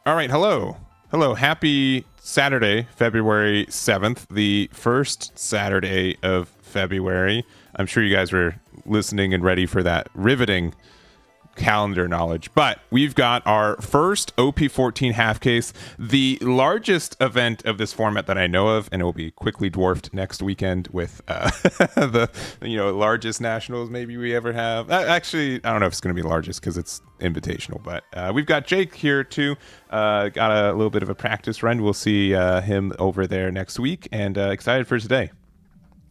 All right, hello. Hello. Happy Saturday, February 7th, the first Saturday of February. I'm sure you guys were listening and ready for that riveting calendar knowledge. But we've got our first OP14 half case, the largest event of this format that I know of, and it will be quickly dwarfed next weekend with the largest nationals maybe we ever have. Actually, I don't know if it's going to be the largest because it's invitational, but we've got Jake here too. Got a little bit of a practice run. We'll see him over there next week, and excited for today.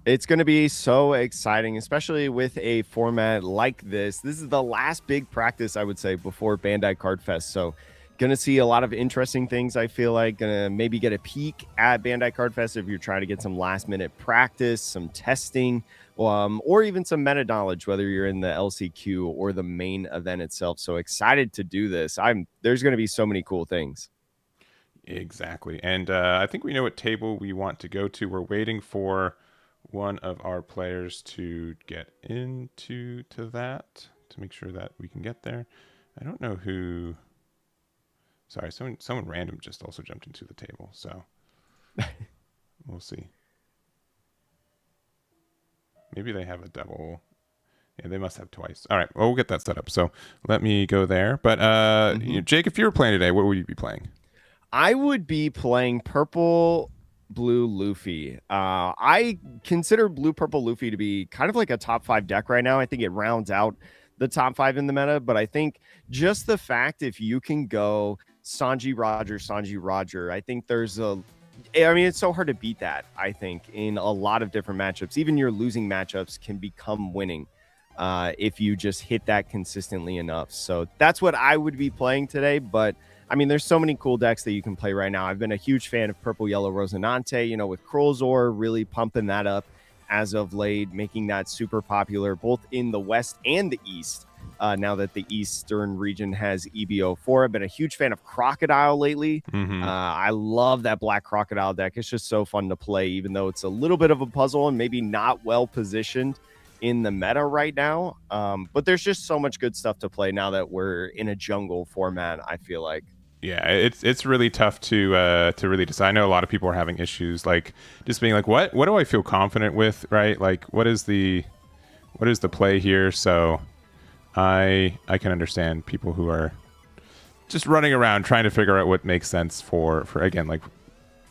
It's going to be so exciting, especially with a format like this. This is the last big practice, I would say, before Bandai Card Fest. So going to see a lot of interesting things, I feel like. Going to maybe get a peek at Bandai Card Fest if you're trying to get some last-minute practice, some testing, or even some meta knowledge, whether you're in the LCQ or the main event itself. So excited to do this. There's going to be so many cool things. Exactly. And I think we know what table we want to go to. We're waiting for one of our players to get into that to make sure that we can get there. I don't know who. Sorry, someone random just also jumped into the table, so we'll see. Maybe they have a double. Yeah, they must have twice. All right, well, we'll get that set up. So let me go there. But Jake, if you were playing today, what would you be playing? I would be playing purple blue Luffy. I consider blue purple Luffy to be kind of like a top 5 deck right now. I think it rounds out the top 5 in the meta, but I think just the fact if you can go Sanji Roger, I think it's so hard to beat that. I think in a lot of different matchups, even your losing matchups can become winning if you just hit that consistently enough. So that's what I would be playing today. But I mean, there's so many cool decks that you can play right now. I've been a huge fan of Purple Yellow Rosinante, with Krolzor really pumping that up as of late, making that super popular both in the West and the East. Now that the Eastern region has EBO4, I've been a huge fan of Crocodile lately. I love that Black Crocodile deck. It's just so fun to play, even though it's a little bit of a puzzle and maybe not well positioned in the meta right now. But there's just so much good stuff to play now that we're in a jungle format, I feel like. Yeah, it's really tough to really decide. I know a lot of people are having issues, like just being like, what do I feel confident with, right? Like, what is the play here? So I can understand people who are just running around trying to figure out what makes sense for again, like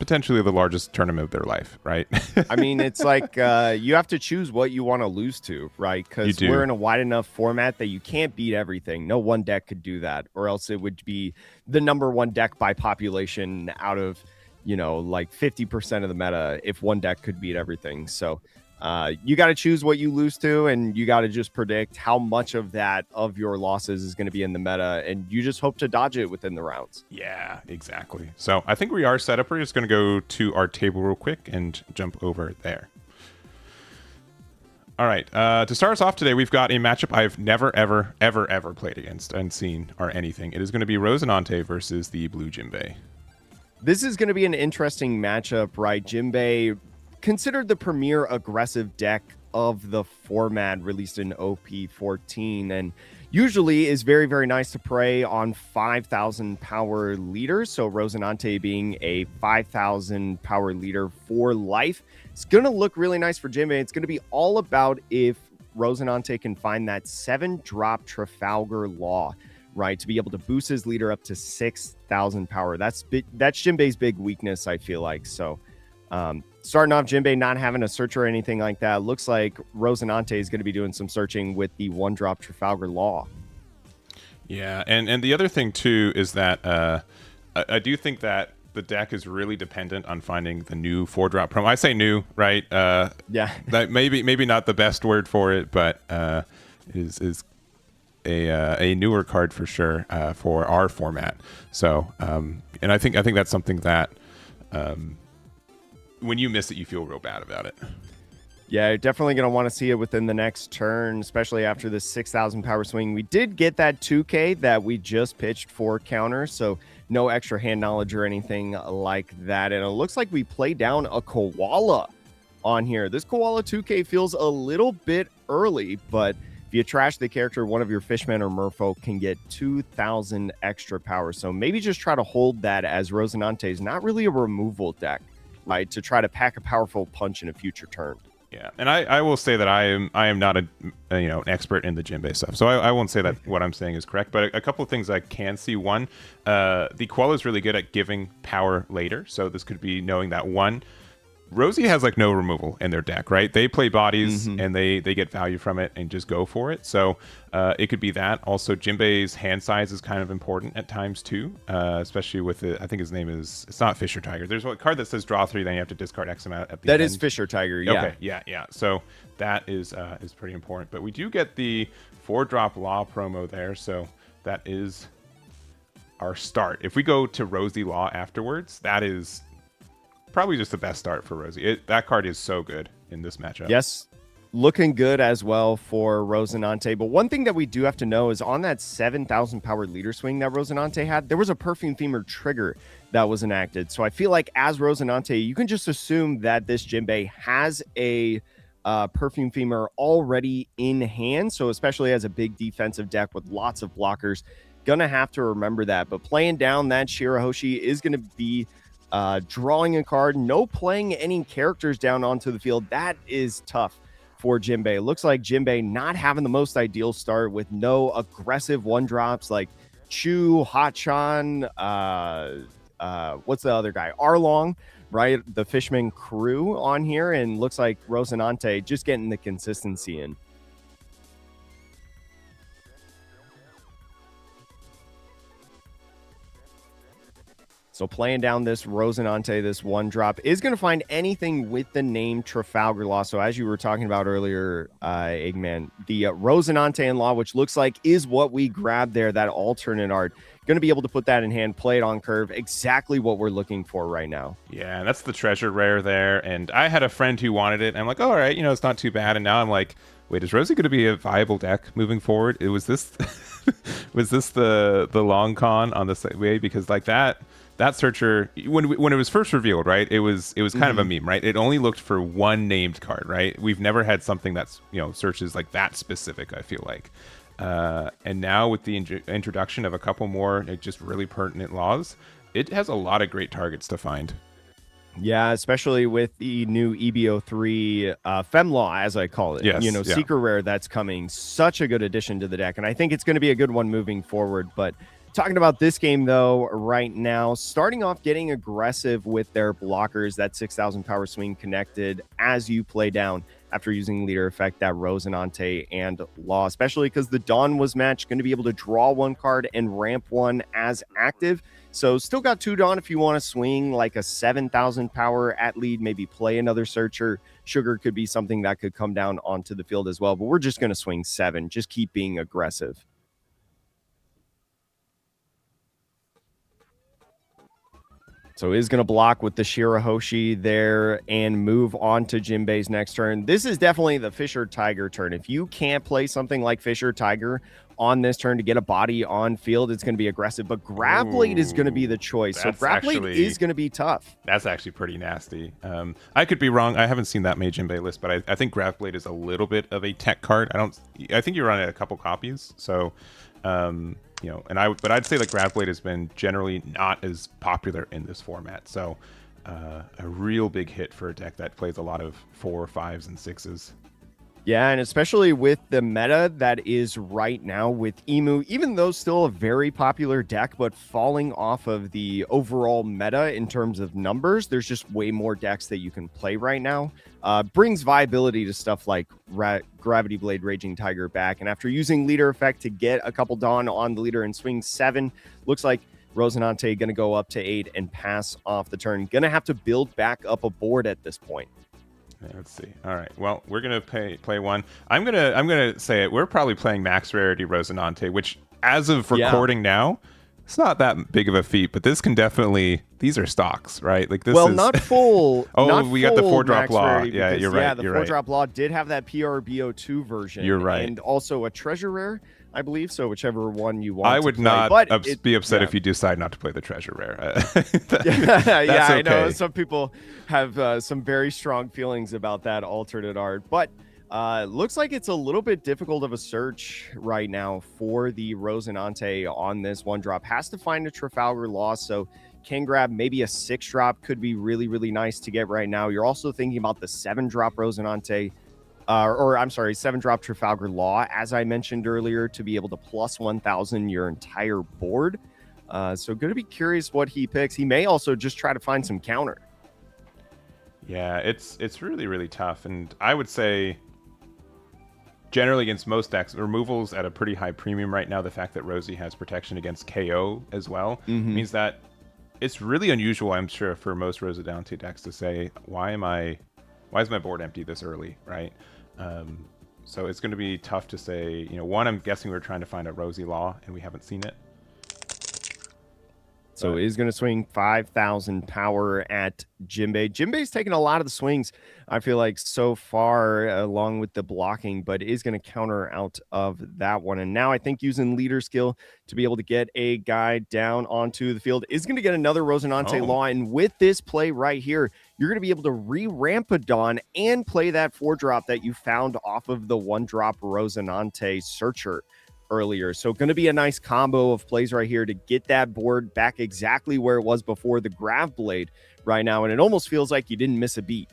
potentially the largest tournament of their life, right? I mean, it's like you have to choose what you want to lose to, right? Because we're in a wide enough format that you can't beat everything. No one deck could do that, or else it would be the number one deck by population out of, like 50% of the meta if one deck could beat everything. So you got to choose what you lose to, and you got to just predict how much of that of your losses is going to be in the meta, and you just hope to dodge it within the rounds. Yeah, exactly. So I think we are set up. We're just going to go to our table real quick and jump over there. All right. To start us off today, we've got a matchup I've never, ever, ever, ever played against and seen or anything. It is going to be Rosinante versus the Blue Jinbei. This is going to be an interesting matchup, right? Jinbei, considered the premier aggressive deck of the format, released in OP14, and usually is very, very nice to prey on 5,000 power leaders. So Rosinante being a 5,000 power leader for life. It's going to look really nice for Jinbei. It's going to be all about if Rosinante can find that 7-drop Trafalgar Law, right, to be able to boost his leader up to 6,000 power. That's Jinbei's big weakness, I feel like. So starting off, Jinbei not having a search or anything like that. Looks like Rosinante is going to be doing some searching with the 1-drop Trafalgar Law. Yeah, and the other thing too is that I do think that the deck is really dependent on finding the new 4-drop promo. I say new, right? Yeah, that maybe not the best word for it, but is a newer card for sure for our format. So and I think that's something that when you miss it, you feel real bad about it. Yeah, you're definitely going to want to see it within the next turn, especially after this 6,000 power swing. We did get that 2K that we just pitched for counter, so no extra hand knowledge or anything like that. And it looks like we play down a Koala on here. This Koala 2K feels a little bit early, but if If you trash the character, one of your fishmen or merfolk can get 2,000 extra power. So maybe just try to hold that, as Rosinante is not really a removal deck, right? To try to pack a powerful punch in a future turn. Yeah, and I will say that I am not an expert in the Jinbei stuff, so I won't say that what I'm saying is correct. But a couple of things I can see. One, the Quell is really good at giving power later, so this could be knowing that one. Rosie has like no removal in their deck, right? They play bodies and they get value from it and just go for it. So it could be that. Also, Jinbei's hand size is kind of important at times too, especially with the, I think his name is, it's not Fisher Tiger. There's a card that says draw 3, then you have to discard X amount at the end. That is Fisher Tiger, yeah. Okay, yeah. So that is pretty important. But we do get the 4-drop Law promo there, so that is our start. If we go to Rosie Law afterwards, that is probably just the best start for Rosie. That card is so good in this matchup. Yes, looking good as well for Rosinante. But one thing that we do have to know is on that 7,000 power leader swing that Rosinante had, there was a Perfume Femur trigger that was enacted. So I feel like as Rosinante, you can just assume that this Jinbei has a Perfume Femur already in hand. So especially as a big defensive deck with lots of blockers, gonna have to remember that. But playing down that Shirahoshi is gonna be drawing a card, no playing any characters down onto the field. That is tough for Jinbei. It looks like Jinbei not having the most ideal start with no aggressive 1-drops like Chu, Hachan, what's the other guy? Arlong, right? The Fishman crew on here, and looks like Rosinante just getting the consistency in. So playing down this Rosinante, this 1-drop, is going to find anything with the name Trafalgar Law. So as you were talking about earlier, Eggman, the Rosinante in Law, which looks like is what we grabbed there, that alternate art, going to be able to put that in hand, play it on curve, exactly what we're looking for right now. Yeah, that's the treasure rare there. And I had a friend who wanted it. And I'm like, all right, it's not too bad. And now I'm like, wait, is Rosie going to be a viable deck moving forward? Was this was this the long con on the way? Because like that searcher, when it was first revealed, right, it was kind of a meme, right? It only looked for one named card, right? We've never had something that's searches like that specific, I feel like. And now with the introduction of a couple more just really pertinent laws, it has a lot of great targets to find. Yeah, especially with the new EBO3 Fem Law, as I call it. Yes, Secret Rare that's coming. Such a good addition to the deck. And I think it's going to be a good one moving forward. But talking about this game, though, right now, starting off getting aggressive with their blockers, that 6,000 power swing connected as you play down after using leader effect, that Rosinante and Law, especially because the Dawn was matched, going to be able to draw 1 card and ramp 1 as active. So still got 2 Dawn if you want to swing like a 7,000 power at lead, maybe play another searcher. Sugar could be something that could come down onto the field as well, but we're just going to swing 7. Just keep being aggressive. So is going to block with the Shirahoshi there and move on to Jinbei's next turn. This is definitely the Fisher Tiger turn. If you can't play something like Fisher Tiger on this turn to get a body on field, it's going to be aggressive. But Grab Blade is going to be the choice. So Grab Blade is going to be tough. That's actually pretty nasty. I could be wrong. I haven't seen that many Jinbei list, but I think Grab Blade is a little bit of a tech card. I think you run it a couple copies. So but I'd say that Grab Blade has been generally not as popular in this format. So a real big hit for a deck that plays a lot of 4, 5s, and 6s. Yeah, and especially with the meta that is right now with Emu, even though still a very popular deck, but falling off of the overall meta in terms of numbers, there's just way more decks that you can play right now. Brings viability to stuff like Gravity Blade Raging Tiger back. And after using leader effect to get a couple Dawn on the leader and swing 7, looks like Rosinante going to go up to 8 and pass off the turn. Going to have to build back up a board at this point. Let's see. All right. Well, we're gonna play one. I'm gonna say it. We're probably playing max rarity Rosinante, which, as of recording now, it's not that big of a feat. But this can definitely. These are stocks, right? Like this. Well, is... not full. Oh, not we got the 4-drop law. Yeah, because, you're right. Yeah, the you're 4-drop law did have that PRBO2 version. You're right. And also a treasure rare, I believe. So whichever one you want. I would to play. not be upset if you decide not to play the treasure rare. I know some people have some very strong feelings about that alternate art, but Looks like it's a little bit difficult of a search right now for the Rosinante on this one drop. Has to find a Trafalgar Law, so can grab maybe a 6 drop. Could be really, really nice to get right now. You're also thinking about the 7 drop Rosinante, or I'm sorry, 7 drop Trafalgar Law, as I mentioned earlier, to be able to plus 1,000 your entire board. So going to be curious what he picks. He may also just try to find some counter. Yeah, it's really, really tough. And I would say generally against most decks, removal's at a pretty high premium right now. The fact that Rosie has protection against KO as well means that it's really unusual, I'm sure, for most Rosinante decks to say, why is my board empty this early, right? So it's going to be tough to say, one, I'm guessing we're trying to find a Rosie Law and we haven't seen it. So is going to swing 5,000 power at Jinbei. Jinbei's taking a lot of the swings, I feel like, so far, along with the blocking, but is going to counter out of that one. And now I think using leader skill to be able to get a guy down onto the field is going to get another Rosinante Law. And with this play right here, you're going to be able to re-Rampadon and play that 4-drop that you found off of the 1-drop Rosinante Searcher earlier. So going to be a nice combo of plays right here to get that board back exactly where it was before the Grav Blade right now. And it almost feels like you didn't miss a beat.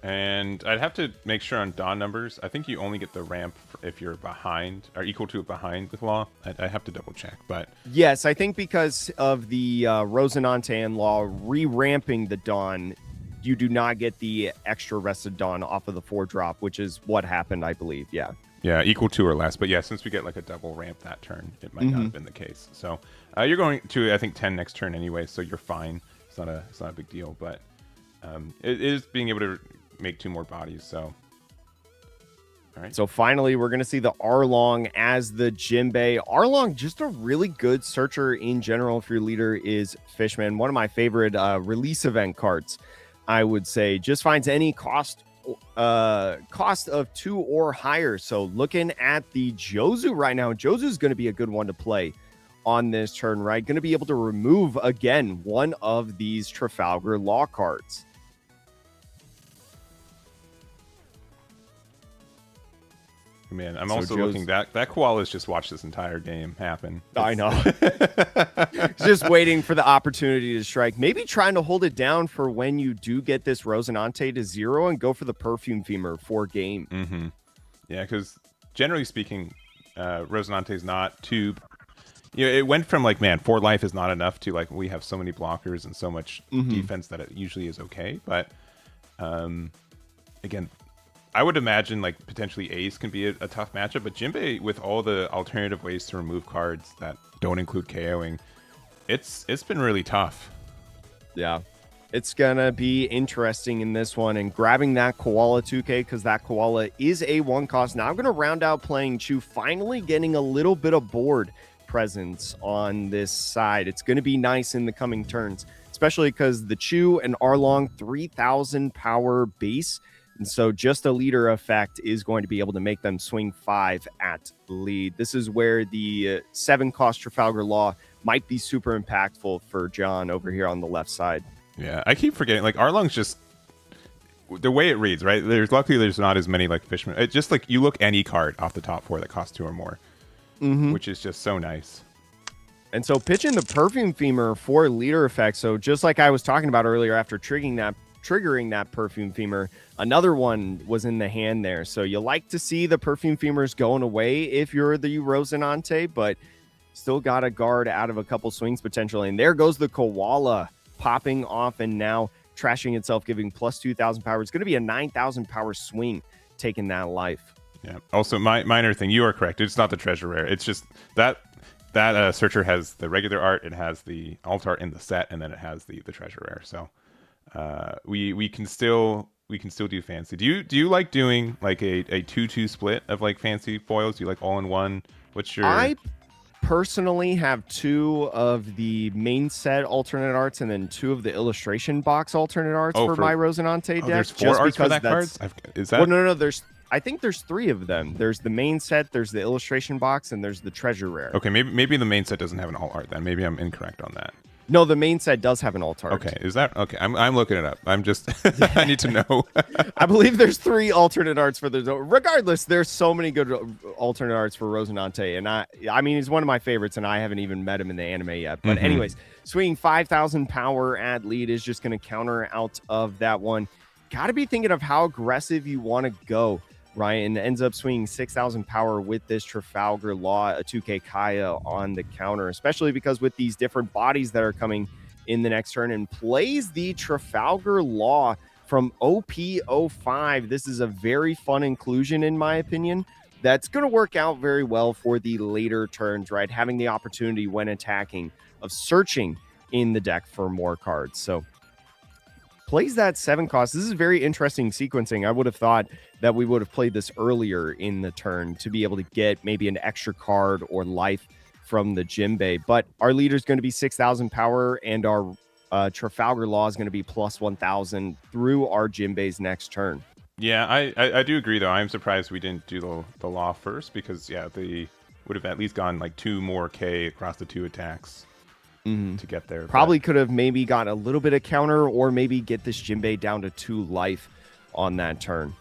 And I'd have to make sure on Dawn numbers. I think you only get the ramp if you're behind or equal to behind with Law. I have to double check, but yes, I think because of the Rosinante and Law re-ramping the Dawn, you do not get the extra rested Dawn off of the 4-drop, which is what happened, I believe. Yeah, equal to or less. But yeah, since we get like a double ramp that turn, it might not have been the case. So you're going to, I think, 10 next turn anyway, so you're fine. It's not a big deal, but it is being able to make 2 more bodies. So, all right. So finally, we're going to see the Arlong as the Jinbei. Arlong, just a really good searcher in general if your leader is Fishman. One of my favorite release event cards, I would say. Just finds any cost of 2 or higher. So looking at the Jozu right now, Jozu is going to be a good one to play on this turn, right? Going to be able to remove again one of these Trafalgar Law cards. Man, I'm also looking that Koala's just watched this entire game happen. I know. Just waiting for the opportunity to strike. Maybe trying to hold it down for when you do get this Rosinante to 0 and go for the Perfume Femur for game. Yeah, because generally speaking, Rosinante is not too... it went from like, man, 4 life is not enough to like, we have so many blockers and so much defense that it usually is okay. But again... I would imagine like potentially Ace can be a tough matchup, but Jinbei with all the alternative ways to remove cards that don't include KOing, it's been really tough. Yeah, it's gonna be interesting in this one, and grabbing that Koala 2K because that Koala is a 1 cost. Now I'm gonna round out playing Chu, finally getting a little bit of board presence on this side. It's gonna be nice in the coming turns, especially because the Chu and Arlong 3,000 power base. And so just a leader effect is going to be able to make them swing 5 at lead. This is where the 7 cost Trafalgar Law might be super impactful for John over here on the left side. Yeah, I keep forgetting, like, Arlong's just the way it reads, right? Luckily there's not as many like Fishman. It's just like you look any card off the top 4 that costs 2 or more, which is just so nice. And so pitching the Perfume Femur for leader effect. So just like I was talking about earlier, after triggering that Perfume Femur, another one was in the hand there. So you like to see the Perfume Femurs going away if you're the Rosinante, but still got a guard out of a couple swings potentially. And there goes the Koala popping off and now trashing itself, giving plus 2,000 power. It's going to be a 9,000 power swing taking that life. Yeah. Also, minor thing, you are correct. It's not the treasure rare. It's just that searcher has the regular art, it has the alt art in the set, and then it has the treasure rare. So we can still do fancy. Do you like doing like a 2-2 split of like fancy foils? Do you like all in one? What's your... I personally have 2 of the main set alternate arts and then 2 of the illustration box alternate arts for my Rosinante deck. There's 4 arts for that card? Is that... Well, no. I think there's 3 of them. There's the main set, there's the illustration box, and there's the treasure rare. Okay, maybe the main set doesn't have an alt art then. Maybe I'm incorrect on that. No, the main set does have an alt Okay, art. is that okay? I'm looking it up. I'm just I need to know. I believe there's 3 alternate arts for the. Regardless, there's so many good alternate arts for Rosinante, and I mean, he's one of my favorites, and I haven't even met him in the anime yet. But Hmm. anyways, swinging 5,000 power at lead is just going to counter out of that one. Got to be thinking of how aggressive you want to go. Ryan ends up swinging 6,000 power with this Trafalgar Law, a 2K Kaya on the counter, especially because with these different bodies that are coming in the next turn, and plays the Trafalgar Law from OP05. This is a very fun inclusion, in my opinion. That's going to work out very well for the later turns, right? Having the opportunity when attacking of searching in the deck for more cards. So plays that 7 cost. This is very interesting sequencing. I would have thought that we would have played this earlier in the turn to be able to get maybe an extra card or life from the Jimbei. But our leader is going to be 6,000 power, and our Trafalgar Law is going to be plus 1,000 through our Jimbei's next turn. Yeah, I do agree though. I'm surprised we didn't do the law first because yeah, they would have at least gone like 2 more K across the 2 attacks to get there. Probably could have maybe got a little bit of counter, or maybe get this Jimbei down to 2 life on that turn.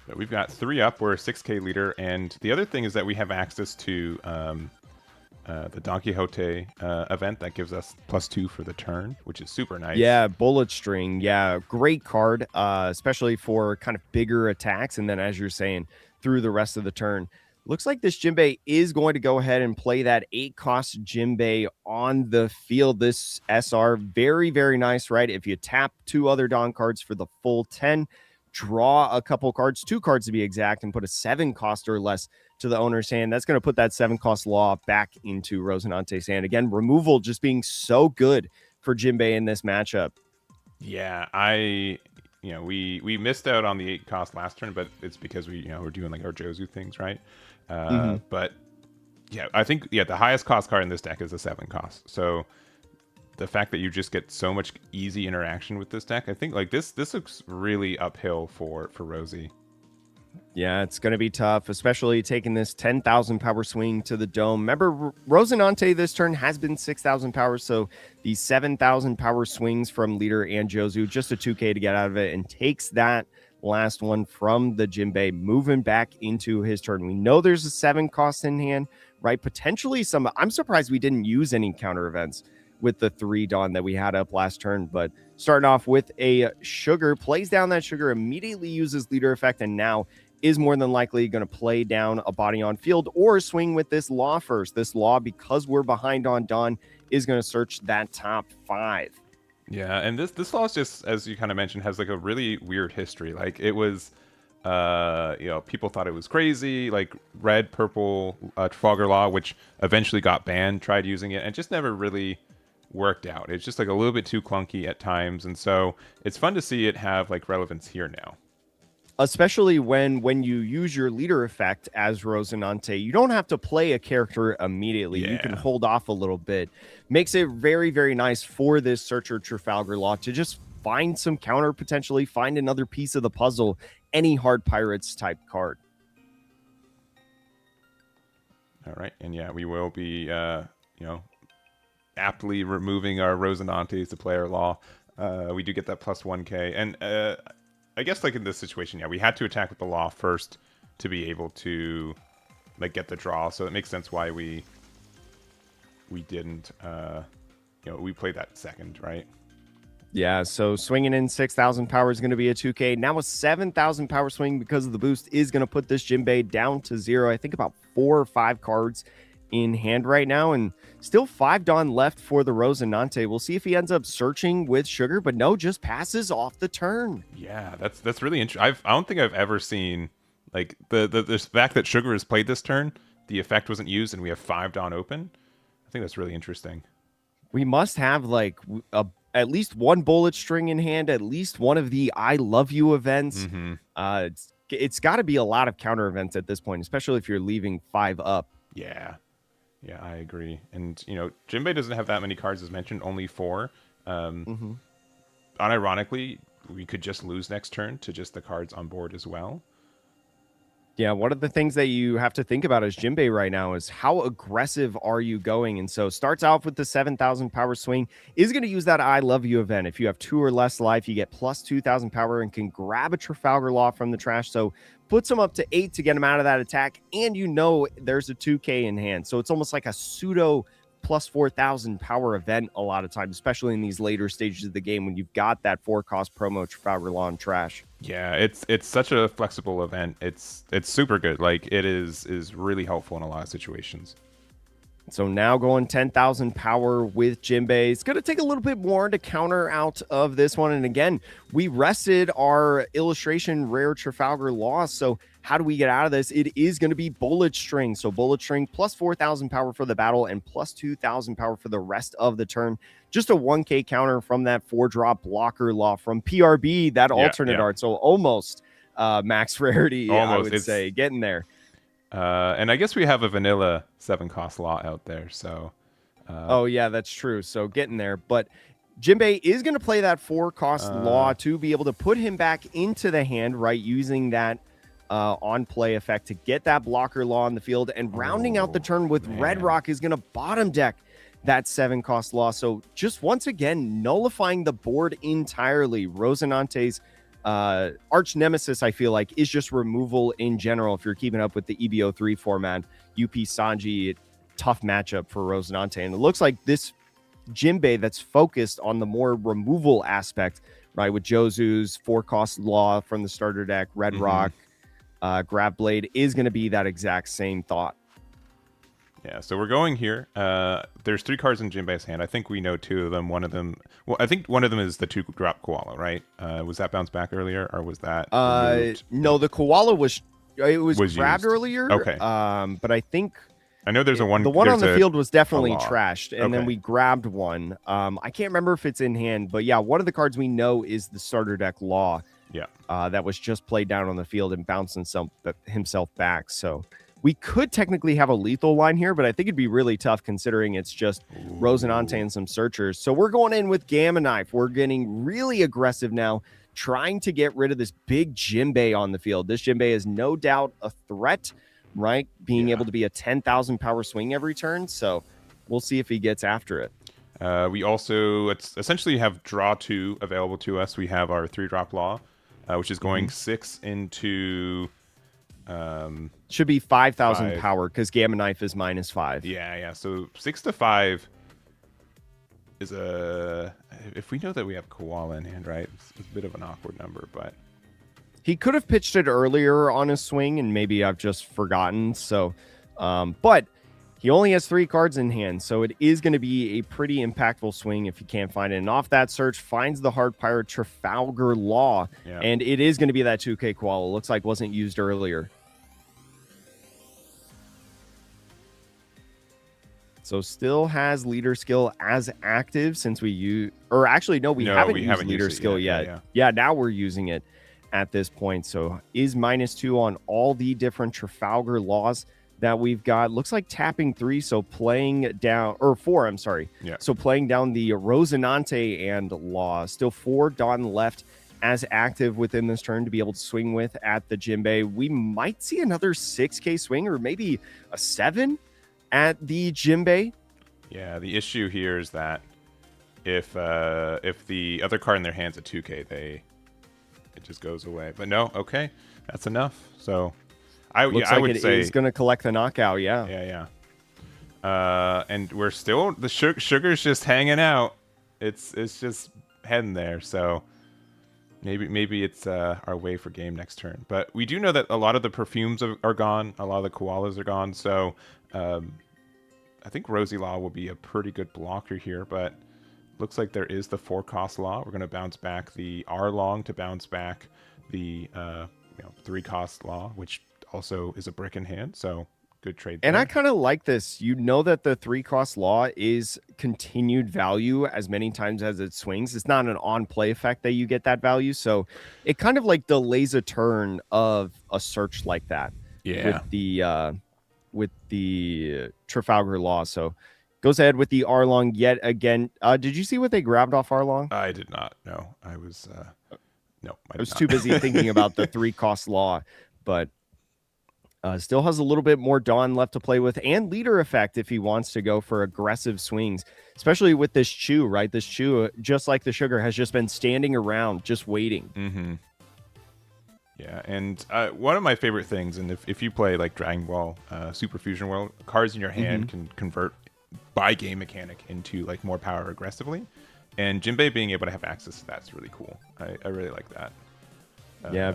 But we've got 3 up. We're a 6K leader, and the other thing is that we have access to the Don Quixote event that gives us +2 for the turn, which is super nice. Yeah, Bullet String. Yeah, great card, especially for kind of bigger attacks. And then, as you're saying, through the rest of the turn. Looks like this Jimbei is going to go ahead and play that 8-cost Jimbei on the field. This SR, very, very nice, right? If you tap 2 other Don cards for the full 10, draw a couple cards, 2 cards to be exact, and put a 7-cost or less to the owner's hand. That's going to put that 7-cost Law back into Rosinante's hand. Again, removal just being so good for Jimbei in this matchup. Yeah, we missed out on the 8 cost last turn, but it's because we're doing like our Jozu things, right? But yeah, I think the highest cost card in this deck is a 7 cost. So the fact that you just get so much easy interaction with this deck, I think like this looks really uphill for Rosie. Yeah, it's going to be tough, especially taking this 10,000 power swing to the dome. Remember, Rosinante this turn has been 6,000 power, so the 7,000 power swings from leader and Jozu, just a 2K to get out of it, and takes that last one from the Jimbei, moving back into his turn. We know there's a 7 cost in hand, right? Potentially some. I'm surprised we didn't use any counter events with the 3 Dawn that we had up last turn, but starting off with a Sugar, plays down that Sugar, immediately uses leader effect, and now is more than likely going to play down a body on field or swing with this Law first. This Law, because we're behind on Dawn, is going to search that top 5. Yeah, and this Law is just, as you kind of mentioned, has like a really weird history. Like it was, people thought it was crazy. Like red, purple, Trafalgar Law, which eventually got banned, tried using it, and just never really worked out. It's just like a little bit too clunky at times, and so it's fun to see it have like relevance here now. Especially when you use your leader effect as Rosinante, you don't have to play a character immediately. Yeah. You can hold off a little bit. Makes it very, very nice for this Searcher Trafalgar Law to just find some counter, potentially find another piece of the puzzle, any Hard Pirates type card. All right, and yeah, we will be, aptly removing our Rosinantes to player Law. We do get that +1K, and I guess like in this situation, yeah, we had to attack with the Law first to be able to like get the draw. So it makes sense why we didn't, we played that second, right? Yeah, so swinging in 6,000 power is going to be a 2K. Now a 7,000 power swing because of the boost is going to put this Jimbei down to 0. I think about 4 or 5 cards in hand right now, and still 5 Dawn left for the Rosinante. We'll see if he ends up searching with Sugar, but no, just passes off the turn. Yeah, that's really interesting. I don't think I've ever seen like the fact that Sugar has played this turn, the effect wasn't used, and we have 5 Dawn open. I think that's really interesting. We must have like at least 1 bullet string in hand, at least one of the I love you events. It's got to be a lot of counter events at this point, especially if you're leaving 5 up. Yeah, I agree. And, Jimbei doesn't have that many cards as mentioned, only 4. Unironically, we could just lose next turn to just the cards on board as well. Yeah, one of the things that you have to think about as Jinbei right now is how aggressive are you going? And so starts off with the 7,000 power swing, is going to use that I love you event. If you have 2 or less life, you get plus 2,000 power and can grab a Trafalgar Law from the trash. So puts him up to 8 to get him out of that attack. And you know there's a 2K in hand. So it's almost like a pseudo plus 4,000 power event a lot of times, especially in these later stages of the game when you've got that 4-cost promo Trafalgar Law and trash. Yeah, it's such a flexible event. It's super good. Like it is really helpful in a lot of situations. So now going 10,000 power with Jinbei. It's going to take a little bit more to counter out of this one. And again, we rested our illustration rare Trafalgar loss. So how do we get out of this? It is going to be Bullet String. So Bullet String plus 4,000 power for the battle and plus 2,000 power for the rest of the turn. Just a 1K counter from that 4-drop blocker law from PRB, that alternate art. So almost max rarity, almost, I would say, getting there. And I guess we have a vanilla 7-cost law out there. So, oh yeah, that's true. So getting there, but Jinbei is going to play that 4-cost law to be able to put him back into the hand, right? Using that on play effect to get that blocker law on the field and rounding out the turn with Red Rock is going to bottom deck that 7-cost law. So just once again, nullifying the board entirely. Rosinante's arch nemesis, I feel like, is just removal in general. If you're keeping up with the EBO3 format, UP Sanji, tough matchup for Rosinante. And it looks like this Jinbei that's focused on the more removal aspect, right? With Jozu's 4-cost law from the starter deck, Red Rock, Grab Blade is going to be that exact same thought. Yeah, so we're going here. There's 3 cards in Jinbei's hand. I think we know 2 of them. One of them, well, I think one of them is the 2-drop koala, right? Was that bounced back earlier, or was that removed? No, the koala was grabbed used. earlier. Okay, but I think I know there's a one. The one on the field was definitely law. trashed, and then we grabbed one. I can't remember if it's in hand, but yeah, one of the cards we know is the starter deck law. Yeah, that was just played down on the field and bounced himself back. So we could technically have a lethal line here, but I think it'd be really tough considering it's just Rosinante and some searchers. So we're going in with Gamma Knife. We're getting really aggressive now, trying to get rid of this big Jinbei on the field. This Jinbei is no doubt a threat, right? Being able to be a 10,000 power swing every turn. So we'll see if he gets after it. We also essentially have draw 2 available to us. We have our 3-drop law, which is going 6 into... should be 5,000 power because Gamma Knife is -5. Yeah. So 6 to 5 is a... If we know that we have koala in hand, right? It's a bit of an awkward number, but... He could have pitched it earlier on his swing, and maybe I've just forgotten. So, but he only has 3 cards in hand, so it is going to be a pretty impactful swing if you can't find it. And off that search, finds the Hard Pirate Trafalgar Law, and it is going to be that 2K koala. Looks like wasn't used earlier. So still has leader skill as active since we use, or actually no, we haven't used leader skill yet. Yeah, now we're using it at this point. So is -2 on all the different Trafalgar laws that we've got. Looks like tapping 3, so playing down, or 4, I'm sorry. Yeah. So playing down the Rosinante and law. Still 4 Dawn left as active within this turn to be able to swing with at the Jinbei. We might see another 6K swing or maybe a 7 at the Jinbei. Yeah, the issue here is that if the other card in their hand's a 2K, it just goes away. But no, okay, that's enough. So I would say it's going to collect the knockout. Yeah. And we're still the sugar's just hanging out. It's just heading there. So maybe it's our way for game next turn. But we do know that a lot of the perfumes are gone. A lot of the koalas are gone. So I think Rosie Law will be a pretty good blocker here. But looks like there is the 4-cost law. We're going to bounce back the R long to bounce back the 3-cost law, which also is a brick in hand. So good trade there. And I kind of like this. You know that the 3-cost law is continued value as many times as it swings. It's not an on-play effect that you get that value. So it kind of like delays a turn of a search like that. Yeah. With the Trafalgar law. So goes ahead with the Arlong yet again. Did you see what they grabbed off Arlong? I did not. No, I was no. I was too busy thinking about the 3-cost law, but Still has a little bit more Dawn left to play with and leader effect if he wants to go for aggressive swings, especially with this Chew, right? This Chew, just like the Sugar, has just been standing around, just waiting. Mm-hmm. Yeah, and one of my favorite things, and if you play like Dragon Ball Super Fusion World, cards in your hand can convert by game mechanic into like more power aggressively, and Jinbei being able to have access to that's really cool. I really like that. Yeah,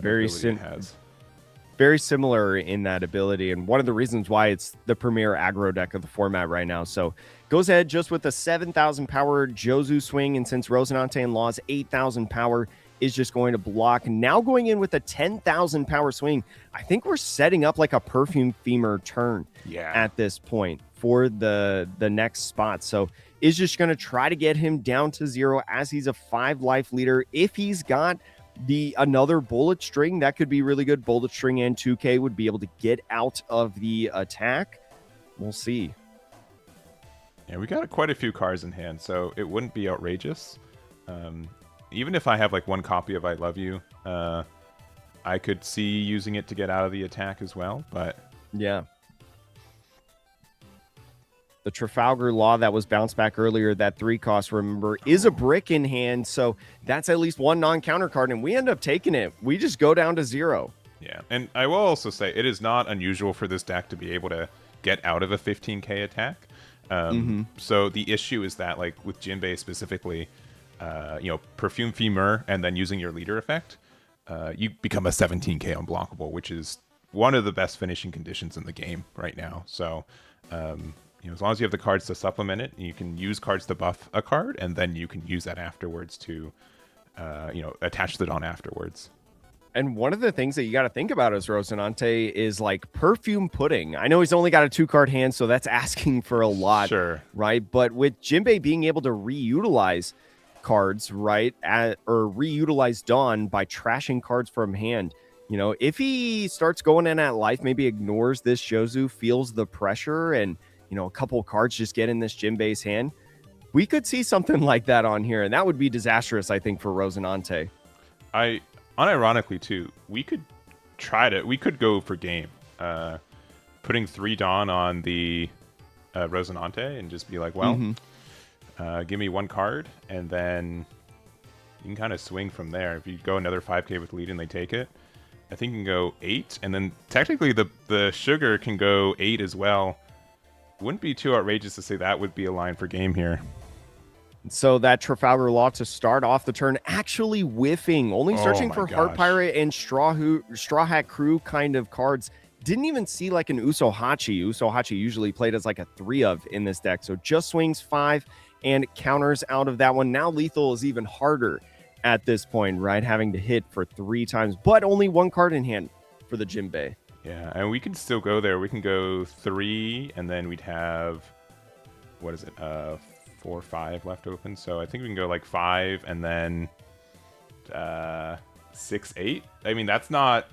very similar in that ability, and one of the reasons why it's the premier aggro deck of the format right now. So goes ahead just with a 7,000 power Jozu swing, and since Rosinante and Law's 8,000 power is just going to block. Now going in with a 10,000 power swing, I think we're setting up like a Perfume Femur turn at this point for the next spot. So is just going to try to get him down to 0 as he's a 5 life leader. If he's got another bullet string, that could be really good. Bullet string and 2K would be able to get out of the attack. We'll see. Yeah, we got quite a few cards in hand, so it wouldn't be outrageous. Even if I have like one copy of I Love You, I could see using it to get out of the attack as well, but yeah. The Trafalgar Law that was bounced back earlier, that 3 cost, remember, is a brick in hand, so that's at least one non-counter card, and we end up taking it. We just go down to 0. Yeah, and I will also say it is not unusual for this deck to be able to get out of a 15k attack. So the issue is that, like with Jinbei specifically, Perfume Femur and then using your leader effect, you become a 17k unblockable, which is one of the best finishing conditions in the game right now. So, as long as you have the cards to supplement it, you can use cards to buff a card, and then you can use that afterwards to, attach the Dawn afterwards. And one of the things that you got to think about as Rosinante is like Perfume Pudding. I know he's only got a 2-card hand, so that's asking for a lot, sure, right? But with Jinbei being able to reutilize cards, right, or reutilize Dawn by trashing cards from hand, if he starts going in at life, maybe ignores this Jozu, feels the pressure, and a couple of cards just get in this Jinbei's hand, we could see something like that on here, and that would be disastrous, I think, for Rosinante. Unironically too, we could go for game, putting 3 Dawn on the Rosinante and just be like, well, give me 1 card, and then you can kind of swing from there. If you go another 5k with lead and they take it, I think you can go 8, and then technically the Sugar can go 8 as well. Wouldn't be too outrageous to say that would be a line for game here. So that Trafalgar Law to start off the turn actually whiffing, only searching for Heart Pirate and Straw Hat Crew kind of cards. Didn't even see like an Usohachi. Usohachi usually played as like a 3 of in this deck. So just swings 5 and counters out of that one. Now lethal is even harder at this point, right? Having to hit for 3 times, but only 1 card in hand for the Jinbei. Yeah, and we can still go there. We can go 3, and then we'd have, 4 or 5 left open. So I think we can go like 5, and then 6, 8. I mean, that's not.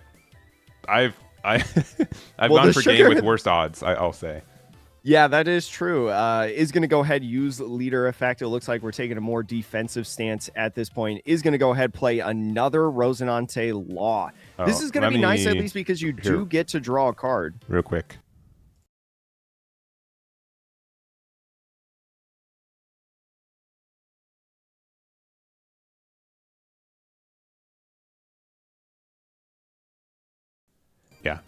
I've gone for game with worse odds, I'll say. Yeah, that is true. Is going to go ahead, use leader effect. It looks like we're taking a more defensive stance at this point. Is going to go ahead, play another Rosinante Law. This is going to be nice, at least, because you do get to draw a card. Real quick. Yeah,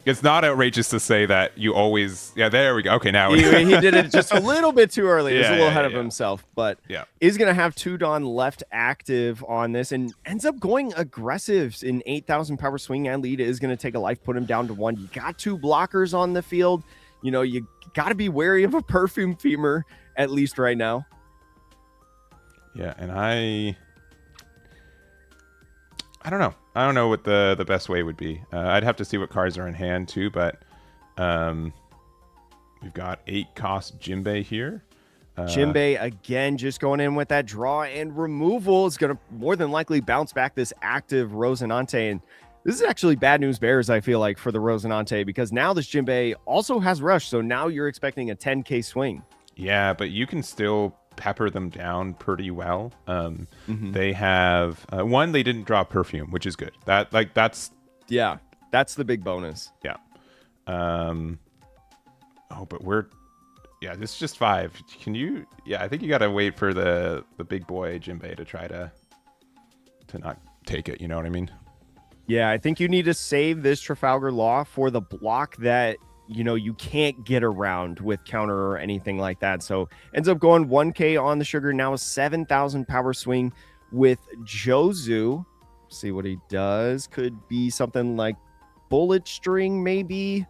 it's not outrageous to say that you always. Yeah, there we go. Okay, now he did it just a little bit too early. He was a little ahead of himself, but is going to have 2 Dawn left active on this, and ends up going aggressive in 8,000 power swing and lead. Is going to take a life, put him down to 1. You got 2 blockers on the field. You got to be wary of a Perfume Femur at least right now. Yeah, and I don't know. I don't know what the best way would be. I'd have to see what cards are in hand too, but we've got 8 cost Jinbei here. Jinbei again just going in with that draw and removal is going to more than likely bounce back this active Rosinante. And this is actually bad news bears, I feel like, for the Rosinante, because now this Jinbei also has rush. So now you're expecting a 10k swing. Yeah, but you can still pepper them down pretty well. They have 1, they didn't draw Perfume, which is good. That's the big bonus. Yeah. Oh, but yeah, this is just 5. Can you? Yeah, I think you gotta wait for the big boy Jinbei to try to not take it. You know what I mean? Yeah, I think you need to save this Trafalgar Law for the block that you can't get around with counter or anything like that. So ends up going 1K on the sugar. Now a 7,000 power swing with Jozu. See what he does. Could be something like bullet string, maybe.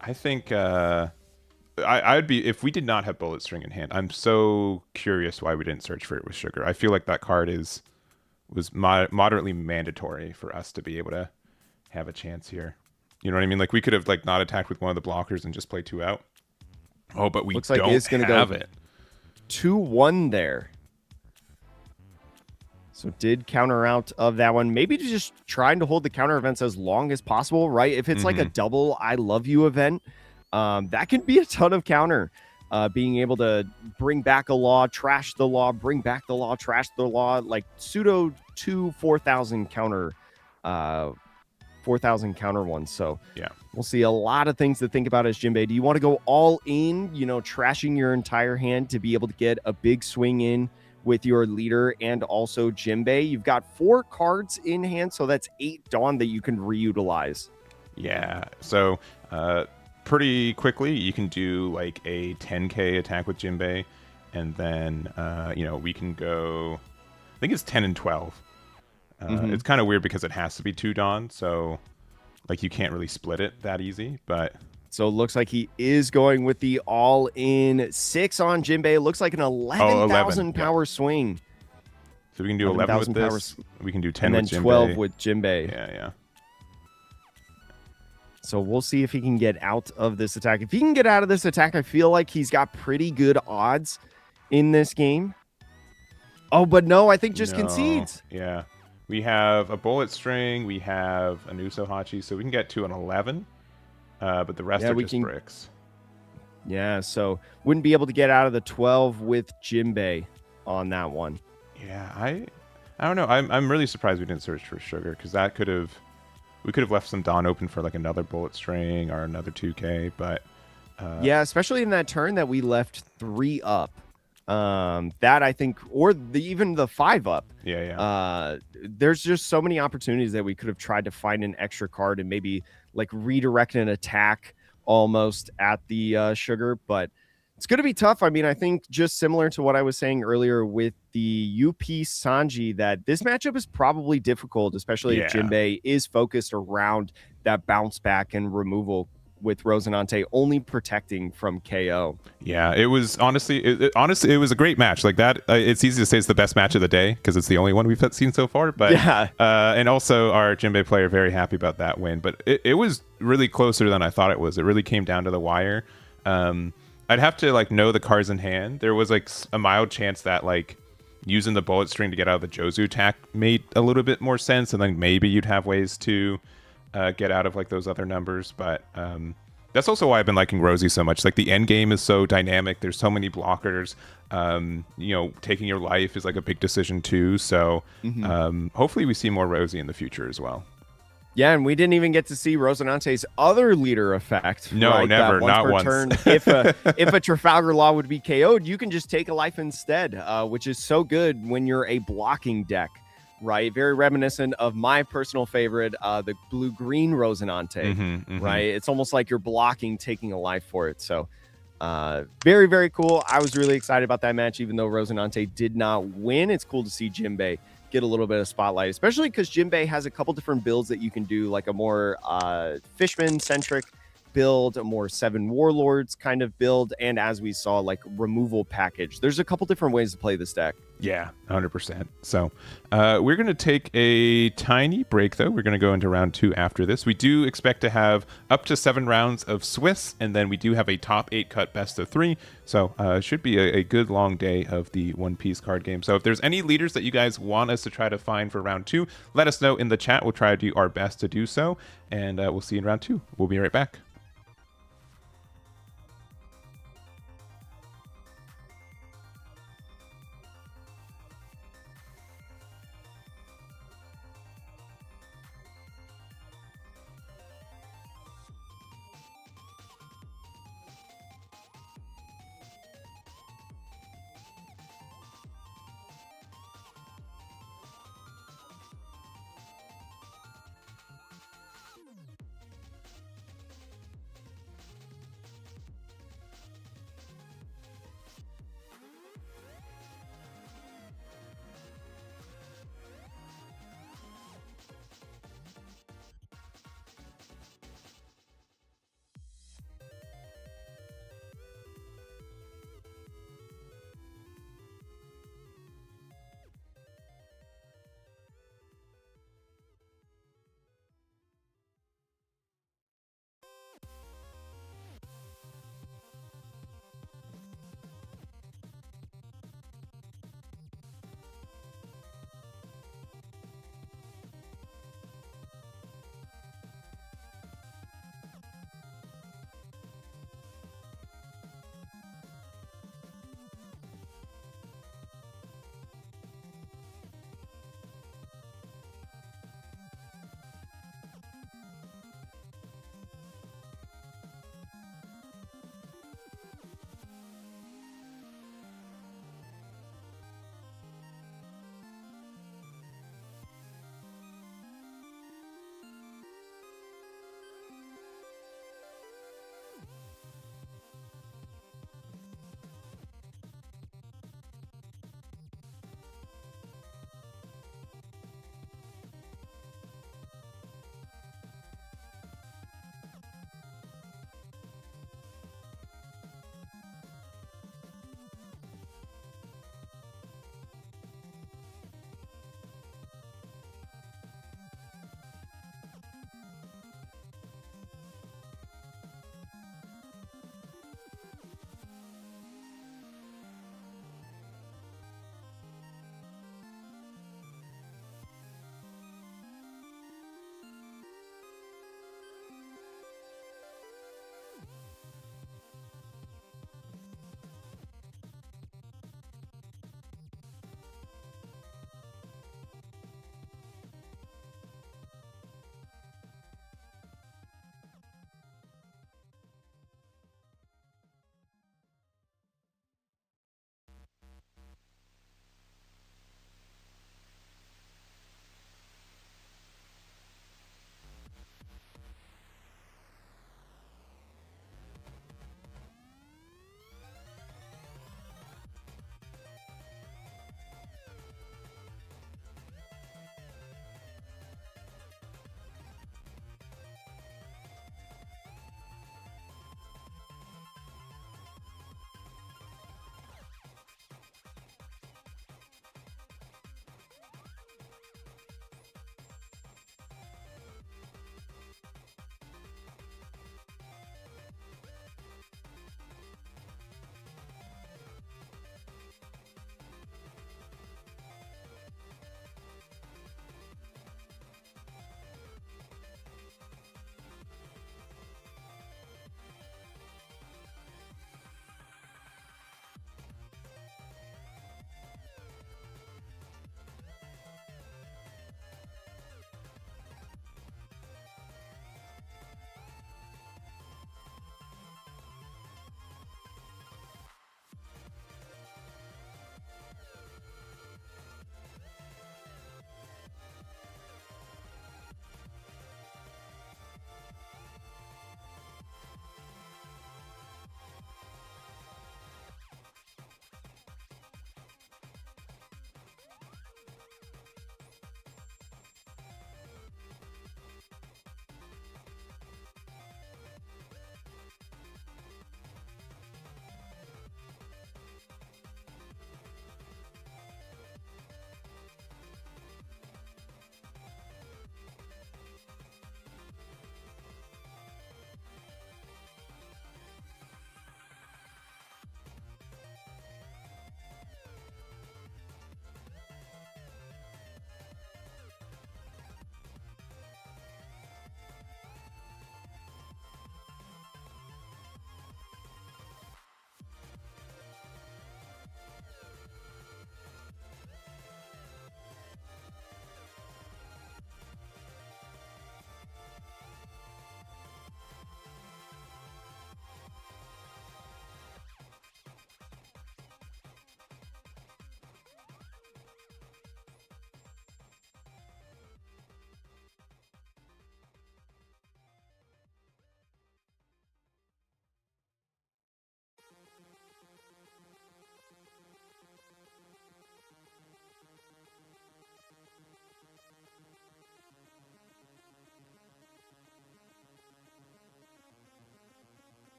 I think I'd be, if we did not have bullet string in hand. I'm so curious why we didn't search for it with sugar. I feel like that card was moderately mandatory for us to be able to have a chance here. You know what I mean? Like we could have like not attacked with one of the blockers and just play 2 out. Oh, but we Looks like don't it's gonna have go it. 2-1 there. So did counter out of that one. Maybe just trying to hold the counter events as long as possible, right? If it's like a double I love you event, that can be a ton of counter. Being able to bring back a law, trash the law, bring back the law, trash the law, like pseudo 4,000 counter 4,000 counter ones. So yeah, we'll see a lot of things to think about as Jinbei. Do you want to go all in, trashing your entire hand to be able to get a big swing in with your leader and also Jinbei? You've got 4 cards in hand, so that's 8 Dawn that you can reutilize. Yeah, so pretty quickly you can do like a 10k attack with Jinbei, and then we can go, I think it's 10 and 12. It's kind of weird because it has to be 2 Dawn, so like you can't really split it that easy. But so it looks like he is going with the all-in 6 on Jinbei. It looks like an 11,000 power swing. So we can do 11 with this. We can do 10 and with then Jinbei. 12 with Jinbei. Yeah. So we'll see if he can get out of this attack. If he can get out of this attack, I feel like he's got pretty good odds in this game. Oh, but no, I think just concedes. Yeah. We have a bullet string. We have a Nuso Hachi, so we can get to an 11. But the rest are just bricks. Yeah, so wouldn't be able to get out of the 12 with Jinbei on that one. Yeah, I don't know. I'm really surprised we didn't search for sugar, because we could have left some Dawn open for like another bullet string or another 2K. But yeah, especially in that turn that we left 3 up. That I think, or even the 5 up. Yeah. There's just so many opportunities that we could have tried to find an extra card and maybe like redirect an attack almost at the sugar, but it's going to be tough. I mean, I think just similar to what I was saying earlier with the UP Sanji, that this matchup is probably difficult, especially if Jinbei is focused around that bounce back and removal, with Rosinante only protecting from KO. Yeah, it was honestly, it was a great match. Like that, it's easy to say it's the best match of the day because it's the only one we've seen so far. But yeah, and also our Jinbei player very happy about that win. But it was really closer than I thought it was. It really came down to the wire. I'd have to like know the cards in hand. There was like a mild chance that like using the bullet string to get out of the Jozu attack made a little bit more sense, and then maybe you'd have ways to get out of like those other numbers. But that's also why I've been liking Rosie so much. Like the end game is so dynamic. There's so many blockers. Taking your life is like a big decision too. So hopefully we see more Rosie in the future as well. Yeah, and we didn't even get to see Rosinante's other leader effect. No, right? Never, not once. Turn, if a Trafalgar Law would be KO'd, you can just take a life instead, which is so good when you're a blocking deck, right? Very reminiscent of my personal favorite, the blue-green Rosinante, right? It's almost like you're blocking, taking a life for it. So very, very cool. I was really excited about that match, even though Rosinante did not win. It's cool to see Jinbei get a little bit of spotlight, especially because Jinbei has a couple different builds that you can do, like a more Fishman-centric build, a more 7 Warlords kind of build, and as we saw, like removal package. There's a couple different ways to play this deck. Yeah, 100%. So we're going to take a tiny break, though. We're going to go into round 2 after this. We do expect to have up to 7 rounds of Swiss, and then we do have a top 8 cut best of 3. So it should be a good long day of the One Piece card game. So if there's any leaders that you guys want us to try to find for round 2, let us know in the chat. We'll try to do our best to do so, and we'll see you in round 2. We'll be right back.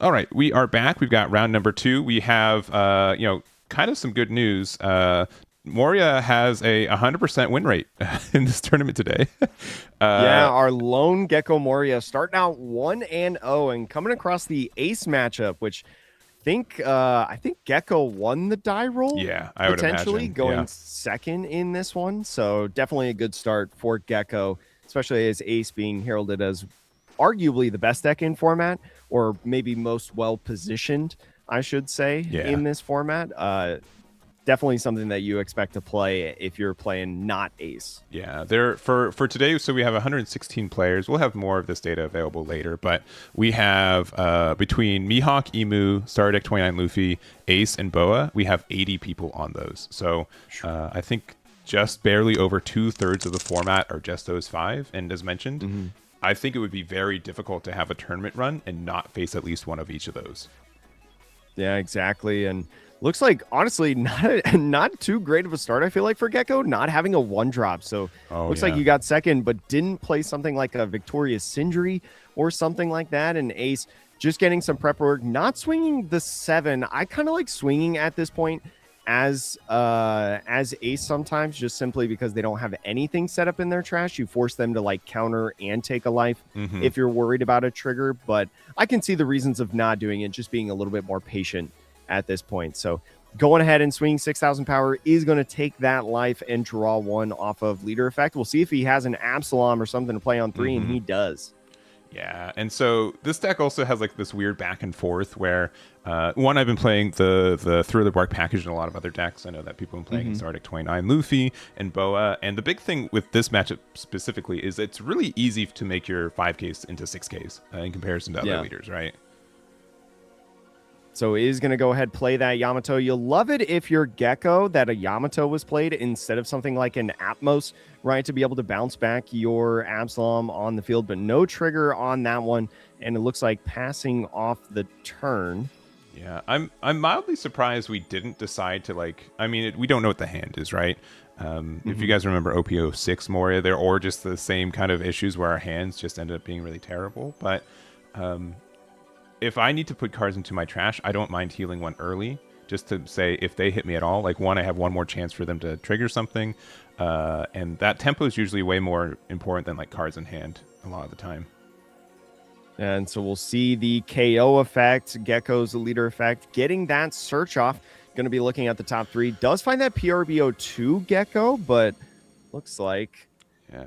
All right, we are back. We've got round number 2. We have, kind of some good news. Moria has a 100% win rate in this tournament today. Yeah, our lone Gecko Moria starting out 1-0 and coming across the ace matchup, which I think Gecko won the die roll. Yeah, I would potentially imagine. going Yeah. second in this one. So definitely a good start for Gecko, especially as ace being heralded as arguably the best deck in format, or maybe most well positioned, I should say, in this format. Definitely something that you expect to play if you're playing not ace. Yeah, there for today. So we have 116 players. We'll have more of this data available later, but we have between Mihawk, Emu, Stardeck 29, Luffy, Ace, and Boa, we have 80 people on those. So I think just barely over 2/3 of the format are just those 5. And as mentioned, I think it would be very difficult to have a tournament run and not face at least one of each of those. Yeah, exactly. And looks like, honestly, not too great of a start, I feel like, for Gecko, not having a 1-drop. So looks like you got second, but didn't play something like a Victorious Sindri or something like that. And Ace just getting some prep work, not swinging the 7. I kind of like swinging at this point as Ace sometimes, just simply because they don't have anything set up in their trash. You force them to like counter and take a life if you're worried about a trigger. But I can see the reasons of not doing it, just being a little bit more patient at this point. So going ahead and swinging 6,000 power is going to take that life and draw 1 off of leader effect. We'll see if he has an Absalom or something to play on 3, and he does. Yeah, and so this deck also has like this weird back and forth where one, I've been playing the Thriller Bark package in a lot of other decks. I know that people have been playing Stardeck 29, Luffy, and Boa. And the big thing with this matchup specifically is it's really easy to make your 5Ks into 6Ks in comparison to other leaders, right? So is going to go ahead play that Yamato. You'll love it if you're Gecko that a Yamato was played instead of something like an Atmos, right, to be able to bounce back your Absalom on the field, but no trigger on that one, and it looks like passing off the turn. Yeah, I'm mildly surprised we didn't decide to we don't know what the hand is, right? If you guys remember OP06 Moria, there or just the same kind of issues where our hands just ended up being really terrible, but if I need to put cards into my trash, I don't mind healing one early, just to say if they hit me at all, like one, I have one more chance for them to trigger something, and that tempo is usually way more important than like cards in hand a lot of the time. And so we'll see the KO effect, Gecko's leader effect, getting that search off. Going to be looking at the top 3. Does find that PRBO2 Gecko, but looks like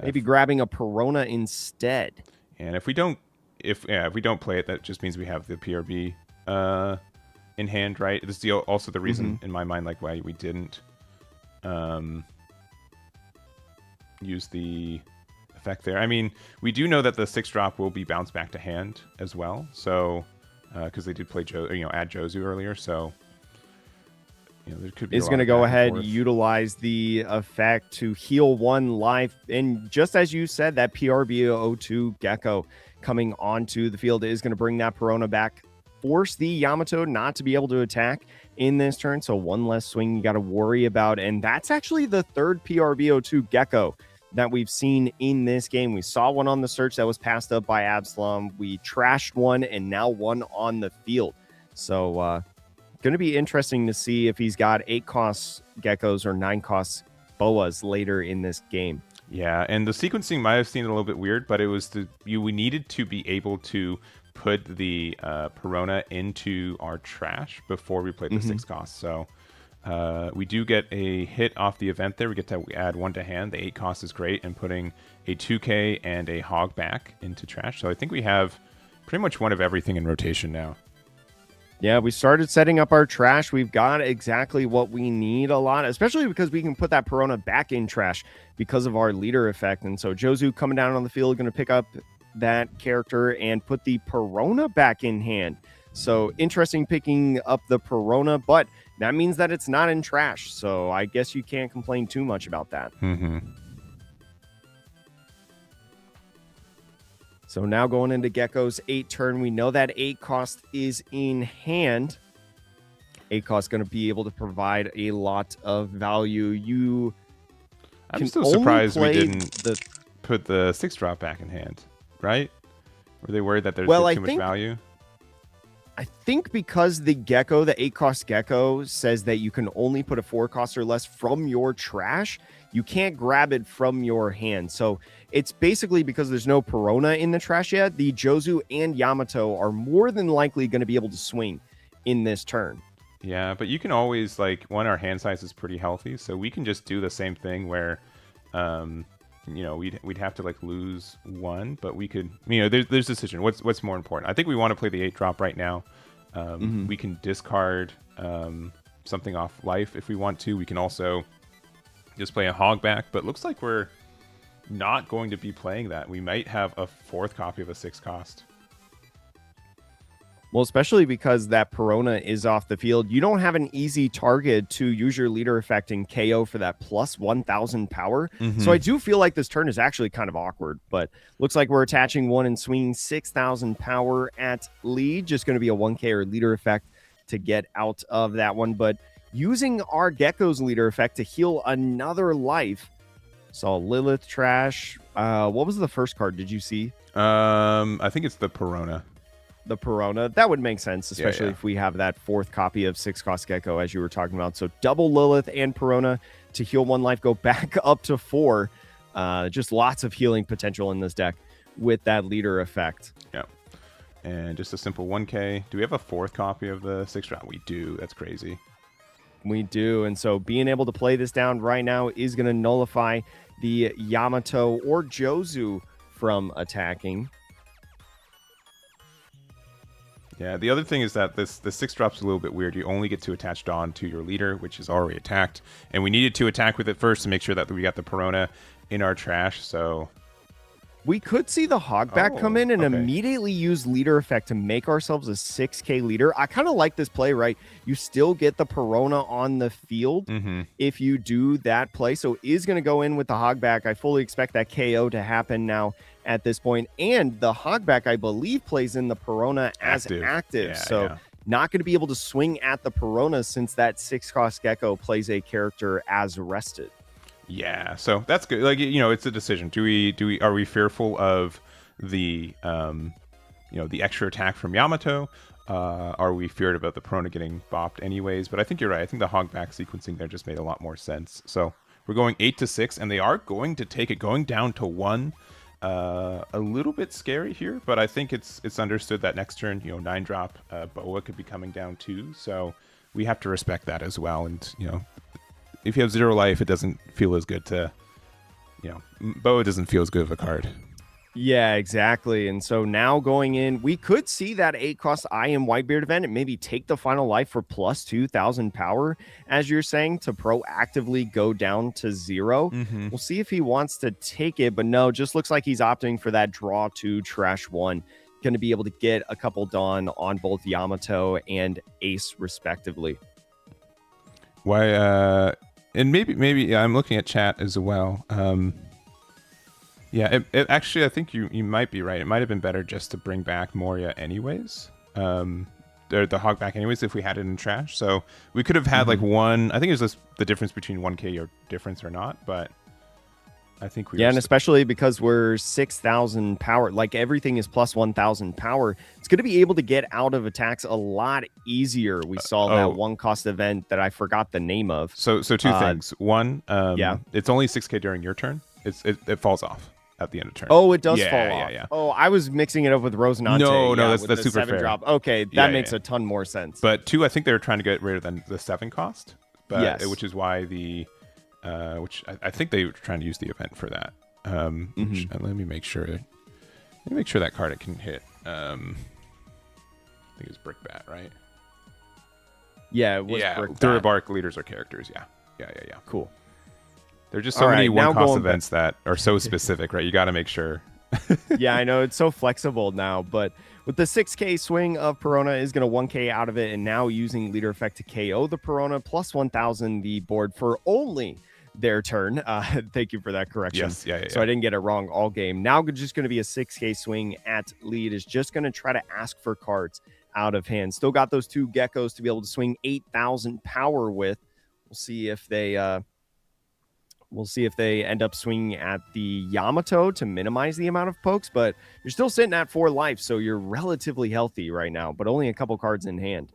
maybe grabbing a Perona instead. And if we don't play it, that just means we have the PRB in hand, right? This is also the reason in my mind, like why we didn't use the effect there. I mean, we do know that the 6-drop will be bounced back to hand as well. So, because they did play add Jozu earlier, so there could be. Is going to go ahead, utilize the effect to heal 1 life, and just as you said, that PRBO2 Gecko coming onto the field is going to bring that Perona back, force the Yamato not to be able to attack in this turn. So 1 less swing you got to worry about, and that's actually the 3rd PRBO2 Gecko that we've seen in this game. We saw one on the search that was passed up by Absalom. We trashed one, and now 1 on the field. So going to be interesting to see if he's got 8-cost Geckos or 9-cost Boas later in this game. Yeah, and the sequencing might have seemed a little bit weird, but it was we needed to be able to put the Perona into our trash before we played the 6-cost. So we do get a hit off the event there. We get to add 1 to hand. The 8-cost is great, and putting a 2K and a Hog back into trash. So I think we have pretty much one of everything in rotation now. Yeah, we started setting up our trash. We've got exactly what we need a lot, especially because we can put that Perona back in trash because of our leader effect. And so Jozu coming down on the field, going to pick up that character and put the Perona back in hand. So interesting picking up the Perona, but that means that it's not in trash. So I guess you can't complain too much about that. So now going into Gecko's 8 turn, we know that 8 cost is in hand. 8 cost going to be able to provide a lot of value. I'm still surprised we didn't put the 6-drop back in hand, right? Were they worried that there's too much value? I think because the gecko, the 8-cost gecko, says that you can only put a 4-cost or less from your trash. You can't grab it from your hand. So it's basically because there's no Perona in the trash yet. The Jozu and Yamato are more than likely going to be able to swing in this turn. Yeah, but you can always, like, our hand size is pretty healthy, so we can just do the same thing where, we'd have to like lose one, but we could, there's decision. What's more important? I think we want to play the 8-drop right now. We can discard something off life if we want to. We can also just play a hogback, but looks like we're not going to be playing that. We might have a 4th copy of a 6-cost. Well, especially because that Perona is off the field. You don't have an easy target to use your leader effect and KO for that plus 1,000 power. So I do feel like this turn is actually kind of awkward, but looks like we're attaching 1 and swinging 6,000 power at lead. Just going to be a 1K or leader effect to get out of that one. But using our Gecko's leader effect to heal another life. Saw Lilith trash. What was the first card? Did you see? I think it's the Perona. The Perona. That would make sense, especially if we have that 4th copy of 6-cost Gecko, as you were talking about. So double Lilith and Perona to heal 1 life, go back up to 4. Just lots of healing potential in this deck with that leader effect. Yeah. And just a simple 1K. Do we have a 4th copy of the 6-drop? We do. That's crazy. We do. And so being able to play this down right now is going to nullify the Yamato or Jozu from attacking. Yeah, the other thing is that the 6-drop's a little bit weird. You only get to attach Dawn to your leader, which is already attacked. And we needed to attack with it first to make sure that we got the Perona in our trash, so... We could see the Hogback come in and immediately use leader effect to make ourselves a 6K leader. I kind of like this play, right? You still get the Perona on the field if you do that play. So is going to go in with the Hogback. I fully expect that KO to happen now at this point. And the Hogback, I believe, plays in the Perona as active. Not going to be able to swing at the Perona since that 6-cost Gecko plays a character as rested. Yeah, so that's good. Like, it's a decision. Are we fearful of the the extra attack from Yamato? Are we feared about the Perona getting bopped anyways? But I think you're right. I think the Hogback sequencing there just made a lot more sense. So we're going 8-6, and they are going to take it, going down to 1. A little bit scary here, but I think it's understood that next turn, 9-drop Boa could be coming down too. So we have to respect that as well. And if you have 0 life, it doesn't feel as good to, Boa doesn't feel as good of a card. Yeah, exactly. And so now going in, we could see that 8-cost I Am Whitebeard event and maybe take the final life for plus 2,000 power, as you're saying, to proactively go down to 0. We'll see if he wants to take it, but no, just looks like he's opting for that draw 2, trash 1. Going to be able to get a couple done on both Yamato and Ace, respectively. Why, and maybe I'm looking at chat as well. Yeah, it actually, I think you might be right. It might have been better just to bring back Moria anyways. The Hogback anyways if we had it in trash. So we could have had like one. I think it was just the difference between 1K or difference or not, but I think we and especially because we're 6,000 power, like everything is plus 1,000 power. It's going to be able to get out of attacks a lot easier. We saw that 1-cost event that I forgot the name of. So 2 things. One, it's only 6K during your turn. It falls off at the end of turn. Oh, it does fall off. Yeah. Oh, I was mixing it up with Rosinante. No, that's super fair. Drop. Okay, that makes a ton more sense. But 2, I think they were trying to get rid of the 7 cost, but which is why the which I think they were trying to use the event for that. Let me make sure. That card it can hit. I think it's Brickbat, right? Yeah, it was Brickbat. Thuribark leaders are characters. Yeah. Cool. There are just so many one-cost events that are so specific, right? You got to make sure. Yeah, I know. It's so flexible now, but with the 6K swing of Perona is going to 1K out of it, and now using leader effect to KO the Perona, plus 1,000 the board for only their turn. Thank you for that correction. Yes, yeah. So I didn't get it wrong all game. Now just going to be a 6K swing at lead. Is just going to try to ask for cards out of hand. Still got those 2 geckos to be able to swing 8,000 power with. We'll see if they We'll see if they end up swinging at the Yamato to minimize the amount of pokes, but you're still sitting at 4 life, so you're relatively healthy right now, but only a couple cards in hand.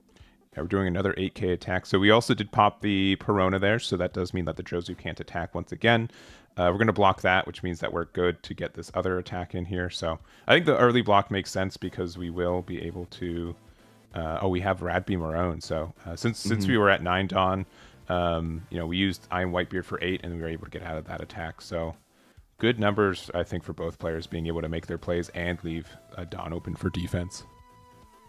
Yeah, we're doing another 8k attack. So we also did pop the Perona there, so that does mean that the Jozu can't attack once again. We're going to block that, which means that we're good to get this other attack in here. So I think the early block makes sense because we will be able to... we have Radbeam our own. So since we were at 9 Dawn, we used I Am Whitebeard for 8, and we were able to get out of that attack. So good numbers, I think, for both players being able to make their plays and leave Dawn open for defense.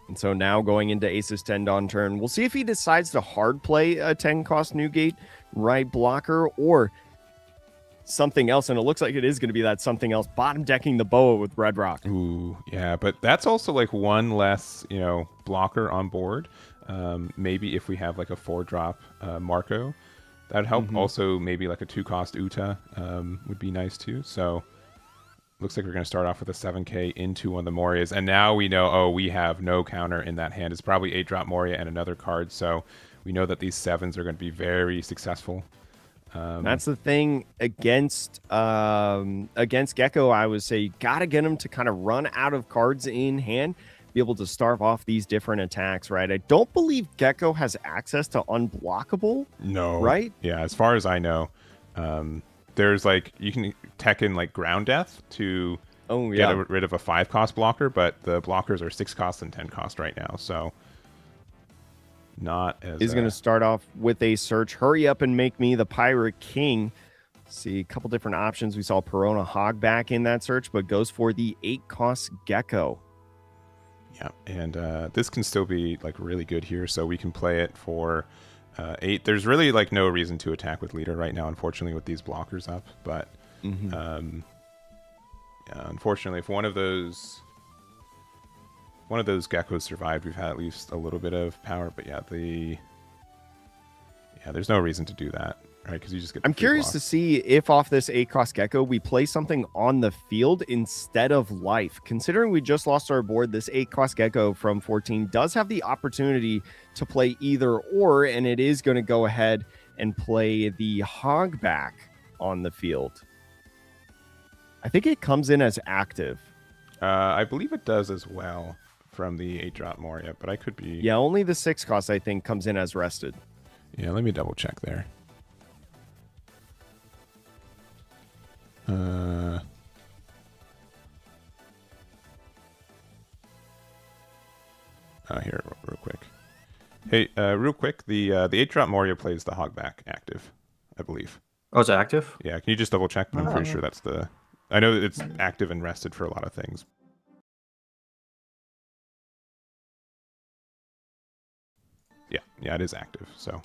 And so now going into Ace's 10 Dawn turn, we'll see if he decides to hard play a 10-cost Newgate right blocker or something else. And it looks like it is going to be that something else, bottom decking the Boa with Red Rock. Ooh, yeah, but that's also like one less, blocker on board. Maybe if we have like a 4-drop Marco, that'd help. Also, maybe like a 2-cost Uta would be nice too. So looks like we're going to start off with a 7k into one of the Morias. And now we know, we have no counter in that hand. It's probably 8-drop Moria and another card. So we know that these 7s are going to be very successful. That's the thing against Gecko. I would say you got to get him to kind of run out of cards in hand, be able to starve off these different attacks, right? I don't believe Gecko has access to unblockable. No. Right? Yeah, as far as I know. There's like, you can tech in like Ground Death to get rid of a 5-cost blocker, but the blockers are 6-cost and 10-cost right now. So not as... He's going to start off with a search. Hurry up and make me the Pirate King. See a couple different options. We saw Perona Hogback in that search, but goes for the 8-cost Gecko. Yeah, and this can still be like really good here, so we can play it for 8. There's really like no reason to attack with Leader right now, unfortunately, with these blockers up. But unfortunately, if one of those geckos survived, we've had at least a little bit of power. But there's no reason to do that, right? Because you just get... I'm curious to see if off this 8-cost Gecko, we play something on the field instead of life. Considering we just lost our board, this 8-cost Gecko from 14 does have the opportunity to play either or, and it is going to go ahead and play the Hogback on the field. I think it comes in as active. I believe it does as well from the 8-drop Moria, but I could be... Yeah, only the 6-cost, I think, comes in as rested. Yeah, let me double check there. Here, real quick. Hey, real quick, the 8-drop Moria plays the Hogback active, I believe. Oh, it's active? Yeah, can you just double check? I'm pretty sure that's the... I know that it's active and rested for a lot of things. Yeah, it is active. So,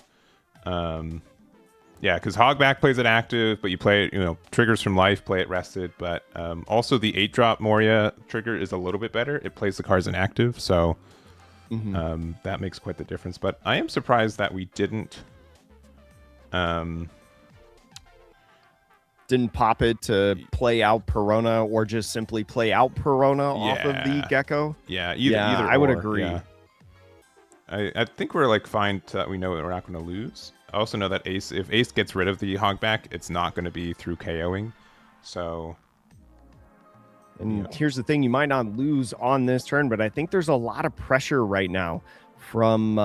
yeah, because Hogback plays it active, but you play it, triggers from life, play it rested. But also the 8-drop Moria trigger is a little bit better. It plays the cards inactive, so that makes quite the difference. But I am surprised that we didn't pop it to play out Perona or just simply play out Perona off of the Gecko. Yeah, either I would or, agree. Yeah. I think we're like fine to that we know that we're not going to lose. I also know that if Ace gets rid of the Hogback, it's not going to be through KOing. So... And here's the thing, you might not lose on this turn, but I think there's a lot of pressure right now from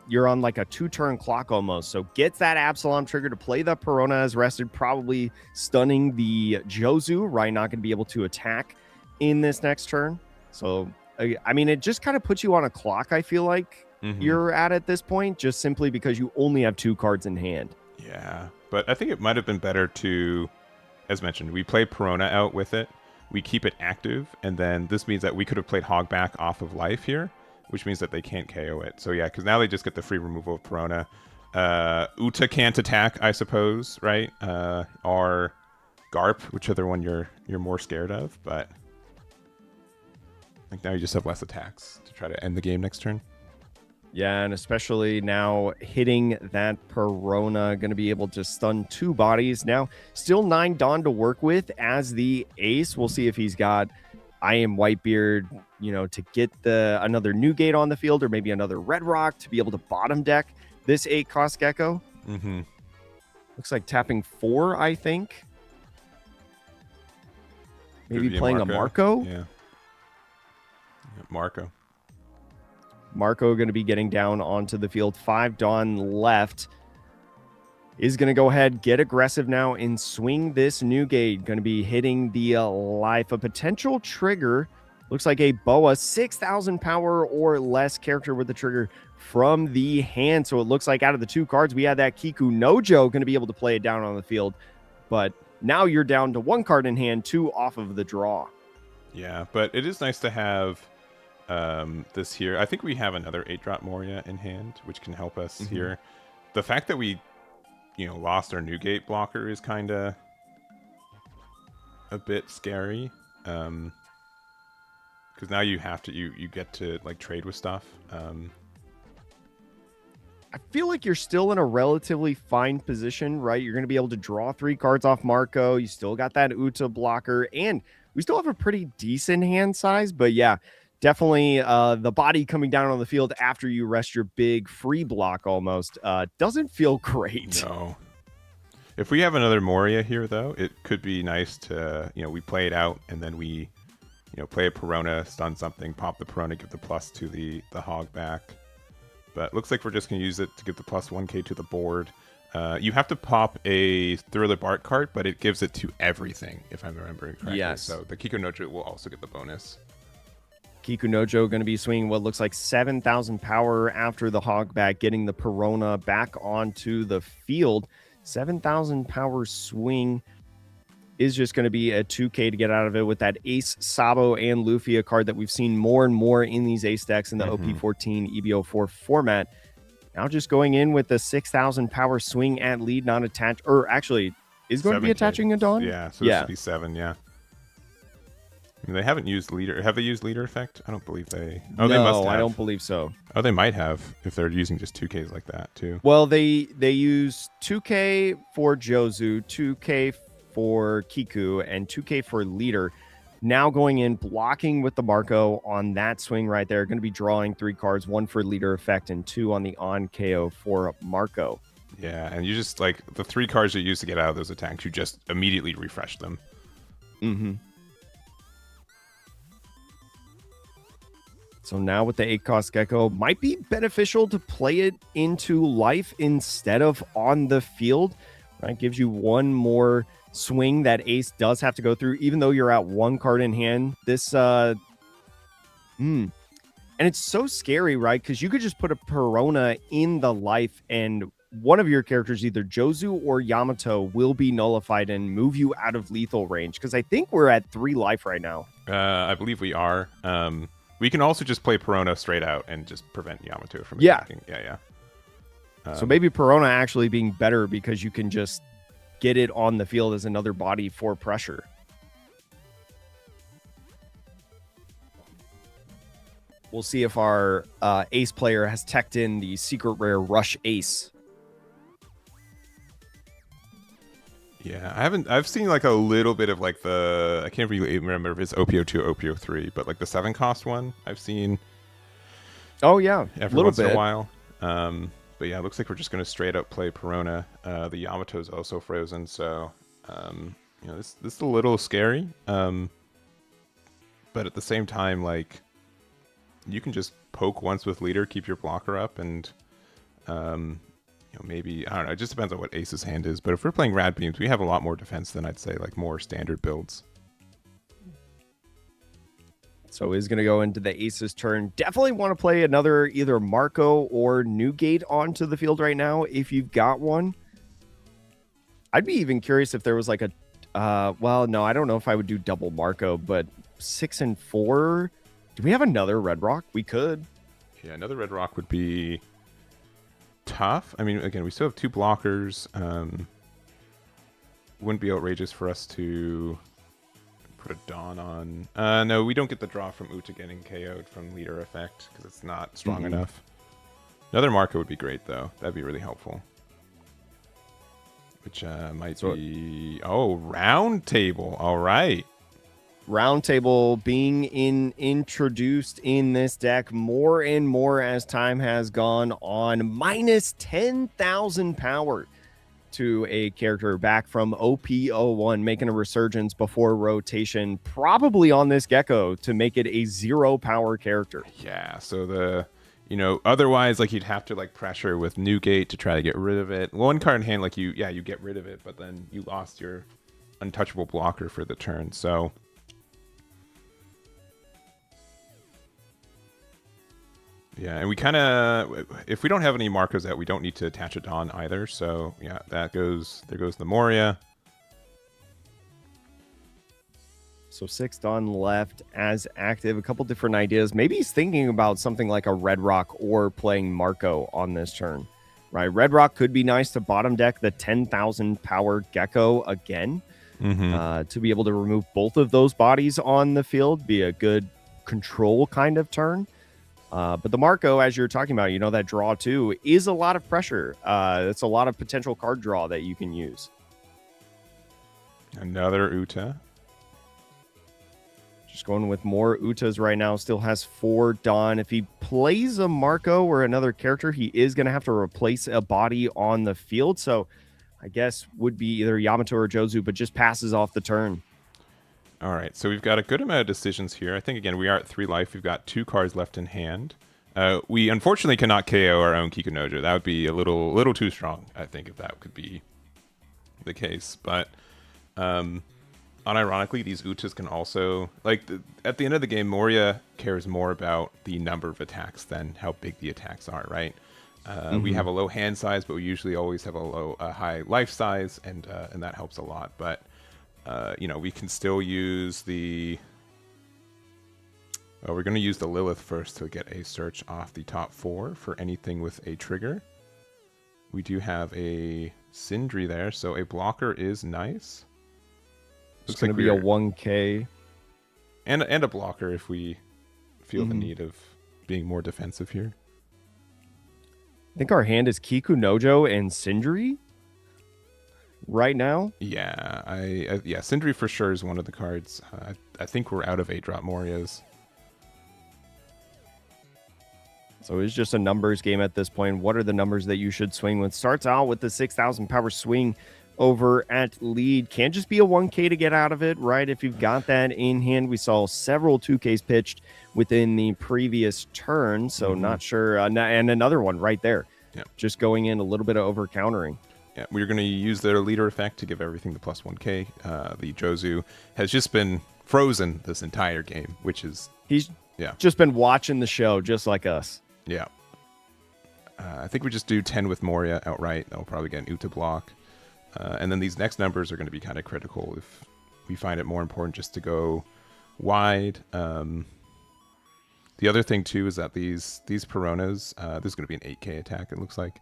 you're on like a 2-turn clock almost. So gets that Absalom trigger to play the Perona as rested, probably stunning the Jozu, right? Not going to be able to attack in this next turn. So, I mean, it just kind of puts you on a clock, I feel like you're at this point, just simply because you only have 2 cards in hand. Yeah, but I think it might have been better to, as mentioned, we play Perona out with it. We keep it active, and then this means that we could have played Hogback off of life here, which means that they can't KO it. So yeah, because now they just get the free removal of Perona. Uta can't attack, I suppose, right? Or Garp, whichever one you're more scared of, but I think now you just have less attacks to try to end the game next turn. Yeah, and especially now hitting that Perona, going to be able to stun 2 bodies. Now, still 9 Dawn to work with as the ace. We'll see if he's got I Am Whitebeard, to get another Newgate on the field, or maybe another Red Rock to be able to bottom deck this 8-cost Gecko. Looks like tapping 4, I think. Maybe playing a Marco. Yeah. Marco. Marco going to be getting down onto the field. 5 Dawn left. Is going to go ahead, get aggressive now, and swing this new gate. Going to be hitting the life. A potential trigger. Looks like a Boa, 6,000 power or less character with the trigger from the hand. So it looks like out of the 2 cards, we had that Kiku Nojo going to be able to play it down on the field. But now you're down to 1 card in hand, 2 off of the draw. Yeah, but it is nice to have this here. I think we have another 8-drop Moria in hand, which can help us here. The fact that we, lost our new gate blocker is kind of a bit scary. Because now you have to, you get to like trade with stuff. I feel like you're still in a relatively fine position, right? You're going to be able to draw 3 cards off Marco. You still got that Uta blocker, and we still have a pretty decent hand size. But yeah, definitely the body coming down on the field after you rest your big free block almost doesn't feel great. No. If we have another Moria here, though, it could be nice to, we play it out, and then we, play a Perona, stun something, pop the Perona, give the plus to the Hog back. But looks like we're just going to use it to give the plus 1k to the board. You have to pop a Thriller Bart card, but it gives it to everything, if I'm remembering correctly. Yes. So the Kiko Nojo will also get the bonus. Kiku Nojo going to be swinging what looks like 7,000 power after the Hog back, getting the Perona back onto the field. 7,000 power swing is just going to be a 2k to get out of it with that Ace, Sabo, and Luffy, a card that we've seen more and more in these Ace decks in the OP14 EBO4 format. Now just going in with the 6,000 power swing at lead, not attached, or actually is going to be attaching a Dawn? Yeah, so this should be 7, yeah. I mean, they haven't used leader. Have they used leader effect? I don't believe they. Oh, no, they must have. I don't believe so. Oh, they might have if they're using just 2Ks like that too. Well, they use 2K for Jozu, 2K for Kiku, and 2K for leader. Now going in, blocking with the Marco on that swing right there. Going to be drawing 3 cards, 1 for leader effect and 2 on the on KO for Marco. Yeah, and you just like the 3 cards you use to get out of those attacks, you just immediately refresh them. So now with the 8-cost Gecko, might be beneficial to play it into life instead of on the field. Right, gives you 1 more swing that Ace does have to go through, even though you're out 1 card in hand. This, and it's so scary, right? Because you could just put a Perona in the life, and one of your characters, either Jozu or Yamato, will be nullified and move you out of lethal range. Because I think we're at 3 life right now. I believe we are. We can also just play Perona straight out and just prevent Yamato from attacking. Yeah. So maybe Perona actually being better because you can just get it on the field as another body for pressure. We'll see if our Ace player has teched in the secret rare Rush Ace. Yeah, I've seen like a little bit of like I can't really remember if it's OP02 or OP03, but like the 7-cost one I've seen. Oh yeah, every once in a while. But yeah, it looks like we're just going to straight up play Perona. The Yamato's also frozen, so this is a little scary. But at the same time, like you can just poke once with leader, keep your blocker up, and maybe, I don't know, it just depends on what Ace's hand is. But if we're playing Rad Beams, we have a lot more defense than I'd say like more standard builds. So is going to go into the Ace's turn. Definitely want to play another either Marco or Newgate onto the field right now if you've got one. I'd be even curious if there was like a, well, no, I don't know if I would do double Marco, but 6 and 4. Do we have another Red Rock? We could. Yeah, another Red Rock would be tough. I mean, again, we still have 2 blockers. Wouldn't be outrageous for us to put a Dawn on. No, we don't get the draw from Uta getting KO'd from leader effect because it's not strong enough. Another Marco would be great, though. That'd be really helpful. Which might be... Oh, Round Table. All right. Round Table being introduced in this deck more and more as time has gone on. Minus 10,000 power to a character back from OP01, making a resurgence before rotation, probably on this Gecko to make it a 0 power character. Yeah, so otherwise, like, you'd have to, like, pressure with Newgate to try to get rid of it. One card in hand, like, you get rid of it, but then you lost your untouchable blocker for the turn, so... Yeah, and we kind of, if we don't have any Marcos out, we don't need to attach a Dawn either. So yeah, there goes the Moria. So 6 Dawn left as active. A couple different ideas. Maybe he's thinking about something like a Red Rock or playing Marco on this turn, right? Red Rock could be nice to bottom deck the 10,000 power Gecko again, to be able to remove both of those bodies on the field, be a good control kind of turn. But the Marco, as you're talking about, that draw too, is a lot of pressure. It's a lot of potential card draw that you can use. Another Uta. Just going with more Utas right now. Still has 4 Dawn. If he plays a Marco or another character, he is going to have to replace a body on the field. So I guess would be either Yamato or Jozu, but just passes off the turn. All right, so we've got a good amount of decisions here. I think, again, we are at 3 life. We've got 2 cards left in hand. We unfortunately cannot KO our own Kikunojo. That would be a little too strong, I think, if that could be the case. But unironically, these Utas can also... at the end of the game, Moria cares more about the number of attacks than how big the attacks are, right? We have a low hand size, but we usually always have a high life size, and that helps a lot. But... we can still use the... Well, we're going to use the Lilith first to get a search off the top 4 for anything with a trigger. We do have a Sindri there, so a blocker is nice. It's going to be a 1K. And a blocker if we feel the need of being more defensive here. I think our hand is Kikunojo and Sindri right now. Yeah, Sindri for sure is one of the cards. I think we're out of 8-drop Morias. So it's just a numbers game at this point. What are the numbers that you should swing with? Starts out with the 6,000 power swing over at lead. Can't just be a 1K to get out of it, right? If you've got that in hand. We saw several 2Ks pitched within the previous turn, so not sure. And another one right there. Yeah. Just going in a little bit of over countering. Yeah, we're going to use their leader effect to give everything the plus 1K. The Jozu has just been frozen this entire game, which is... He's just been watching the show just like us. Yeah. I think we just do 10 with Moria outright. That'll probably get an Uta block. And then these next numbers are going to be kind of critical if we find it more important just to go wide. The other thing, too, is that these Peronas, this is going to be an 8K attack, it looks like.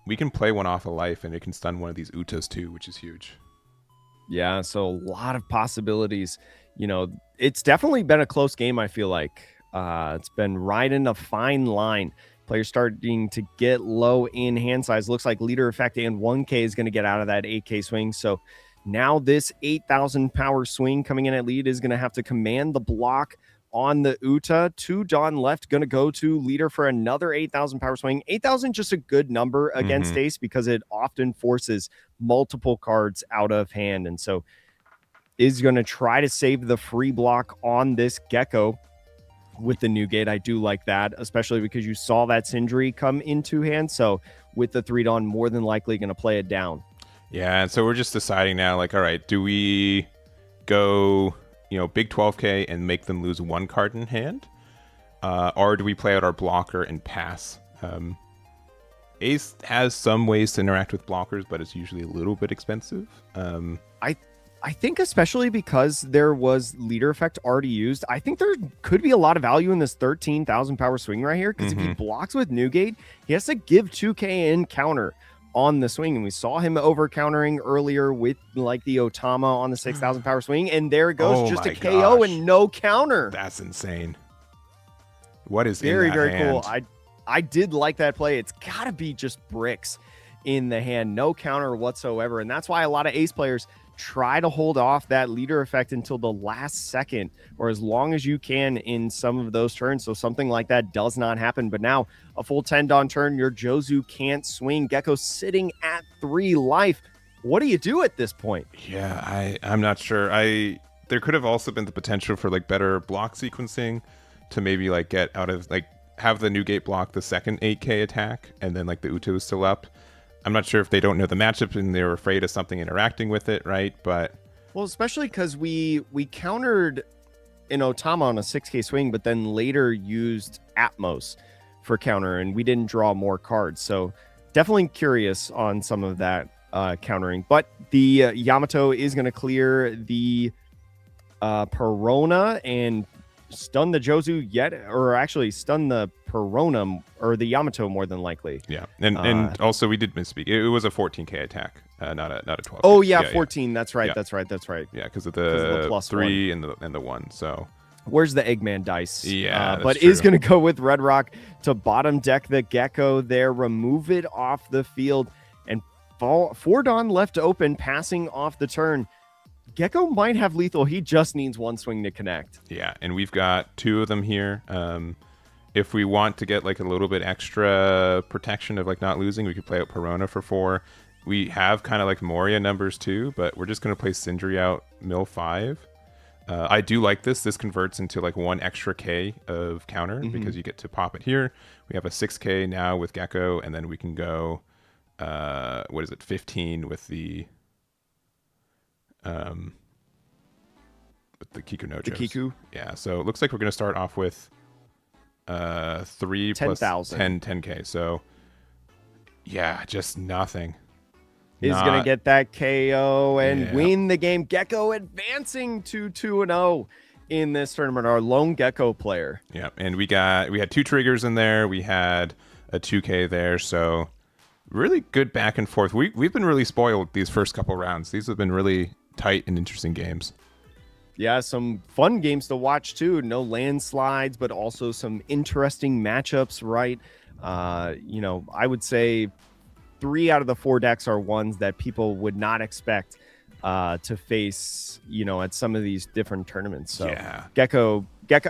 We can play one off a life, and it can stun one of these Utas, too, which is huge. Yeah, so a lot of possibilities. It's definitely been a close game, I feel like. It's been riding a fine line. Players starting to get low in hand size. Looks like leader effect and 1K is going to get out of that 8K swing. So now this 8,000 power swing coming in at lead is going to have to command the block on the Uta. 2 Dawn left, going to go to leader for another 8,000 power swing. 8,000 just a good number against Ace because it often forces multiple cards out of hand. And so is going to try to save the free block on this Gecko with the Newgate. I do like that, especially because you saw that Sindri come into hand. So with the 3 Dawn, more than likely going to play it down. Yeah, and so we're just deciding now, like, all right, do we go, big 12K and make them lose 1 card in hand? Or do we play out our blocker and pass? Ace has some ways to interact with blockers, but it's usually a little bit expensive. I think especially because there was leader effect already used, I think there could be a lot of value in this 13,000 power swing right here. Because if he blocks with Newgate, he has to give 2K in counter on the swing. And we saw him over countering earlier with like the Otama on the 6,000 power swing. And there it goes, just a KO and no counter. That's insane. What is very, in that very hand? cool. I did like that play. It's got to be just bricks in the hand, no counter whatsoever. And that's why a lot of Ace players try to hold off that leader effect until the last second or as long as you can in some of those turns. So something like that does not happen. But now a full 10 Dawn turn, your Jozu can't swing. Gecko sitting at 3 life. What do you do at this point? Yeah, I'm not sure. There could have also been the potential for like better block sequencing to maybe like get out of like have the new gate block the second 8K attack and then like the Uto is still up. I'm not sure if they don't know the matchup and they're afraid of something interacting with it, right? But well, especially because we countered in Otama on a 6K swing, but then later used Atmos for counter, and we didn't draw more cards. So definitely curious on some of that countering. But the Yamato is going to clear the Perona and stun the Jozu or actually stun the Perona or the Yamato more than likely. Yeah, and also we did misspeak. It was a 14K attack, not a 12. Oh yeah, 14. Yeah. That's right. Yeah. That's right. Yeah, because of the plus 3 and the 1. So where's the Eggman dice? Yeah, but true. Is going to go with Red Rock to bottom deck the Gecko there, remove it off the field, and 4 Dawn left open, passing off the turn. Gecko might have lethal. He just needs one swing to connect. Yeah, and we've got 2 of them here. If we want to get like a little bit extra protection of like not losing, we could play out Perona for 4. We have kind of like Moria numbers too, but we're just going to play Sindri out mill 5. I do like this. This converts into like 1 extra K of counter because you get to pop it here. We have a 6K now with Gecko, and then we can go, 15 with the Kiku no The Kiku? Yeah, so it looks like we're going to start off with 3 plus 10K. So yeah, just nothing. Is going to get that KO and win the game. Gecko advancing to 2-0 in this tournament. Our lone Gecko player. Yeah, and we had 2 triggers in there. We had a 2K there. So really good back and forth. We've been really spoiled these first couple rounds. These have been really tight and interesting games. Yeah, some fun games to watch too. No landslides, but also some interesting matchups, right? I would say 3 out of the 4 decks are ones that people would not expect to face, at some of these different tournaments. So yeah. Gecko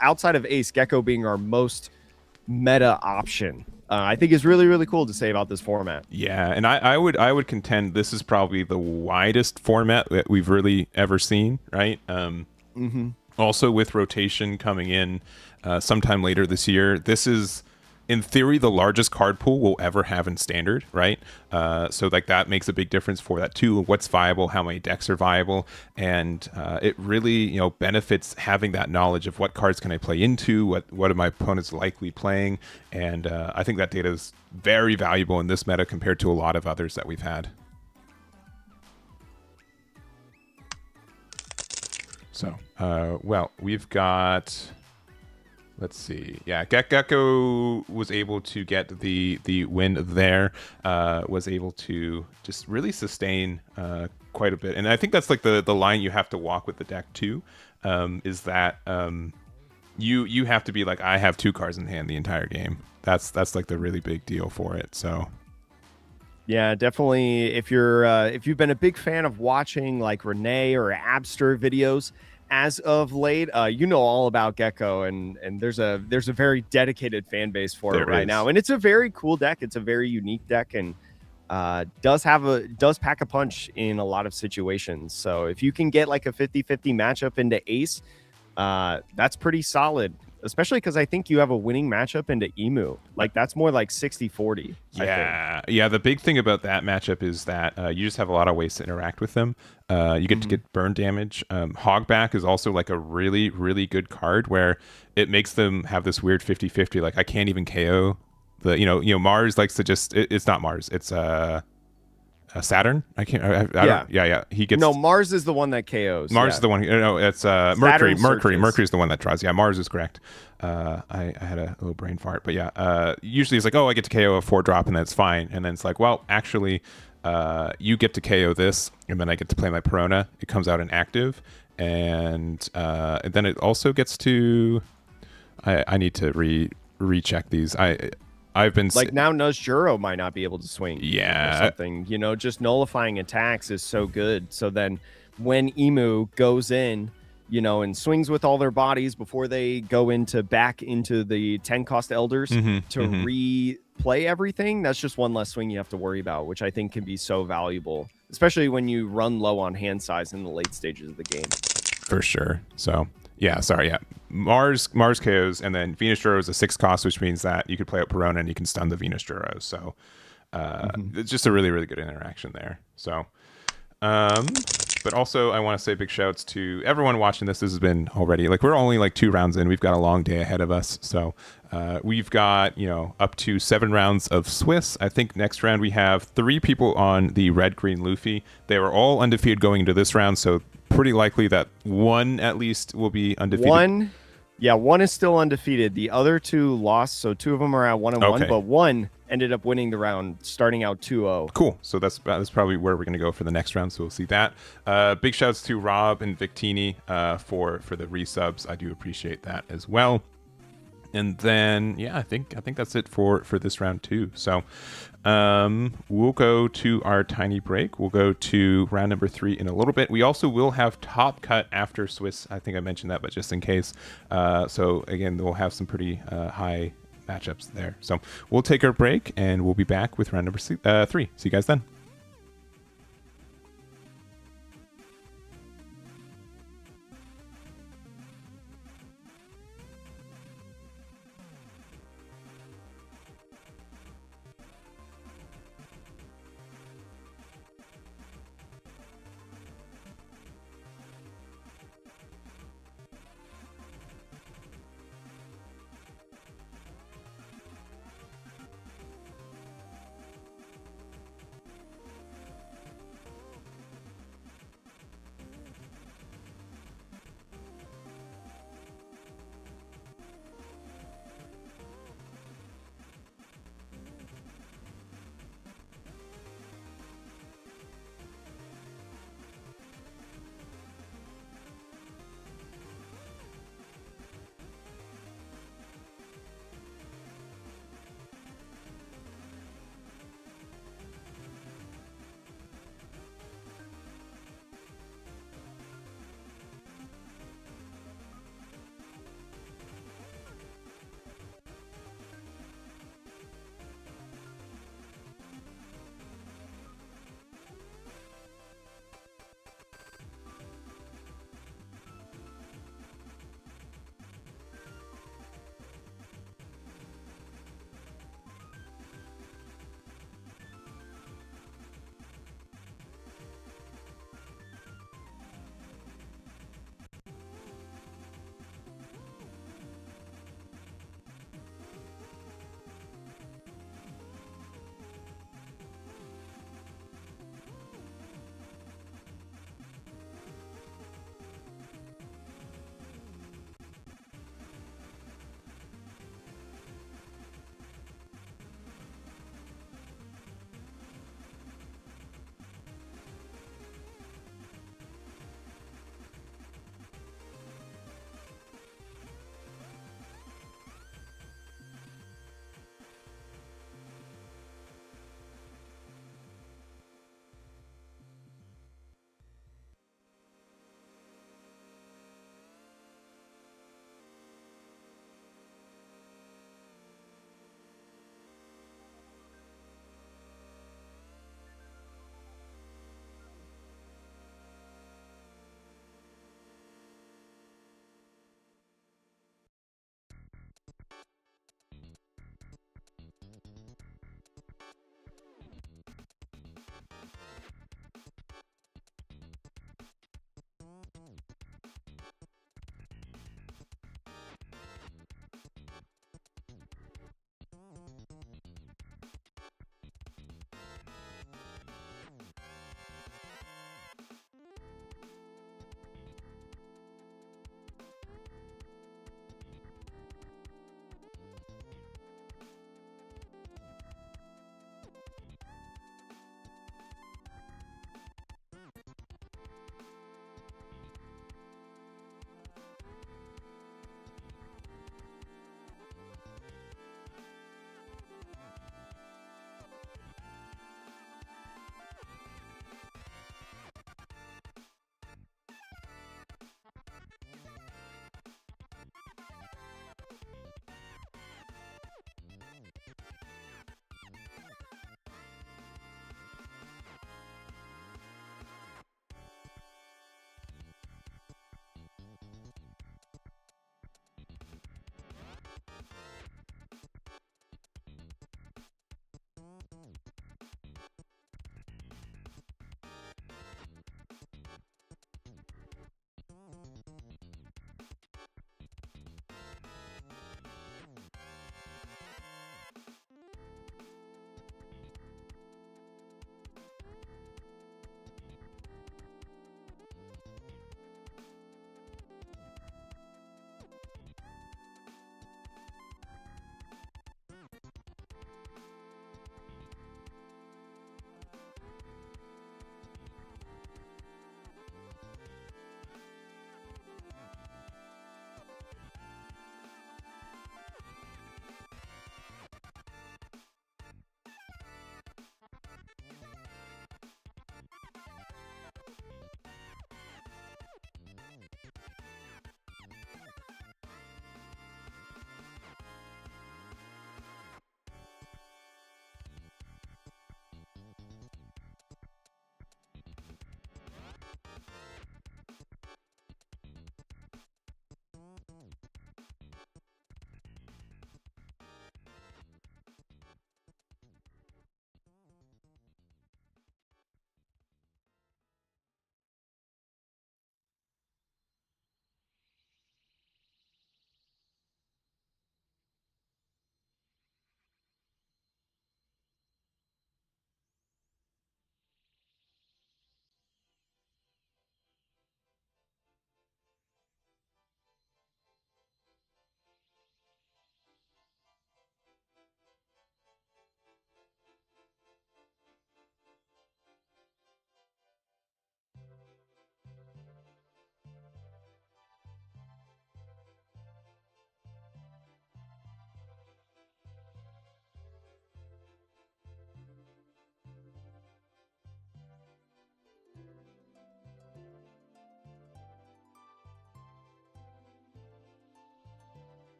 outside of Ace, Gecko being our most meta option, I think is really, really cool to say about this format. Yeah, and I would contend this is probably the widest format that we've really ever seen, right? Also with rotation coming in sometime later this year, this is in theory the largest card pool we'll ever have in standard, right? So like that makes a big difference for that too. What's viable, how many decks are viable, and it really benefits having that knowledge of what cards can I play into, what are my opponents likely playing, and I think that data is very valuable in this meta compared to a lot of others that we've had. So we've got. Let's see. Yeah, Gecko was able to get the win there. Was able to just really sustain quite a bit, and I think that's like the line you have to walk with the deck too. Is that you have to be like, I have 2 cards in hand the entire game. That's like the really big deal for it. So yeah, definitely. If you've been a big fan of watching like Renee or Abster videos as of late, all about Gecko, and there's a very dedicated fan base for it right now, and it's a very cool deck. It's a very unique deck, and does pack a punch in a lot of situations. So if you can get like a 50-50 matchup into Ace, that's pretty solid. Especially because I think you have a winning matchup into Emu. Like, that's more like 60-40. Yeah. The big thing about that matchup is that you just have a lot of ways to interact with them. You get to get burn damage. Hogback is also like a really, really good card where it makes them have this weird 50-50. Like, I can't even KO the, Mars likes to just, it's not Mars. It's Saturn. I can't. Yeah. He gets. No, Mars is the one that KOs. Mars is the one. No, it's Mercury. Mercury is the one that tries. Yeah, Mars is correct. I had a little brain fart, but yeah. Usually it's like, oh, I get to KO a 4-drop, and that's fine. And then it's like, well, actually, you get to KO this, and then I get to play my Perona. It comes out inactive, and then it also gets to. I need to recheck these. I've been like now Nuzjuro might not be able to swing. Yeah. Or something. Just nullifying attacks is so good. So then when Emu goes in, you know, and swings with all their bodies before they go back into the 10 cost elders to replay everything. That's just one less swing you have to worry about, which I think can be so valuable, especially when you run low on hand size in the late stages of the game. For sure. So yeah, sorry, yeah. Mars KOs, and then Venus Juro is a 6 cost, which means that you could play out Perona and you can stun the Venus Juro. So it's just a really, really good interaction there. So but also I want to say big shouts to everyone watching this. This has been already, like, we're only like 2 rounds in. We've got a long day ahead of us. So we've got, you know, up to 7 rounds of Swiss. I think next round we have 3 people on the red green Luffy. They were all undefeated going into this round, so pretty likely that one at least will be undefeated. One is still undefeated. The other 2 lost, so 2 of them are at 1-1, but one ended up winning the round, starting out 2-0. Cool. So that's probably where we're going to go for the next round. So we'll see that. Big shouts to Rob and Victini for the resubs. I do appreciate that as well. And then, yeah, I think that's it for this round too. So we'll go to our tiny break. We'll go to round number 3 in a little bit. We also will have Top Cut after Swiss. I think I mentioned that, but just in case. So again, we'll have some pretty high matchups there. So we'll take our break and we'll be back with round number 3. See you guys then.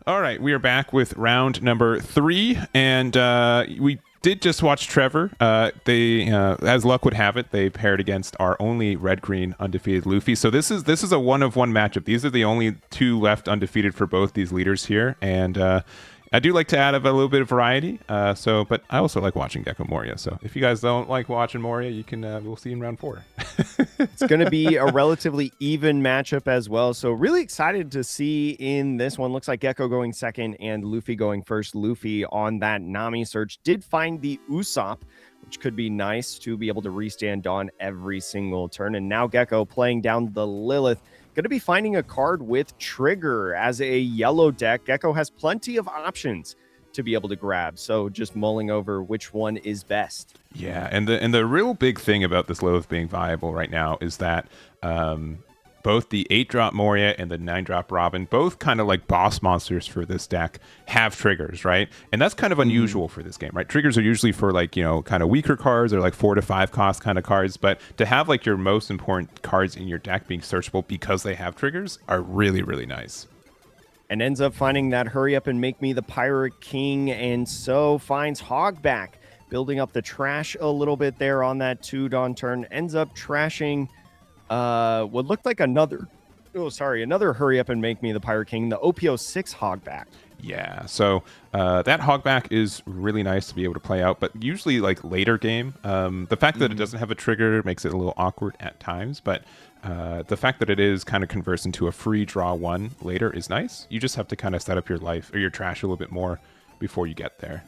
All right, we are back with round number 3, and we did just watch Trevor. As luck would have it, they paired against our only red-green undefeated Luffy. So this is a one-of-one matchup. These are the only 2 left undefeated for both these leaders here, and I do like to add a little bit of variety. But I also like watching Gecko Moria. So if you guys don't like watching Moria, you can. We'll see you in round 4. It's going to be a relatively even matchup as well. So really excited to see in this one. Looks like Gecko going second and Luffy going first. Luffy on that Nami search did find the Usopp, which could be nice to be able to restand on every single turn. And now Gecko playing down the Lilith. Going to be finding a card with Trigger as a yellow deck. Gecko has plenty of options to be able to grab, so just mulling over which one is best. Yeah, and the real big thing about this Lilith being viable right now is that both the 8-drop Moria and the 9-drop Robin, both kind of like boss monsters for this deck, have triggers, right? And that's kind of unusual for this game, right? Triggers are usually for like, kind of weaker cards or like 4 to 5 cost kind of cards, but to have like your most important cards in your deck being searchable because they have triggers are really, really nice. And ends up finding that hurry up and make me the Pirate King, and so finds Hogback, building up the trash a little bit there on that 2-dawn turn. Ends up trashing what looked like another hurry up and make me the Pirate King, the OP06 Hogback. Yeah, so that Hogback is really nice to be able to play out, but usually like later game. The fact that it doesn't have a trigger makes it a little awkward at times, but the fact that it is kind of converts into a free draw 1 later is nice. You just have to kind of set up your life or your trash a little bit more before you get there.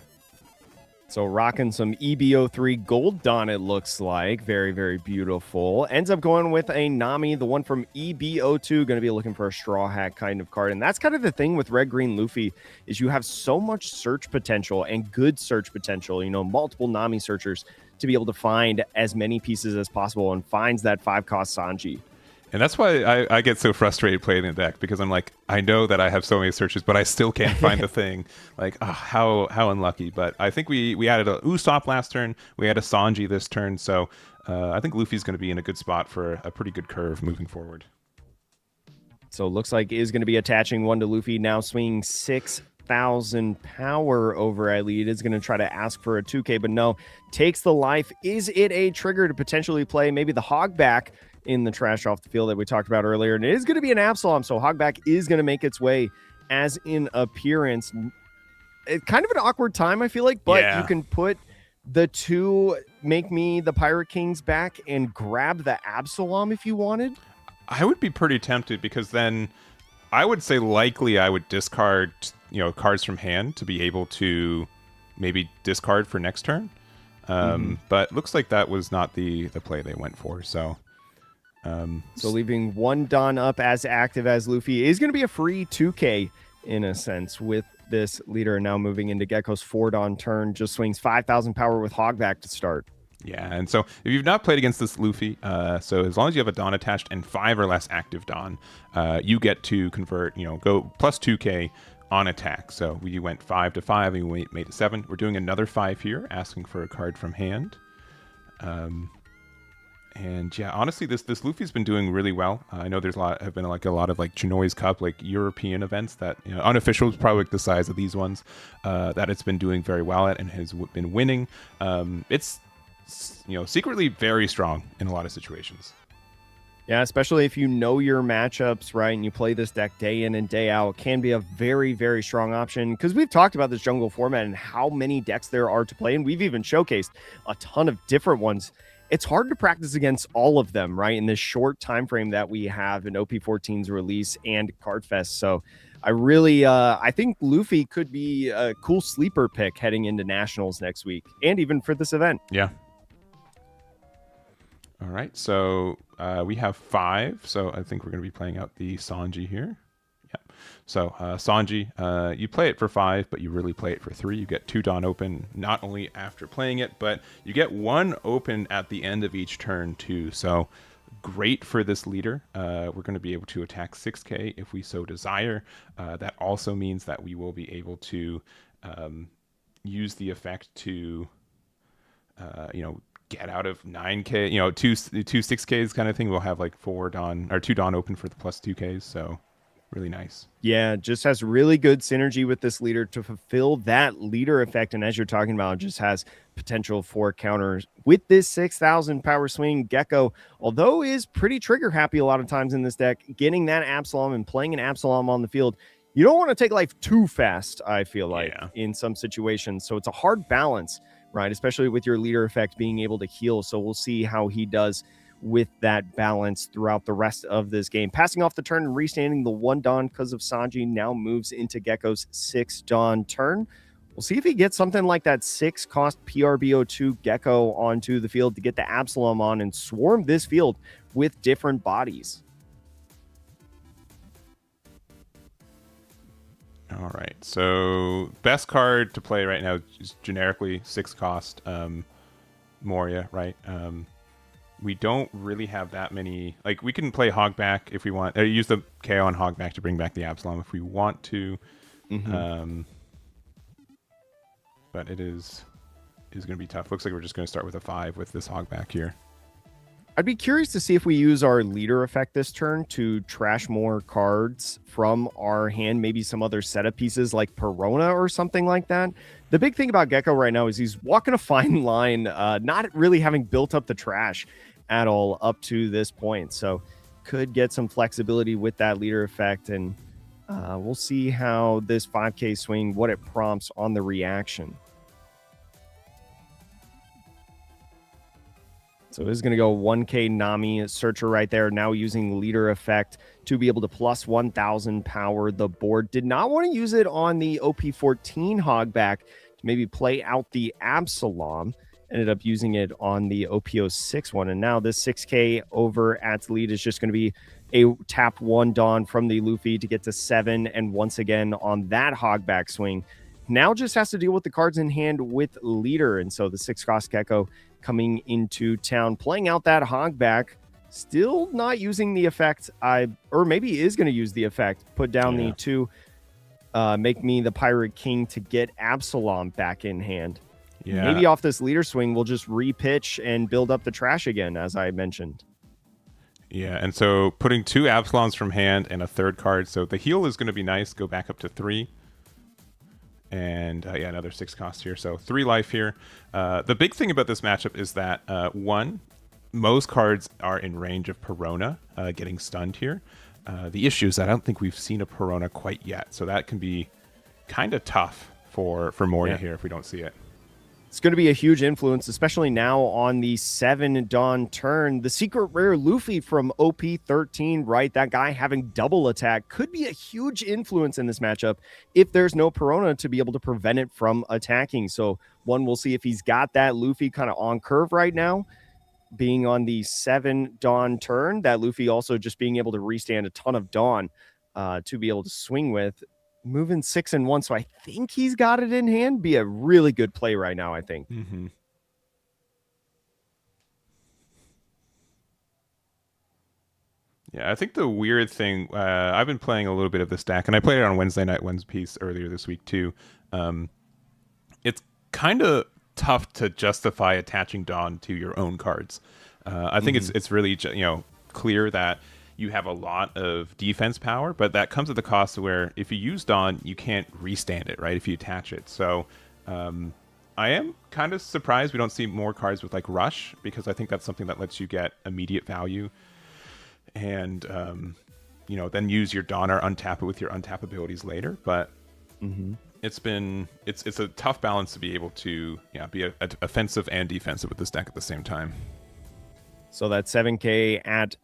So rocking some EB03 Gold Dawn, it looks like. Very, very beautiful. Ends up going with a Nami, the one from EB02, going to be looking for a Straw Hat kind of card. And that's kind of the thing with Red-Green Luffy, is you have so much search potential and good search potential, multiple Nami searchers to be able to find as many pieces as possible, and finds that 5-cost Sanji. And that's why I get so frustrated playing the deck, because I'm like, I know that I have so many searches, but I still can't find the thing. Like, how unlucky. But I think we added a Usopp last turn. We had a Sanji this turn. So I think Luffy's going to be in a good spot for a pretty good curve moving forward. So it looks like is going to be attaching 1 to Luffy, now swinging 6,000 power over Elite. Is going to try to ask for a 2K, but no. Takes the life. Is it a trigger to potentially play maybe the Hogback in the trash off the field that we talked about earlier? And it is going to be an Absalom, so Hogback is going to make its way as in appearance. It's kind of an awkward time, I feel like, but you can put the 2 make me the Pirate Kings back and grab the Absalom if you wanted. I would be pretty tempted, because then I would say likely I would discard cards from hand to be able to maybe discard for next turn. But looks like that was not the play they went for. So leaving 1 Dawn up as active as Luffy is going to be a free 2K in a sense with this leader. Now moving into Gecko's 4-Dawn turn, just swings 5,000 power with Hogback to start. Yeah, and so if you've not played against this Luffy, so as long as you have a Dawn attached and 5 or less active Dawn, you get to convert, go plus 2K on attack. So we went 5 to 5 and we made it 7. We're doing another 5 here, asking for a card from hand. And yeah, honestly, this Luffy's been doing really well. I know there's a lot of like Chinoy's Cup, like European events that unofficial is probably like the size of these ones that it's been doing very well at and has been winning. It's secretly very strong in a lot of situations. Yeah, especially if you know your matchups, right, and you play this deck day in and day out, it can be a very, very strong option, because we've talked about this jungle format and how many decks there are to play, and we've even showcased a ton of different ones. It's hard to practice against all of them, right, in this short time frame that we have in OP14's release and Cardfest. So I really, I think Luffy could be a cool sleeper pick heading into Nationals next week, and even for this event. Yeah. All right, so we have 5, so I think we're going to be playing out the Sanji here. Yeah. So Sanji, you play it for 5, but you really play it for 3. You get 2 Dawn open, not only after playing it, but you get 1 open at the end of each turn too. So great for this leader. We're going to be able to attack 6K if we so desire. That also means that we will be able to use the effect to, get out of 9K, two 6Ks kind of thing. We'll have like 4 Dawn or 2 Dawn open for the plus 2Ks. So Really nice. Yeah, just has really good synergy with this leader to fulfill that leader effect. And as you're talking about, just has potential for counters with this 6,000 power swing. Gecko, although is pretty trigger happy a lot of times in this deck, getting that Absalom and playing an Absalom on the field, you don't want to take life too fast, I feel like, in some situations. So it's a hard balance, right? Especially with your leader effect being able to heal. So we'll see how he does with that balance throughout the rest of this game. Passing off the turn and restanding the 1 Dawn because of Sanji now moves into Gecko's 6 Dawn turn. We'll see if he gets something like that 6 cost PRBO2 Gecko onto the field to get the Absalom on and swarm this field with different bodies. All right. So best card to play right now is generically 6 cost Moria, right? We don't really have that many. Like, we can play Hogback if we want. Or use the KO on Hogback to bring back the Absalom if we want to. But it is going to be tough. Looks like we're just going to start with a 5 with this Hogback here. I'd be curious to see if we use our leader effect this turn to trash more cards from our hand, maybe some other setup pieces like Perona or something like that. The big thing about Gecko right now is he's walking a fine line, not really having built up the trash at all up to this point. So could get some flexibility with that leader effect, and we'll see how this 5K swing, what it prompts on the reaction. So this is going to go 1K Nami Searcher right there, now using leader effect to be able to plus 1,000 power the board. Did not want to use it on the OP14 Hogback to maybe play out the Absalom. Ended up using it on the OP06 one. And now this 6K over at lead is just going to be a tap 1 Dawn from the Luffy to get to 7. And once again on that Hogback swing, now just has to deal with the cards in hand with leader. And so the 6 cost Gecko coming into town, playing out that Hogback, still not using the effect. Or maybe is going to use the effect, put down the 2, make me the Pirate King to get Absalom back in hand. Yeah. Maybe off this leader swing, we'll just repitch and build up the trash again, as I mentioned. Yeah, and so putting 2 Absaloms from hand and a 3rd card. So the heal is going to be nice, go back up to 3. And yeah, another 6 cost here. So 3 life here. The big thing about this matchup is that, 1, most cards are in range of Perona getting stunned here. The issue is that I don't think we've seen a Perona quite yet. So that can be kind of tough for Moria here if we don't see it. It's going to be a huge influence, especially now on the 7 Dawn turn. The secret rare Luffy from OP13, right? That guy having double attack could be a huge influence in this matchup if there's no Perona to be able to prevent it from attacking. So one, we'll see if he's got that Luffy kind of on curve right now, being on the 7 Dawn turn. That Luffy also just being able to restand a ton of Dawn to be able to swing with. Moving 6 and 1, so I think he's got it in hand. Be a really good play right now, I think. Yeah, I think the weird thing, I've been playing a little bit of this deck, and I played it on Wednesday Night One Piece earlier this week too. It's kind of tough to justify attaching Dawn to your own cards. I think it's really clear that you have a lot of defense power, but that comes at the cost of where if you use Dawn, you can't restand it, right? If you attach it. So I am kind of surprised we don't see more cards with like Rush, because I think that's something that lets you get immediate value and, then use your Dawn or untap it with your untap abilities later. But it's a tough balance to be able to be a offensive and defensive with this deck at the same time. So that 7K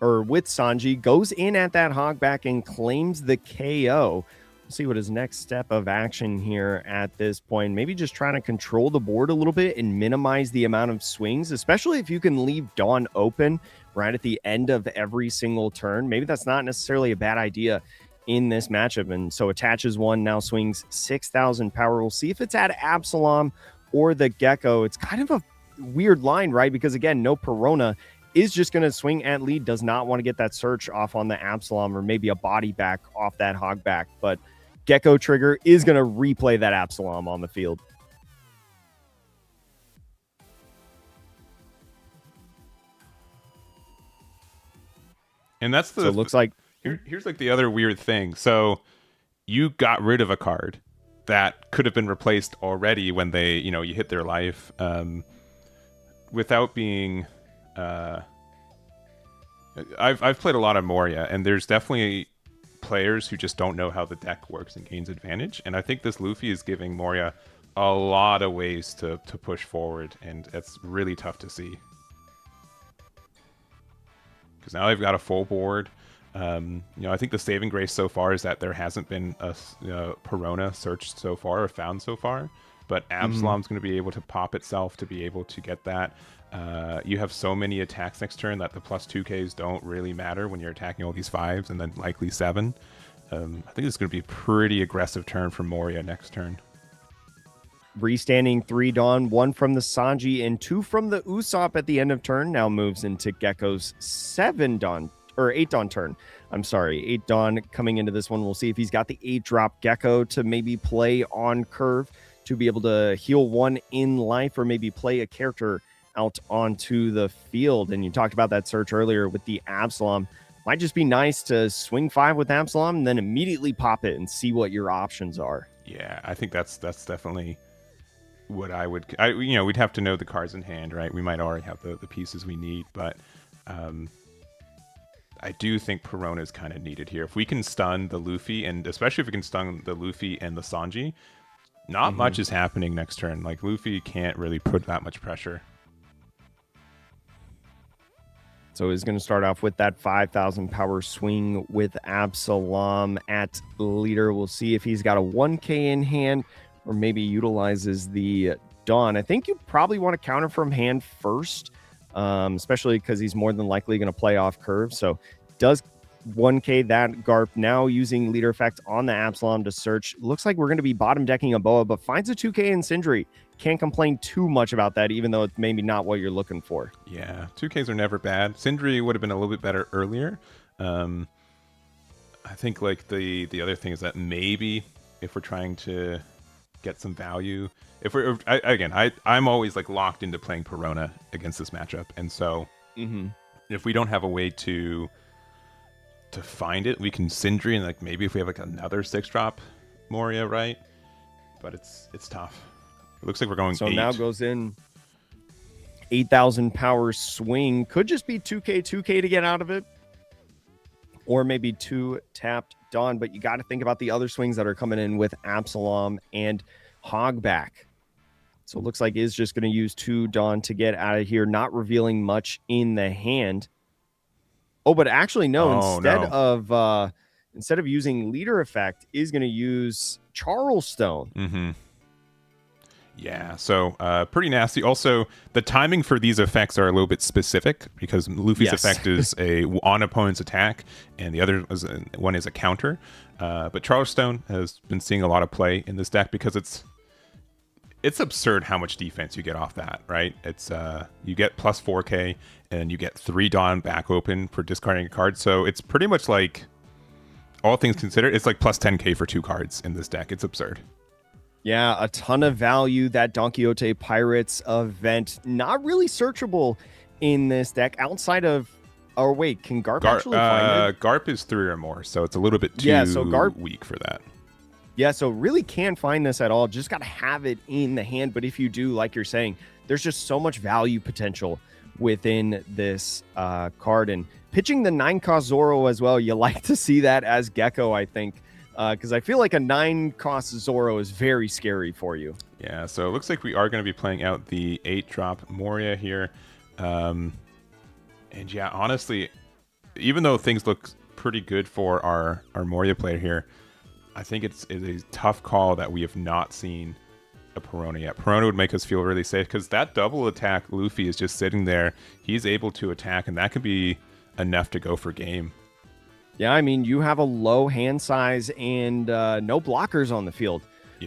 with Sanji goes in at that Hogback and claims the KO. We'll see what his next step of action here at this point. Maybe just trying to control the board a little bit and minimize the amount of swings, especially if you can leave Dawn open right at the end of every single turn. Maybe that's not necessarily a bad idea in this matchup. And so attaches 1, now swings 6,000 power. We'll see if it's at Absalom or the Gecko. It's kind of a weird line, right? Because again, no Perona, is just going to swing at lead, does not want to get that search off on the Absalom or maybe a body back off that Hogback. But Gecko trigger is going to replay that Absalom on the field. And that's so it looks like Here's like the other weird thing. So you got rid of a card that could have been replaced already when they, you hit their life, without being. I've played a lot of Moria, and there's definitely players who just don't know how the deck works and gains advantage. And I think this Luffy is giving Moria a lot of ways to push forward, and it's really tough to see. Because now they've got a full board. I think the saving grace so far is that there hasn't been a Perona searched so far or found so far. But Absalom's going to be able to pop itself to be able to get that. You have so many attacks next turn that the plus 2Ks don't really matter when you're attacking all these 5s and then likely 7. I think it's going to be a pretty aggressive turn for Moria next turn. Restanding 3 Dawn, 1 from the Sanji and 2 from the Usopp at the end of turn. Now moves into Gecko's 8 Dawn turn. I'm sorry, 8 Dawn coming into this one. We'll see if he's got the 8-drop Gecko to maybe play on curve to be able to heal 1 in life, or maybe play a character out onto the field. And you talked about that search earlier with the Absalom. Might just be nice to swing 5 with Absalom and then immediately pop it and see what your options are. Yeah, I think that's definitely what we'd have to know the cards in hand, right? We might already have the pieces we need, but I do think Perona is kind of needed here. If we can stun the Luffy, and especially if we can stun the Luffy and the Sanji, not much is happening next turn. Like, Luffy can't really put that much pressure. So he's going to start off with that 5,000 power swing with Absalom at leader. We'll see if he's got a 1K in hand or maybe utilizes the Dawn. I think you probably want to counter from hand first, especially because he's more than likely going to play off curve. So does 1K that Garp, now using leader effect on the Absalom to search. Looks like we're going to be bottom decking a Boa, but finds a 2K in Sindri. Can't complain too much about that, even though it's maybe not what you're looking for. Yeah, 2Ks are never bad. Sindri would have been a little bit better earlier. I think like the other thing is that maybe if we're trying to get some value, I'm always like locked into playing Perona against this matchup, and so if we don't have a way to find it, we can Sindri, and like maybe if we have like another 6-drop Moria, right? But it's tough. It looks like we're going so 8. Now goes in 8,000 power swing. Could just be 2K to get out of it, or maybe 2 tapped Dawn. But you got to think about the other swings that are coming in with Absalom and Hogback. So it looks like is just going to use 2 Dawn to get out of here, not revealing much in the hand. Oh, but actually, no. Instead of using leader effect, is going to use Charlestone. Yeah, so pretty nasty. Also, the timing for these effects are a little bit specific because Luffy's effect is on opponent's attack, and the other one is a counter. But Charlestone has been seeing a lot of play in this deck because it's absurd how much defense you get off that, right? It's you get plus 4K, and you get 3 Dawn back open for discarding a card. So it's pretty much like, all things considered, it's like plus 10K for 2 cards in this deck. It's absurd. Yeah, a ton of value. That Don Quixote Pirates event, not really searchable in this deck outside of... Oh, wait, can Garp actually find it? Garp is 3 or more, so it's a little bit too weak for that. Yeah, so really can't find this at all. Just got to have it in the hand. But if you do, like you're saying, there's just so much value potential within this card. And pitching the 9-cost Zoro as well, you like to see that as Gecko, I think. Because I feel like a 9-cost Zoro is very scary for you. Yeah, so it looks like we are going to be playing out the 8-drop Moria here. And yeah, honestly, even though things look pretty good for our Moria player here, I think it's a tough call that we have not seen a Perona yet. Perona would make us feel really safe because that double attack Luffy is just sitting there. He's able to attack, and that could be enough to go for game. Yeah, I mean, you have a low hand size and no blockers on the field,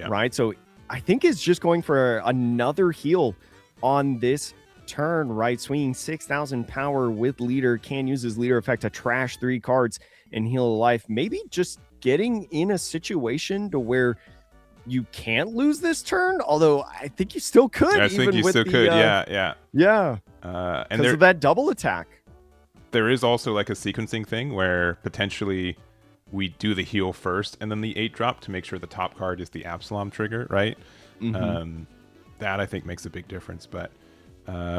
right? So I think it's just going for another heal on this turn, right? Swinging 6,000 power with leader, can use his leader effect to trash 3 cards and heal a life. Maybe just getting in a situation to where you can't lose this turn, although I think you still could. I think you still could, yeah. Yeah, and because of that double attack. there is also like a sequencing thing where potentially we do the heal first and then the 8 drop to make sure the top card is the Absalom trigger, right? That I think makes a big difference. But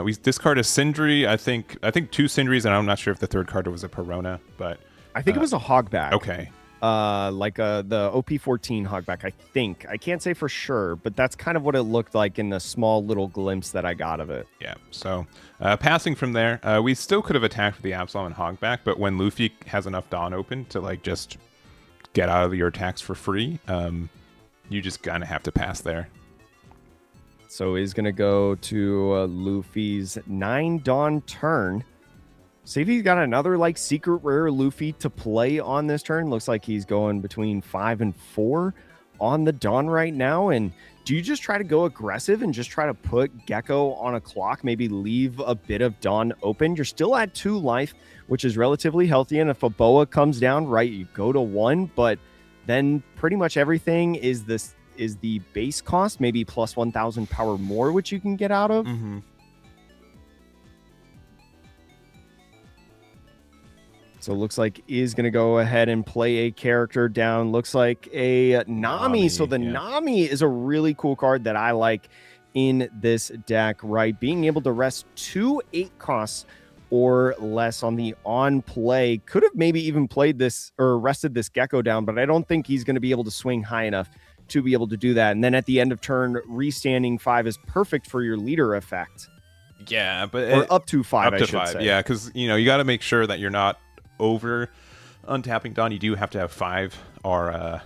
we discard a Sindri. I think 2 Sindris, and I'm not sure if the third card was a Perona, but I think it was a Hogback. Okay. Like the OP14 Hogback, I think. I can't say for sure, but that's kind of what it looked like in the small little glimpse that I got of it. Yeah, so passing from there, we still could have attacked with the Absalom and Hogback, but when Luffy has enough Dawn open to like just get out of your attacks for free, you just kind of have to pass there. So he's going to go to Luffy's 9 Dawn turn. See if he's got another like secret rare Luffy to play on this turn. Looks like he's going between 5 and 4 on the Dawn right now. And do you just try to go aggressive and just try to put Gecko on a clock, maybe leave a bit of Dawn open? You're still at 2 life, which is relatively healthy. And if a Boa comes down, right, you go to 1, but then pretty much everything is the base cost, maybe plus 1,000 power more, which you can get out of. So it looks like is going to go ahead and play a character down. Looks like a Nami. So the Nami is a really cool card that I like in this deck, right? Being able to rest 2 8 costs or less on the on play. Could have maybe even played this or rested this Gecko down, but I don't think he's going to be able to swing high enough to be able to do that. And then at the end of turn, restanding 5 is perfect for your leader effect. Yeah, but or up to 5, up to 5. Say. Yeah, because you got to make sure that you're not over untapping Dawn. You do have to have 5 or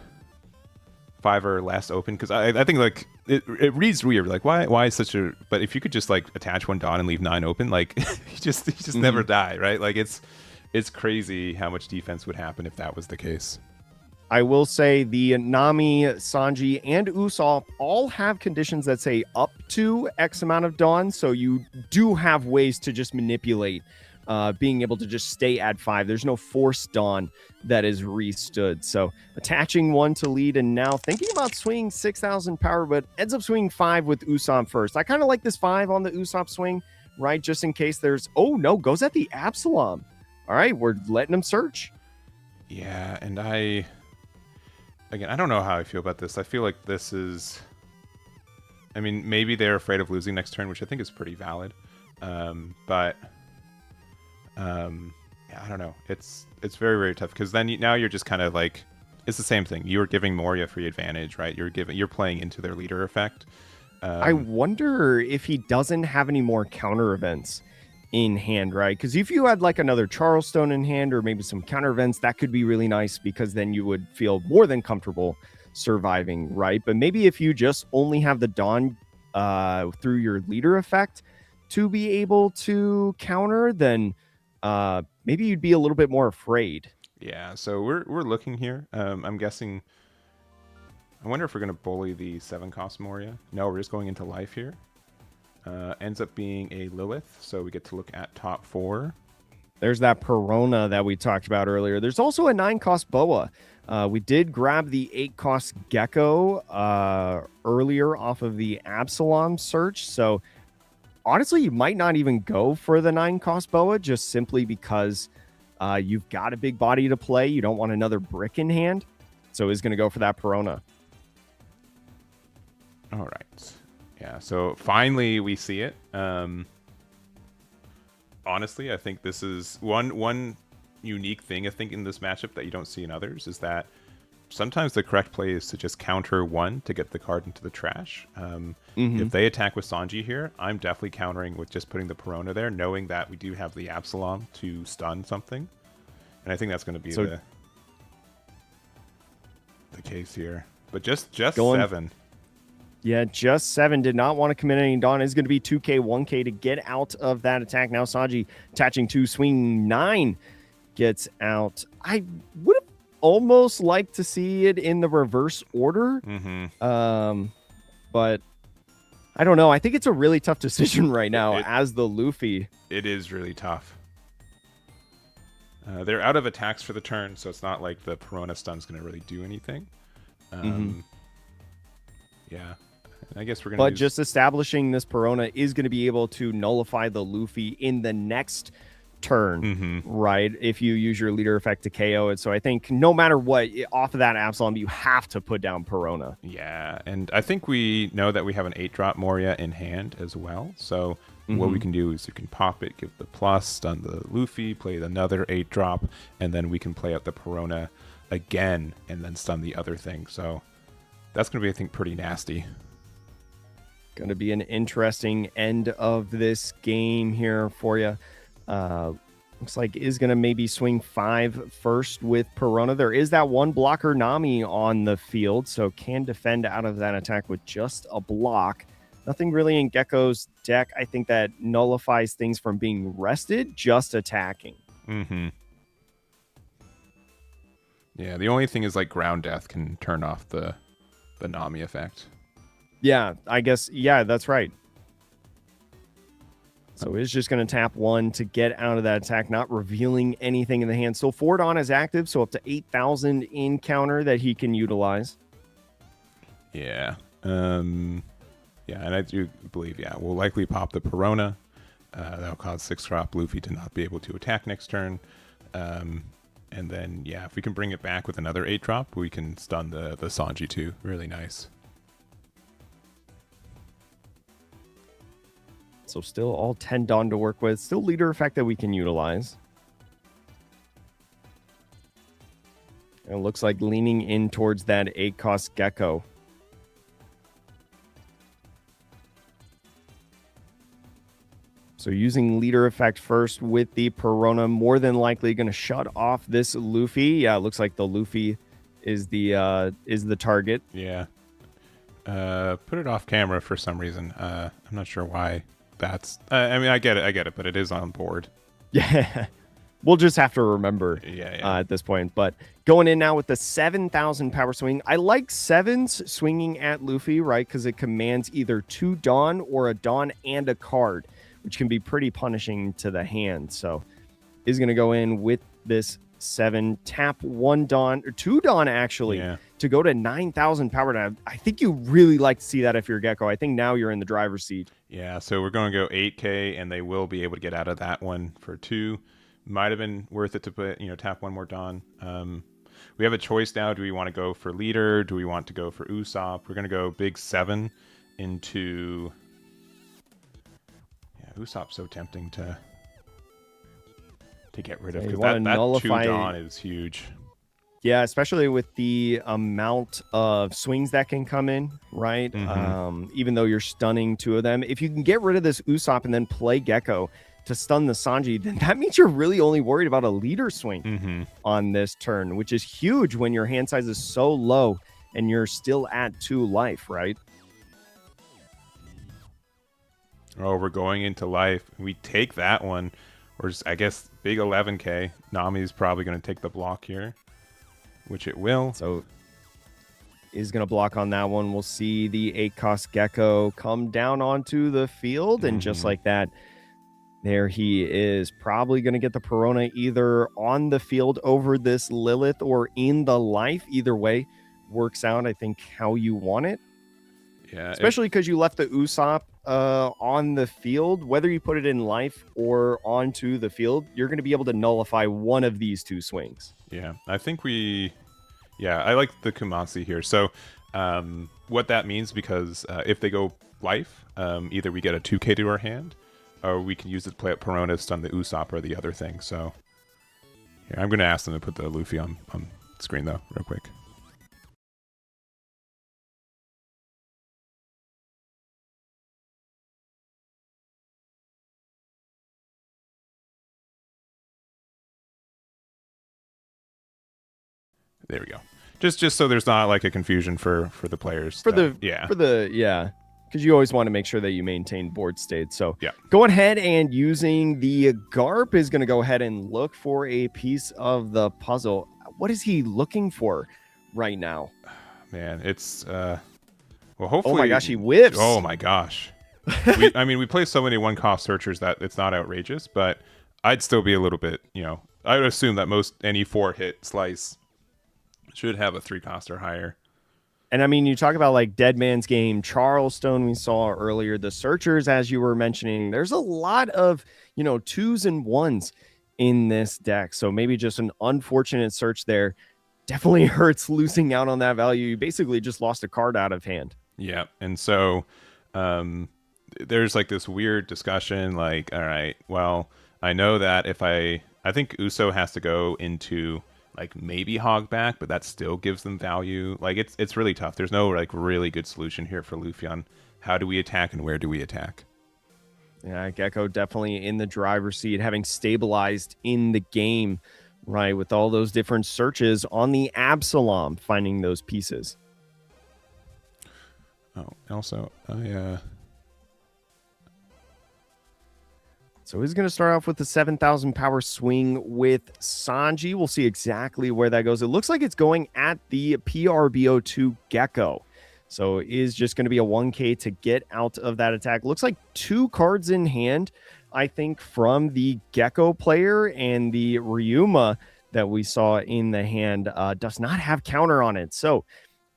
5 or less open, because I think like it reads weird, like why is such a, but if you could just like attach 1 Dawn and leave 9 open, like you just never die, right? Like it's crazy how much defense would happen if that was the case. I will say the Nami, Sanji, and Usopp all have conditions that say up to X amount of Dawn, so you do have ways to just manipulate being able to just stay at 5. There's no forced Dawn that is restood. So attaching 1 to lead, and now thinking about swinging 6,000 power, but ends up swinging 5 with Usopp first. I kind of like this 5 on the Usopp swing, right? Just in case there's, oh no, goes at the Absalom. All right, we're letting him search. Yeah, and I don't know how I feel about this. I feel like this is, I mean, maybe they're afraid of losing next turn, which I think is pretty valid. But yeah, I don't know. It's very, very tough, because then now you're just kind of like, it's the same thing. You're giving Moria free advantage, right? You're playing into their leader effect. I wonder if he doesn't have any more counter events in hand, right? Because if you had like another Charleston in hand, or maybe some counter events, that could be really nice, because then you would feel more than comfortable surviving, right? But maybe if you just only have the Dawn through your leader effect to be able to counter, then maybe you'd be a little bit more afraid. Yeah, so we're looking here. I'm guessing, I wonder if we're going to bully the 7 cost Moria. No, we're just going into life here. Ends up being a Lilith, so we get to look at top 4. There's that Perona that we talked about earlier. There's also a 9 cost Boa. We did grab the 8 cost Gecko earlier off of the Absalom search, so honestly, you might not even go for the 9 cost Boa, just simply because you've got a big body to play. You don't want another brick in hand, so he's going to go for that Perona. All right. Yeah, so finally we see it. Honestly, I think this is one unique thing, I think, in this matchup that you don't see in others, is that sometimes the correct play is to just counter 1 to get the card into the trash. If they attack with Sanji here, I'm definitely countering with just putting the Perona there, knowing that we do have the Absalom to stun something. And I think that's going to be the case here. But just 7. Yeah, just 7. Did not want to commit any Dawn. Is going to be 2k, 1k to get out of that attack. Now Sanji attaching 2, swing 9 gets out. I would have almost liked to see it in the reverse order. But I don't know. I think it's a really tough decision right now as the Luffy. It is really tough. They're out of attacks for the turn, so it's not like the Perona stun's going to really do anything. Yeah. I guess we're going to just establishing this Perona is going to be able to nullify the Luffy in the next turn, right? If you use your leader effect to KO it. So I think no matter what, off of that Absalom, you have to put down Perona. Yeah, and I think we know that we have an 8-drop Moria in hand as well. So what we can do is you can pop it, give the plus, stun the Luffy, play another 8-drop, and then we can play out the Perona again and then stun the other thing. So that's going to be, I think, pretty nasty. Going to be an interesting end of this game here for you. Looks like is going to maybe swing 5 first with Perona. There is that one blocker Nami on the field, so can defend out of that attack with just a block. Nothing really in Gecko's deck, I think, that nullifies things from being rested, just attacking. Yeah, the only thing is like Ground Death can turn off the Nami effect. Yeah, I guess. Yeah, that's right. So it's just going to tap 1 to get out of that attack, not revealing anything in the hand. Still forward on is active, so up to 8,000 in counter that he can utilize. Yeah. Yeah, and I do believe, we'll likely pop the Perona. That'll cause 6-drop Luffy to not be able to attack next turn. And then, if we can bring it back with another 8-drop, we can stun the Sanji too. Really nice. So still all 10 Dawn to work with. Still leader effect that we can utilize. And it looks like leaning in towards that 8-cost Gecko. So using leader effect first with the Perona, more than likely going to shut off this Luffy. Yeah, it looks like the Luffy is the target. Yeah. Put it off camera for some reason. I'm not sure why. That's I mean, I get it, but it is on board. Yeah, we'll just have to remember at this point. But going in now with the 7,000 power swing. I like 7s swinging at Luffy, right? Because it commands either 2 Dawn or a Dawn and a card, which can be pretty punishing to the hand. So is going to go in with this 7, tap 1 Dawn, or 2 Dawn actually, to go to 9,000 power. Now, I think you really like to see that if you're Gecko. I think now you're in the driver's seat. Yeah, so we're going to go 8K, and they will be able to get out of that one for 2. Might have been worth it to put, tap 1 more Dawn. We have a choice now. Do we want to go for leader? Do we want to go for Usopp? We're going to go big 7 into... Yeah, Usopp's so tempting to get rid of, because that 2 Dawn is huge. Yeah, especially with the amount of swings that can come in, right? Even though you're stunning 2 of them. If you can get rid of this Usopp and then play Gecko to stun the Sanji, then that means you're really only worried about a leader swing on this turn, which is huge when your hand size is so low and you're still at 2 life, right? Oh, we're going into life. We take that one. Or just, I guess, big 11K. Nami's probably going to take the block here, which it will. So is going to block on that one. We'll see the 8-cost Gecko come down onto the field. And just like that, there he is. Probably going to get the Perona either on the field over this Lilith or in the life. Either way works out, I think, how you want it. Yeah, especially because you left the Usopp on the field. Whether you put it in life or onto the field, you're going to be able to nullify one of these 2 swings. Yeah, I think I like the Kumasi here. So what that means, because if they go life, either we get a 2K to our hand, or we can use it to play up Perona, stun the Usopp or the other thing. So here, I'm going to ask them to put the Luffy on screen, though, real quick. There we go. Just so there's not like a confusion for the players. Because you always want to make sure that you maintain board state. So yeah, going ahead and using the Garp is going to go ahead and look for a piece of the puzzle. What is he looking for right now? Man, it's well, hopefully. Oh my gosh, he whips. Oh my gosh. We play so many 1-cost searchers that it's not outrageous, but I'd still be a little bit, I would assume that any 4-hit slice should have a 3-cost or higher. And I mean, you talk about like Dead Man's Game, Charleston we saw earlier, the searchers, as you were mentioning, there's a lot of, 2s and 1s in this deck. So maybe just an unfortunate search there. Definitely hurts losing out on that value. You basically just lost a card out of hand. Yeah. And so there's like this weird discussion like, all right, well, I know that if I think Uso has to go into like maybe Hogback, but that still gives them value. Like it's really tough. There's no like really good solution here for Luffy on how do we attack and where do we attack. Yeah, Gecko definitely in the driver's seat, having stabilized in the game, right, with all those different searches on the Absalom, finding those pieces. Oh, also, So he's going to start off with the 7,000 power swing with Sanji. We'll see exactly where that goes. It looks like it's going at the PRBO2 Gecko. So it is just going to be a 1K to get out of that attack. Looks like 2 cards in hand, I think, from the Gecko player, and the Ryuma that we saw in the hand does not have counter on it. So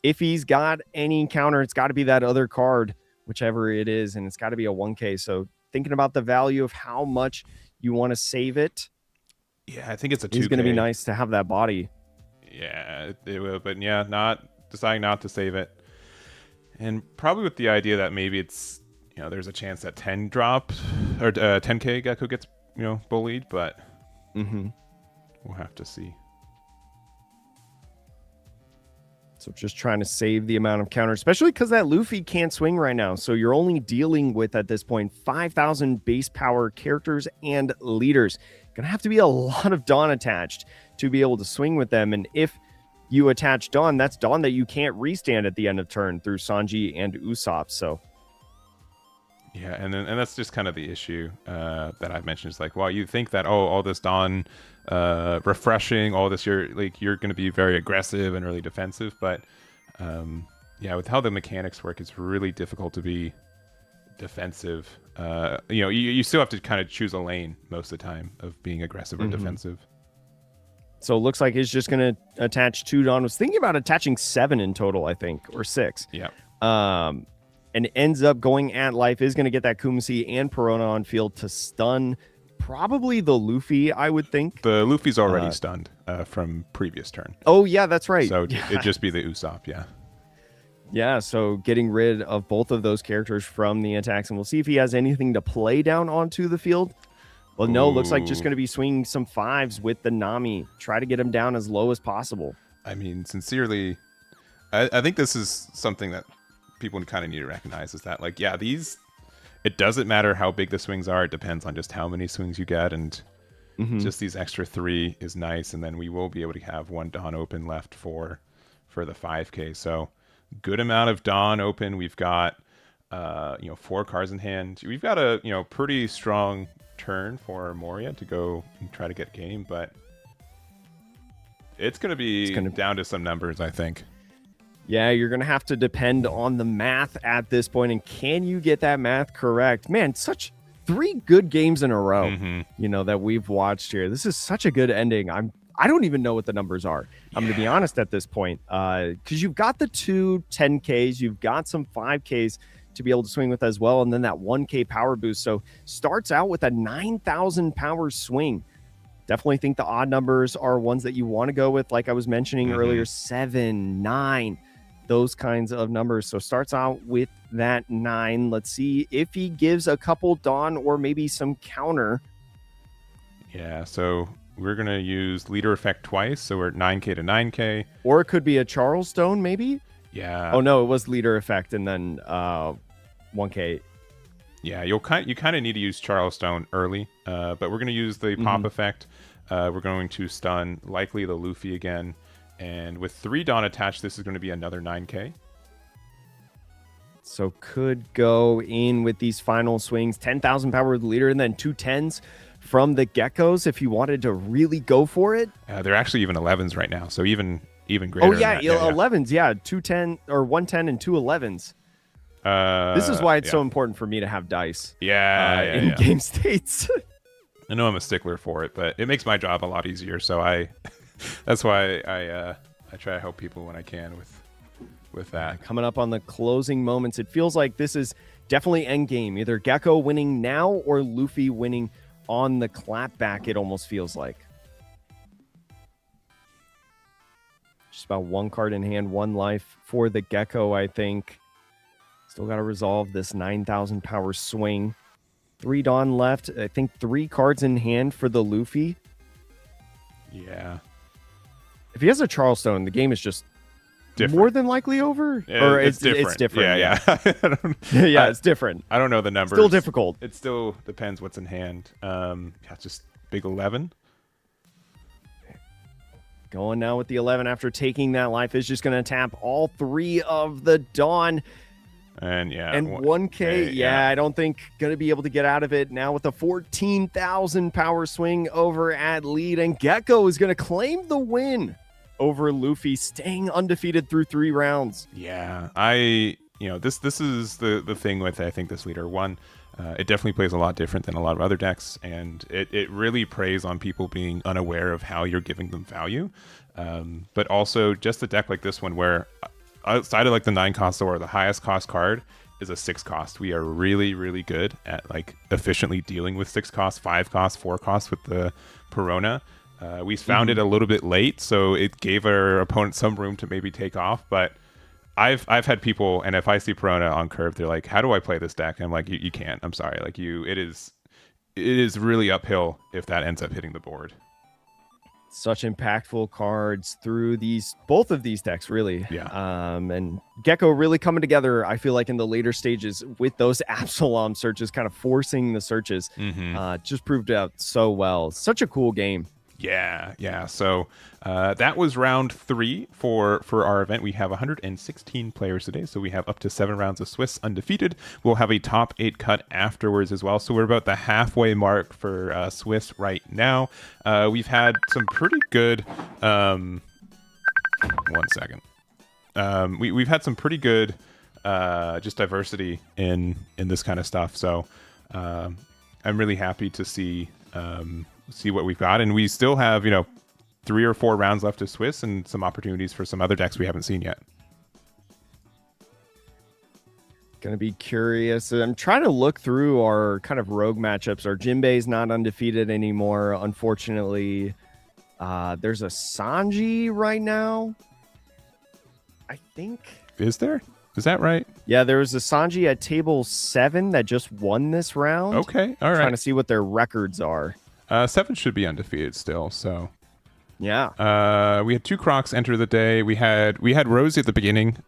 if he's got any counter, it's got to be that other card, whichever it is, and it's got to be a 1K. So thinking about the value of how much you want to save it. Yeah, I think it's a 2K. It's going to be nice to have that body. Yeah, it will, but yeah, deciding not to save it. And probably with the idea that maybe it's, there's a chance that 10 drop or 10K Gecko gets, bullied, but we'll have to see. So just trying to save the amount of counter, especially because that Luffy can't swing right now. So you're only dealing with, at this point, 5,000 base power characters and leaders. Gonna have to be a lot of Dawn attached to be able to swing with them. And if you attach Dawn, that's Dawn that you can't restand at the end of turn through Sanji and Usopp. So yeah, and that's just kind of the issue that I've mentioned. Is like, well, you think that all this Dawn refreshing, all this, you're going to be very aggressive and really defensive, but yeah, with how the mechanics work, it's really difficult to be defensive. You still have to kind of choose a lane most of the time of being aggressive or defensive. So it looks like he's just going to attach 2 Dawn. I was thinking about attaching 7 in total, I think, or 6. Yeah. And ends up going at life, is going to get that Kumasi and Perona on field to stun probably the Luffy, I would think. The Luffy's already stunned from previous turn. Oh, yeah, that's right. So yeah. It'd just be the Usopp, yeah. Yeah, so getting rid of both of those characters from the attacks, and we'll see if he has anything to play down onto the field. Well, no, looks like just going to be swinging some 5s with the Nami. Try to get him down as low as possible. I mean, sincerely, I think this is something that people kind of need to recognize, is that, like, yeah, it doesn't matter how big the swings are. It depends on just how many swings you get, and just these extra 3 is nice, and then we will be able to have 1 Dawn open left for the 5K. So good amount of Dawn open. We've got 4 cards in hand. We've got a pretty strong turn for Moria to go and try to get game, but it's going to be down to some numbers, I think. Yeah, you're going to have to depend on the math at this point, and can you get that math correct? Man, such 3 good games in a row, that we've watched here. This is such a good ending. I don't even know what the numbers are. I'm going to be honest at this point, because you've got the 2 10Ks, you've got some 5Ks to be able to swing with as well, and then that 1K power boost. So starts out with a 9,000 power swing. Definitely think the odd numbers are ones that you want to go with, like I was mentioning earlier, 7, 9, those kinds of numbers. So starts out with that 9. Let's see if he gives a couple Dawn or maybe some counter. Yeah, so we're going to use leader effect twice, so we're at 9K to 9K. Or it could be a Charles Stone, maybe? Yeah. Oh, no, it was leader effect and then 1K. Yeah, you kind of need to use Charles Stone early, but we're going to use the pop effect. We're going to stun likely the Luffy again, and with 3 Dawn attached, this is going to be another 9K. So could go in with these final swings, 10,000 power with the leader, and then 2 10s from the Geckos if you wanted to really go for it. They're actually even 11s right now, so even greater. Oh yeah, 11s, yeah, 2 10 or 1 10 and 2 11s. This is why it's so important for me to have dice. In game states. I know I'm a stickler for it, but it makes my job a lot easier. So that's why I try to help people when I can with that. Coming up on the closing moments, it feels like this is definitely end game. Either Gecko winning now or Luffy winning on the clapback, it almost feels like. Just about one card in hand, one life for the Gecko, I think. Still got to resolve this 9,000 power swing. 3 Dawn left. I think 3 cards in hand for the Luffy. Yeah. If he has a Charleston, the game is just different. More than likely over? Yeah, or it's different. It's different. Yeah. Yeah, it's different. I don't know the numbers. Still difficult. It still depends what's in hand. Yeah, just big 11. Going now with the 11 after taking that life is just going to tap all 3 of the Dawn. And yeah. And 1K, yeah, I don't think going to be able to get out of it now with a 14,000 power swing over at lead. And Gecko is going to claim the win over Luffy, staying undefeated through 3 rounds. Yeah, this is the thing with, I think, this leader. One, it definitely plays a lot different than a lot of other decks, and it really preys on people being unaware of how you're giving them value. But also just a deck like this one where outside of like the 9 cost or the highest cost card is a 6 cost. We are really, really good at like efficiently dealing with 6 cost, 5 cost, 4 cost with the Perona. We found it a little bit late, so it gave our opponent some room to maybe take off. But I've had people, and if I see Perona on curve, they're like, "How do I play this deck?" And I'm like, "You can't. I'm sorry. Like it is really uphill if that ends up hitting the board." Such impactful cards through both of these decks, really. Yeah. And Gecko really coming together, I feel like, in the later stages with those Absalom searches, kind of forcing the searches. Just proved out so well. Such a cool game. Yeah. So that was round 3 for our event. We have 116 players today, so we have up to 7 rounds of Swiss undefeated. We'll have a top 8 cut afterwards as well. So we're about the halfway mark for Swiss right now. We've had some pretty good. 1 second. We've had some pretty good just diversity in this kind of stuff. So I'm really happy to see what we've got, and we still have 3 or 4 rounds left of Swiss and some opportunities for some other decks we haven't seen yet. Gonna be curious. I'm trying to look through our kind of rogue matchups. Our Jinbei's not undefeated anymore, unfortunately. There's a Sanji right now, I think. Is that right? Yeah, there was a Sanji at table 7 that just won this round. Okay, all right. Trying to see what their records are. 7 should be undefeated still, so yeah. We had 2 Crocs enter the day. We had Rosie at the beginning,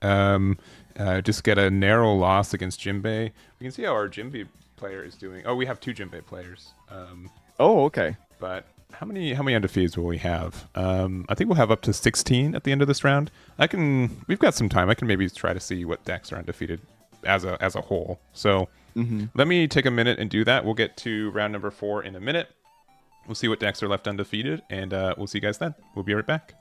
just get a narrow loss against Jinbei. We can see how our Jinbei player is doing. Oh, we have 2 Jinbei players. Oh, okay. But how many undefeateds will we have? I think we'll have up to 16 at the end of this round. We've got some time. I can maybe try to see what decks are undefeated as a whole. So let me take a minute and do that. We'll get to round number 4 in a minute. We'll see what decks are left undefeated, and we'll see you guys then. We'll be right back.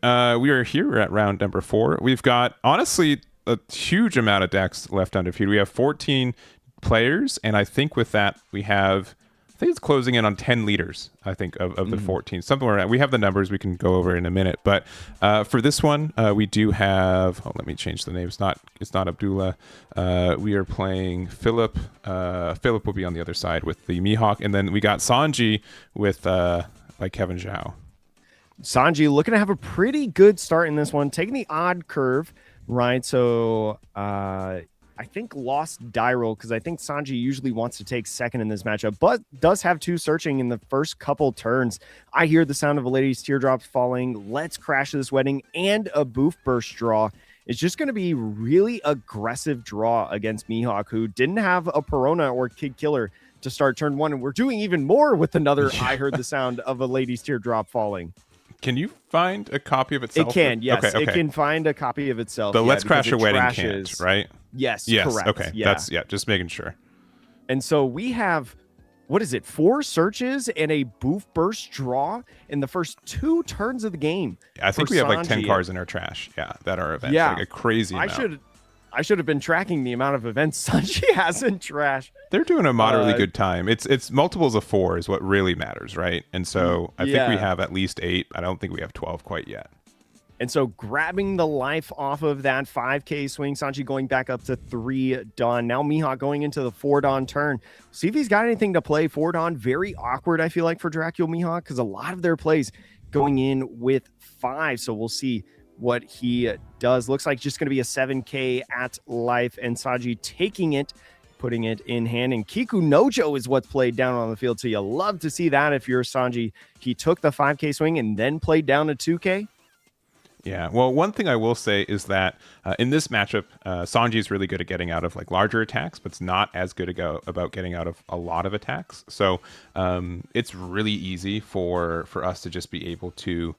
We are here at round number 4. We've got, honestly, a huge amount of decks left undefeated. We have 14 players, and I think with that, I think it's closing in on 10 leaders, I think, of the 14. Something around. We have the numbers we can go over in a minute. But for this one, we do have, let me change the name. It's not Abdullah. We are playing Philip. Philip will be on the other side with the Mihawk. And then we got Sanji with like Kevin Zhao. Sanji looking to have a pretty good start in this one, taking the odd curve, right? So I think lost die roll because I think Sanji usually wants to take second in this matchup, but does have 2 searching in the first couple turns. I hear the sound of a lady's teardrops falling. Let's crash this wedding and a boof burst draw. It's just going to be really aggressive draw against Mihawk, who didn't have a Perona or Kid Killer to start turn 1, and we're doing even more with another I heard the sound of a lady's teardrop falling. Can you find a copy of itself? It can, yes. Okay. It can find a copy of itself. The Let's Crash a Wedding can't, right? Yes, correct. Okay, yeah. Just making sure. And so we have, 4 searches and a boof burst draw in the first 2 turns of the game. I think we have like 10 cars in our trash. Yeah, that are events. Yeah, like a crazy amount. I should have been tracking the amount of events Sanji has in trash. They're doing a moderately good time. It's multiples of 4 is what really matters, right? And so I think we have at least 8. I don't think we have 12 quite yet. And so grabbing the life off of that 5K swing, Sanji going back up to 3 Dawn. Now Mihawk going into the 4 Dawn turn. See if he's got anything to play. 4 Dawn, very awkward, I feel like, for Dracula Mihawk, because a lot of their plays going in with 5. So we'll see what he does. Looks like just going to be a 7K at life, and Sanji taking it, putting it in hand. And Kiku Nojo is what's played down on the field. So you love to see that if you're Sanji. He took the 5K swing and then played down to 2K. Yeah, well, one thing I will say is that in this matchup, Sanji is really good at getting out of like larger attacks, but it's not as good about getting out of a lot of attacks. So it's really easy for us to just be able to,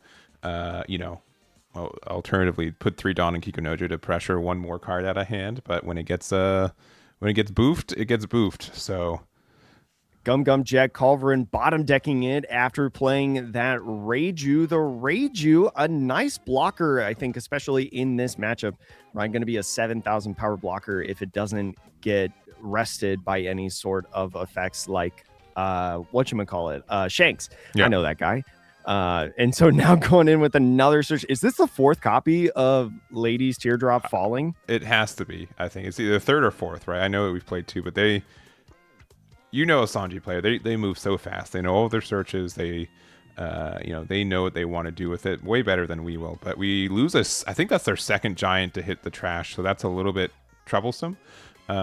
alternatively put 3 Dawn and Kikunojo to pressure one more card out of hand. But when it gets boofed, it gets boofed. So Gum Gum Jet Culverin bottom decking it after playing that Reiju. The Reiju, a nice blocker, I think, especially in this matchup. Right, going to be a 7,000 power blocker if it doesn't get rested by any sort of effects like Shanks. Yeah. I know that guy. And so now going in with another search. Is this the 4th copy of Lady's Teardrop Falling? It has to be. I think it's either 3rd or 4th, right? I know that we've played 2, but a Sanji player, they move so fast. They know all their searches. They know what they want to do with it way better than we will. But we lose I think that's their 2nd giant to hit the trash, so that's a little bit troublesome. We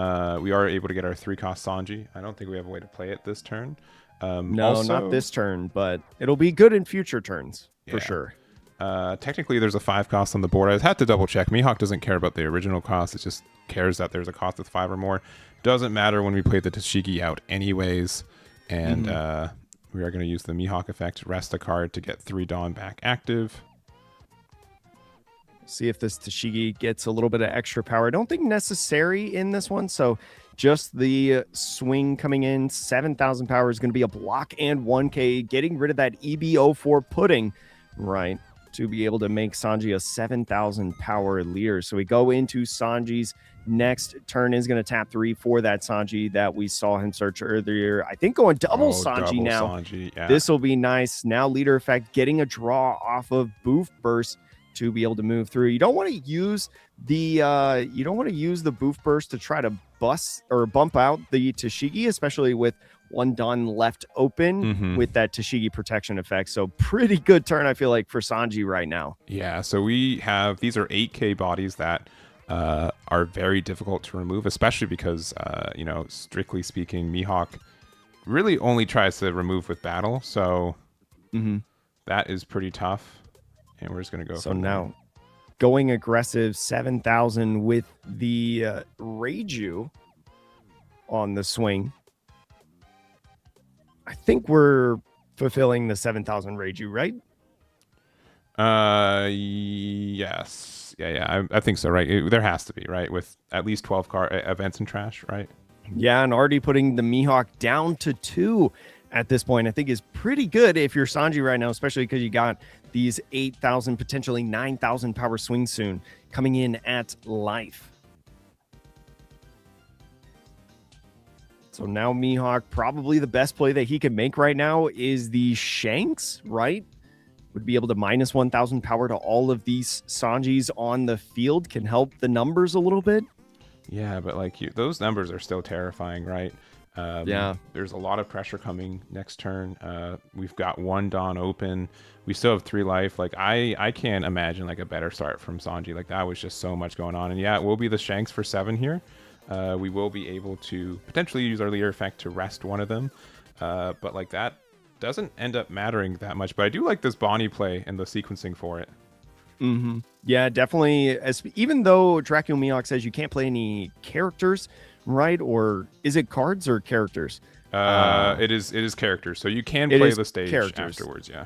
are able to get our 3-cost Sanji. I don't think we have a way to play it this turn. No, not this turn, but it'll be good in future turns for sure. Technically, there's a 5 cost on the board. I had to double check. Mihawk doesn't care about the original cost. It just cares that there's a cost with 5 or more. Doesn't matter when we play the Tashigi out anyways. And we are going to use the Mihawk effect, rest a card to get 3 Dawn back active. See if this Tashigi gets a little bit of extra power. I don't think necessary in this one. So just the swing coming in, 7,000 power is going to be a block and 1K, getting rid of that EBO4 pudding, right, to be able to make Sanji a 7,000 power leader. So we go into Sanji's next turn, is going to tap 3 for that Sanji that we saw him search earlier. I think going double Sanji now. Sanji, yeah. This will be nice. Now leader effect, getting a draw off of Boof Burst to be able to move through. You don't want to use the Boof Burst to try to bump out the Tashigi, especially with 1 Dawn left open with that Tashigi protection effect. So pretty good turn, I feel like, for Sanji right now. Yeah, so these are 8K bodies that are very difficult to remove, especially because, strictly speaking, Mihawk really only tries to remove with battle. So that is pretty tough. And we're just going to go. So now going aggressive 7,000 with the Reiju on the swing. I think we're fulfilling the 7,000 Reiju, right? Yes. Yeah. I think so, right? There has to be, right? With at least 12 car events in trash, right? Yeah, and already putting the Mihawk down to 2. at this point, I think is pretty good if you're Sanji right now, especially because you got these 8,000, potentially 9,000 power swings soon coming in at life. So now Mihawk, probably the best play that he can make right now is the Shanks, right? Would be able to minus 1,000 power to all of these Sanjis on the field, can help the numbers a little bit. Yeah, but like those numbers are still terrifying, right? Yeah. There's a lot of pressure coming next turn. We've got one Dawn open. We still have 3 life. Like I can't imagine like a better start from Sanji. Like that was just so much going on. And yeah, it will be the Shanks for 7 here. We will be able to potentially use our leader effect to rest one of them. But like that doesn't end up mattering that much. But I do like this Bonnie play and the sequencing for it. Mm-hmm. Yeah, definitely. Even though Dracula Mihawk says you can't play any characters, right? Or is it cards or characters? It is characters. So you can play the stage afterwards, yeah.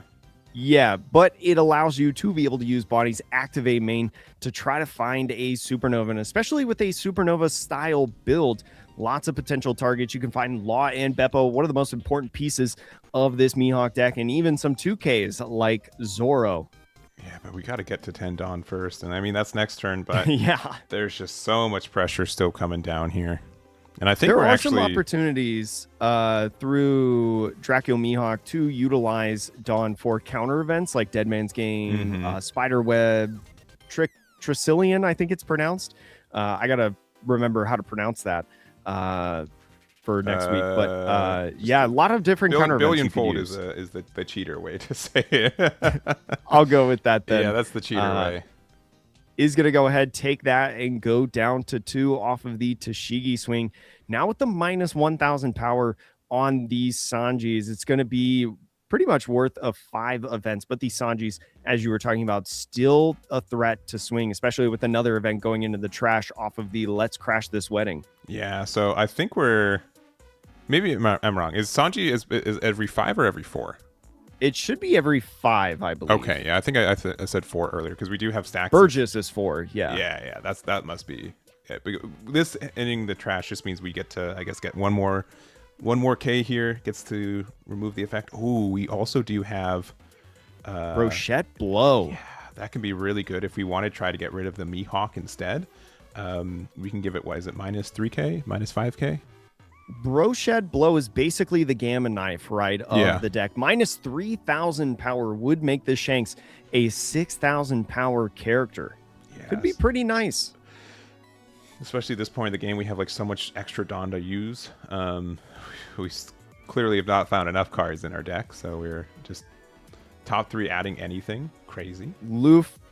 Yeah, but it allows you to be able to use Bonnie's Activate main to try to find a Supernova, and especially with a Supernova style build, lots of potential targets. You can find Law and Beppo, one of the most important pieces of this Mihawk deck, and even some 2Ks like Zoro. Yeah, but we got to get to 10 Dawn first, and I mean, that's next turn, but yeah, there's just so much pressure still coming down here. And I think there we're are actually some opportunities through Dracula Mihawk to utilize Dawn for counter events like Dead Man's Game, Spiderweb, Tricillion, I think it's pronounced. I gotta remember how to pronounce that for next week. But yeah, a lot of different counter events. Billionfold is the cheater way to say it. I'll go with that then. Yeah, that's the cheater way. Is going to go ahead, take that, and go down to 2 off of the Tashigi swing. Now with the minus 1,000 power on these Sanjis, it's going to be pretty much worth of 5 events. But these Sanjis, as you were talking about, still a threat to swing, especially with another event going into the trash off of the Let's Crash This Wedding. Yeah, so I think maybe I'm wrong. Is Sanji is every 5 or every 4? It should be every 5, I believe. Okay, yeah, I think I said 4 earlier because we do have stacks. Burgess is 4, yeah. Yeah, that must be it. This ending the trash just means we get to, I guess, get one more K here. Gets to remove the effect. Ooh, we also do have Brochette Blow. Yeah, that can be really good if we want to try to get rid of the Mihawk instead. We can give it, what is it, minus 3K, minus 5K? Brochette Blow is basically the Gamma Knife, right, of the deck. Minus 3,000 power would make the Shanks a 6,000 power character. Yes. Could be pretty nice. Especially at this point in the game, we have like so much extra Dawn to use. We clearly have not found enough cards in our deck, so we're just top 3 adding anything. Crazy.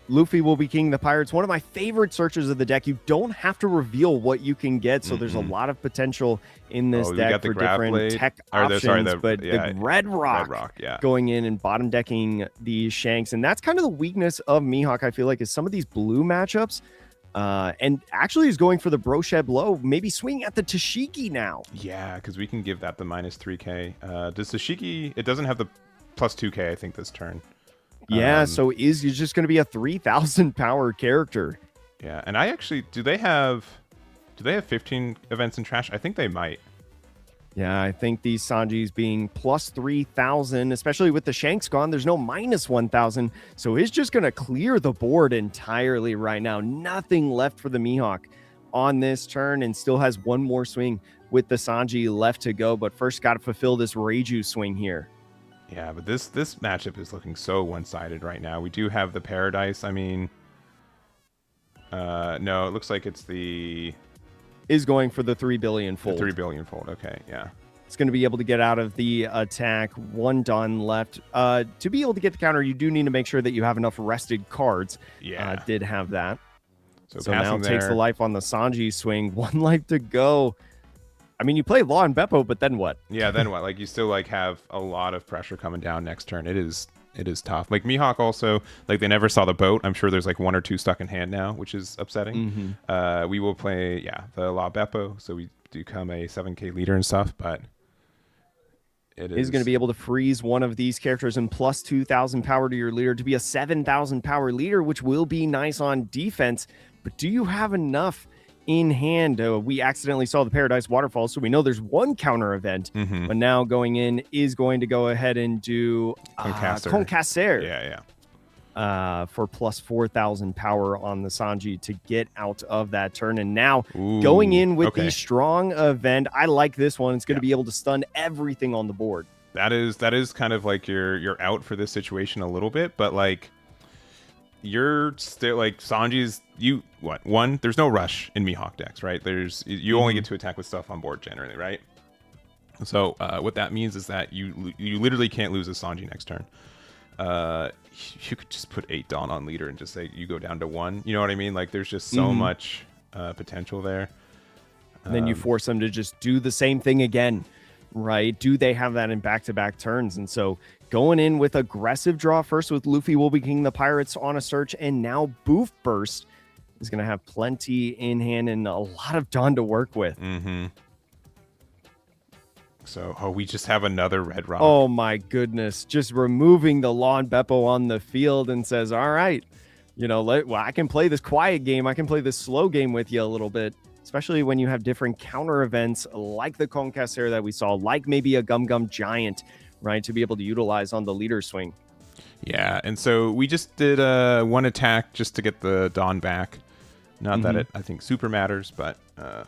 Luffy will be king of the pirates. One of my favorite searches of the deck. You don't have to reveal what you can get, so there's a lot of potential in this deck for different tech options. The Red Rock going in and bottom decking the Shanks, and that's kind of the weakness of Mihawk, I feel like, is some of these blue matchups. And actually is going for the Brochette Blow, maybe swing at the Tashigi now. Yeah, because we can give that the minus 3K. Does Tashigi, it doesn't have the plus 2K, I think, this turn. Yeah, so is just going to be a 3,000 power character. Yeah, and I actually, do they have 15 events in trash? I think they might. Yeah, I think these Sanjis being plus 3,000, especially with the Shanks gone, there's no minus 1,000. So he's just going to clear the board entirely right now. Nothing left for the Mihawk on this turn, and still has one more swing with the Sanji left to go. But first got to fulfill this Reiju swing here. Yeah, but this matchup is looking so one-sided right now. We do have the Paradise. I mean, no, it looks like it's is going for the 3 billion fold. The 3 billion fold. Okay, yeah. It's going to be able to get out of the attack. One Dawn left. To be able to get the counter, you do need to make sure that you have enough rested cards. Yeah. Did have that. So now it takes the life on the Sanji swing. 1 life to go. I mean, you play Law and Beppo, but then what? Yeah, then what? Like, you still like have a lot of pressure coming down next turn. It is tough. Like, Mihawk also, like, they never saw the boat. I'm sure there's like 1 or 2 stuck in hand now, which is upsetting. We will play, the Law Beppo, so we do become a 7K leader and stuff, but is going to be able to freeze one of these characters and plus 2,000 power to your leader to be a 7,000 power leader, which will be nice on defense. But do you have enough in hand. We accidentally saw the Paradise Waterfall, so we know there's one counter event. But now going in is going to go ahead and do Concasseur. For plus 4,000 power on the Sanji to get out of that turn. And now going in with the strong event, I like this one. It's going to be able to stun everything on the board. That is kind of like you're out for this situation a little bit, but like you're still like Sanji's there's no rush in Mihawk decks, right? You only get to attack with stuff on board generally, right? So what that means is that you literally can't lose a Sanji next turn. You could just put 8 Dawn on leader and just say you go down to 1. You know what I mean? Like there's just so much potential there. And then you force them to just do the same thing again, right? Do they have that in back-to-back turns? And so going in with aggressive draw first with Luffy will be king the pirates on a search, and now Boof Burst is going to have plenty in hand and a lot of Dawn to work with. So, we just have another red rock. Oh my goodness. Just removing the Lawn Beppo on the field and says, all right, I can play this quiet game. I can play this slow game with you a little bit, especially when you have different counter events like the Concasseur that we saw, like maybe a Gum Gum Giant, right, to be able to utilize on the leader swing. Yeah, and so we just did one attack just to get the Dawn back. Not that it, I think, super matters, but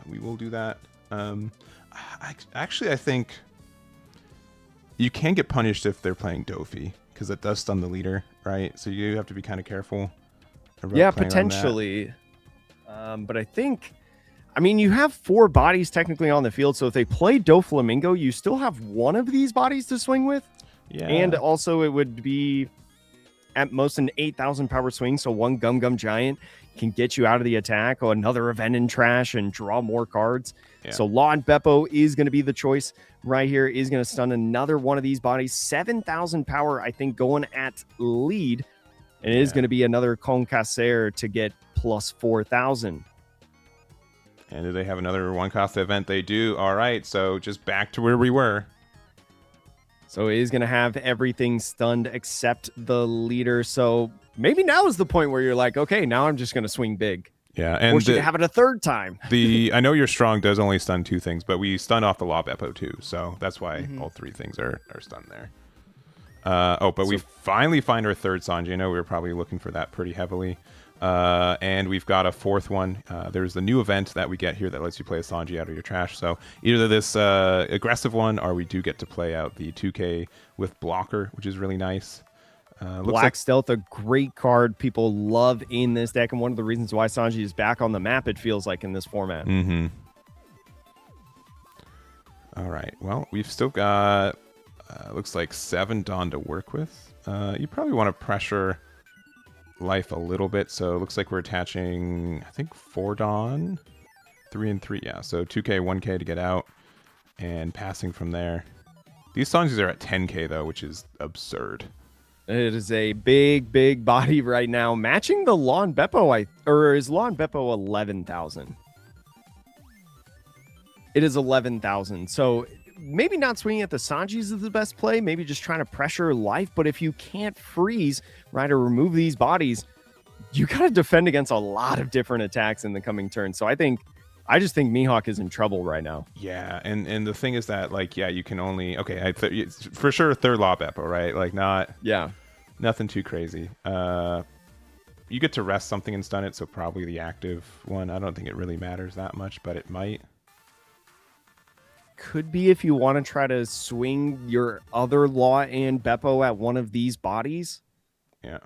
we will do that. I think you can get punished if they're playing Dofi, because it does stun the leader, right? So you have to be kind of careful. Yeah, potentially. But I think, you have 4 bodies technically on the field, so if they play Doflamingo, you still have one of these bodies to swing with. Yeah. And also it would be at most an 8,000 power swing, so one Gum Gum Giant can get you out of the attack, or another event in trash and draw more cards. Yeah. So Lawn Beppo is going to be the choice right here, is going to stun another one of these bodies. 7,000 power, I think, going at lead. And it is going to be another Concasseur to get plus 4,000. And do they have another one-cost event? They do. All right, so just back to where we were. So it is going to have everything stunned except the leader. So maybe now is the point where you're like, okay, now I'm just going to swing big. Yeah, and or should have it a third time. I know your strong does only stun 2 things, but we stun off the Law Beppo too, so that's why all 3 things are stunned there. But we finally find our third Sanji. I know we were probably looking for that pretty heavily. And we've got a 4th one. There's the new event that we get here that lets you play a Sanji out of your trash. So either this aggressive one, or we do get to play out the 2K with blocker, which is really nice. Black Stealth, a great card people love in this deck, and one of the reasons why Sanji is back on the map, it feels like, in this format. All right. Well, we've still got, looks like 7 Dawn to work with. You probably want to pressure life a little bit, so it looks like we're attaching, I think, 4 Dawn, 3 and 3. Yeah, so 2K, 1K to get out, and passing from there. These Sanjis are at 10K though, which is absurd. It is a big body right now, matching the Lawn Beppo. Or is Lawn Beppo 11,000? It is 11,000. So maybe not swinging at the Sanjis is the best play. Maybe just trying to pressure life. But if you can't freeze, right, or remove these bodies, you got to defend against a lot of different attacks in the coming turn. So I just think Mihawk is in trouble right now. Yeah, and the thing is that, like, yeah, you can only, for sure, 3rd Law Beppo, right? Like, nothing too crazy. You get to rest something and stun it, so probably the active one. I don't think it really matters that much, but it might. Could be if you want to try to swing your other Law and Beppo at one of these bodies. Yeah.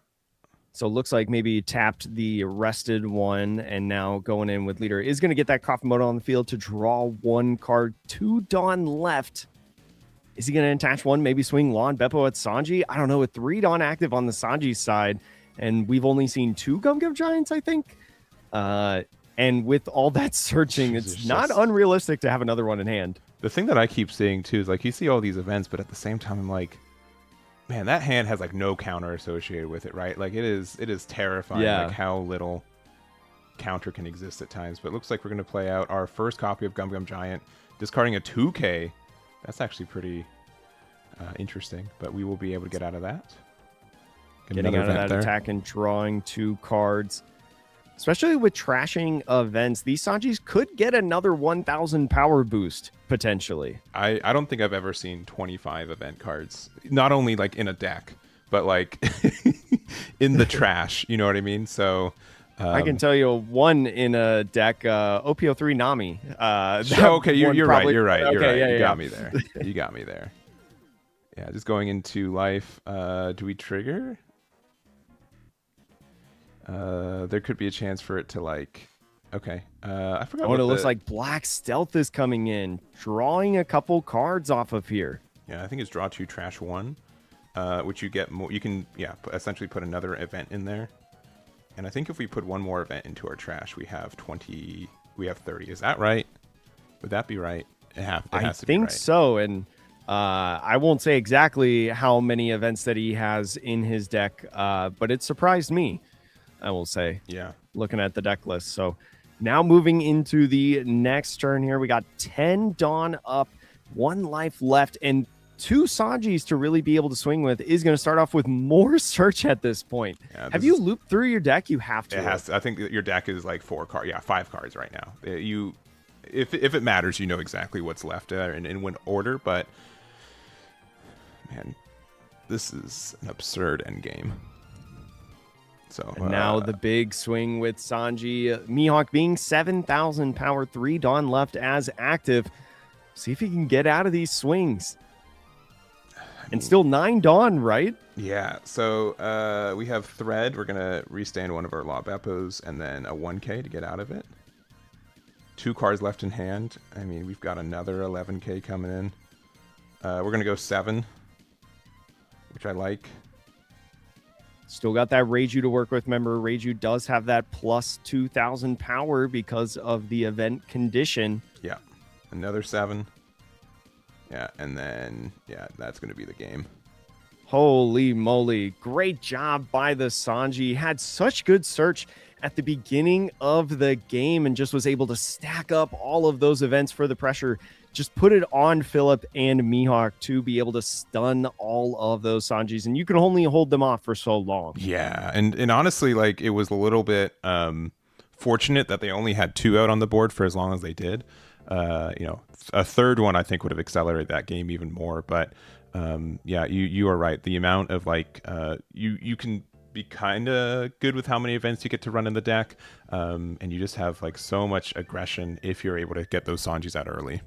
So it looks like maybe tapped the rested one, and now going in with leader is going to get that Kafamoto on the field to draw 1 card. 2 Dawn left. Is he going to attach 1? Maybe swing Lawn Beppo at Sanji? I don't know. With 3 Dawn active on the Sanji side, and we've only seen 2 Gum Gum Giants, I think. And with all that searching, it's not unrealistic to have another one in hand. The thing that I keep seeing too is, like, you see all these events, but at the same time, I'm like, man, that hand has like no counter associated with it, right? Like it is terrifying, like how little counter can exist at times. But it looks like we're going to play out our first copy of Gum Gum Giant, discarding a 2K. That's actually pretty interesting, but we will be able to get out of that. Getting out of that attack and drawing 2 cards. especially with trashing events, these Sanjis could get another 1,000 power boost potentially. I don't think I've ever seen 25 event cards, not only like in a deck, but like in the trash. You know what I mean? So I can tell you one in a deck, OP14 Nami. okay, you're right. You're right. You're right. Yeah, You yeah. got me there. You got me there. Yeah, just going into life. Do we trigger? There could be a chance for it to like. Okay. I forgot. Oh, what it looks like Black Stealth is coming in, drawing a couple cards off of here. Yeah, I think it's draw 2, trash 1, which you get more. You can essentially put another event in there. And I think if we put one more event into our trash, we have 20. We have 30. Is that right? Would that be right? It has to be right. I think so. And I won't say exactly how many events that he has in his deck, but it surprised me, I will say. Yeah. Looking at the deck list. So now moving into the next turn here, we got 10 Dawn up, 1 life left, and 2 Sanjis to really be able to swing with. Is going to start off with more search at this point. Yeah, have you looped through your deck? You have to. It has to. I think your deck is like 4 cards. Yeah, 5 cards right now. If it matters, you know exactly what's left and in what order. But man, this is an absurd end game. So and now the big swing with Sanji. Mihawk being 7,000 power, 3 Dawn left as active. See if he can get out of these swings. And still 9 Dawn, right? Yeah. So we have Thread. We're going to restand one of our Law Beppos and then a 1K to get out of it. 2 cards left in hand. I mean, we've got another 11K coming in. We're going to go 7, which I like. Still got that Reiju to work with. Remember, Reiju does have that plus 2,000 power because of the event condition. Yeah. Another 7. Yeah, and then, yeah, that's going to be the game. Holy moly. Great job by the Sanji. Had such good search at the beginning of the game and just was able to stack up all of those events for the pressure. Just put it on Philip and Mihawk to be able to stun all of those Sanjis. And you can only hold them off for so long. Yeah, and honestly, like, it was a little bit fortunate that they only had 2 out on the board for as long as they did. A third one I think would have accelerated that game even more. But yeah, you are right. The amount of like you can be kind of good with how many events you get to run in the deck, and you just have like so much aggression if you're able to get those Sanjis out early.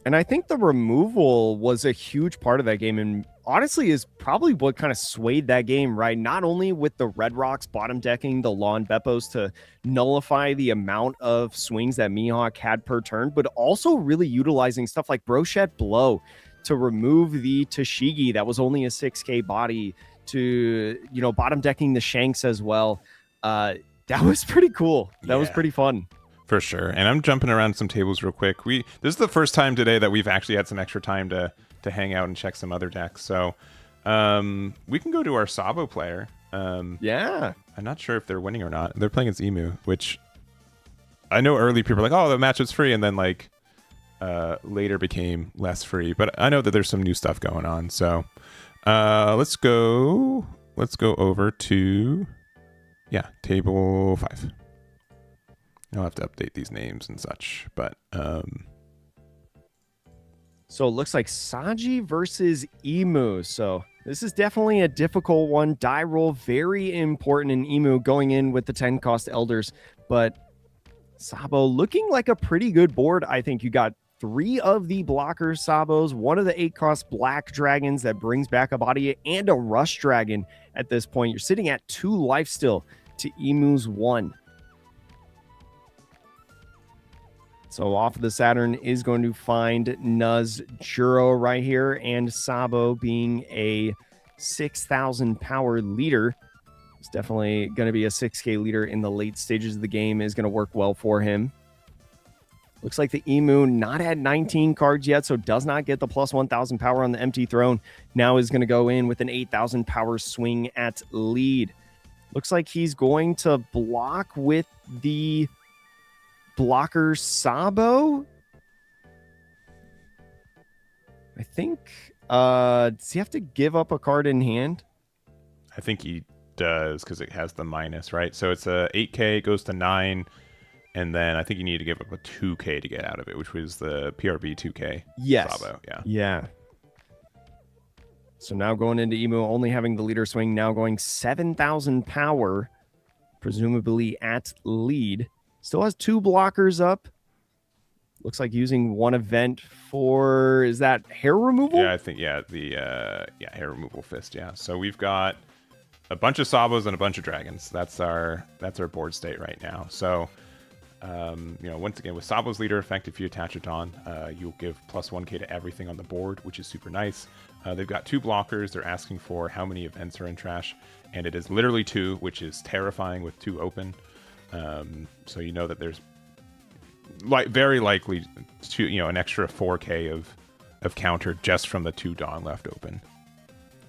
And I think the removal was a huge part of that game, and honestly is probably what kind of swayed that game, right? Not only with the Red Rocks bottom decking the Lawn Beppos to nullify the amount of swings that Mihawk had per turn, but also really utilizing stuff like Brochette Blow to remove the Tashigi that was only a 6K body, to, bottom decking the Shanks as well. That was pretty cool. That was pretty fun. For sure. And I'm jumping around some tables real quick. This is the first time today that we've actually had some extra time to hang out and check some other decks. So we can go to our Sabo player. Yeah. I'm not sure if they're winning or not. They're playing against Emu, which I know early people are like, oh, the match was free, and then like later became less free. But I know that there's some new stuff going on. So let's go over to table 5. I'll have to update these names and such, but so it looks like Sanji versus Emu. So this is definitely a difficult one. Die roll very important in Emu going in with the 10 cost elders, but Sabo looking like a pretty good board. I think you got 3 of the blocker Sabos, 1 of the 8 cost black dragons that brings back a body, and a rush dragon at this point. You're sitting at 2 life still to Emu's 1. So off of the Saturn is going to find Nuz Juro right here, and Sabo being a 6,000 power leader. It's definitely going to be a 6K leader in the late stages of the game, is going to work well for him. Looks like the Emu not at 19 cards yet, so does not get the plus 1,000 power on the empty throne. Now is going to go in with an 8,000 power swing at lead. Looks like he's going to block with the blocker Sabo. I think does he have to give up a card in hand? I think he does, because it has the minus, right? So it's a 8K, goes to 9, and then I think you need to give up a 2K to get out of it, which was the PRB 2K. Yes. Sabo, yeah. Yeah. So now going into Emu, only having the leader swing, now going 7,000 power, presumably at lead. Still has 2 blockers up. Looks like using one event for, is that hair removal? Yeah, I think, the hair removal fist, yeah. So we've got a bunch of Sabos and a bunch of dragons. That's our board state right now. So, once again, with Sabo's leader effect, if you attach it on, you'll give plus 1K to everything on the board, which is super nice. They've got 2 blockers. They're asking for how many events are in trash, and it is literally 2, which is terrifying with 2 open. So you know that there's very likely an extra 4K of counter just from the 2 Dawn left open.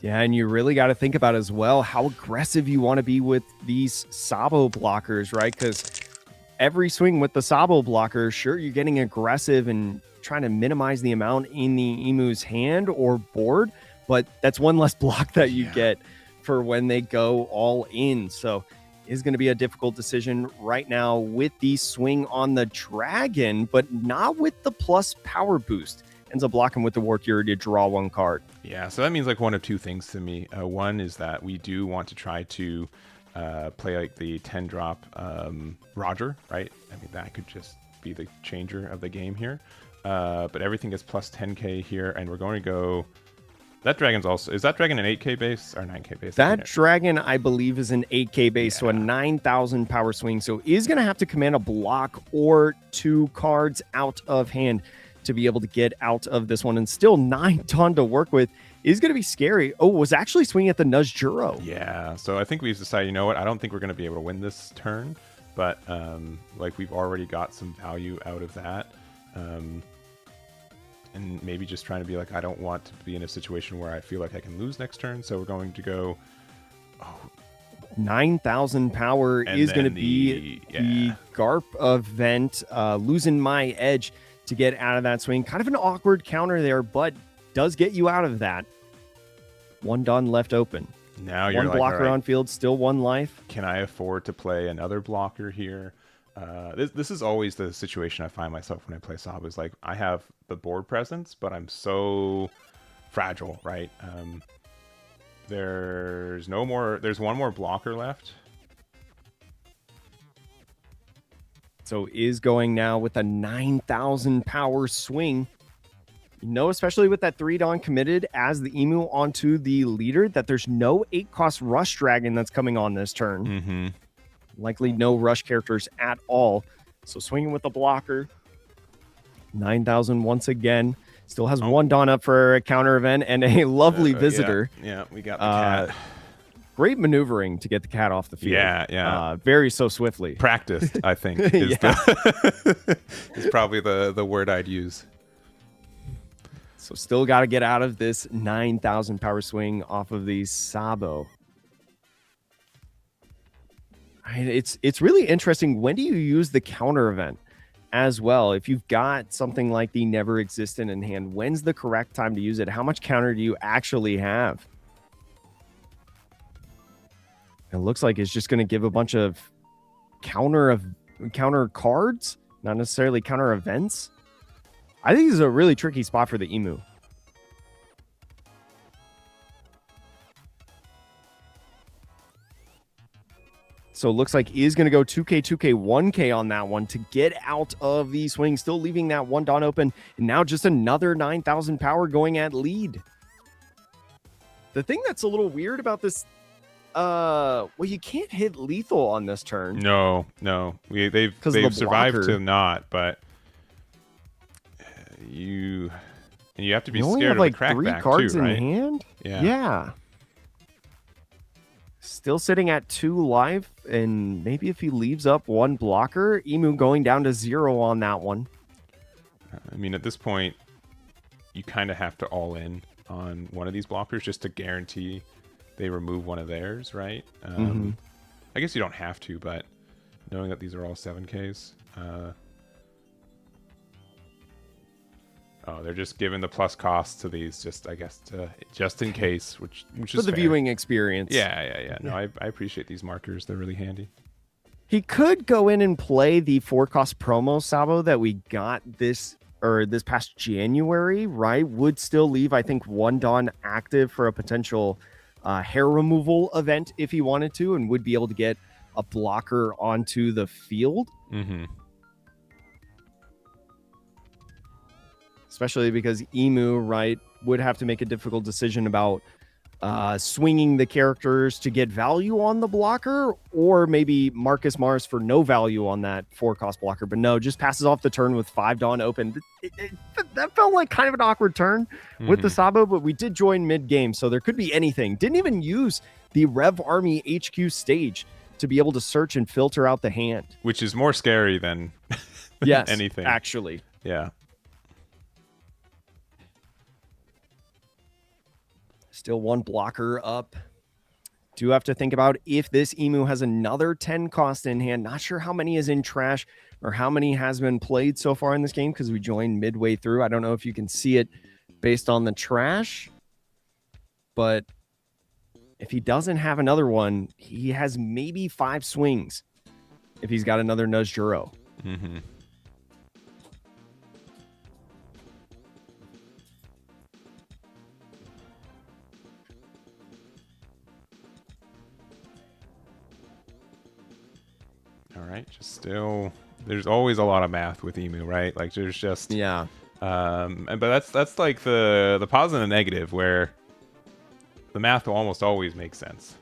Yeah, and you really got to think about as well how aggressive you want to be with these Sabo blockers, right? Because every swing with the Sabo blocker, sure, you're getting aggressive and trying to minimize the amount in the Emu's hand or board, but that's one less block that you get for when they go all in. So is going to be a difficult decision right now with the swing on the dragon, but not with the plus power boost. Ends up blocking with the War Cure to draw 1 card. Yeah, so that means like one of 2 things to me. One is that we do want to try to play like the 10 drop Roger, right? I mean, that could just be the changer of the game here. But everything is plus 10K here, and we're going to go. That dragon's also, is that dragon an 8K base or 9K base? That dragon, I believe, is an 8K base, so a 9,000 power swing. So is going to have to command a block or 2 cards out of hand to be able to get out of this one. And still 9 ton to work with is going to be scary. Oh, was actually swinging at the Nudge Juro. Yeah, so I think we've decided, you know what, I don't think we're going to be able to win this turn, but like we've already got some value out of that. And maybe just trying to be like, I don't want to be in a situation where I feel like I can lose next turn. So we're going to go 9,000 power is going to be the Garp event, losing my edge to get out of that swing. Kind of an awkward counter there, but does get you out of that. 1 Dawn left open. Now you're 1 blocker on field, still 1 life. Can I afford to play another blocker here? This is always the situation I find myself when I play Sabo, is like I have the board presence, but I'm so fragile, right? There's 1 more blocker left. So is going now with a 9,000 power swing. You know, especially with that 3 Dawn committed as the Emu onto the leader, that there's no 8 cost Rush Dragon that's coming on this turn. Mm-hmm. Likely no Rush characters at all. So swinging with the blocker. 9,000 once again. Still has 1 Dawn up for a counter event and a lovely visitor. Yeah, we got the cat. Great maneuvering to get the cat off the field. Yeah. Very so swiftly. Practiced, I think, is, is probably the word I'd use. So still got to get out of this 9,000 power swing off of the Sabo. It's really interesting. When do you use the counter event as well? If you've got something like the Never Existent in hand, when's the correct time to use it? How much counter do you actually have? It looks like it's just going to give a bunch of counter cards, not necessarily counter events. I think this is a really tricky spot for the Emu. So it looks like is going to go 2K, 2K, 1K on that one to get out of the swing, still leaving that 1 Dawn open. And now just another 9,000 power going at lead. The thing that's a little weird about this, well, you can't hit lethal on this turn. No. They've survived to not, but you have to be scared of like the crackback 3 cards too, right? in hand. Yeah. Still sitting at 2 life, and maybe if he leaves up 1 blocker, Emu going down to 0 on that one. I mean, at this point, you kind of have to all in on one of these blockers just to guarantee they remove one of theirs, right? I guess you don't have to, but knowing that these are all 7Ks. Oh, they're just giving the plus cost to these, just I guess, just in case, which For is the fair. viewing experience. Yeah. No, I appreciate these markers. They're really handy. He could go in and play the 4-cost promo Sabo that we got this past January, right? Would still leave, I think, 1 Dawn active for a potential hair removal event if he wanted to, and would be able to get a blocker onto the field. Mm-hmm. Especially because Emu, right, would have to make a difficult decision about swinging the characters to get value on the blocker, or maybe Marcus Mars for no value on that 4-cost blocker. But no, just passes off the turn with 5 Dawn open. That felt like kind of an awkward turn with the Sabo, but we did join mid-game, so there could be anything. Didn't even use the Rev Army HQ stage to be able to search and filter out the hand. Which is more scary than, yes, anything. Actually. Yeah. Still 1 blocker up. Do have to think about if this Emu has another 10 cost in hand. Not sure how many is in trash or how many has been played so far in this game because we joined midway through. I don't know if you can see it based on the trash, but if he doesn't have another one, he has maybe 5 swings if he's got another Nudge Juro. Mm-hmm. All right, just still, there's always a lot of math with Emu, right? Like there's just but that's like the positive and negative, where the math will almost always make sense.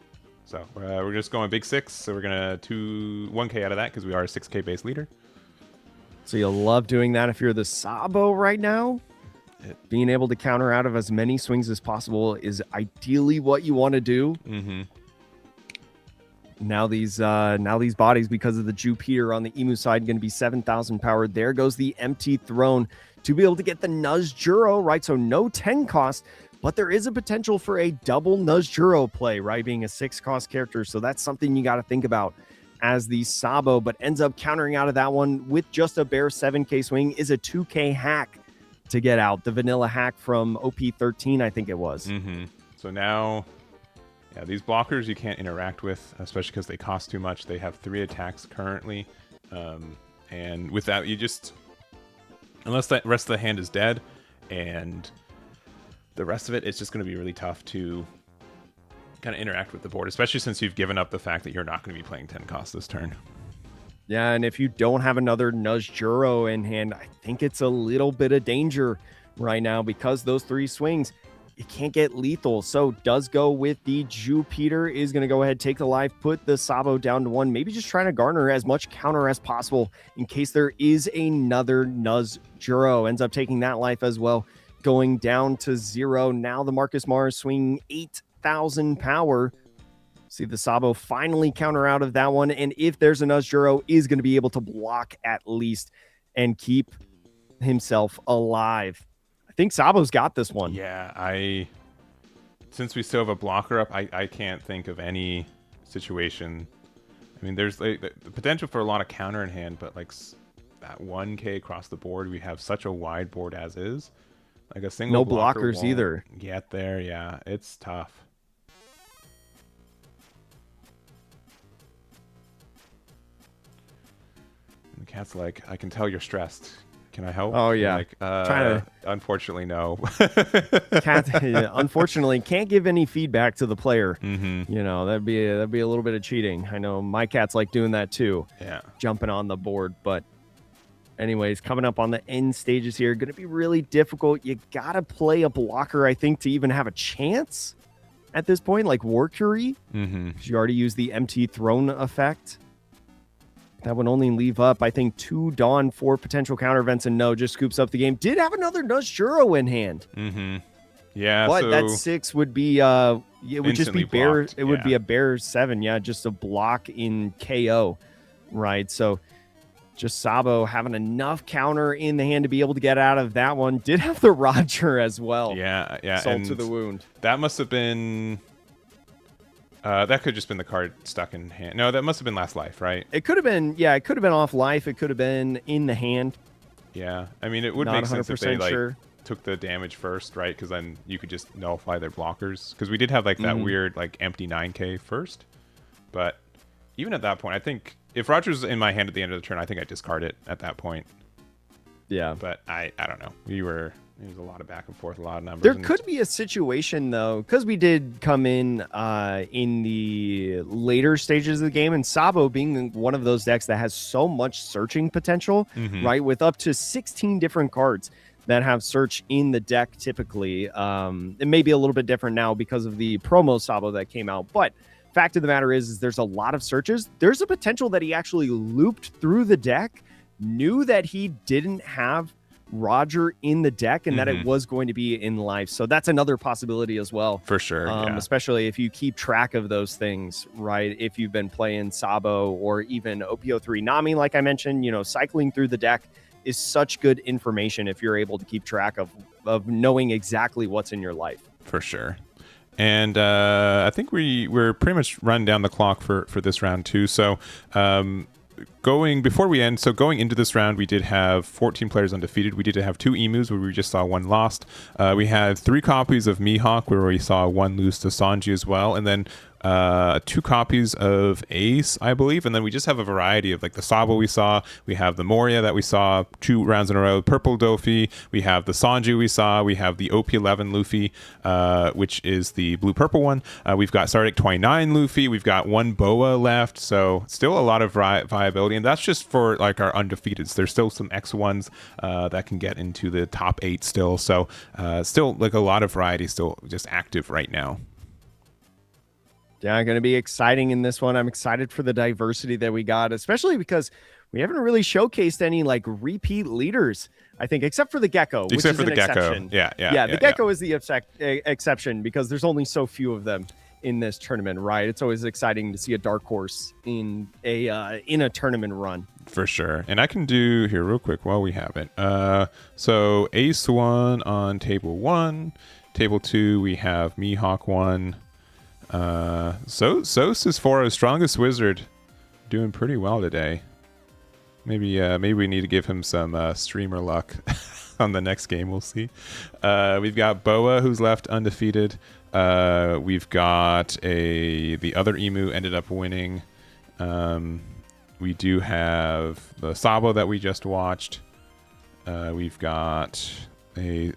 So we're just going big 6, so we're gonna 1K out of that because we are a 6K base leader. So you'll love doing that if you're the Sabo right now. Being able to counter out of as many swings as possible is ideally what you want to do. Mm-hmm. Now these bodies, because of the Jupiter on the Emu side, going to be 7,000 power. There goes the empty throne to be able to get the Nuzz Juro, right? So no 10 cost, but there is a potential for a double Nuzz Juro play, right? Being a 6-cost character. So that's something you got to think about as the Sabo, but ends up countering out of that one with just a bare 7K swing is a 2K hack to get out. The vanilla hack from OP14, I think it was. Mm-hmm. So now... yeah, these blockers you can't interact with, especially because they cost too much. They have 3 attacks currently. And with that, you just... unless the rest of the hand is dead, and the rest of it, it's just going to be really tough to kind of interact with the board, especially since you've given up the fact that you're not going to be playing 10 cost this turn. Yeah, and if you don't have another Nuzz Juro in hand, I think it's a little bit of danger right now because those 3 swings... it can't get lethal, so does go with the Jupiter, is going to go ahead, take the life, put the Sabo down to 1, maybe just trying to garner as much counter as possible in case there is another Nuzz Juro. Ends up taking that life as well, going down to 0. Now the Marcus Mars swinging 8,000 power. See the Sabo finally counter out of that one, and if there's a Nuzz Juro, is going to be able to block at least and keep himself alive. I think Sabo's got this one. Yeah, since we still have a blocker up, I can't think of any situation. I mean, there's like the potential for a lot of counter in hand, but like that 1K across the board, we have such a wide board as is. Like a single no blockers either. Get there, yeah, it's tough. And the cat's like, I can tell you're stressed. Can I help? Oh yeah. Like, Trying to... unfortunately, no. Cat, unfortunately, can't give any feedback to the player. Mm-hmm. You know, that'd be a little bit of cheating. I know my cat's like doing that too. Yeah. Jumping on the board. But anyways, coming up on the end stages here, going to be really difficult. You got to play a blocker, I think, to even have a chance at this point, like Warcury. Mm-hmm. You already used the empty throne effect. That would only leave up, I think, 2 Dawn for potential counter events, and no, just scoops up the game. Did have another Nuzz Juro in hand. Mm-hmm. Yeah, but so that 6 would be it would just be bare. Blocked. It would be a bare 7, yeah, just a block in KO, right? So just Sabo having enough counter in the hand to be able to get out of that one. Did have the Roger as well. Yeah. Salt to the wound. That must have been. That could have just been the card stuck in hand. No, that must have been last life, right? It could have been, yeah, it could have been off life. It could have been in the hand. Yeah, I mean, it would Not make sense if they like sure. took the damage first, right? Because then you could just nullify their blockers. Because we did have like that weird like empty 9k first, but even at that point, I think if Roger's in my hand at the end of the turn, I think I discard it at that point. Yeah, but I don't know. It was a lot of back and forth, a lot of numbers. There could be a situation though, because we did come in the later stages of the game, and Sabo being one of those decks that has so much searching potential, right? With up to 16 different cards that have search in the deck typically. It may be a little bit different now because of the promo Sabo that came out, but fact of the matter is there's a lot of searches. There's a potential that he actually looped through the deck, knew that he didn't have Roger in the deck and that it was going to be in life. So that's another possibility as well. For sure. Especially if you keep track of those things, right? If you've been playing Sabo or even OP14 Nami, like I mentioned, cycling through the deck is such good information if you're able to keep track of knowing exactly what's in your life. For sure. And I think we're pretty much run down the clock for this round too. So going into this round, we did have 14 players undefeated. We did have 2 emus where we just saw 1 lost. We had 3 copies of Mihawk where we saw 1 lose to Sanji as well, and then 2 copies of Ace, I believe, and then we just have a variety of like the Sabo we saw. We have the Moria that we saw 2 rounds in a row, Purple Dofi. We have the Sanji we saw. We have the OP11 Luffy, which is the blue-purple one. We've got Sardic 29 Luffy. We've got 1 Boa left, so still a lot of viability, and that's just for like our undefeateds. There's still some X1s that can get into the top 8 still, so still like a lot of variety still just active right now. Yeah, going to be exciting in this one. I'm excited for the diversity that we got, especially because we haven't really showcased any like repeat leaders, I think, except for the Gecko, which is an exception. Yeah. The Gecko is the exception because there's only so few of them in this tournament, right? It's always exciting to see a dark horse in a tournament run. For sure. And I can do here real quick while we have it. So Ace 1 on table 1. Table 2, we have Mihawk 1. Sos is Foro's strongest wizard, doing pretty well today. Maybe we need to give him some streamer luck on the next game. We'll see. We've got Boa, who's left undefeated. We've got the other emu ended up winning. We do have the Sabo that we just watched. We've got a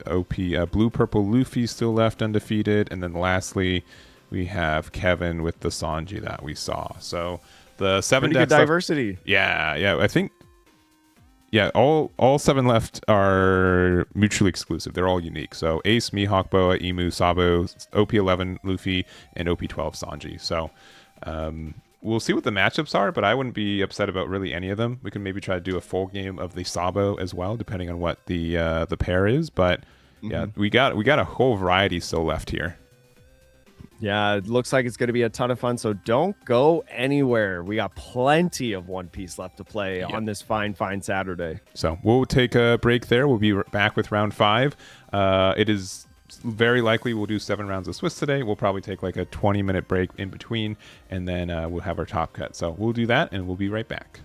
blue-purple Luffy still left undefeated, and then lastly, we have Kevin with the Sanji that we saw. So the 7 pretty good diversity. Yeah. I think all 7 left are mutually exclusive. They're all unique. So Ace, Mihawk, Boa, Emu, Sabo, OP11 Luffy, and OP12 Sanji. So we'll see what the matchups are, but I wouldn't be upset about really any of them. We can maybe try to do a full game of the Sabo as well, depending on what the pair is. But yeah, we got a whole variety still left here. Yeah, it looks like it's going to be a ton of fun, so don't go anywhere. We got plenty of One Piece left to play on this fine Saturday. So we'll take a break there. We'll be back with round 5. It is very likely we'll do 7 rounds of Swiss today. We'll probably take like a 20-minute break in between, and then we'll have our top cut. So we'll do that, and we'll be right back.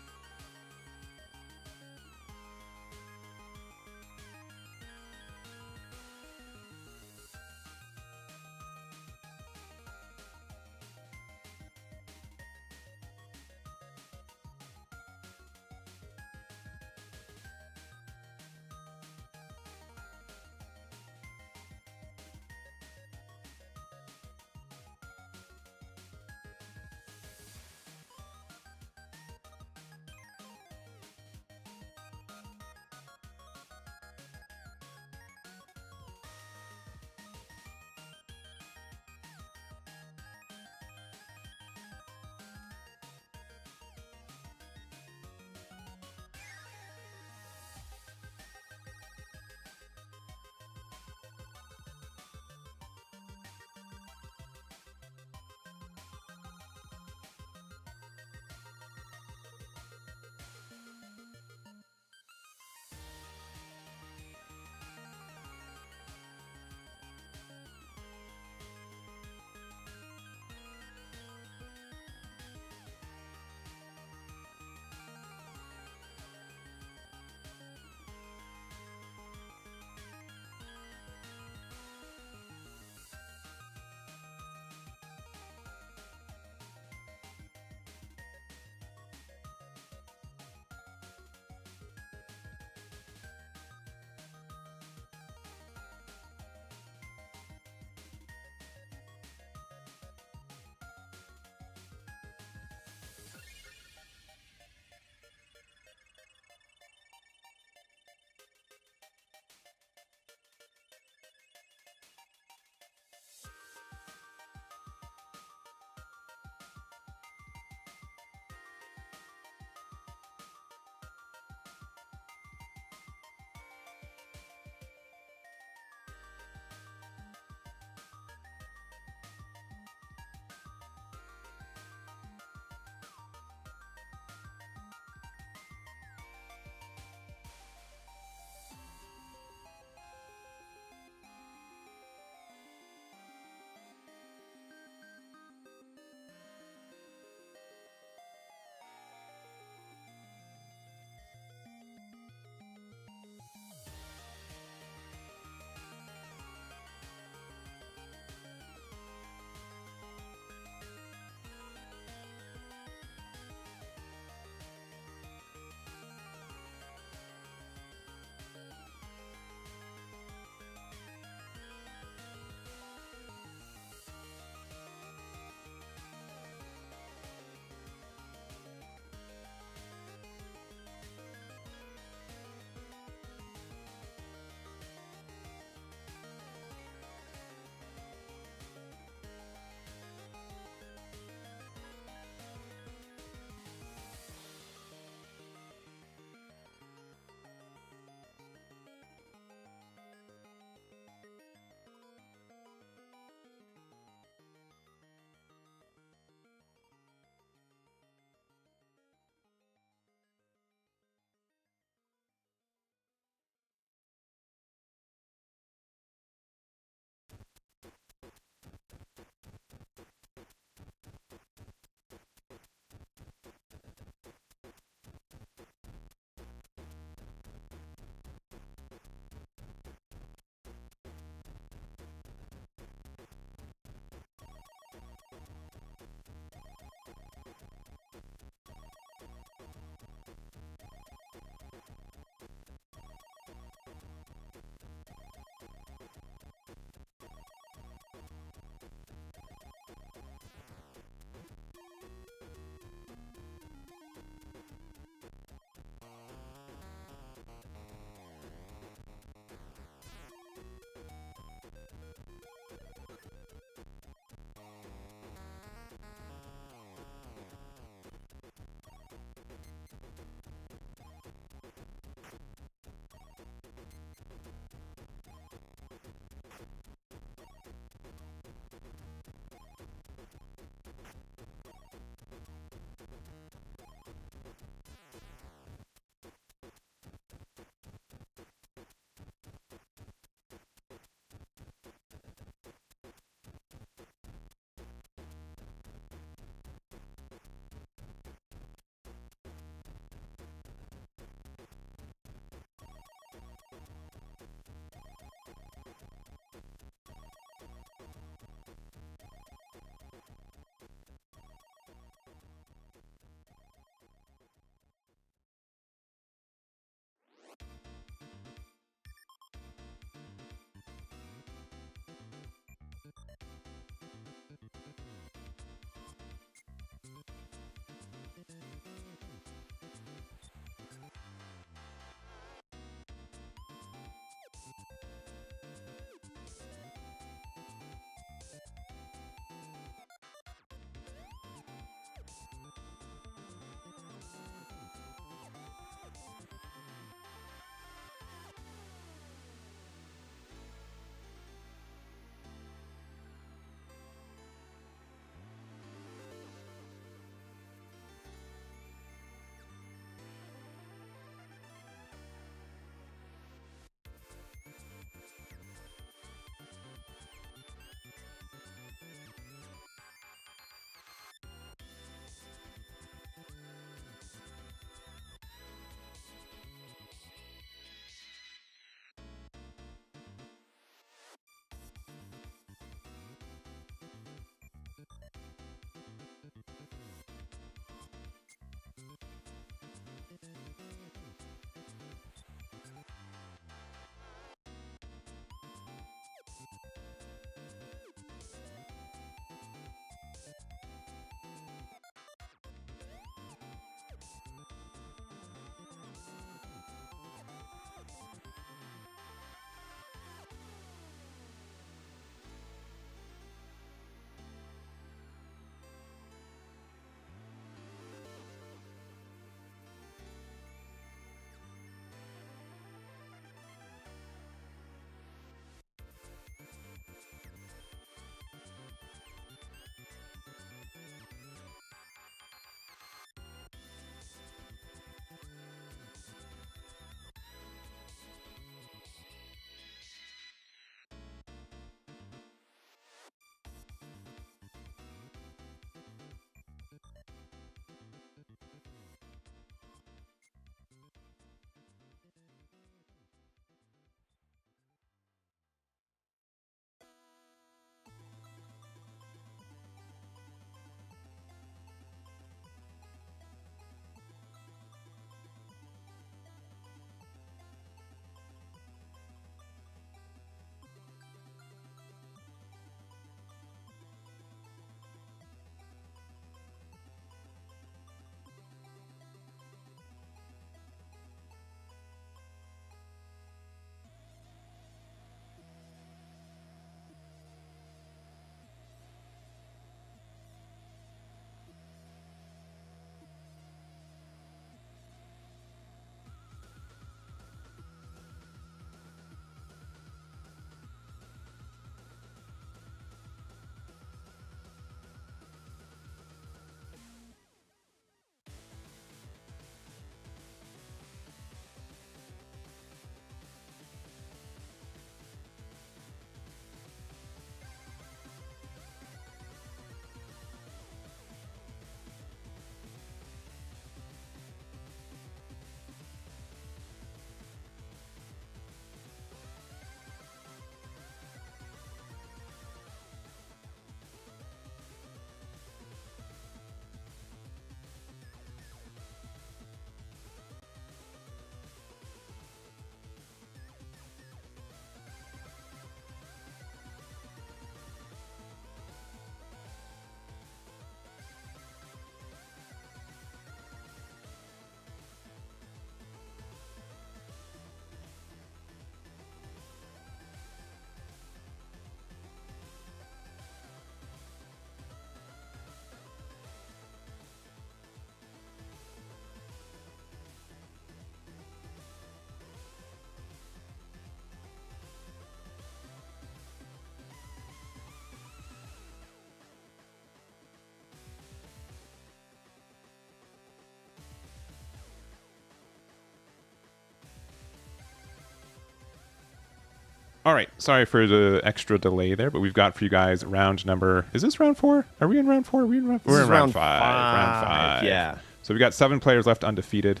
All right, sorry for the extra delay there, but we've got for you guys round number. Is this round 4? Are we in round 4? Are we in round? This We're is in round 5. Round 5. Yeah. So we got 7 players left undefeated.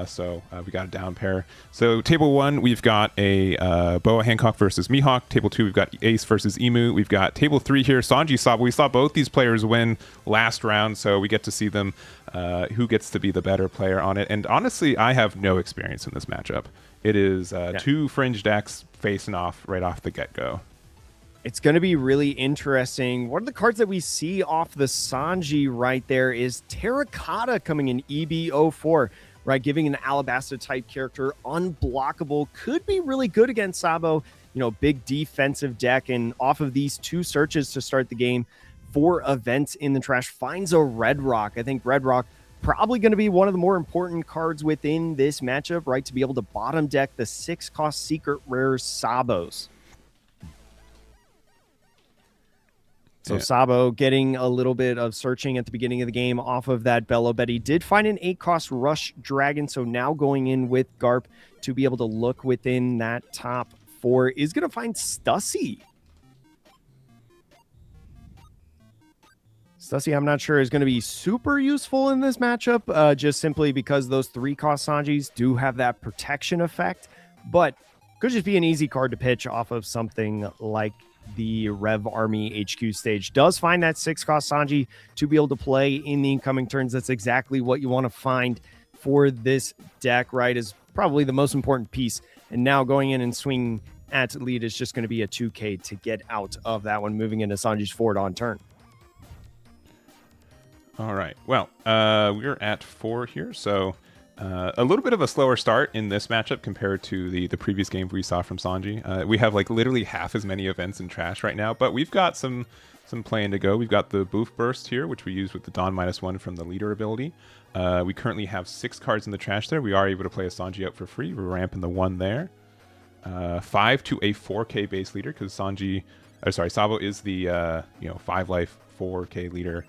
So we got a down pair. So table 1, we've got a Boa Hancock versus Mihawk. Table 2, we've got Ace versus Emu. We've got table 3 here, Sanji Sabo. We saw both these players win last round, so we get to see them who gets to be the better player on it. And honestly, I have no experience in this matchup. It is 2 fringe decks facing off right off the get-go. It's going to be really interesting. One of the cards that we see off the Sanji right there is Terracotta coming in EB04, right? Giving an Alabasta type character unblockable. Could be really good against Sabo. You know, big defensive deck. And off of these 2 searches to start the game, 4 events in the trash, finds a Red Rock. I think Red Rock probably going to be one of the more important cards within this matchup, right? To be able to bottom deck the 6-cost secret rare Sabos. So Sabo getting a little bit of searching at the beginning of the game off of that Bello Betty. Did find an 8-cost Rush Dragon, so now going in with Garp to be able to look within that top 4 is going to find Stussy. Stussy, I'm not sure, is going to be super useful in this matchup, just simply because those 3-cost Sanjis do have that protection effect, but could just be an easy card to pitch off of something like the Rev Army HQ stage. Does find that 6-cost Sanji to be able to play in the incoming turns. That's exactly what you want to find for this deck, right? Is probably the most important piece. And now going in and swinging at lead is just going to be a 2K to get out of that one, moving into Sanji's forward on turn. All right. Well, we're at 4 here, so a little bit of a slower start in this matchup compared to the previous game we saw from Sanji. We have like literally half as many events in trash right now, but we've got some playing to go. We've got the Boof Burst here, which we use with the Dawn -1 from the leader ability. We currently have 6 cards in the trash there. We are able to play a Sanji out for free. We're ramping the 1 there. 5 to a 4K base leader because Sabo is the 5 life 4K leader.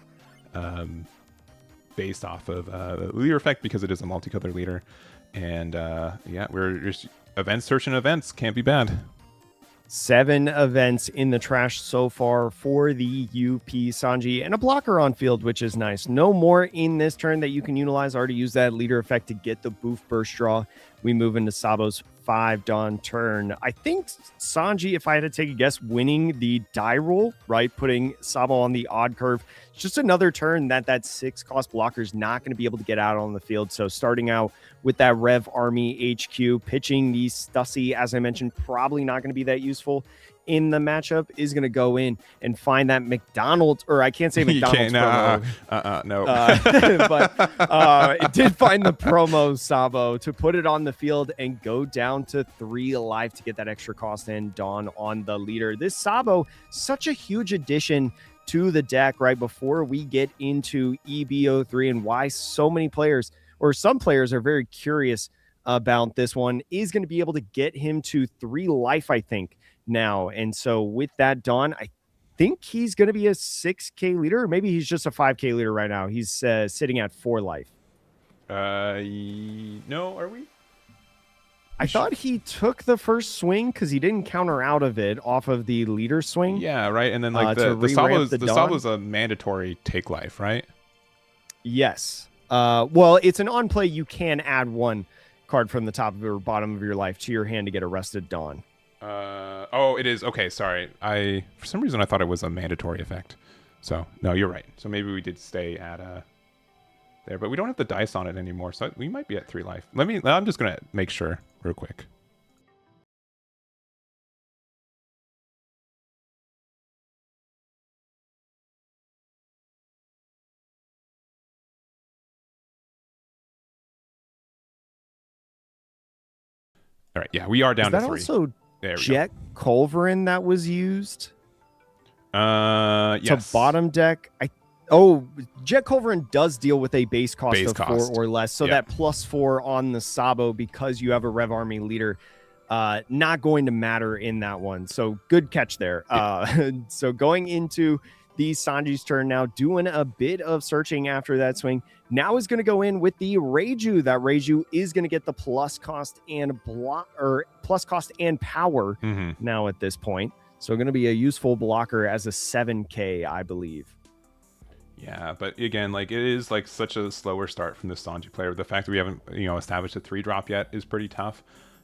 Based off of the leader effect because it is a multicolor leader. And we're just events searching events. Can't be bad. 7 events in the trash so far for the UP Sanji and a blocker on field, which is nice. No more in this turn that you can utilize. Already use that leader effect to get the Boof Burst draw. We move into Sabo's 5 Dawn turn. I think Sanji, if I had to take a guess, winning the die roll, right? Putting Sabo on the odd curve. It's just another turn that 6-cost blocker is not going to be able to get out on the field. So starting out with that Rev Army HQ, pitching the Stussy, as I mentioned, probably not going to be that useful in the matchup, is going to go in and find that McDonald's, or I can't say McDonald's promo. No. But it did find the promo Sabo to put it on the field and go down to 3 life to get that extra cost and Dawn on the leader. This Sabo, such a huge addition to the deck right before we get into EB03 and why so many players, or some players, are very curious about this one, is going to be able to get him to 3 life, I think, now. And so with that Dawn, I think he's going to be a 6K leader, or maybe he's just a 5K leader right now. He's sitting at 4 life. No, are we? I thought he took the first swing because he didn't counter out of it off of the leader swing. Yeah, right. And then like the Salo's a mandatory take life, right? Yes. Well, it's an on play. You can add 1 card from the top of or bottom of your life to your hand to get arrested Dawn. It is. Okay, sorry. For some reason I thought it was a mandatory effect. So no, you're right. So maybe we did stay at there, but we don't have the dice on it anymore. So we might be at 3 life. I'm just gonna make sure real quick. All right. Yeah, we are down to 3. Also Jet Culverin that was used yes. to bottom deck. Jet Culverin does deal with a base cost of 4 or less, so that +4 on the Sabo, because you have a Rev Army leader, not going to matter in that one. So good catch there. So going into the Sanji's turn now, doing a bit of searching after that swing. Now is going to go in with the Reiju. That Reiju is going to get the plus cost and power now at this point. So going to be a useful blocker as a 7K, I believe. Yeah, but again, like it is like such a slower start from the Sanji player. The fact that we haven't, established a 3-drop yet is pretty tough.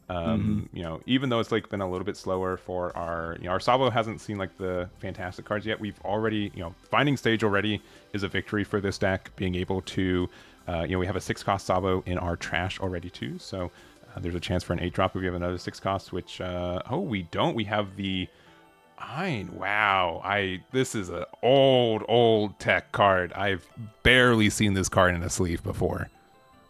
Even though it's like been a little bit slower for our Sabo hasn't seen like the fantastic cards yet. We've already, finding stage already is a victory for this deck. Being able to, we have a 6-cost Sabo in our trash already too. So there's a chance for an 8-drop if we have another 6-cost, which, we don't. We have the Wow, this is an old tech card. I've barely seen this card in a sleeve before.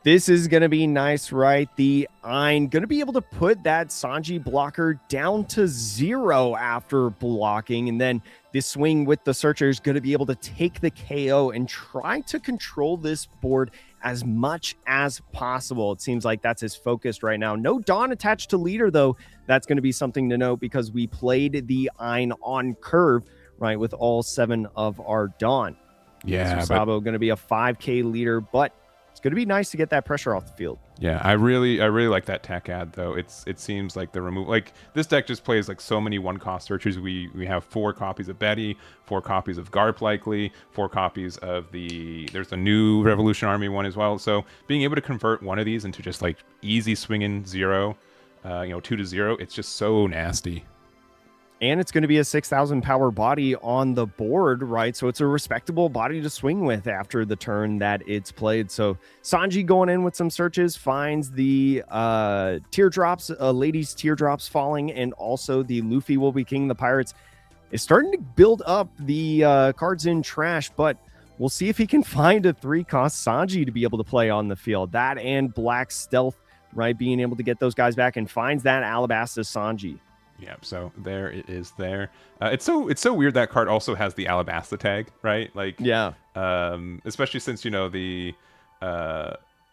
This is going to be nice, right? The Ein going to be able to put that Sanji blocker down to 0 after blocking. And then this swing with the Searcher is going to be able to take the KO and try to control this board as much as possible. It seems like that's his focus right now. No Dawn attached to leader, though. That's going to be something to note because we played the Ein on curve, right, with all 7 of our Dawn. Yeah, so Sabo going to be a 5K leader, but it's going to be nice to get that pressure off the field. Yeah, I really like that tech ad though. It seems like the remove, like this deck just plays like so many 1-cost searchers. We have 4 copies of Betty, 4 copies of Garp likely, 4 copies of there's the new Revolution Army one as well. So being able to convert one of these into just like easy swinging 0, 2 to 0, it's just so nasty. And it's going to be a 6,000 power body on the board, right? So it's a respectable body to swing with after the turn that it's played. So Sanji going in with some searches, finds the teardrops, ladies' teardrops falling, and also the Luffy will be king. The Pirates is starting to build up the cards in trash, but we'll see if he can find a 3-cost Sanji to be able to play on the field. That and Black Stealth, right? Being able to get those guys back and finds that Alabasta Sanji. Yeah, so there it is there. It's so weird that card also has the Alabasta tag, right? Like, yeah. Especially since, the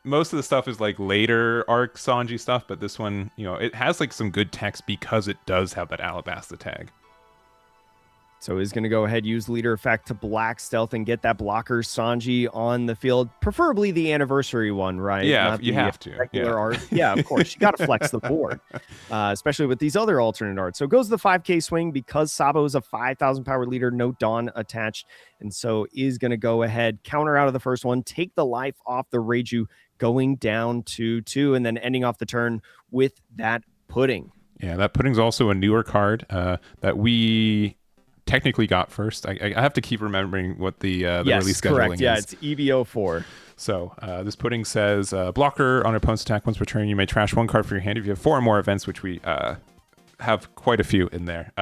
most of the stuff is like later arc Sanji stuff, but this one, it has like some good text because it does have that Alabasta tag. So he's going to go ahead, use leader effect to Black Stealth and get that blocker Sanji on the field, preferably the anniversary one, right? Yeah, not you the have to. Regular art. Yeah, of course. You got to flex the board, especially with these other alternate arts. So it goes the 5K swing because Sabo is a 5,000 power leader, no Dawn attached. And so is going to go ahead, counter out of the first one, take the life off the Reiju, going down to 2, and then ending off the turn with that Pudding. Yeah, that Pudding's also a newer card that we technically got first. I have to keep remembering what the release scheduling correct. is. Yeah, it's EVO4. So this Pudding says, blocker on opponent's attack once per turn, you may trash 1 card from your hand if you have 4 or more events, which we have quite a few in there.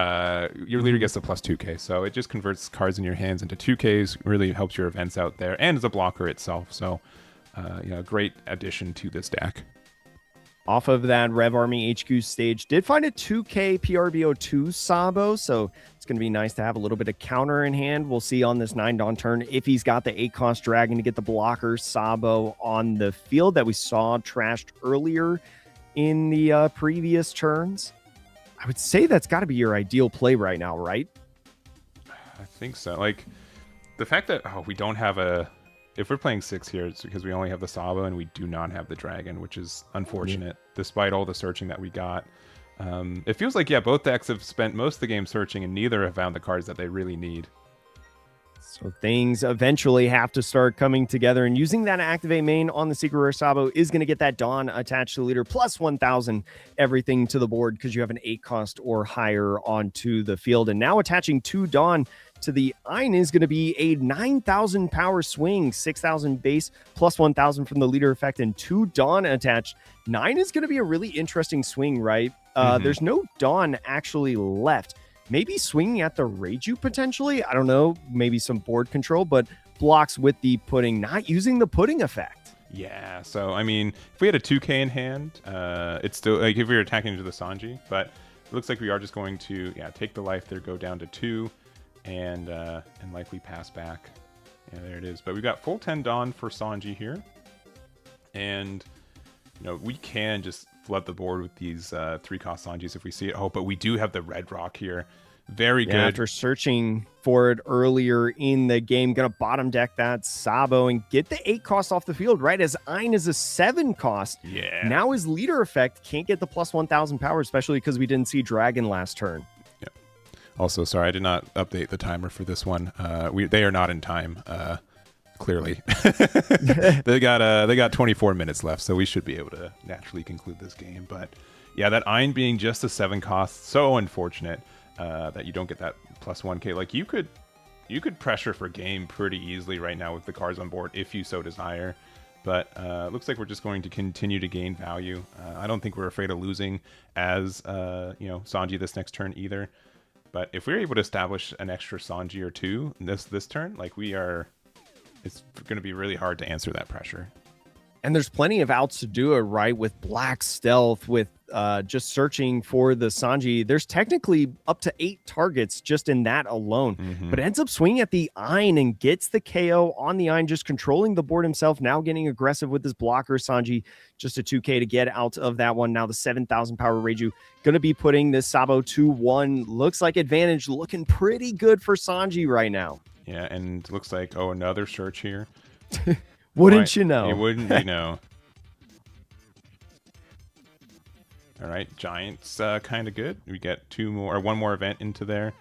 Your leader gets the plus 2K, so it just converts cards in your hands into 2Ks, really helps your events out there, and is a blocker itself. So, great addition to this deck. Off of that Rev Army HQ stage, did find a 2K PRBO2 Sabo, so it's going to be nice to have a little bit of counter in hand. We'll see on this 9 Dawn turn if he's got the 8-cost Dragon to get the blocker Sabo on the field that we saw trashed earlier in the previous turns. I would say that's got to be your ideal play right now, right? I think so. Like, the fact that we don't have a... If we're playing 6 here, it's because we only have the Sabo and we do not have the Dragon, which is unfortunate, despite all the searching that we got. It feels like, both decks have spent most of the game searching and neither have found the cards that they really need. So things eventually have to start coming together, and using that Activate main on the Secret Rare Sabo is going to get that Dawn attached to the leader, plus 1,000 everything to the board because you have an 8-cost or higher onto the field. And now attaching 2 Dawn to the Ein is going to be a 9,000 power swing, 6,000 base, plus 1,000 from the leader effect, and 2 Dawn attached. 9 is going to be a really interesting swing, right? There's no Dawn actually left. Maybe swinging at the Reiju potentially. I don't know. Maybe some board control, but blocks with the Pudding, not using the Pudding effect. Yeah. So, I mean, if we had a 2K in hand, it's still like if we were attacking into the Sanji, but it looks like we are just going to, take the life there, go down to 2 and likely pass back. Yeah, there it is. But we've got full 10 Dawn for Sanji here. And, we can just flood the board with these 3-cost Sanjis if we see it. Oh, but we do have the red rock here. Very good. After searching for it earlier in the game, going to bottom deck that Sabo and get the 8 cost off the field, right? As Ein is a 7 cost. Yeah. Now his leader effect can't get the plus 1,000 power, especially because we didn't see Dragon last turn. Yeah. Also, sorry, I did not update the timer for this one. They are not in time. Clearly, they got 24 minutes left, so we should be able to naturally conclude this game. But yeah, that Ein being just a 7 cost, so unfortunate that you don't get that plus 1k. Like you could pressure for game pretty easily right now with the cards on board if you so desire. But looks like we're just going to continue to gain value. I don't think we're afraid of losing as Sanji this next turn either. But if we're able to establish an extra Sanji or two this turn, like we are. It's going to be really hard to answer that pressure. And there's plenty of outs to do it, right? With Black Stealth, with just searching for the Sanji. There's technically up to 8 targets just in that alone. But ends up swinging at the Ein and gets the KO on the Ein, just controlling the board himself, now getting aggressive with his blocker. Sanji, just a 2k to get out of that one. Now the 7,000 power Reiju going to be putting this Sabo 2-1. Looks like advantage looking pretty good for Sanji right now. Yeah, and looks like, another search here. Wouldn't you know? You wouldn't, you know. All right, Giants kind of good. We get one more event into there,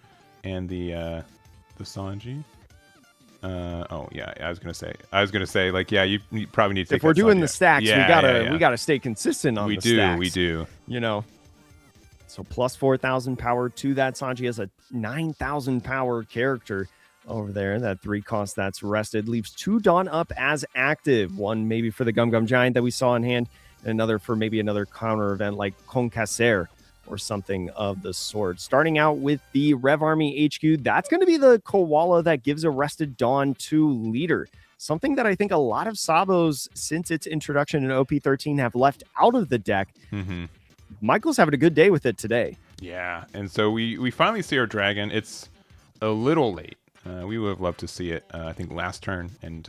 and the Sanji. Oh yeah, I was gonna say, like, yeah, you probably need to. If we're doing the stacks, yeah, we gotta stay consistent on the stacks. We do. You know. So plus 4,000 power to that Sanji as a 9,000 power character. Over there, that 3 cost that's rested leaves 2 Dawn up as active. One maybe for the Gum Gum Giant that we saw in hand, and another for maybe another counter event like Concaser or something of the sort. Starting out with the Rev Army HQ, that's going to be the Koala that gives a rested Dawn to leader. Something that I think a lot of Sabos since its introduction in OP13 have left out of the deck. Michael's having a good day with it today. Yeah, and so we finally see our dragon. It's a little late. We would have loved to see it, I think, last turn, and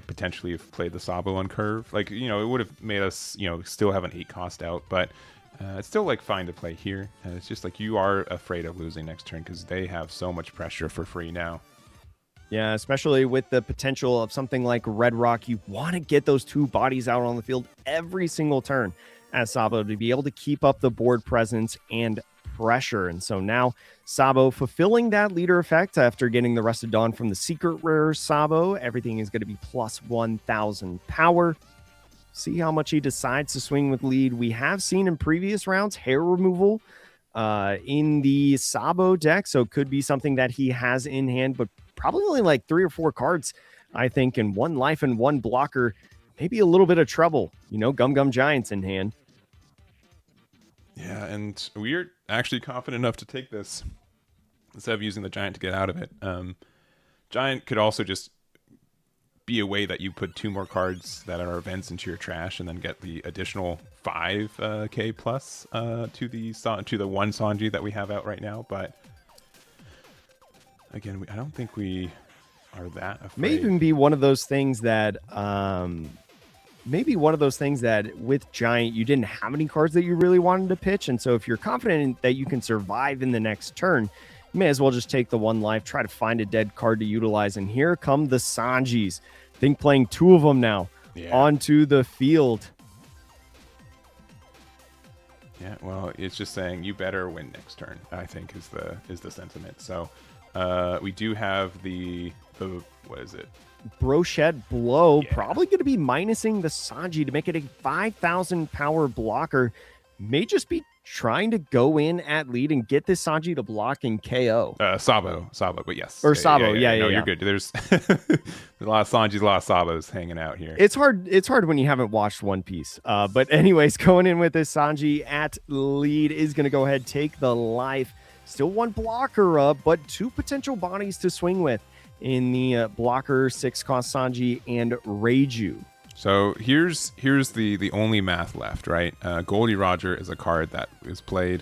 potentially have played the Sabo on curve. Like, it would have made us, still have an 8 cost out, but it's still like fine to play here. It's just like you are afraid of losing next turn because they have so much pressure for free now. Yeah, especially with the potential of something like Red Rock. You want to get those 2 bodies out on the field every single turn as Sabo to be able to keep up the board presence and pressure. And so now Sabo fulfilling that leader effect after getting the Rested Dawn from the secret rare Sabo. Everything is going to be plus 1,000 power. See how much he decides to swing with lead. We have seen in previous rounds hair removal in the Sabo deck, so it could be something that he has in hand, but probably only like 3 or 4 cards, I think, and 1 life and 1 blocker. Maybe a little bit of trouble, Gum Gum Giants in hand. Yeah, and we're actually confident enough to take this instead of using the Giant to get out of it. Giant could also just be a way that you put 2 more cards that are events into your trash and then get the additional 5k plus to the 1 Sanji that we have out right now. But again, I don't think we are that afraid. May even be one of those things that with Giant, you didn't have any cards that you really wanted to pitch. And so if you're confident that you can survive in the next turn, you may as well just take the 1 life, try to find a dead card to utilize. And here come the Sanjis. I think playing 2 of them now onto the field. Yeah, well, it's just saying you better win next turn, I think is the sentiment. So we do have the what is it? Brochette Blow, probably going to be minusing the Sanji to make it a 5,000 power blocker. May just be trying to go in at lead and get this Sanji to block and KO. Sabo, but yes. Or Sabo, yeah. No, you're good. There's a lot of Sanjis, a lot of Sabos hanging out here. It's hard when you haven't watched One Piece. But anyways, going in with this Sanji at lead is going to go ahead, take the life. Still 1 blocker up, but 2 potential bodies to swing with in the blocker 6 cost Sanji and Reiju. So here's the only math left, right? Goldie Roger is a card that is played.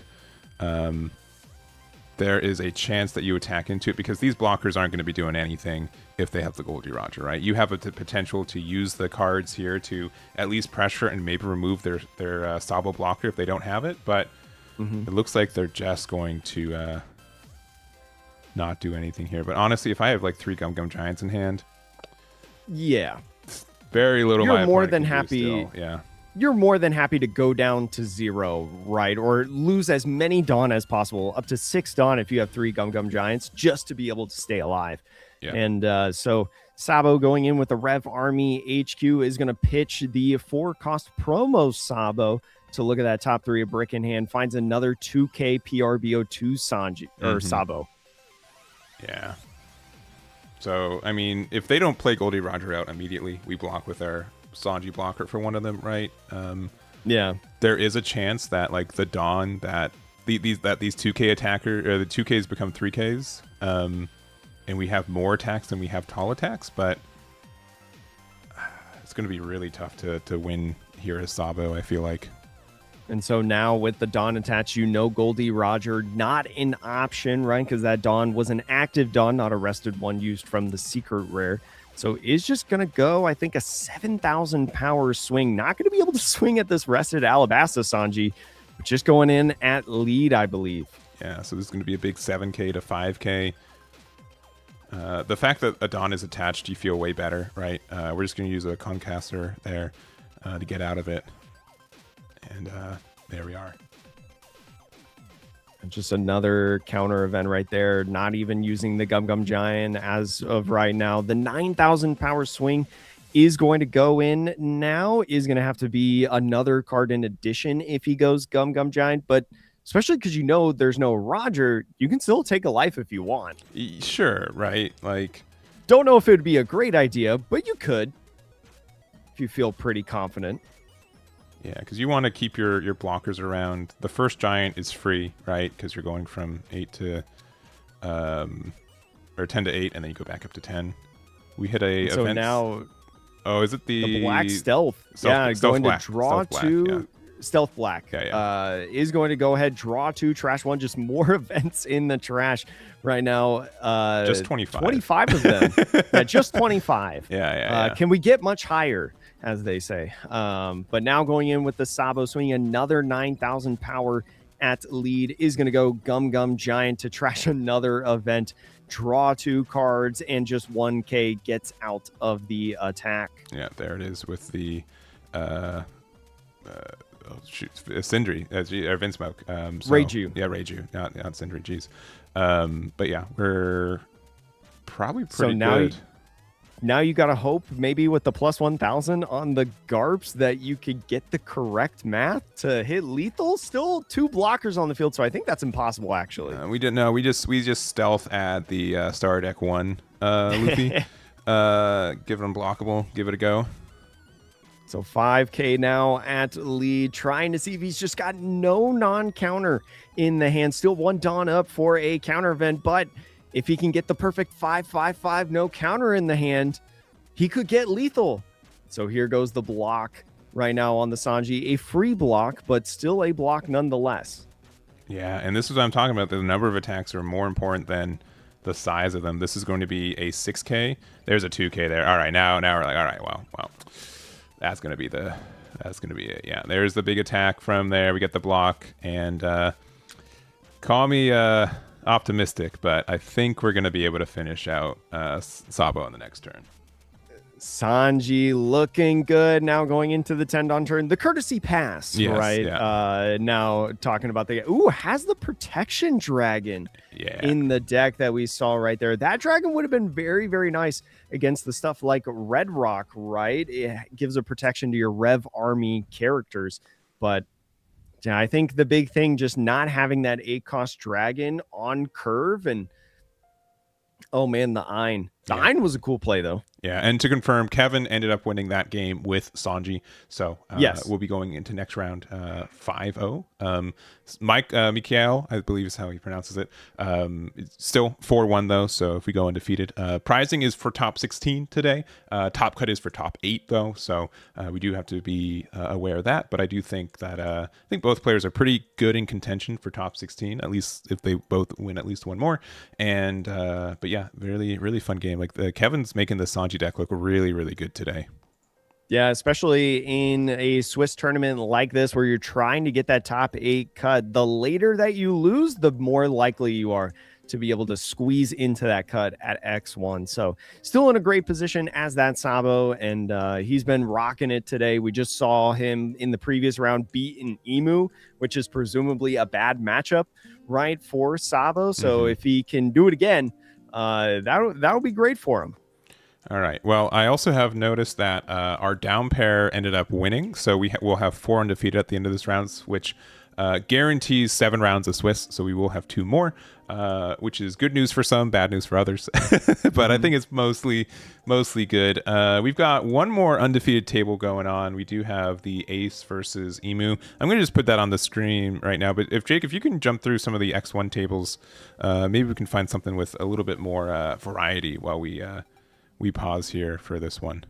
There is a chance that you attack into it because these blockers aren't going to be doing anything if they have the Goldie Roger, right? You have the potential to use the cards here to at least pressure and maybe remove their Sabo blocker if they don't have it, but it looks like they're just going to not do anything here. But honestly, if I have like 3 Gum Gum Giants in hand, Yeah. very little You're my more opponent than can do happy. still. Yeah. You're more than happy to go down to 0, right? Or lose as many Dawn as possible, up to 6 Dawn if you have 3 Gum Gum Giants, just to be able to stay alive. Yeah. And so Sabo going in with the Rev Army HQ is going to pitch the 4-cost promo Sabo to look at that top 3 of Brick in hand, finds another 2K PRBO2 Sanji or Sabo. Yeah. So, I mean, if they don't play Goldie Roger out immediately, we block with our Sanji blocker for one of them, right? Yeah. There is a chance that like the Dawn that these 2K attacker or the 2Ks become 3Ks, and we have more attacks than we have tall attacks, but it's going to be really tough to win here as Sabo, I feel like. And so now with the Dawn attached, Goldie Roger not an option, right? Because that Dawn was an active Dawn, not a rested one used from the secret rare. So is just going to go, I think, a 7,000 power swing. Not going to be able to swing at this rested Alabasta Sanji, but just going in at lead, I believe. Yeah, so this is going to be a big 7K to 5K. The fact that a Dawn is attached, you feel way better, right? We're just going to use a Concaster there to get out of it. And there we are. Just another counter event right there. Not even using the Gum Gum Giant as of right now. The 9,000 power swing is going to go in now. Is going to have to be another card in addition if he goes Gum Gum Giant. But especially because there's no Roger, you can still take a life if you want. Sure, right? Like, don't know if it would be a great idea, but you could if you feel pretty confident. Yeah, because you want to keep your blockers around. The first giant is free, right? Because you're going from 8 to, or 10 to 8, and then you go back up to 10. We hit a so event. Now, is it the black stealth? Stealth going black. To draw Stealth 2. Black, yeah. Stealth Black is going to go ahead, draw 2, trash 1. Just more events in the trash right now. Just 25. 25 of them. Yeah, just 25. Yeah. Can we get much higher, as they say? But now going in with the Sabo swing, another 9,000 power at lead is going to go Gum Gum Giant to trash another event. Draw 2 cards, and just 1K gets out of the attack. Yeah, there it is with the Sindri, or Vinsmoke. Reiju. Yeah, Reiju, not Sindri, jeez. But yeah, we're probably pretty good. Now you got to hope maybe with the plus 1,000 on the Garps that you could get the correct math to hit lethal. Still 2 blockers on the field, so I think that's impossible, actually. We didn't know. We just stealth add the Star Deck 1 Luffy. Give it unblockable. Give it a go. So 5K now at lead, trying to see if he's just got no non-counter in the hand. Still 1 Dawn up for a counter event, but if he can get the perfect 5/5/5 no counter in the hand, he could get lethal. So here goes the block right now on the Sanji. A free block, but still a block nonetheless. Yeah, and this is what I'm talking about. The number of attacks are more important than the size of them. This is going to be a 6K. There's a 2K there. All right, now we're like, all right, well. That's gonna be it. Yeah, there's the big attack from there. We get the block, and call me optimistic, but I think we're gonna be able to finish out Sabo on the next turn. Sanji looking good now going into the 10 Dawn turn. The courtesy pass, yes, right? Yeah. Now talking about has the protection dragon in the deck that we saw right there. That dragon would have been very, very nice against the stuff like Red Rock, right? It gives a protection to your Rev Army characters. But yeah, I think the big thing, just not having that 8-cost dragon on curve. And oh man, the Ein. The Ein was a cool play, though. Yeah, and to confirm, Kevin ended up winning that game with Sanji. So yes, we'll be going into next round 5-0. Mike Mikael, I believe is how he pronounces it. Still 4-1 though, so if we go undefeated. Prizing is for top 16 today. Top cut is for top 8 though, so we do have to be aware of that. But I do think that I think both players are pretty good in contention for top 16, at least if they both win at least one more. And but yeah, really, really fun game. Like Kevin's making the Sanji deck look really, really good today. Yeah, especially in a Swiss tournament like this where you're trying to get that top 8 cut. The later that you lose, the more likely you are to be able to squeeze into that cut at X1. So still in a great position as that Sabo, and he's been rocking it today. We just saw him in the previous round beat an Emu, which is presumably a bad matchup, right, for Sabo. So if he can do it again, that'll be great for him. All right. Well, I also have noticed that our down pair ended up winning, so we'll have 4 undefeated at the end of this round, which guarantees 7 rounds of Swiss. So we will have 2 more, which is good news for some, bad news for others. But I think it's mostly good. We've got one more undefeated table going on. We do have the Ace versus Emu. I'm going to just put that on the screen right now. But if you can jump through some of the X1 tables, maybe we can find something with a little bit more variety while we pause here for this one.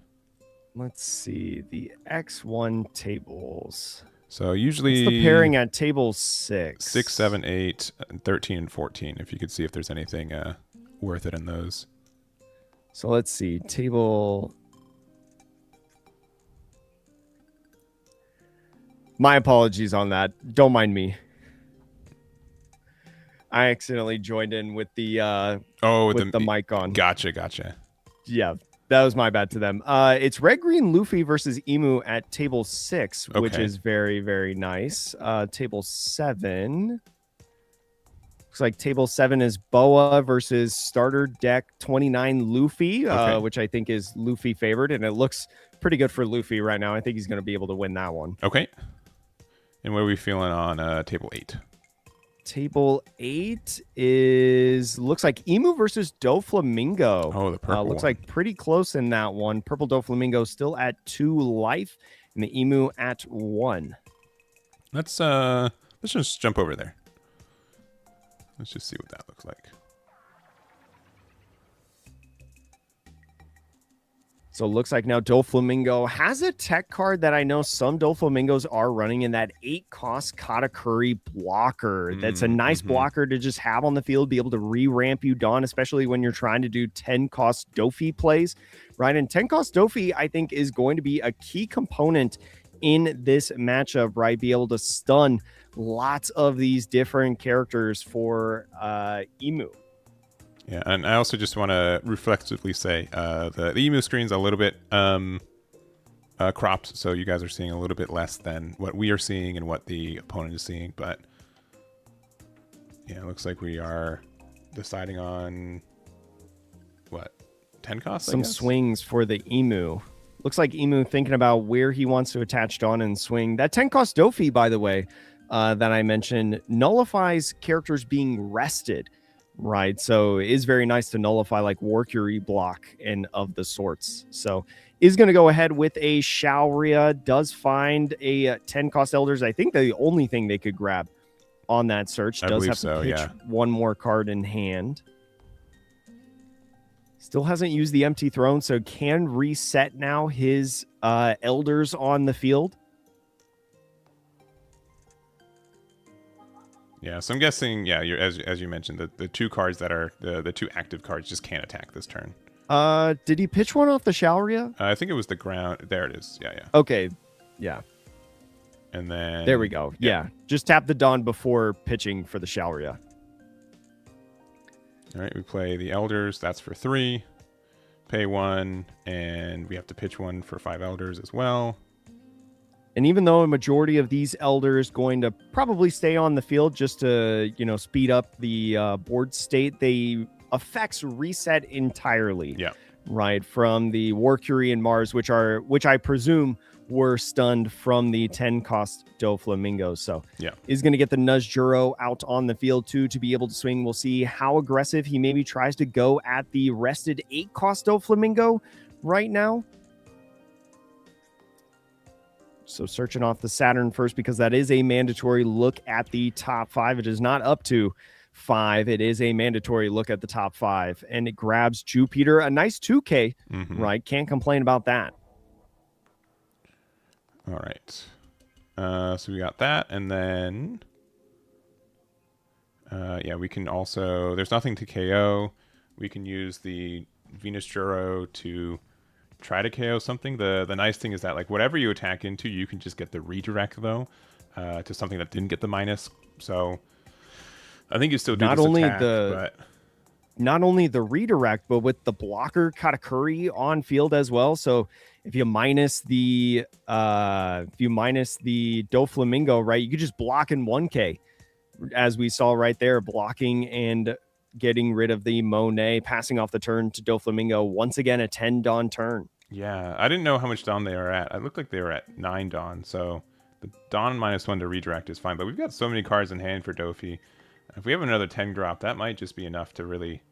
Let's see the X1 tables. So usually it's the pairing at table 6, 6, 7, 8, 13, and 14. If you could see if there's anything worth it in those. So let's see table. My apologies on that. Don't mind me. I accidentally joined in with the the mic on. Gotcha. Yeah, that was my bad to them. It's Red Green Luffy versus Emu at table 6, which is very, very nice. Table 7. Looks like table 7 is Boa versus starter deck 29 Luffy, which I think is Luffy favored, and it looks pretty good for Luffy right now. I think he's going to be able to win that one. Okay. And what are we feeling on table 8? Table 8 looks like Emu versus Doflamingo. Oh, the purple looks one. like pretty close in that one. Purple Doflamingo still at 2 life, and the Emu at 1. Let's just jump over there. Let's just see what that looks like. So it looks like now Doflamingo has a tech card that I know some Doflamingos are running in that 8-cost Katakuri blocker. That's a nice blocker to just have on the field, be able to re-ramp you Dawn, especially when you're trying to do 10-cost Dofi plays, right? And 10-cost Dofi, I think, is going to be a key component in this matchup, right? Be able to stun lots of these different characters for Emu. Yeah, and I also just want to reflexively say the Emu screen's a little bit cropped, so you guys are seeing a little bit less than what we are seeing and what the opponent is seeing. But yeah, it looks like we are deciding on what 10 costs. Some swings for the Emu. Looks like Emu thinking about where he wants to attach Dawn and swing. That 10 cost Dofi, by the way, that I mentioned, nullifies characters being rested. Right, so it is very nice to nullify like Warcury block and of the sorts. So is going to go ahead with a Shaoria, does find a 10 cost Elders. I think the only thing they could grab on that search. Does have to pitch one more card in hand. Still hasn't used the Empty Throne, so can reset now his Elders on the field. Yeah, so I'm guessing, as you mentioned, the 2 cards that are the 2 active cards just can't attack this turn. Did he pitch one off the Shaoria? I think it was the ground. There it is. Yeah. Okay, yeah. And then there we go. Yeah, just tap the Dawn before pitching for the Shaoria. All right, we play the Elders. That's for 3. Pay 1, and we have to pitch 1 for 5 Elders as well. And even though a majority of these Elders going to probably stay on the field just to, speed up the board state, they effects reset entirely. Yeah. Right, from the Warcury and Mars, which I presume were stunned from the 10 cost Doflamingo. So is going to get the Nudge Juro out on the field too to be able to swing. We'll see how aggressive he maybe tries to go at the rested 8 cost Doflamingo right now. So searching off the Saturn first, because that is a mandatory look at the top 5. It is not up to 5. It is a mandatory look at the top 5. And it grabs Jupiter, a nice 2K, right? Can't complain about that. All right. So we got that. And then, we can also, there's nothing to KO. We can use the Venus Juro to try to KO something. The nice thing is that like whatever you attack into, you can just get the redirect though to something that didn't get the minus. So I think you still do Not this only attack, the but not only the redirect, but with the blocker Katakuri on field as well. So if you minus the Doflamingo, right, you could just block in 1K, as we saw right there, blocking and getting rid of the Monet, passing off the turn to Doflamingo. Once again, a 10 Dawn turn. yeah, I didn't know how much Dawn they were at. It looked like they were at 9 Dawn, so the Dawn -1 to redirect is fine. But we've got so many cards in hand for Dofi. If we have another 10 drop, that might just be enough to really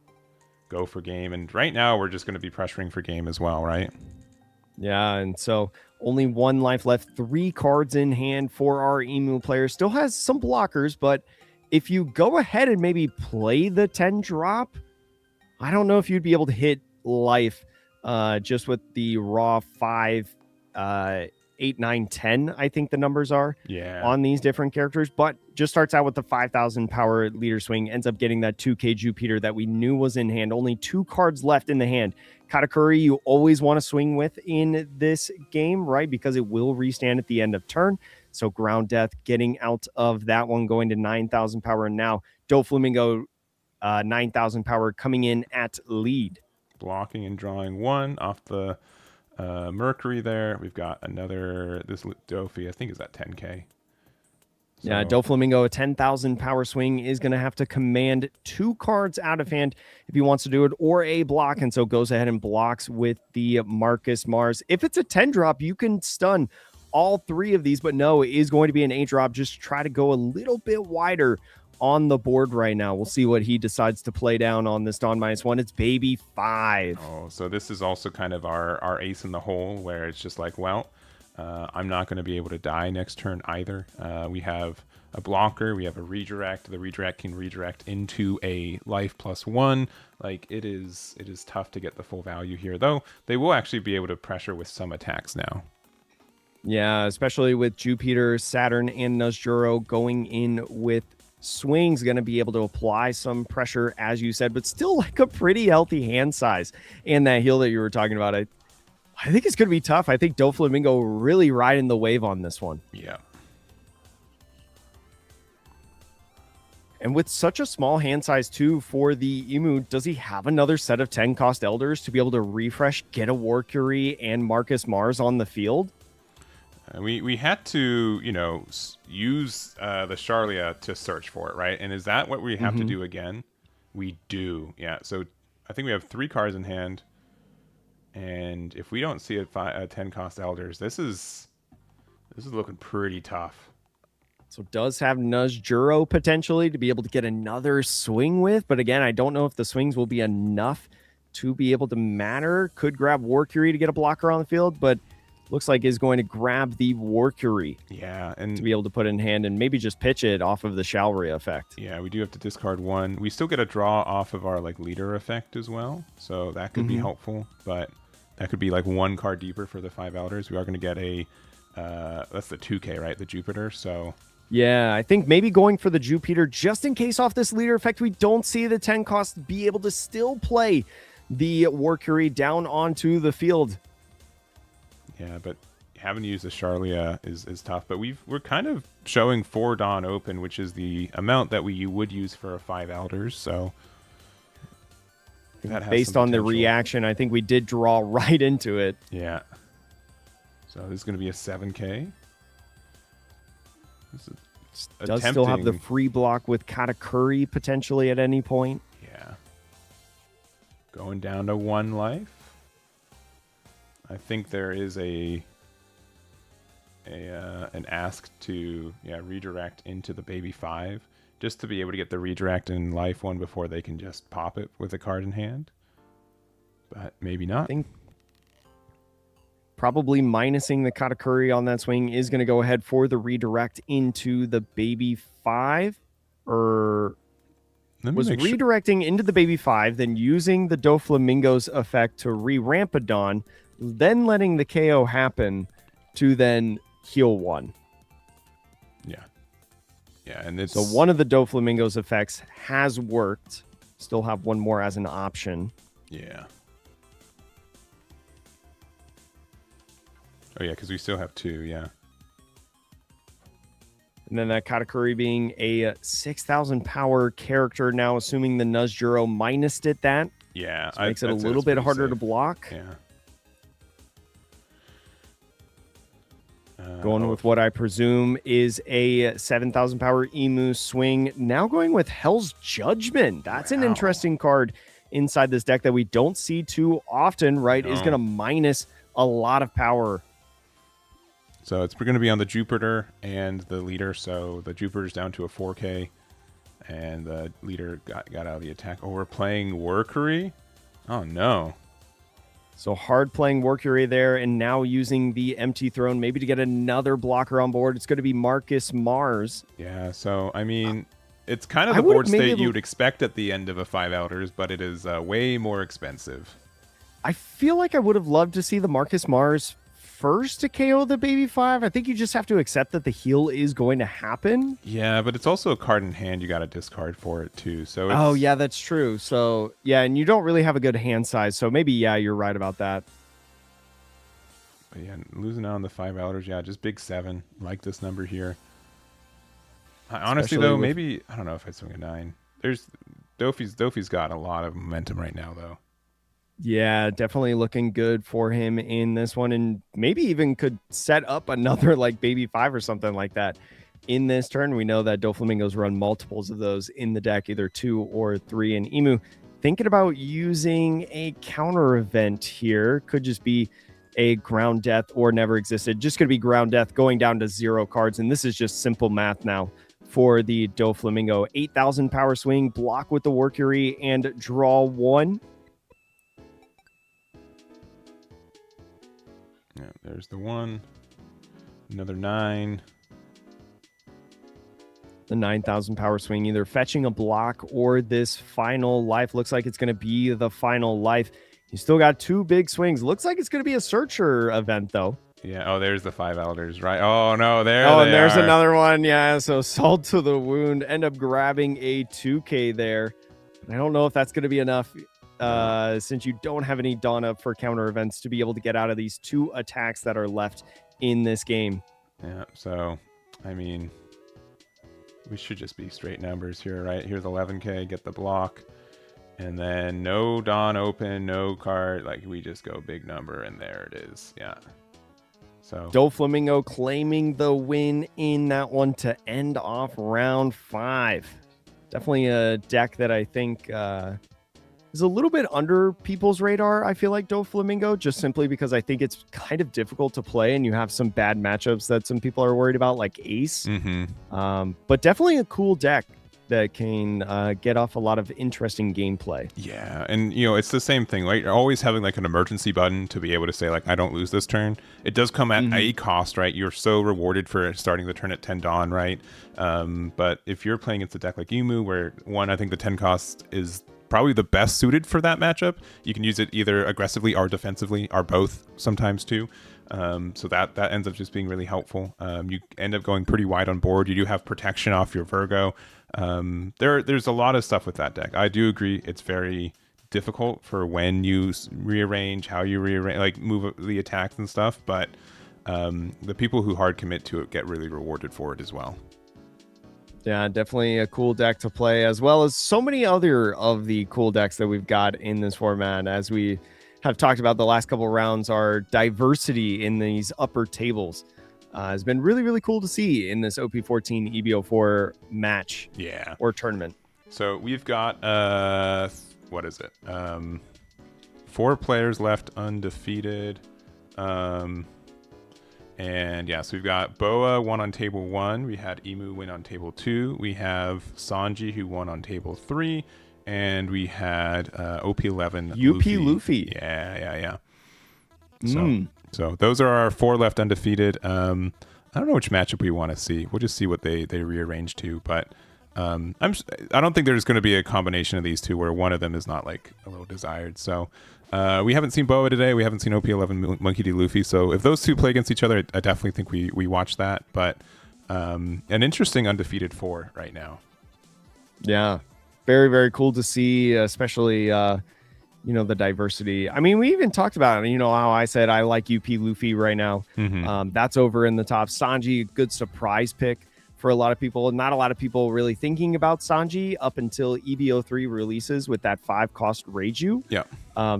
go for game. And right now, we're just going to be pressuring for game as well, right? Yeah, and so only 1 life left, 3 cards in hand for our Emu player. Still has some blockers, but if you go ahead and maybe play the 10 drop, I don't know if you'd be able to hit life just with the raw 5, 8, 9, 10, I think the numbers are on these different characters, but just starts out with the 5,000 power leader swing, ends up getting that 2K Jupiter that we knew was in hand. Only 2 cards left in the hand. Katakuri, you always want to swing with in this game, right? Because it will restand at the end of turn. So Ground Death getting out of that one, going to 9,000 power. And now Doflamingo, 9,000 power coming in at lead. Blocking and drawing 1 off the Mercury there. We've got another, this Dofi, I think is at 10K. So, yeah, Doflamingo, a 10,000 power swing, is going to have to command 2 cards out of hand if he wants to do it, or a block, and so goes ahead and blocks with the Marcus Mars. If it's a 10 drop, you can stun all 3 of these, but no, it is going to be an 8 drop. Just try to go a little bit wider on the board right now. We'll see what he decides to play down on this Dawn -1. It's baby 5. Oh, so this is also kind of our ace in the hole, where it's just like, well, I'm not going to be able to die next turn either. We have a blocker, we have a redirect. The redirect can redirect into a life +1. Like, it is tough to get the full value here, though they will actually be able to pressure with some attacks now. Yeah, especially with Jupiter, Saturn, and Nazjuro going in with swings, going to be able to apply some pressure, as you said, but still like a pretty healthy hand size. And that heal that you were talking about, I think it's going to be tough. I think Doflamingo really riding the wave on this one. Yeah. And with such a small hand size, too, for the Emu, does he have another set of 10 cost Elders to be able to refresh, get a Warcury and Marcus Mars on the field? We had to, use the Charlia to search for it, right? And is that what we have to do again? We do, yeah. So I think we have 3 cards in hand. And if we don't see a 10 cost Elders, this is looking pretty tough. So does have Nazjuro potentially to be able to get another swing with. But again, I don't know if the swings will be enough to be able to matter. Could grab Warcury to get a blocker on the field, but looks like is going to grab the Warcury. Yeah, and to be able to put in hand and maybe just pitch it off of the Shalria effect. Yeah, we do have to discard 1. We still get a draw off of our leader effect as well, so that could be helpful. But that could be 1 card deeper for the 5 Elders. We are going to get a that's the 2K, right? The Jupiter. So yeah, I think maybe going for the Jupiter just in case off this leader effect we don't see the 10 cost be able to still play the Warcury down onto the field. Yeah, but having to use the Charlia is tough. But we're kind of showing 4 Dawn open, which is the amount that you would use for a 5 Elders. So that based on the reaction, I think we did draw right into it. Yeah. So this is going to be a 7K. This is does still have the free block with Katakuri potentially at any point. Yeah. Going down to 1 life. I think there is an ask to redirect into the baby 5 just to be able to get the redirect in life 1 before they can just pop it with a card in hand. But maybe not. I think probably minusing the Katakuri on that swing is going to go ahead for the redirect into the baby 5, or was redirecting into the baby 5, then using the Doflamingo's effect to re-ramp a Dawn, then letting the KO happen to then heal 1. Yeah. Yeah, and it's... So one of the Doflamingo's effects has worked. Still have 1 more as an option. Yeah. Oh, yeah, because we still have 2, yeah. And then that Katakuri being a 6,000 power character now, assuming the Nuzjuro minused it that. Yeah. So makes it a little bit harder to block. Yeah. Going with what I presume is a 7,000 power Emu swing. Now going with Hell's Judgment. That's an interesting card inside this deck that we don't see too often, right? Is going to minus a lot of power. So it's going to be on the Jupiter and the leader. So the Jupiter's down to a 4K, and the leader got out of the attack. Oh, we're playing Workery? Oh, no. So hard playing Workery there, and now using the Empty Throne maybe to get another blocker on board. It's going to be Marcus Mars. Yeah, so, I mean, it's kind of the board state you would expect at the end of a 5 Elders, but it is way more expensive. I feel like I would have loved to see the Marcus Mars first to KO the Baby 5. I think you just have to accept that the heal is going to happen. Yeah, but it's also a card in hand you got to discard for it too. So it's... Oh, yeah, that's true. So, yeah, and you don't really have a good hand size. So maybe, yeah, you're right about that. But yeah, losing out on the 5 Elders, yeah, just big 7. Like this number here. Honestly, though, maybe, I don't know if I'd swing a 9. There's Dofi's got a lot of momentum right now, though. Yeah, definitely looking good for him in this one, and maybe even could set up another like Baby 5 or something like that in this turn. We know that Doflamingos run multiples of those in the deck, either 2 or 3. And Emu thinking about using a counter event here. Could just be a Ground Death or Never Existed. Just going to be Ground Death going down to 0 cards, and this is just simple math now for the Doflamingo. 8,000 power swing, block with the Workery, and draw 1. Yeah, there's the 1. Another 9. The 9,000 power swing, either fetching a block or this final life. Looks like it's going to be the final life. You still got 2 big swings. Looks like it's going to be a Searcher event, though. Yeah. Oh, there's the 5 Elders, right? Oh, no. There's another one. Yeah. So Salt to the Wound. End up grabbing a 2K there. I don't know if that's going to be enough. Since you don't have any Dawn Up for counter events to be able to get out of these 2 attacks that are left in this game. Yeah, so, I mean, we should just be straight numbers here, right? Here's 11K, get the block, and then no Dawn open, no card, like we just go big number, and there it is, yeah. So Doflamingo claiming the win in that one to end off round 5. Definitely a deck that I think is a little bit under people's radar. I feel like Doflamingo, just simply because I think it's kind of difficult to play, and you have some bad matchups that some people are worried about, like Ace. But definitely a cool deck that can get off a lot of interesting gameplay. Yeah, and you know, it's the same thing, right? You're always having like an emergency button to be able to say like, I don't lose this turn. It does come at a cost, right? You're so rewarded for starting the turn at 10 Dawn, right? But if you're playing against a deck like Emu, where one, I think the 10 cost is probably the best suited for that matchup. You can use it either aggressively or defensively, or both sometimes too. So that ends up just being really helpful. You end up going pretty wide on board. You do have protection off your Virgo. There's a lot of stuff with that deck. I do agree it's very difficult for when you rearrange, how you rearrange, like move the attacks and stuff. But the people who hard commit to it get really rewarded for it as well. Yeah, definitely a cool deck to play, as well as so many other of the cool decks that we've got in this format. As we have talked about the last couple of rounds, our diversity in these upper tables has been really, really cool to see in this OP14 EBO4 match or tournament. So we've got, what is it? 4 players left undefeated. And yeah, so we've got Boa won on table 1. We had Emu win on table 2. We have Sanji who won on table 3. And we had OP11 Luffy. Yeah. So those are our 4 left undefeated. I don't know which matchup we want to see. We'll just see what they rearrange to. But I don't think there's going to be a combination of these 2 where one of them is not like a little desired. So we haven't seen Boa today. We haven't seen OP11 Monkey D. Luffy. So if those 2 play against each other, I definitely think we watch that. But an interesting undefeated 4 right now. Yeah, very, very cool to see, especially, the diversity. I mean, we even talked about it, how I said I like UP Luffy right now. That's over in the top. Sanji, good surprise pick for a lot of people. Not a lot of people really thinking about Sanji up until EVO3 releases with that 5-cost Reiju. Yeah.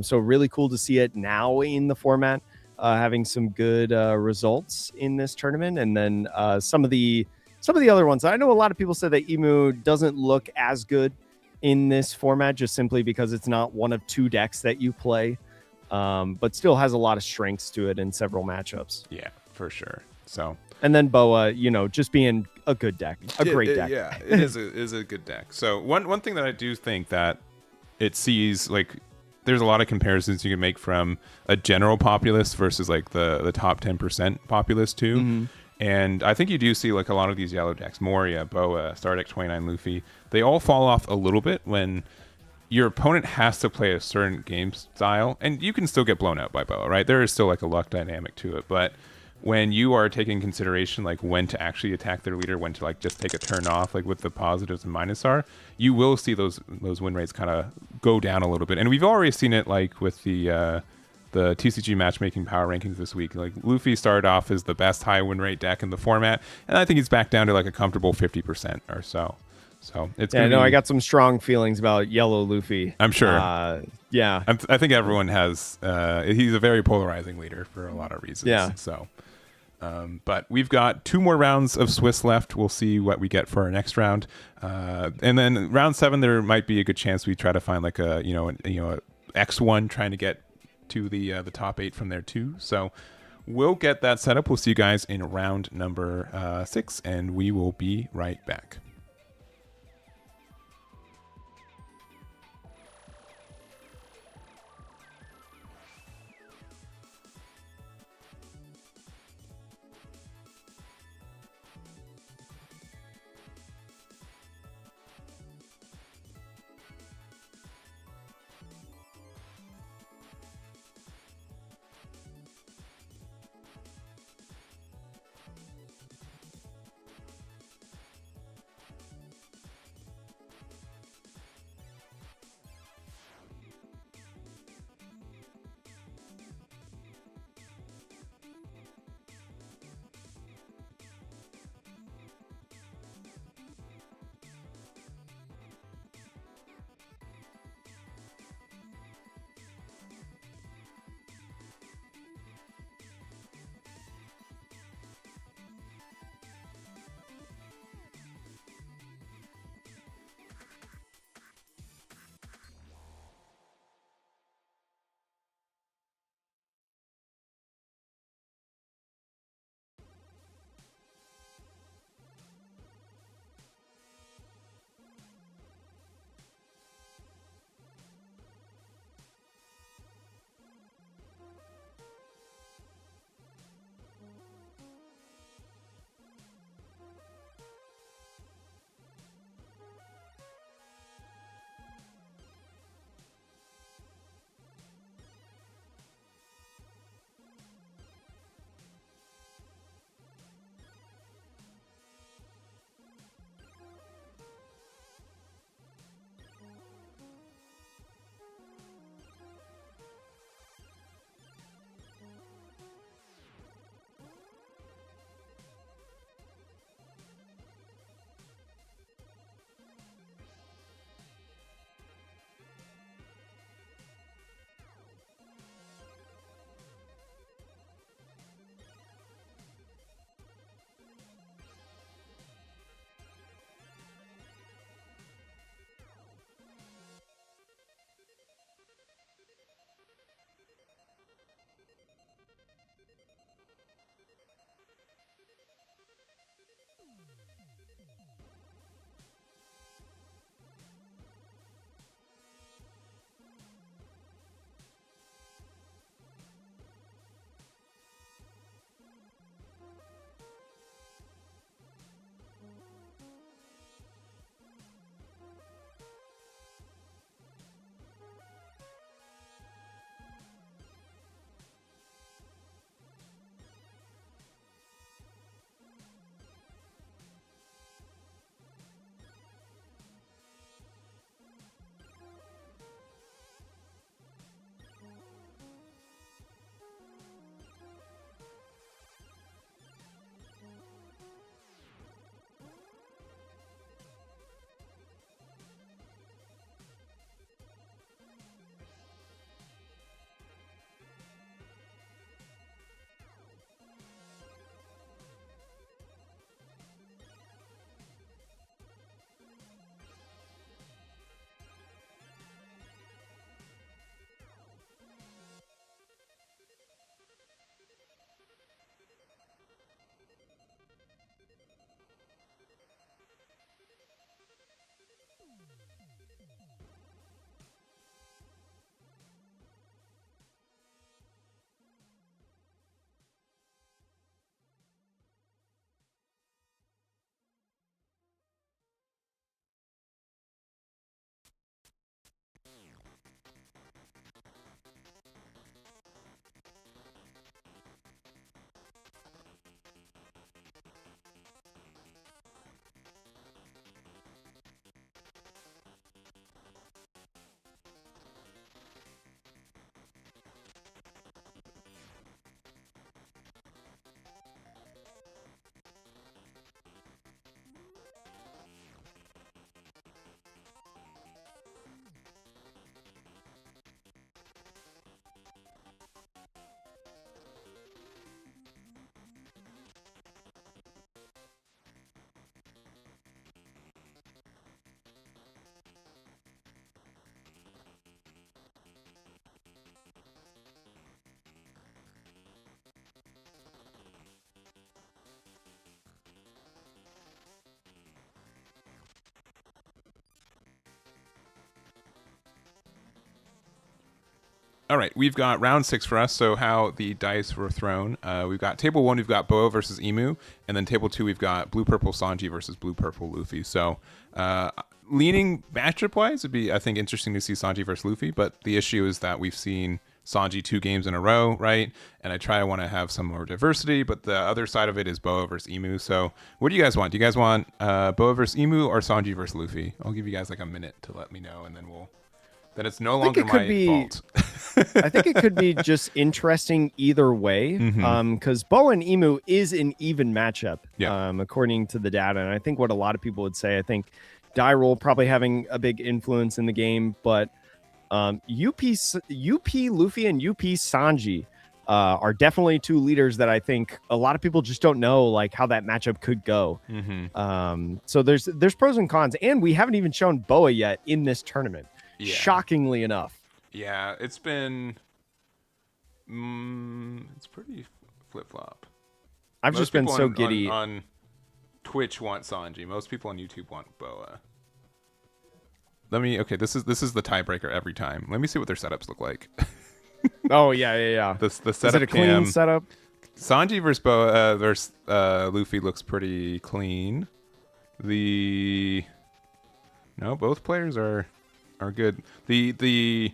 So really cool to see it now in the format, having some good results in this tournament. And then some of the other ones. I know a lot of people said that Emu doesn't look as good in this format just simply because it's not one of 2 decks that you play, but still has a lot of strengths to it in several matchups. Yeah, for sure. So, and then Boa, just being a good deck, a great deck. Yeah, it is a good deck. So one thing that I do think that it sees, like, there's a lot of comparisons you can make from a general populace versus like the top 10% populace too. Mm-hmm. And I think you do see like a lot of these yellow decks, Moria, Boa, Star Deck 29, Luffy, they all fall off a little bit when your opponent has to play a certain game style, and you can still get blown out by Boa, right? There is still like a luck dynamic to it, but when you are taking consideration like when to actually attack their leader, when to like just take a turn off, like with the positives and minus are, you will see those win rates kind of go down a little bit. And we've already seen it like with the TCG matchmaking power rankings this week. Like Luffy started off as the best high win rate deck in the format, and I think he's back down to like a comfortable 50% or so. So it's I got some strong feelings about yellow Luffy. I'm sure. Yeah, I think everyone has. He's a very polarizing leader for a lot of reasons. Yeah. So, but we've got 2 more rounds of Swiss left. We'll see what we get for our next round, and then round 7 there might be a good chance we try to find like a X1 trying to get to the top 8 from there too. So we'll get that set up. We'll see you guys in round number 6, and we will be right back. All right, we've got round 6 for us. So how the dice were thrown. We've got table 1, we've got Boa versus Emu, and then table 2, we've got blue purple Sanji versus blue purple Luffy. So leaning matchup wise, it'd be I think interesting to see Sanji versus Luffy. But the issue is that we've seen Sanji 2 games in a row, right? And I want to have some more diversity, but the other side of it is Boa versus Emu. So what do you guys want? Do you guys want Boa versus Emu or Sanji versus Luffy? I'll give you guys like a minute to let me know, and then then it's no longer my fault. I think it could be just interesting either way, because Boa and Emu is an even matchup, according to the data. And I think what a lot of people would say, I think die roll probably having a big influence in the game, but UP Luffy and UP Sanji are definitely two leaders that I think a lot of people just don't know like how that matchup could go. So there's pros and cons, and we haven't even shown Boa yet in this tournament. Shockingly enough. Yeah, it's been it's pretty flip-flop. I've just been so giddy. On Twitch want Sanji. Most people on YouTube want Boa. Okay, this is the tiebreaker every time. Let me see what their setups look like. Oh yeah. The setup is it a clean setup? Sanji versus Boa versus Luffy looks pretty clean. Both players are good. The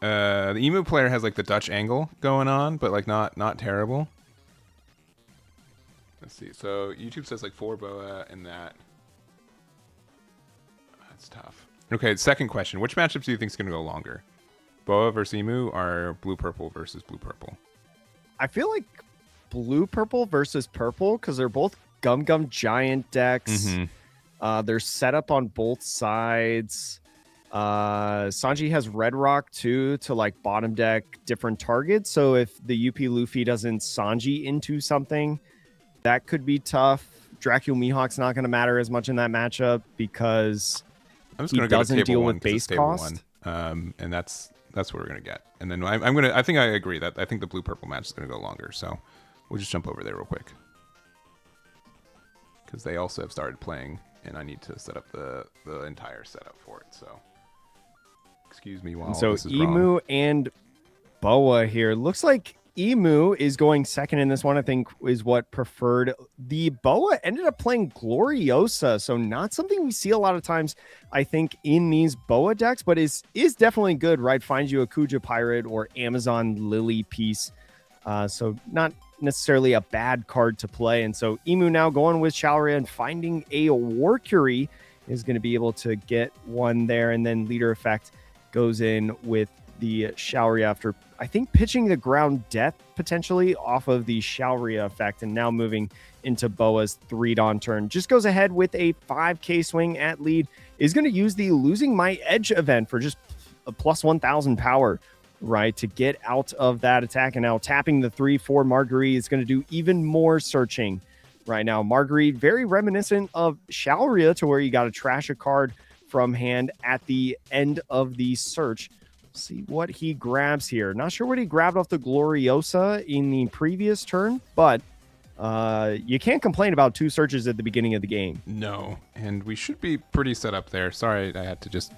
Emu player has like the Dutch angle going on, but like not terrible. Let's see. So YouTube says like 4 Boa and that. That's tough. Okay, second question. Which matchups do you think is going to go longer? Boa versus Emu or blue purple versus blue purple? I feel like blue purple versus purple because they're both Gum giant decks. They're set up on both sides. Sanji has Red Rock too to like bottom deck different targets. So if the UP Luffy doesn't Sanji into something, that could be tough. Dracula Mihawk's not going to matter as much in that matchup because I'm just going to go to table deal 1 with base cost. And that's what we're going to get. And then I think I agree that I think the blue purple match is going to go longer. So we'll just jump over there real quick because they also have started playing, and I need to set up the entire setup for it. So. Excuse me while so this is Emu wrong. And Boa here. Looks like Emu is going second in this one, I think is what preferred. The Boa ended up playing Gloriosa, so not something we see a lot of times, I think, in these Boa decks, but is definitely good, right? Finds you a Kuja Pirate or Amazon Lily piece. So not necessarily a bad card to play. And so Emu now going with Shalria and finding a Warcury is going to be able to get one there, and then Leader Effect goes in with the Shalria after, I think, pitching the ground death potentially off of the Shalria effect, and now moving into Boa's 3 Dawn turn. Just goes ahead with a 5k swing at lead. Is going to use the Losing My Edge event for just a plus 1,000 power, right, to get out of that attack. And now tapping the 3/4 Marguerite is going to do even more searching right now. Marguerite, very reminiscent of Shalria, to where you got to trash a card from hand at the end of the search. See what he grabs here. Not sure what he grabbed off the Gloriosa in the previous turn, but you can't complain about 2 searches at the beginning of the game. No, and we should be pretty set up there. Sorry, I had to just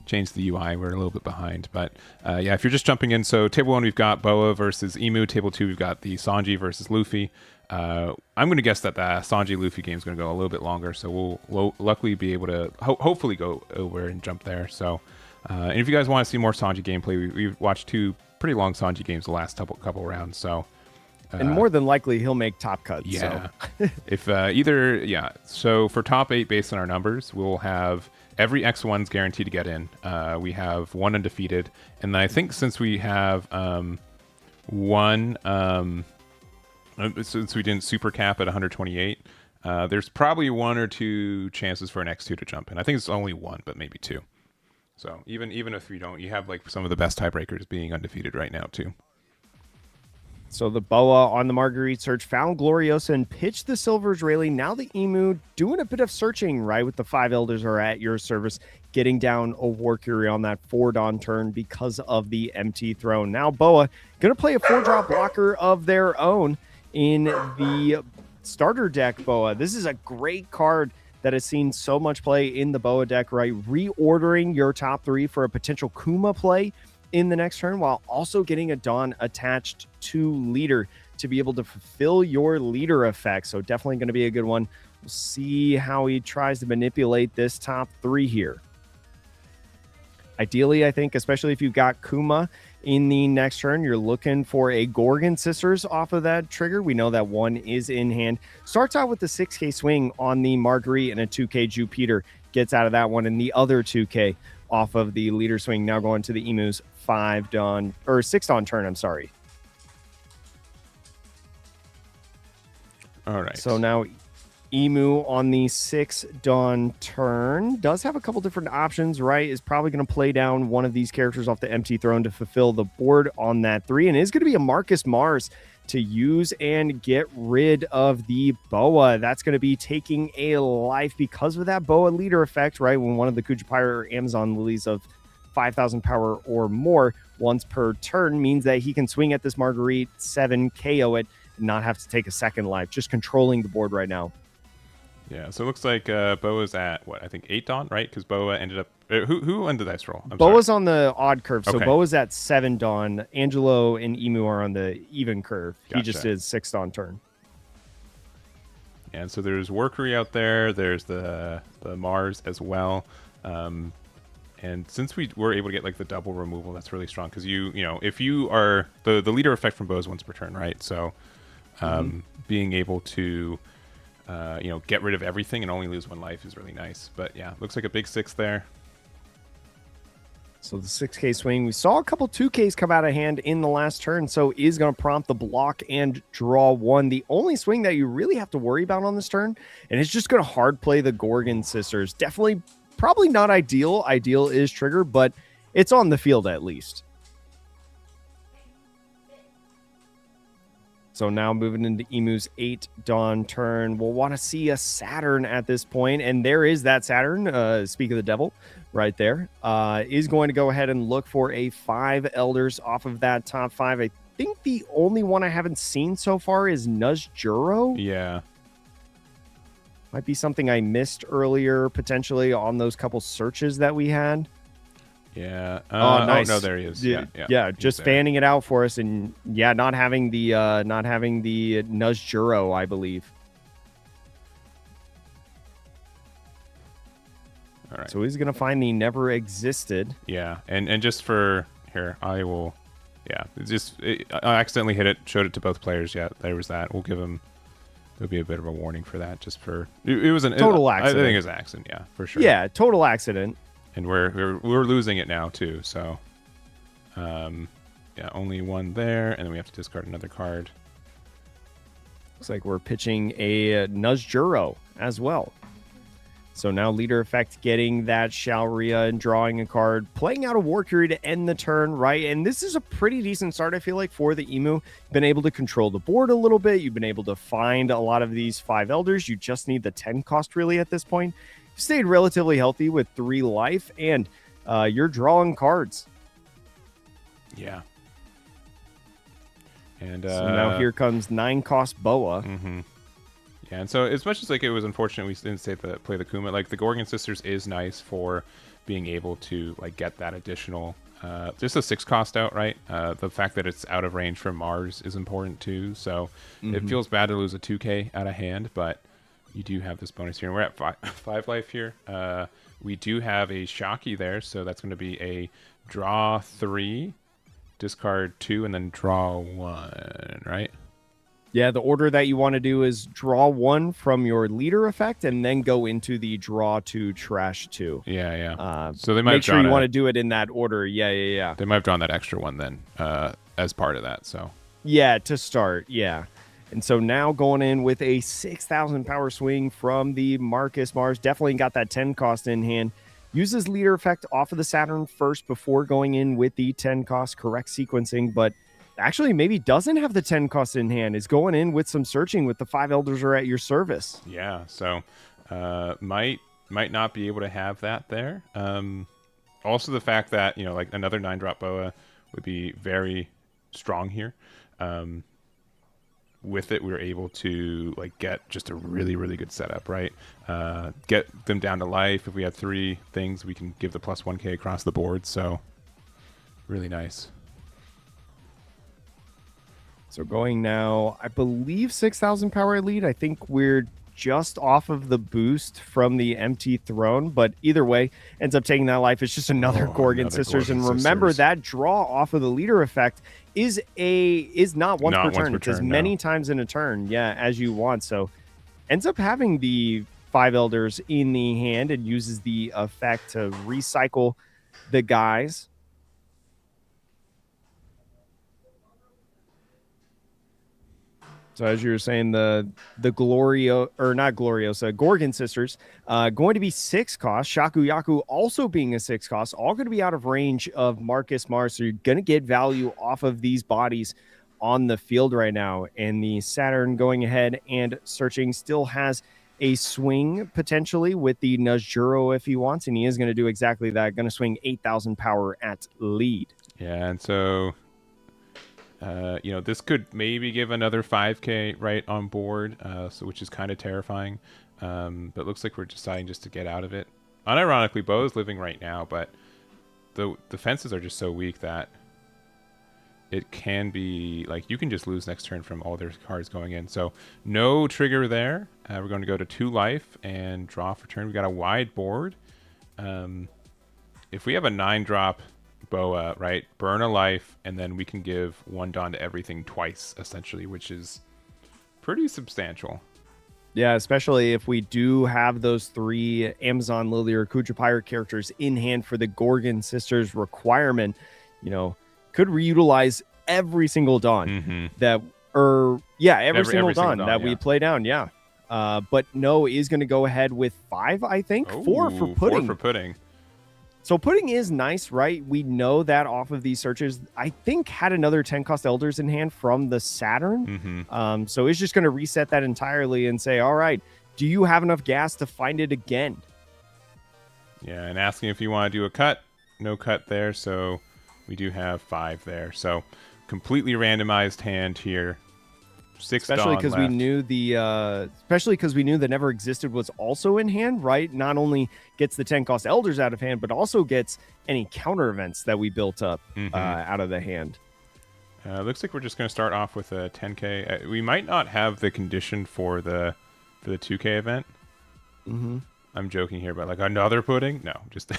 change the UI. We're a little bit behind, but yeah, if you're just jumping in, so table 1 we've got Boa versus Emu. Table 2 we've got the Sanji versus Luffy. I'm going to guess that the Sanji Luffy game is going to go a little bit longer, so we'll luckily be able to hopefully go over and jump there. So, and if you guys want to see more Sanji gameplay, we've watched 2 pretty long Sanji games the last couple rounds. So, and more than likely he'll make top cuts. Yeah. So. If So for top 8, based on our numbers, we'll have every X1's guaranteed to get in. We have 1 undefeated, and then I think since we have one. Since we didn't super cap at 128, there's probably 1 or 2 chances for an X2 to jump in. I think it's only 1, but maybe 2. So even if we don't, you have like some of the best tiebreakers being undefeated right now too. So the Boa on the Marguerite search found Gloriosa and pitched the Silver Israeli. Now the Emu doing a bit of searching, right? With the 5 Elders are at your service, getting down a Warcury on that 4 Dawn turn because of the empty throne. Now Boa going to play a 4-drop blocker of their own in the starter deck Boa. This is a great card that has seen so much play in the Boa deck, right? Reordering your top 3 for a potential Kuma play in the next turn, while also getting a Dawn attached to leader to be able to fulfill your leader effect. So definitely going to be a good one. We'll see how he tries to manipulate this top 3 here. Ideally, I think, especially if you've got Kuma in the next turn, you're looking for a Gorgon Sisters off of that trigger. We know that one is in hand. Starts out with the 6K swing on the Marguerite and a 2K Jupiter. Gets out of that one, and the other 2K off of the leader swing. Now going to the Emu's 6 Dawn turn. I'm sorry. All right. So now Emu on the 6 Dawn turn does have a couple different options, right? Is probably going to play down one of these characters off the empty throne to fulfill the board on that 3, and is going to be a Marcus Mars to use and get rid of the Boa. That's going to be taking a life because of that Boa leader effect, right? When one of the Kujapire or Amazon lilies of 5,000 power or more once per turn means that he can swing at this Marguerite, 7 KO it, and not have to take a second life. Just controlling the board right now. Yeah, so it looks like Boa's at, what, I think 8 Dawn, right? Because Boa ended up... who ended the dice roll? Boa's on the odd curve, so okay. Boa's at 7 Dawn. Angelo and Emu are on the even curve. Gotcha. He just did 6 Dawn turn. And so there's Workery out there. There's the Mars as well. And since we were able to get like the double removal, that's really strong. Because you know, if you are... The leader effect from Boa is once per turn, right? So being able to... get rid of everything and only lose 1 life is really nice. But yeah, looks like a big 6 there. So the 6K swing, we saw a couple 2Ks come out of hand in the last turn, so is going to prompt the block and draw 1. The only swing that you really have to worry about on this turn, and it's just going to hard play the Gorgon Sisters. Definitely, probably not ideal. Ideal is trigger, but it's on the field at least. So now moving into Emu's 8 Dawn turn, we'll want to see a Saturn at this point, and there is that Saturn, speak of the devil, right there, is going to go ahead and look for a 5 Elders off of that top 5. I think the only one I haven't seen so far is Nuzjuro. Yeah. Might be something I missed earlier, potentially, on those couple searches that we had. Yeah. Nice. Oh, no, there he is. Yeah, just fanning it out for us, and yeah, not having the Nuzjuro, I believe. All right. So he's gonna find the never existed. Yeah, and just for here, I will. Yeah, I accidentally hit it, showed it to both players. Yeah, there was that. We'll give him. There'll be a bit of a warning for that, just for it was an total accident. I think it was an accident. Yeah, for sure. Yeah, total accident. And we're losing it now too. So, yeah, only 1 there, and then we have to discard another card. Looks like we're pitching a Nuzjuro as well. So now leader effect getting that Shalria and drawing a card, playing out a Workery to end the turn, right? And this is a pretty decent start, I feel like, for the Emu. Been able to control the board a little bit. You've been able to find a lot of these 5 Elders. You just need the 10 cost really at this point. You stayed relatively healthy with 3 life, and you're drawing cards. Yeah. And so now here comes 9 cost Boa. Mm-hmm. Yeah, and so as much as like it was unfortunate we didn't play the Kuma, like the Gorgon Sisters is nice for being able to like get that additional just a 6 cost out, right? The fact that it's out of range from Mars is important too. So it feels bad to lose a 2K out of hand, but you do have this bonus here. And we're at 5 life here. We do have a Shocky there, so that's going to be a draw 3, discard 2, and then draw 1, right? Yeah, the order that you want to do is draw 1 from your leader effect and then go into the draw 2, trash 2. Yeah. So they might make sure you want to do it in that order. Yeah. They might have drawn that extra one then as part of that. So yeah, to start. Yeah. And so now going in with a 6,000 power swing from the Marcus Mars. Definitely got that 10 cost in hand. Uses leader effect off of the Saturn first before going in with the 10 cost, correct sequencing, but actually maybe doesn't have the 10 cost in hand, is going in with some searching with the 5 Elders are at your service. Yeah, so might not be able to have that there. Also the fact that, like another 9-drop Boa would be very strong here. With it, we were able to like get just a really, really good setup, right? Get them down to life. If we have 3 things, we can give the +1K across the board. So Really nice. So going now, I believe 6,000 power lead. I think we're just off of the boost from the empty throne, but either way, ends up taking that life. It's just another Gorgon another Sisters. Gorgon And remember, Sisters. that draw off of the leader effect is not once per turn. It's as many times in a turn, as you want. So ends up having the 5 elders in the hand and uses the effect to recycle the guys. So as you were saying, the Gorgon Sisters, going to be 6 cost. Shaku Yaku also being a 6 cost, all going to be out of range of Marcus Mars. So you're going to get value off of these bodies on the field right now. And the Saturn going ahead and searching still has a swing potentially with the Najuro if he wants, and he is going to do exactly that. Going to swing 8,000 power at lead. Yeah, and so this could maybe give another 5K right on board, which is kind of terrifying. But looks like we're deciding just to get out of it. Unironically, Bo is living right now, but the fences are just so weak that it can be like you can just lose next turn from all their cards going in. So no trigger there. We're going to go to 2 life and draw for turn. We got a wide board. If we have a 9-drop Boa, right, burn a life, and then we can give 1 Dawn to everything twice, essentially, which is pretty substantial. Yeah, especially if we do have those 3 Amazon Lily or Kuja Pirate characters in hand for the Gorgon Sisters requirement, could reutilize every single Dawn every single Dawn that we play down, but no is going to go ahead with 5, I think. 4 for Pudding. 4 for Pudding. So Pudding is nice, right? We know that off of these searches, I think had another 10 cost elders in hand from the Saturn. So it's just going to reset that entirely and say, all right, do you have enough gas to find it again? Yeah, and asking if you want to do a cut. No cut there, so we do have 5 there. So completely randomized hand here. 6 especially because we knew the Never Existed was also in hand, right? Not only gets the 10 cost elders out of hand, but also gets any counter events that we built up out of the hand. Looks like we're just going to start off with a 10K. We might not have the condition for the 2K event. I'm joking here, but like another Pudding? No, just the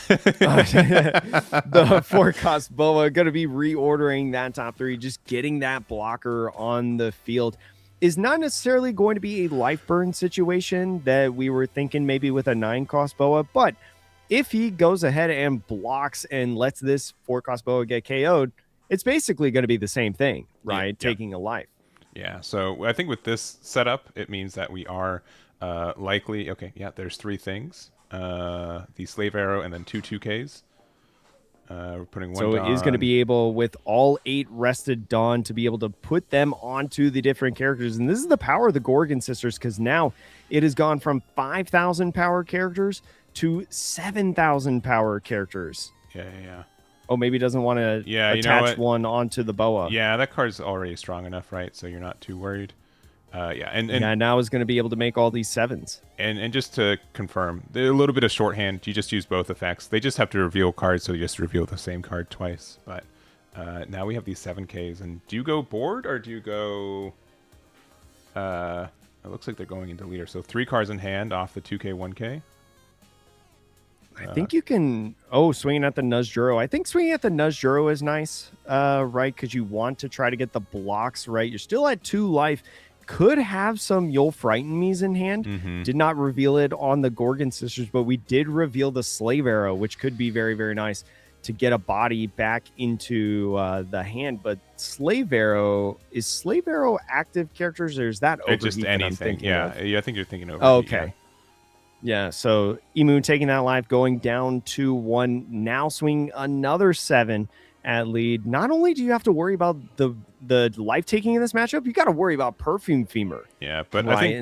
4 cost Boa going to be reordering that top 3, just getting that blocker on the field. Is not necessarily going to be a life burn situation that we were thinking maybe with a 9 cost Boa, but if he goes ahead and blocks and lets this 4 cost Boa get KO'd, it's basically going to be the same thing, right? Yeah. Taking a life. Yeah, so I think with this setup, it means that we are likely, there's 3 things. The Slave Arrow and then 2 2Ks. We're putting 1 So Dawn. it is going to be able, with all 8 rested Dawn, to be able to put them onto the different characters. And this is the power of the Gorgon Sisters, because now it has gone from 5,000 power characters to 7,000 power characters. Yeah. Oh, maybe it doesn't want to attach one onto the Boa. Yeah, that card's already strong enough, right? So you're not too worried. And now is going to be able to make all these 7s. And just to confirm, a little bit of shorthand. You just use both effects. They just have to reveal cards, so you just reveal the same card twice. But now we have these 7Ks. And do you go board or do you go? It looks like they're going into leader. So 3 cards in hand off the 2K 1K. I think you can. Swinging at the Najuro. I think swinging at the Najuro is nice, right? Because you want to try to get the blocks right. You're still at 2 life. Could have some You'll Frighten Me's in hand. Did not reveal it on the Gorgon Sisters, but we did reveal the Slave Arrow, which could be very, very nice to get a body back into the hand. But Slave Arrow active characters, or is that Overheat? Just anything. Yeah, I think you're thinking Overheat. Okay. Yeah, so Emu taking that life, going down to 1, now swinging another 7 at lead. Not only do you have to worry about the life taking in this matchup, you got to worry about Perfume Femur. Yeah, but right?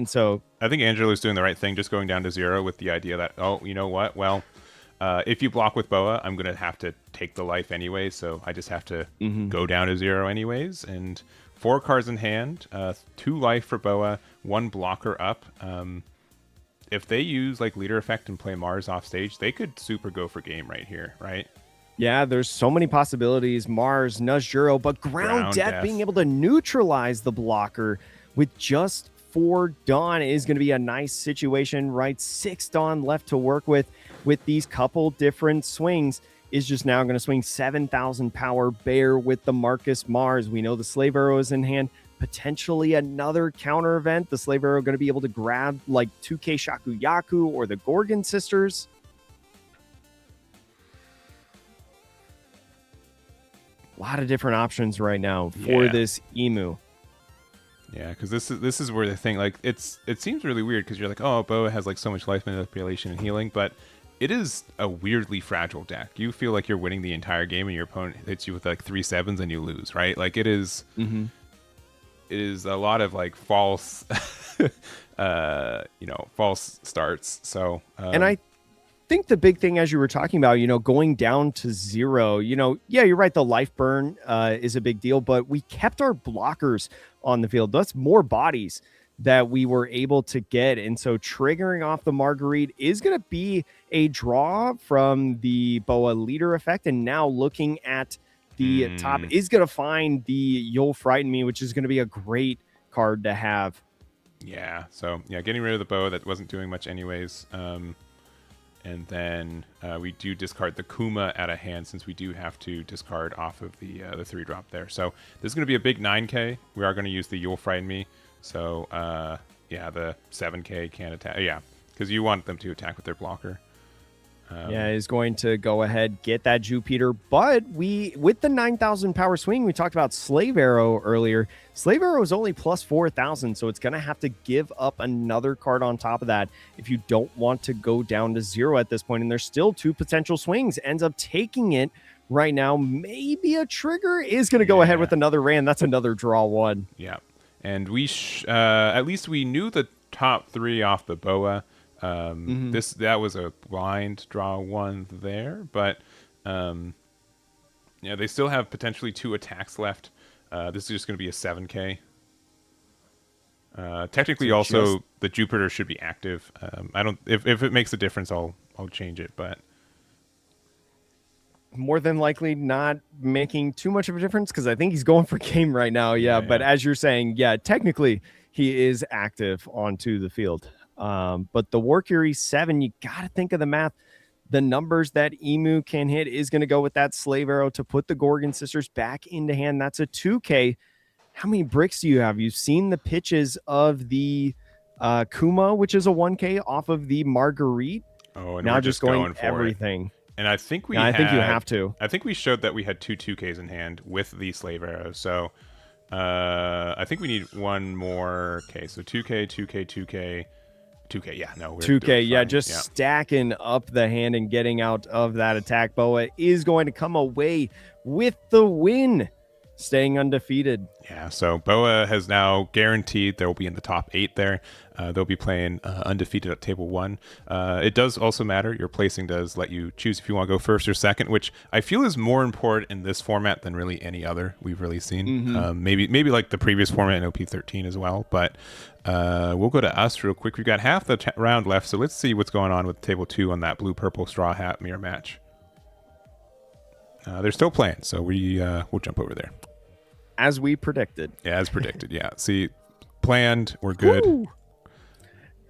I think Angelo's doing the right thing, just going down to 0 with the idea that, you know what? Well, if you block with Boa, I'm going to have to take the life anyway, so I just have to go down to 0 anyways. And 4 cards in hand, 2 life for Boa, 1 blocker up. If they use like leader effect and play Mars off stage, they could super go for game right here, right? Yeah, there's so many possibilities. Mars, Nuzjuro, but ground death being able to neutralize the blocker with just 4 Dawn is going to be a nice situation, right? 6 Dawn left to work with these couple different swings. Is just now going to swing 7,000 power Bear with the Marcus Mars. We know the Slave Arrow is in hand. Potentially another counter event. The Slave Arrow going to be able to grab like 2K Shakuyaku or the Gorgon Sisters. A lot of different options right now for this Emu. Yeah, because this is where the thing, like, it seems really weird because you're like, oh, Boa has like so much life manipulation and healing, but it is a weirdly fragile deck. You feel like you're winning the entire game and your opponent hits you with like 3 7s and you lose, right? Like it is, it is a lot of like false, false starts. So, and I think the big thing, as you were talking about, going down to 0, yeah, you're right. The life burn is a big deal, but we kept our blockers on the field. That's more bodies that we were able to get. And so triggering off the Marguerite is going to be a draw from the Boa leader effect. And now looking at the top is going to find the You'll Frighten Me, which is going to be a great card to have. Yeah. So yeah, getting rid of the Boa that wasn't doing much anyways. And then we do discard the Kuma out of hand since we do have to discard off of the 3-drop there. So this is going to be a big 9K. We are going to use the You'll Frighten Me. So, yeah, the 7K can't attack. Yeah, because you want them to attack with their blocker. Is going to go ahead, get that Jupiter. But with the 9,000 power swing, we talked about Slave Arrow earlier. Slave Arrow is only plus 4,000, so it's going to have to give up another card on top of that if you don't want to go down to 0 at this point. And there's still 2 potential swings. Ends up taking it right now. Maybe a trigger is going to go ahead with another Ran. That's another draw 1. Yeah. And we at least we knew the top 3 off the Boa. That was a blind draw 1 there, but yeah, they still have potentially 2 attacks left. This is just going to be a 7K. Technically, also the Jupiter should be active. I don't if it makes a difference, I'll change it, but more than likely not making too much of a difference because I think he's going for game right now. Yeah, but as you're saying, technically he is active onto the field. But the War Fury 7, you got to think of the math. The numbers that Emu can hit is going to go with that Slave Arrow to put the Gorgon Sisters back into hand. That's a 2K. How many bricks do you have? You've seen the pitches of the Kuma, which is a 1K off of the Marguerite. Oh, and now we're just going for everything. It. And I think I think you have to. I think we showed that we had 2 2Ks in hand with the Slave Arrow. So I think we need one more K. So 2K, 2K, 2K. 2K, yeah, no. 2K, just stacking up the hand and getting out of that attack. Boa is going to come away with the win, staying undefeated. Yeah, so Boa has now guaranteed they'll be in the top 8 there. They'll be playing undefeated at table 1. It does also matter. Your placing does let you choose if you want to go first or second, which I feel is more important in this format than really any other we've really seen. Maybe like the previous format in OP13 as well, but we'll go to us real quick. We've got half the round left, so let's see what's going on with table 2 on that blue-purple straw hat mirror match. They're still playing, so we'll jump over there. As we predicted. Yeah, as predicted, yeah. See, planned, we're good. Woo!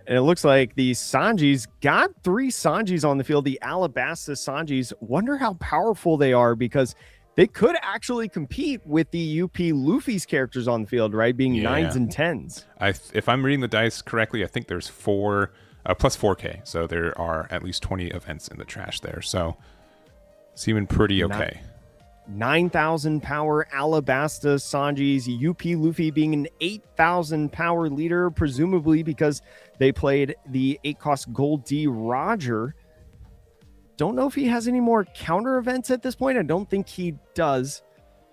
And it looks like the Sanjis got 3 Sanjis on the field. The Alabasta Sanjis. Wonder how powerful they are because they could actually compete with the UP Luffy's characters on the field, right? Being 9s and 10s. If I'm reading the dice correctly, I think there's 4 plus 4K. So there are at least 20 events in the trash there. So seeming pretty okay. 9,000 power Alabasta Sanjis, UP Luffy being an 8,000 power leader, presumably because they played the 8-cost Gold D Roger. Don't know if he has any more counter events at this point. I don't think he does.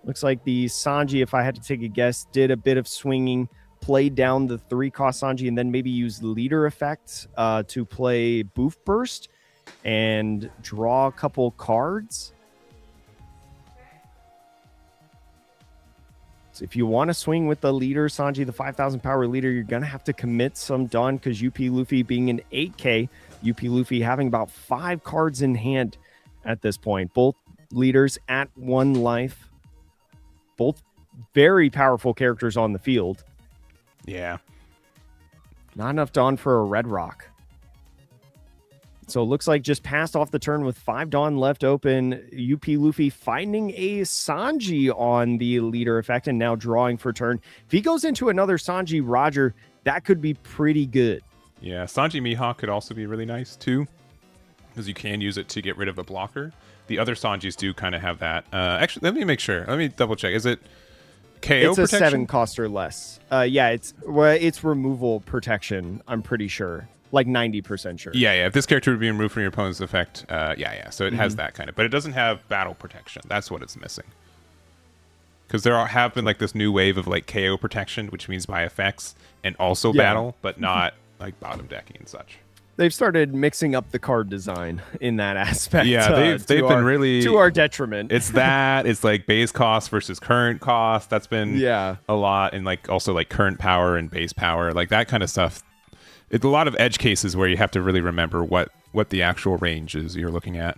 Looks like the Sanji, if I had to take a guess, did a bit of swinging, played down the 3-cost Sanji, and then maybe used leader effects to play Boof Burst and draw a couple cards. So if you want to swing with the leader, Sanji, the 5,000 power leader, you're going to have to commit some Dawn because UP Luffy being an 8K, UP Luffy having about 5 cards in hand at this point. Both leaders at 1 life. Both very powerful characters on the field. Yeah. Not enough Dawn for a Red Rock. So it looks like just passed off the turn with 5 Dawn left open. UP Luffy finding a Sanji on the leader effect and now drawing for turn. If he goes into another Sanji Roger, that could be pretty good. Yeah, Sanji Mihawk could also be really nice too, because you can use it to get rid of a blocker. The other Sanjis do kind of have that. Actually, let me make sure. Let me double check. Is it KO it's protection? A 7 cost or less. Yeah, it's removal protection, I'm pretty sure. Like 90% sure. Yeah. If this character would be removed from your opponent's effect, yeah. So it has that kind of, but it doesn't have battle protection. That's what it's missing. Because have been like this new wave of like KO protection, which means by effects and also battle, but not like bottom decking and such. They've started mixing up the card design in that aspect. Yeah, they've been really to our detriment. It's like base cost versus current cost. That's been a lot, and like also like current power and base power, like that kind of stuff. It's a lot of edge cases where you have to really remember what the actual range is you're looking at.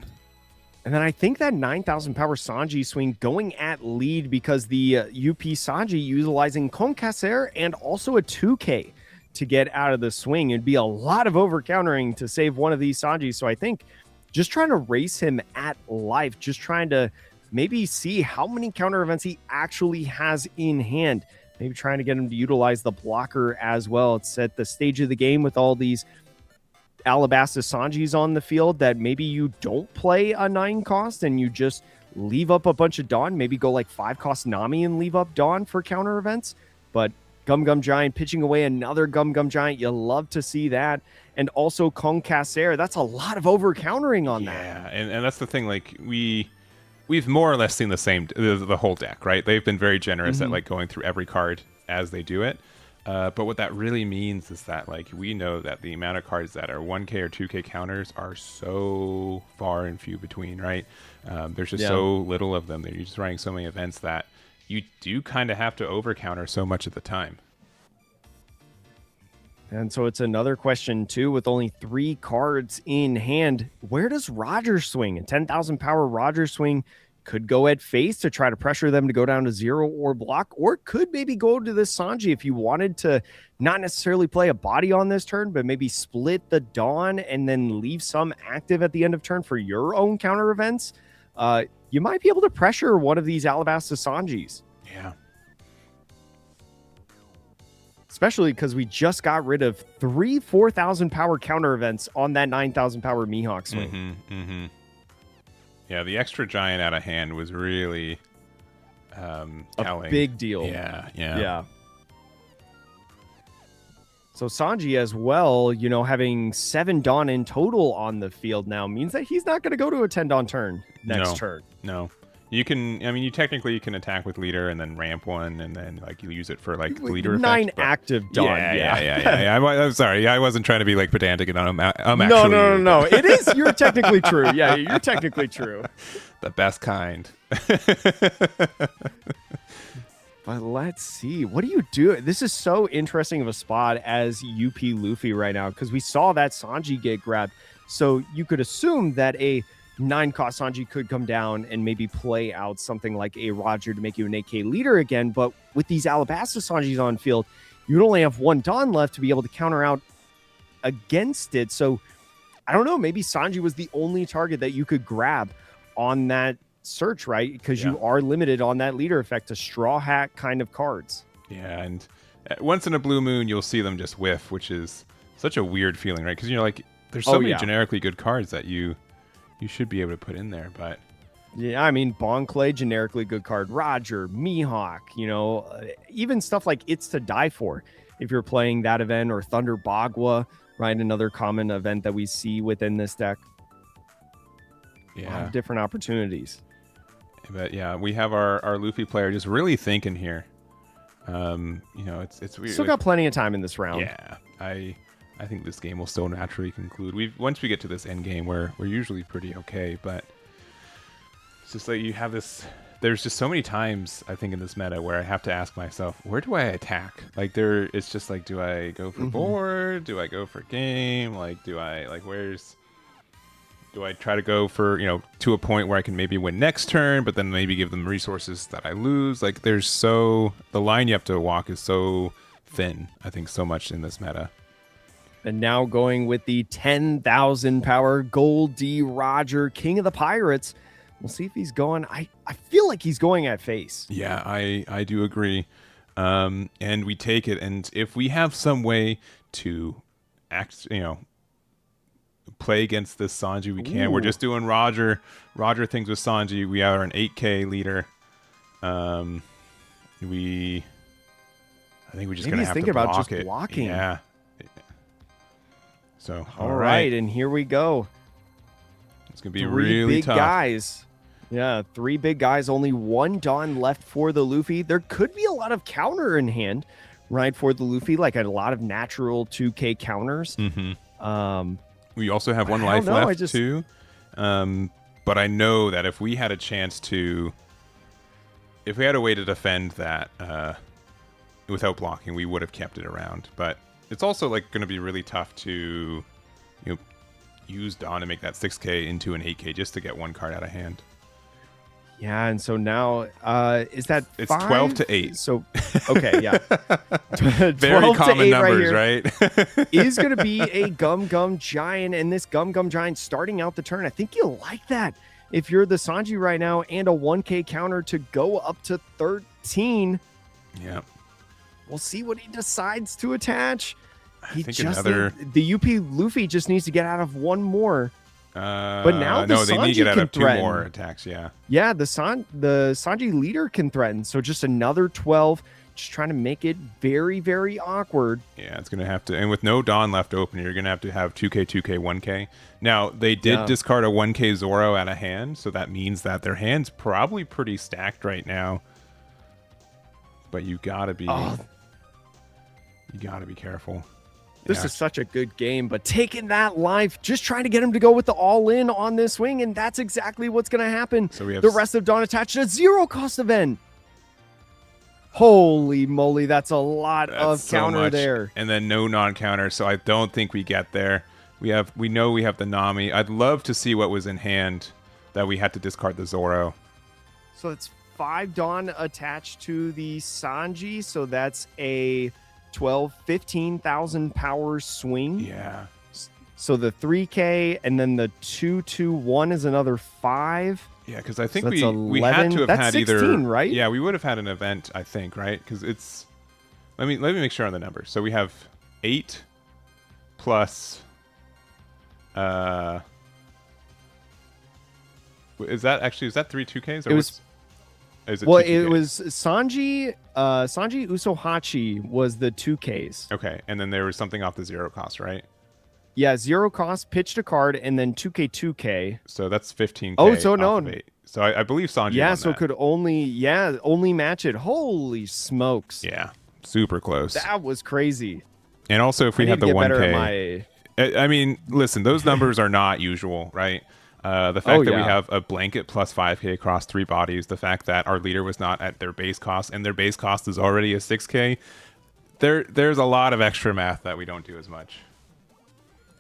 And then I think that 9,000 power Sanji swing going at lead because the UP Sanji utilizing Concaser and also a 2K to get out of the swing. It'd be a lot of over countering to save one of these Sanjis. So I think just trying to race him at life, just trying to maybe see how many counter events he actually has in hand. Maybe trying to get him to utilize the blocker as well. It's at the stage of the game with all these Alabasta Sanjis on the field that maybe you don't play a 9 cost and you just leave up a bunch of Dawn. Maybe go like 5 cost Nami and leave up Dawn for counter events. But Gum Gum Giant pitching away another Gum Gum Giant. You love to see that. And also Concaser. That's a lot of over countering on that. Yeah, and that's the thing. Like we've more or less seen the same the whole deck, right? They've been very generous at like going through every card as they do it. But what that really means is that like we know that the amount of cards that are 1K or 2K counters are so far and few between, right? There's just so little of them. You're just running so many events that you do kind of have to over counter so much at the time. And so it's another question too, with only 3 cards in hand. Where does Roger swing? A 10,000 power Roger swing could go at face to try to pressure them to go down to 0 or block, or it could maybe go to this Sanji if you wanted to not necessarily play a body on this turn, but maybe split the Dawn and then leave some active at the end of turn for your own counter events. You might be able to pressure one of these Alabasta Sanjis. Yeah. Especially because we just got rid of 3 4,000 power counter events on that 9,000 power Mihawk swing. Yeah, the extra giant out of hand was really telling. A big deal. Yeah. So Sanji as well, you know, having 7 Dawn in total on the field now means that he's not going to go to a 10 Dawn turn next turn. No. You can, I mean, you technically can attack with leader and then ramp one and then like you use it for like leader 9 effect, active Dawn. Yeah. I'm sorry. I wasn't trying to be like pedantic and I'm actually. No. It is. You're technically true. Yeah, you're technically true. The best kind. But let's see. What do you do? This is so interesting of a spot as UP Luffy right now because we saw that Sanji get grabbed. So you could assume that a 9 cost Sanji could come down and maybe play out something like a Roger to make you an 8K leader again. But with these Alabasta Sanjis on field, you'd only have 1 Dawn left to be able to counter out against it. So I don't know. Maybe Sanji was the only target that you could grab on that search, right? Because you are limited on that leader effect to straw hat kind of cards. Yeah, and once in a blue moon, you'll see them just whiff, which is such a weird feeling, right? Because, you know, like there's so many generically good cards that you should be able to put in there, but yeah, I mean, Bon Clay, generically good card. Roger, Mihawk, you know, even stuff like It's to Die For, if you're playing that event, or Thunder Bagua, right? Another common event that we see within this deck. Yeah, a lot of different opportunities. But yeah, we have our Luffy player just really thinking here. You know, it's weird. Still got plenty of time in this round. Yeah, I think this game will still naturally conclude. Once we get to this end game, we're usually pretty okay, but it's just like you have this. There's just so many times I think in this meta where I have to ask myself, where do I attack? Like it's just like, do I go for board? Do I go for game? Like, do I like do Do I try to go for, to a point where I can maybe win next turn, but then maybe give them resources that I lose? Like, the line you have to walk is so thin, I think, so much in this meta. And now going with the 10,000 power Gold D Roger, King of the Pirates. We'll see if he's going. I feel like he's going at face. Yeah, I do agree. And we take it. And if we have some way to play against this Sanji, we can. Ooh. We're just doing Roger things with Sanji. We are an 8K leader. I think we're just gonna have to block just it. Blocking. Yeah. So all right, and here we go. It's gonna be three really big tough. Guys. Yeah, 3 big guys. Only 1 Dawn left for the Luffy. There could be a lot of counter in hand, right, for the Luffy, like a lot of natural 2K counters. Mm-hmm. We also have 1 life left too. But I know that if we had a chance to, if we had a way to defend that without blocking, we would have kept it around. But it's also like going to be really tough to, use Dawn to make that 6K into an 8K just to get 1 card out of hand. Yeah, and so now is that it's 5? 12 to 8. So okay, yeah. Very common numbers, right? Is going to be a Gum Giant, and this Gum Giant starting out the turn. I think you'll like that if you're the Sanji right now, and a 1K counter to go up to 13. Yeah. We'll see what he decides to attach. The UP Luffy just needs to get out of 1 more. But now they need to get out of 2 threaten. more attacks. Yeah. Yeah, the Sanji leader can threaten. So just another 12, just trying to make it very, very awkward. Yeah, it's gonna have to, and with no Dawn left open, you're gonna have to have 2K, 2K, 1K. Now they did discard a 1K Zoro out of hand, so that means that their hand's probably pretty stacked right now. But you gotta be careful. This is such a good game, but taking that life, just trying to get him to go with the all-in on this swing, and that's exactly what's going to happen. So we have the rest of Dawn attached to a 0-cost event. Holy moly, that's a lot of counter there. And then no non-counter, so I don't think we get there. We know we have the Nami. I'd love to see what was in hand that we had to discard the Zoro. So it's 5 Dawn attached to the Sanji, so that's a 15,000 power swing. Yeah. So the 3K and then the 221 is another 5. Yeah, because I think so we had to have that's had 16, either right? Yeah, we would have had an event, I think, right? Because it's let me make sure on the numbers. So we have 8 plus is that 3 2Ks? Or it was. Is it well, 2Ks? it was Sanji Usohachi was the 2Ks. Okay, and then there was something off the 0 cost, right? Yeah, 0 cost, pitched a card, and then 2K, 2K. So that's 15K. Oh, so no. Of 8. So I believe Sanji Yeah, won so that. could only match it. Holy smokes. Yeah, super close. That was crazy. And also, if we had the 1K. I mean, listen, those numbers are not usual, right? The fact that we have a blanket plus 5K across 3 bodies, the fact that our leader was not at their base cost, and their base cost is already a 6K, there's a lot of extra math that we don't do as much.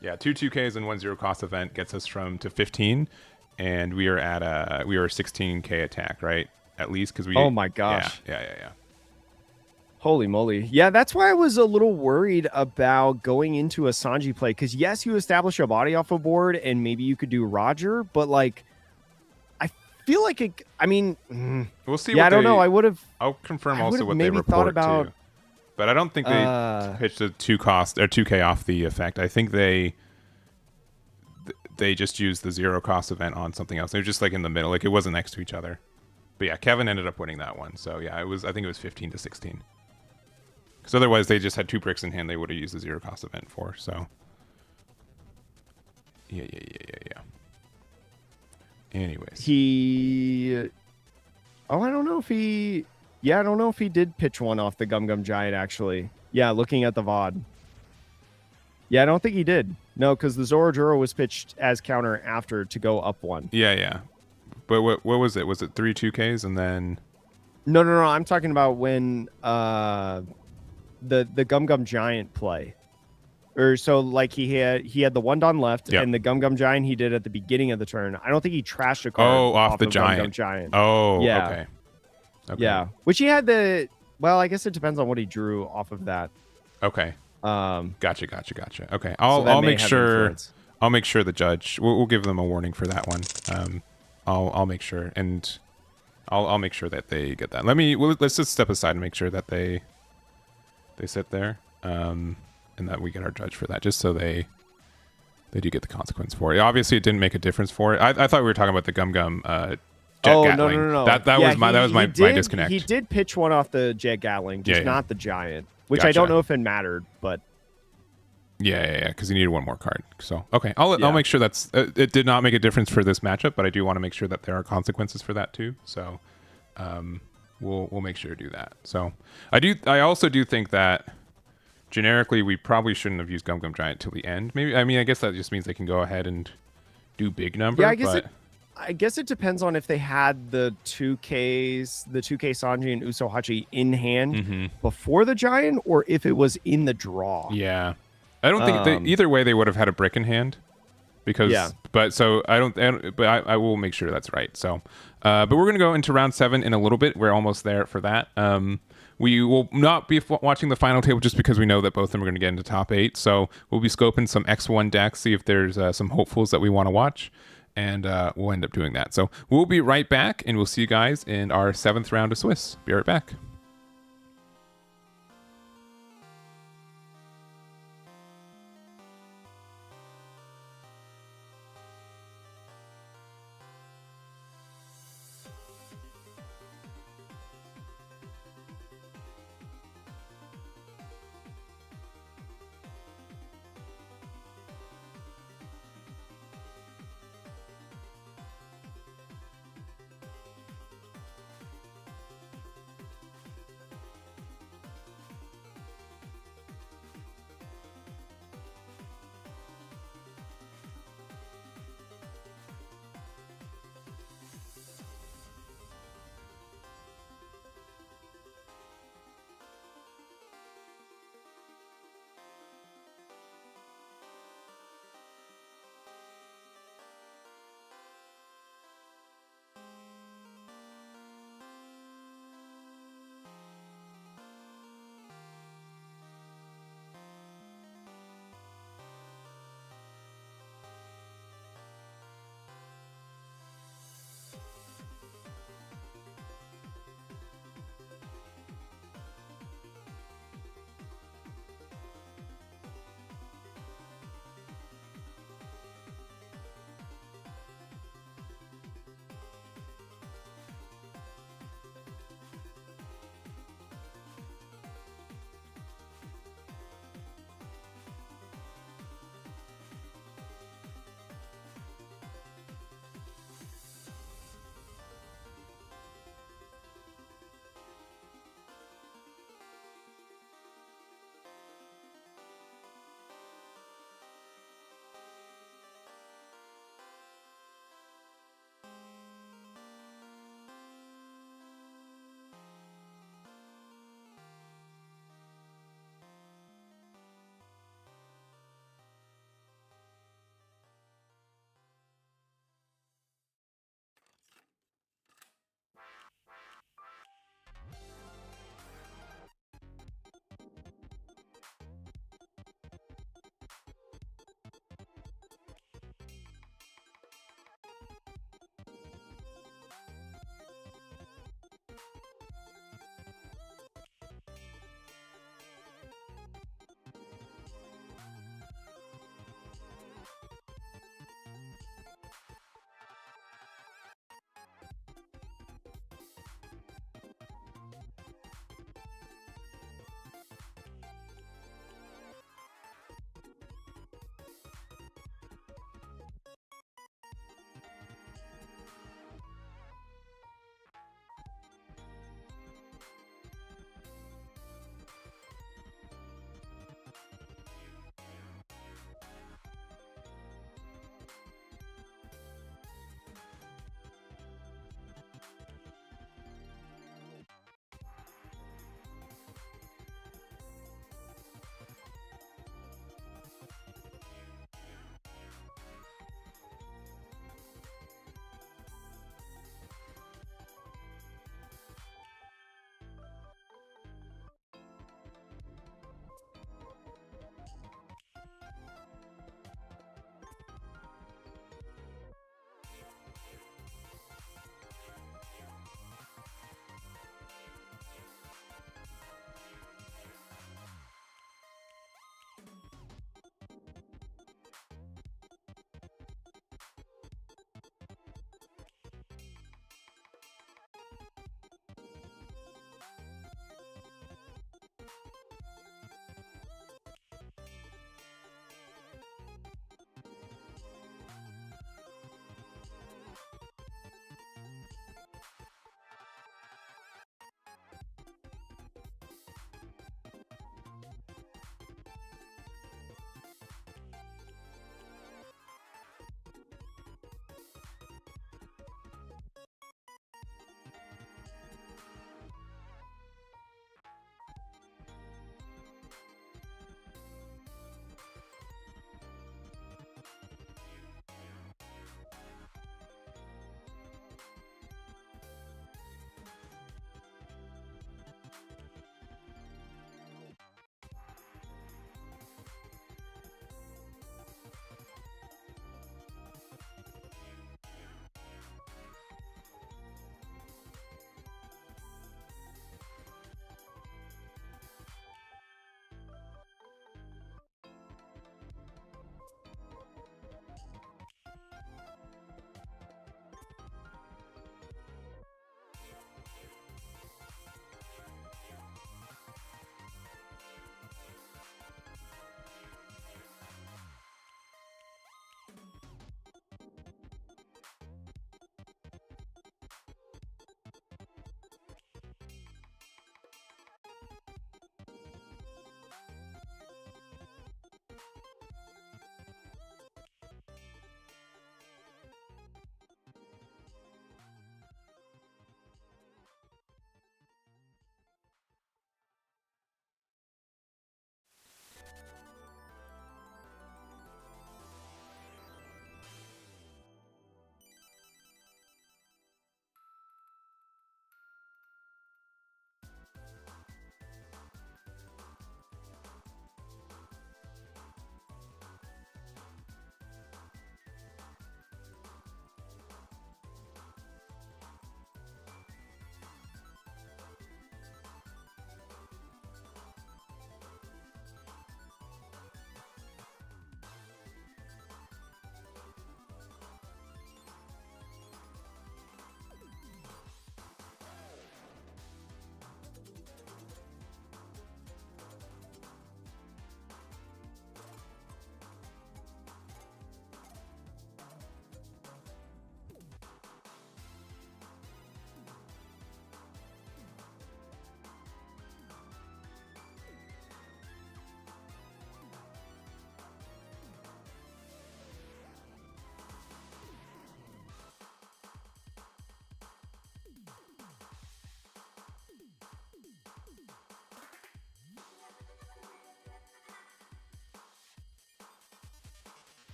Yeah, 2 2Ks and 1 0 cost event gets us to 15, and we are at a 16K attack, right? At least because we. Oh my gosh. Yeah. Holy moly. Yeah, that's why I was a little worried about going into a Sanji play. Because, yes, you establish a body off a board and maybe you could do Roger. But, like, I feel like it. I mean, we'll see. Yeah, I don't know. I'll confirm also what they report too. But I don't think they pitched a 2K off the effect. I think they just used the 0 cost event on something else. They were just like in the middle. Like it wasn't next to each other. But yeah, Kevin ended up winning that one. So yeah, I think it was 15 to 16. Because otherwise, they just had 2 bricks in hand. They would have used the 0 cost event for. So yeah. Anyways, I don't know if he. Yeah, I don't know if he did pitch one off the Gum Giant. Actually, yeah, looking at the VOD. Yeah, I don't think he did. No, because the Zoro was pitched as counter after to go up 1. Yeah. But what was it? Was it 3 2Ks and then? No. I'm talking about when the Gum Giant play. Or so like he had the one Don left Yep. and the Gum Gum Giant he did at the beginning of the turn. I don't think he trashed a card off the of Gum Gum giant. Giant. Oh, Yeah. okay. Yeah. Which he had well, I guess it depends on what he drew off of that. Okay. Gotcha. Okay. I'll make sure influence. I'll make sure the judge we'll give them a warning for that one. I'll make sure, and I'll make sure that they get that. Let's just step aside and make sure that they sit there. And that we get our judge for that, just so they do get the consequence for it. Obviously, it didn't make a difference for it. I thought we were talking about the Gum Gum Jet Gatling. No. That was my disconnect. He did pitch one off the Jet Gatling, just not the Giant, which Gotcha. I don't know if it mattered, but yeah, because he needed one more card. So okay, I'll make sure that's it did not make a difference for this matchup, but I do want to make sure that there are consequences for that too. So we'll make sure to do that. So I also do think that generically, we probably shouldn't have used Gum Gum Giant till the end. Maybe I guess that just means they can go ahead and do big number. Yeah, I guess it depends on if they had the 2Ks, the 2K Sanji and Usohachi in hand before the Giant, or if it was in the draw. Yeah, I don't think either way they would have had a brick in hand. Because but so I don't but I will make sure that's right. So but we're gonna go into round 7 in a little bit. We're almost there for that. We will not be watching the final table just because we know that both of them are going to get into top 8. So we'll be scoping some X1 decks, see if there's some hopefuls that we want to watch, and we'll end up doing that. So we'll be right back, and we'll see you guys in our 7th round of Swiss. Be right back.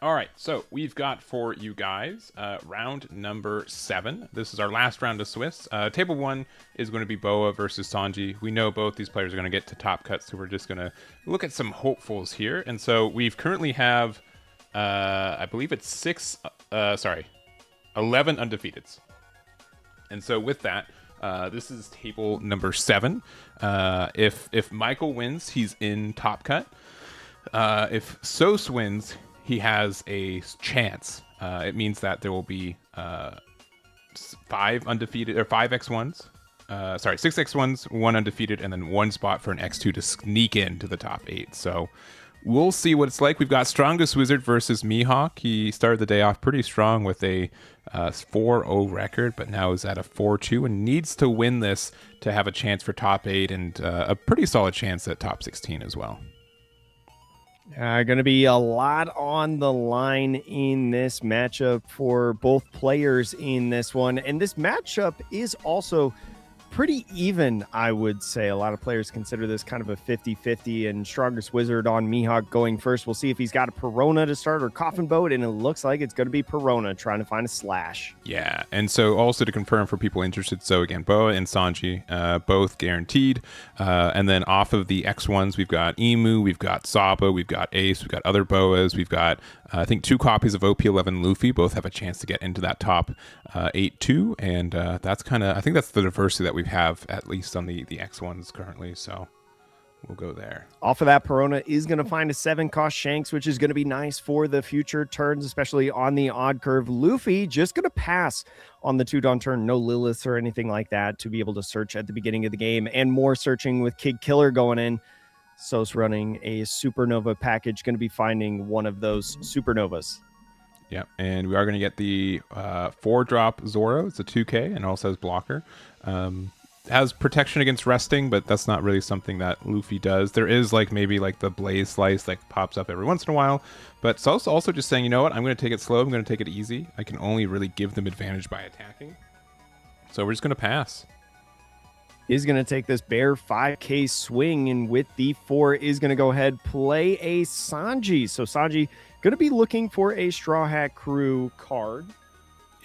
All right, so we've got for you guys round number 7. This is our last round of Swiss. Table 1 is going to be Boa versus Sanji. We know both these players are going to get to top cut, so we're just going to look at some hopefuls here. And so we've currently have, I believe it's 11 undefeateds. And so with that, this is table number 7. If Michael wins, he's in top cut. If Sos wins, he has a chance. It means that there will be 5 undefeated or 5 X1s. 6 X1s, 1 undefeated, and then 1 spot for an X2 to sneak into the top 8. So we'll see what it's like. We've got Strongest Wizard versus Mihawk. He started the day off pretty strong with a 4-0 record, but now is at a 4-2 and needs to win this to have a chance for top 8 and a pretty solid chance at top 16 as well. Going to be a lot on the line in this matchup for both players in this one. And this matchup is also pretty even, I would say. A lot of players consider this kind of a 50-50, and Strongest Wizard on Mihawk going first. We'll see if he's got a Perona to start or Coffin Boat, and it looks like it's going to be Perona trying to find a slash. Yeah, and so also to confirm for people interested, so again, Boa and Sanji, both guaranteed. And then off of the X1s, we've got Emu, we've got Saba, we've got Ace, we've got other Boas, we've got I think 2 copies of OP11 Luffy. Both have a chance to get into that top 8 too, and that's kind of, I think that's the diversity that we have at least on the X1s currently. So we'll go there. Off of that, Perona is going to find a 7-cost Shanks, which is going to be nice for the future turns, especially on the odd curve. Luffy just going to pass on the 2 Dawn turn. No Liliths or anything like that to be able to search at the beginning of the game, and more searching with Kid Killer going in. Sos running a Supernova package, going to be finding one of those Supernovas. Yeah, and we are going to get the 4-drop Zoro. It's a 2K and also has blocker. Has protection against resting, but that's not really something that Luffy does. There is maybe the Blaze Slice that pops up every once in a while, but Sos also just saying, you know what, I'm going to take it slow, I'm going to take it easy. I can only really give them advantage by attacking. So we're just going to pass. Is going to take this bare 5K swing, and with the 4 is going to go ahead, play a Sanji. So Sanji going to be looking for a Straw Hat Crew card.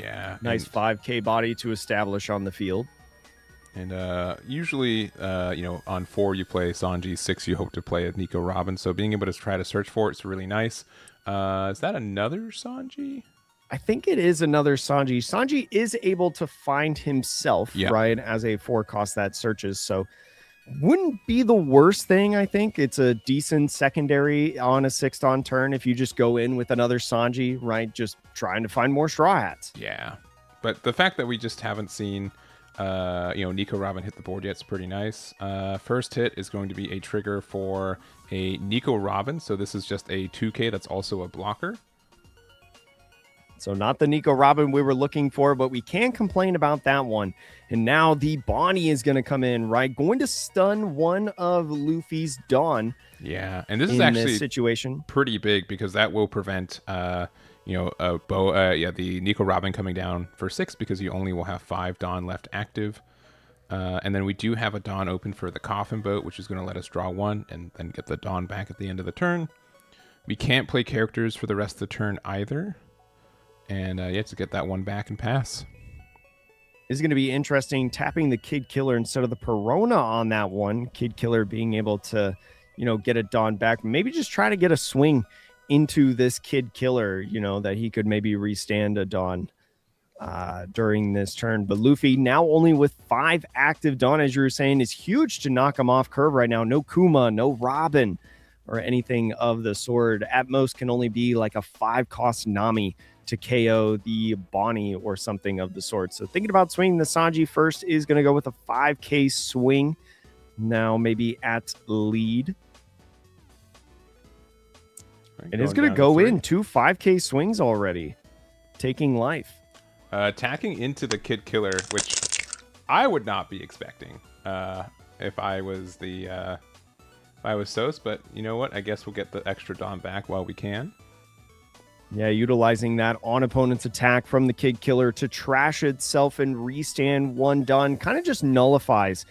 Yeah. Nice 5K body to establish on the field. And usually, on 4 you play Sanji, 6 you hope to play a Nico Robin. So being able to try to search for it's really nice. Is that another Sanji? I think it is another Sanji. Sanji is able to find himself, right, as a 4-cost that searches. So wouldn't be the worst thing, I think. It's a decent secondary on a 6-Dawn turn if you just go in with another Sanji, right, just trying to find more Straw Hats. Yeah. But the fact that we just haven't seen, Nico Robin hit the board yet is pretty nice. First hit is going to be a trigger for a Nico Robin. So this is just a 2K that's also a blocker. So not the Nico Robin we were looking for, but we can complain about that one. And now the Bonnie is going to come in, right? Going to stun one of Luffy's Dawn. Yeah, and this is actually this situation pretty big because that will prevent, the Nico Robin coming down for 6 because you only will have 5 Dawn left active. And then we do have a Dawn open for the Coffin Boat, which is going to let us draw 1 and then get the Dawn back at the end of the turn. We can't play characters for the rest of the turn either. And you have to get that 1 back and pass. Is going to be interesting, tapping the Kid Killer instead of the Perona on that one. Kid Killer being able to, get a Dawn back. Maybe just try to get a swing into this Kid Killer, that he could maybe restand a Dawn during this turn. But Luffy now only with 5 active Dawn, as you were saying, is huge to knock him off curve right now. No Kuma, no Robin, or anything of the sort. At most can only be like a 5-cost Nami to KO the Bonnie or something of the sort. So thinking about swinging the Sanji first is going to go with a 5K swing. Now maybe at lead. And it's going to go in 2 5K swings already. Taking life. Attacking into the Kid Killer, which I would not be expecting if I was Sos. But you know what? I guess we'll get the extra Dawn back while we can. Yeah, utilizing that on opponent's attack from the Kid Killer to trash itself and restand 1 Dawn kind of just nullifies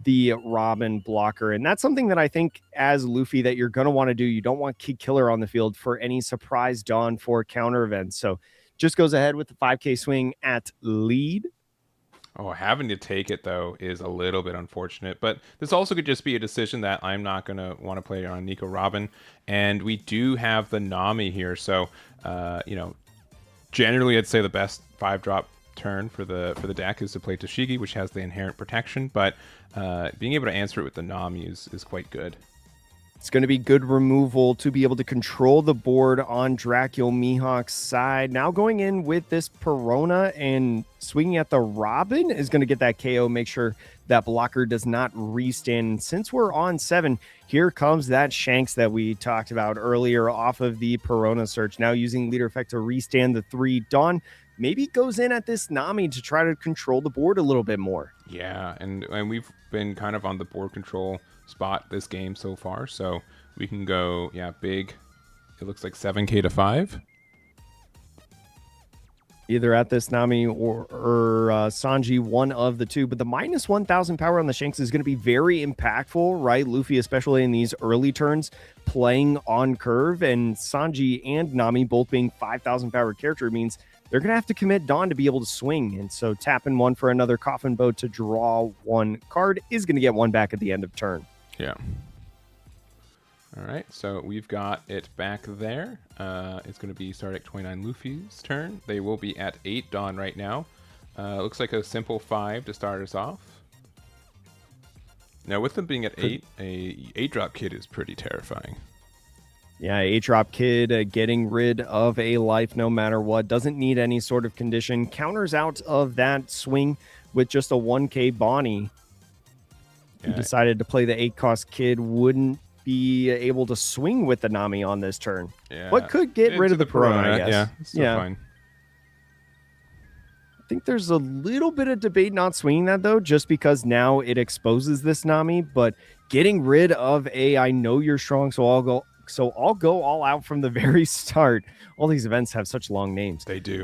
the Robin blocker. And that's something that I think as Luffy that you're going to want to do. You don't want Kid Killer on the field for any surprise Dawn for counter events. So just goes ahead with the 5K swing at lead. Oh, having to take it, though, is a little bit unfortunate. But this also could just be a decision that I'm not going to want to play on Nico Robin. And we do have the Nami here. So, generally, I'd say the best 5-drop turn for the deck is to play Toshigi, which has the inherent protection. But being able to answer it with the Nami is quite good. It's going to be good removal to be able to control the board on Dracul Mihawk's side. Now going in with this Perona and swinging at the Robin is going to get that KO, make sure that blocker does not restand. Since we're on 7, here comes that Shanks that we talked about earlier off of the Perona search. Now using leader effect to restand the 3. Dawn maybe goes in at this Nami to try to control the board a little bit more. Yeah, and we've been kind of on the board control spot this game so far, so we can go big. It looks like 7K to 5, either at this Nami or Sanji, one of the two. But the minus 1,000 power on the Shanks is going to be very impactful, right? Luffy, especially in these early turns, playing on curve, and Sanji and Nami both being 5,000 power character means they're going to have to commit Dawn to be able to swing. And so tapping one for another Coffin Boat to draw one card is going to get one back at the end of turn. Yeah. All right, so we've got it back there. It's going to be Stardeck 29 Luffy's turn. They will be at 8 Dawn right now. Looks like a simple 5 to start us off. Now, with them being at 8, a 8-drop kid is pretty terrifying. Yeah, 8-drop kid getting rid of a life no matter what. Doesn't need any sort of condition. Counters out of that swing with just a 1K Bonnie. He decided to play the 8-cost kid, wouldn't be able to swing with the Nami on this turn. Yeah. But could get rid of the Perona, I guess. Yeah, still fine. I think there's a little bit of debate not swinging that, though, just because now it exposes this Nami. But getting rid of I know you're strong, so I'll go all out from the very start. All these events have such long names. They do.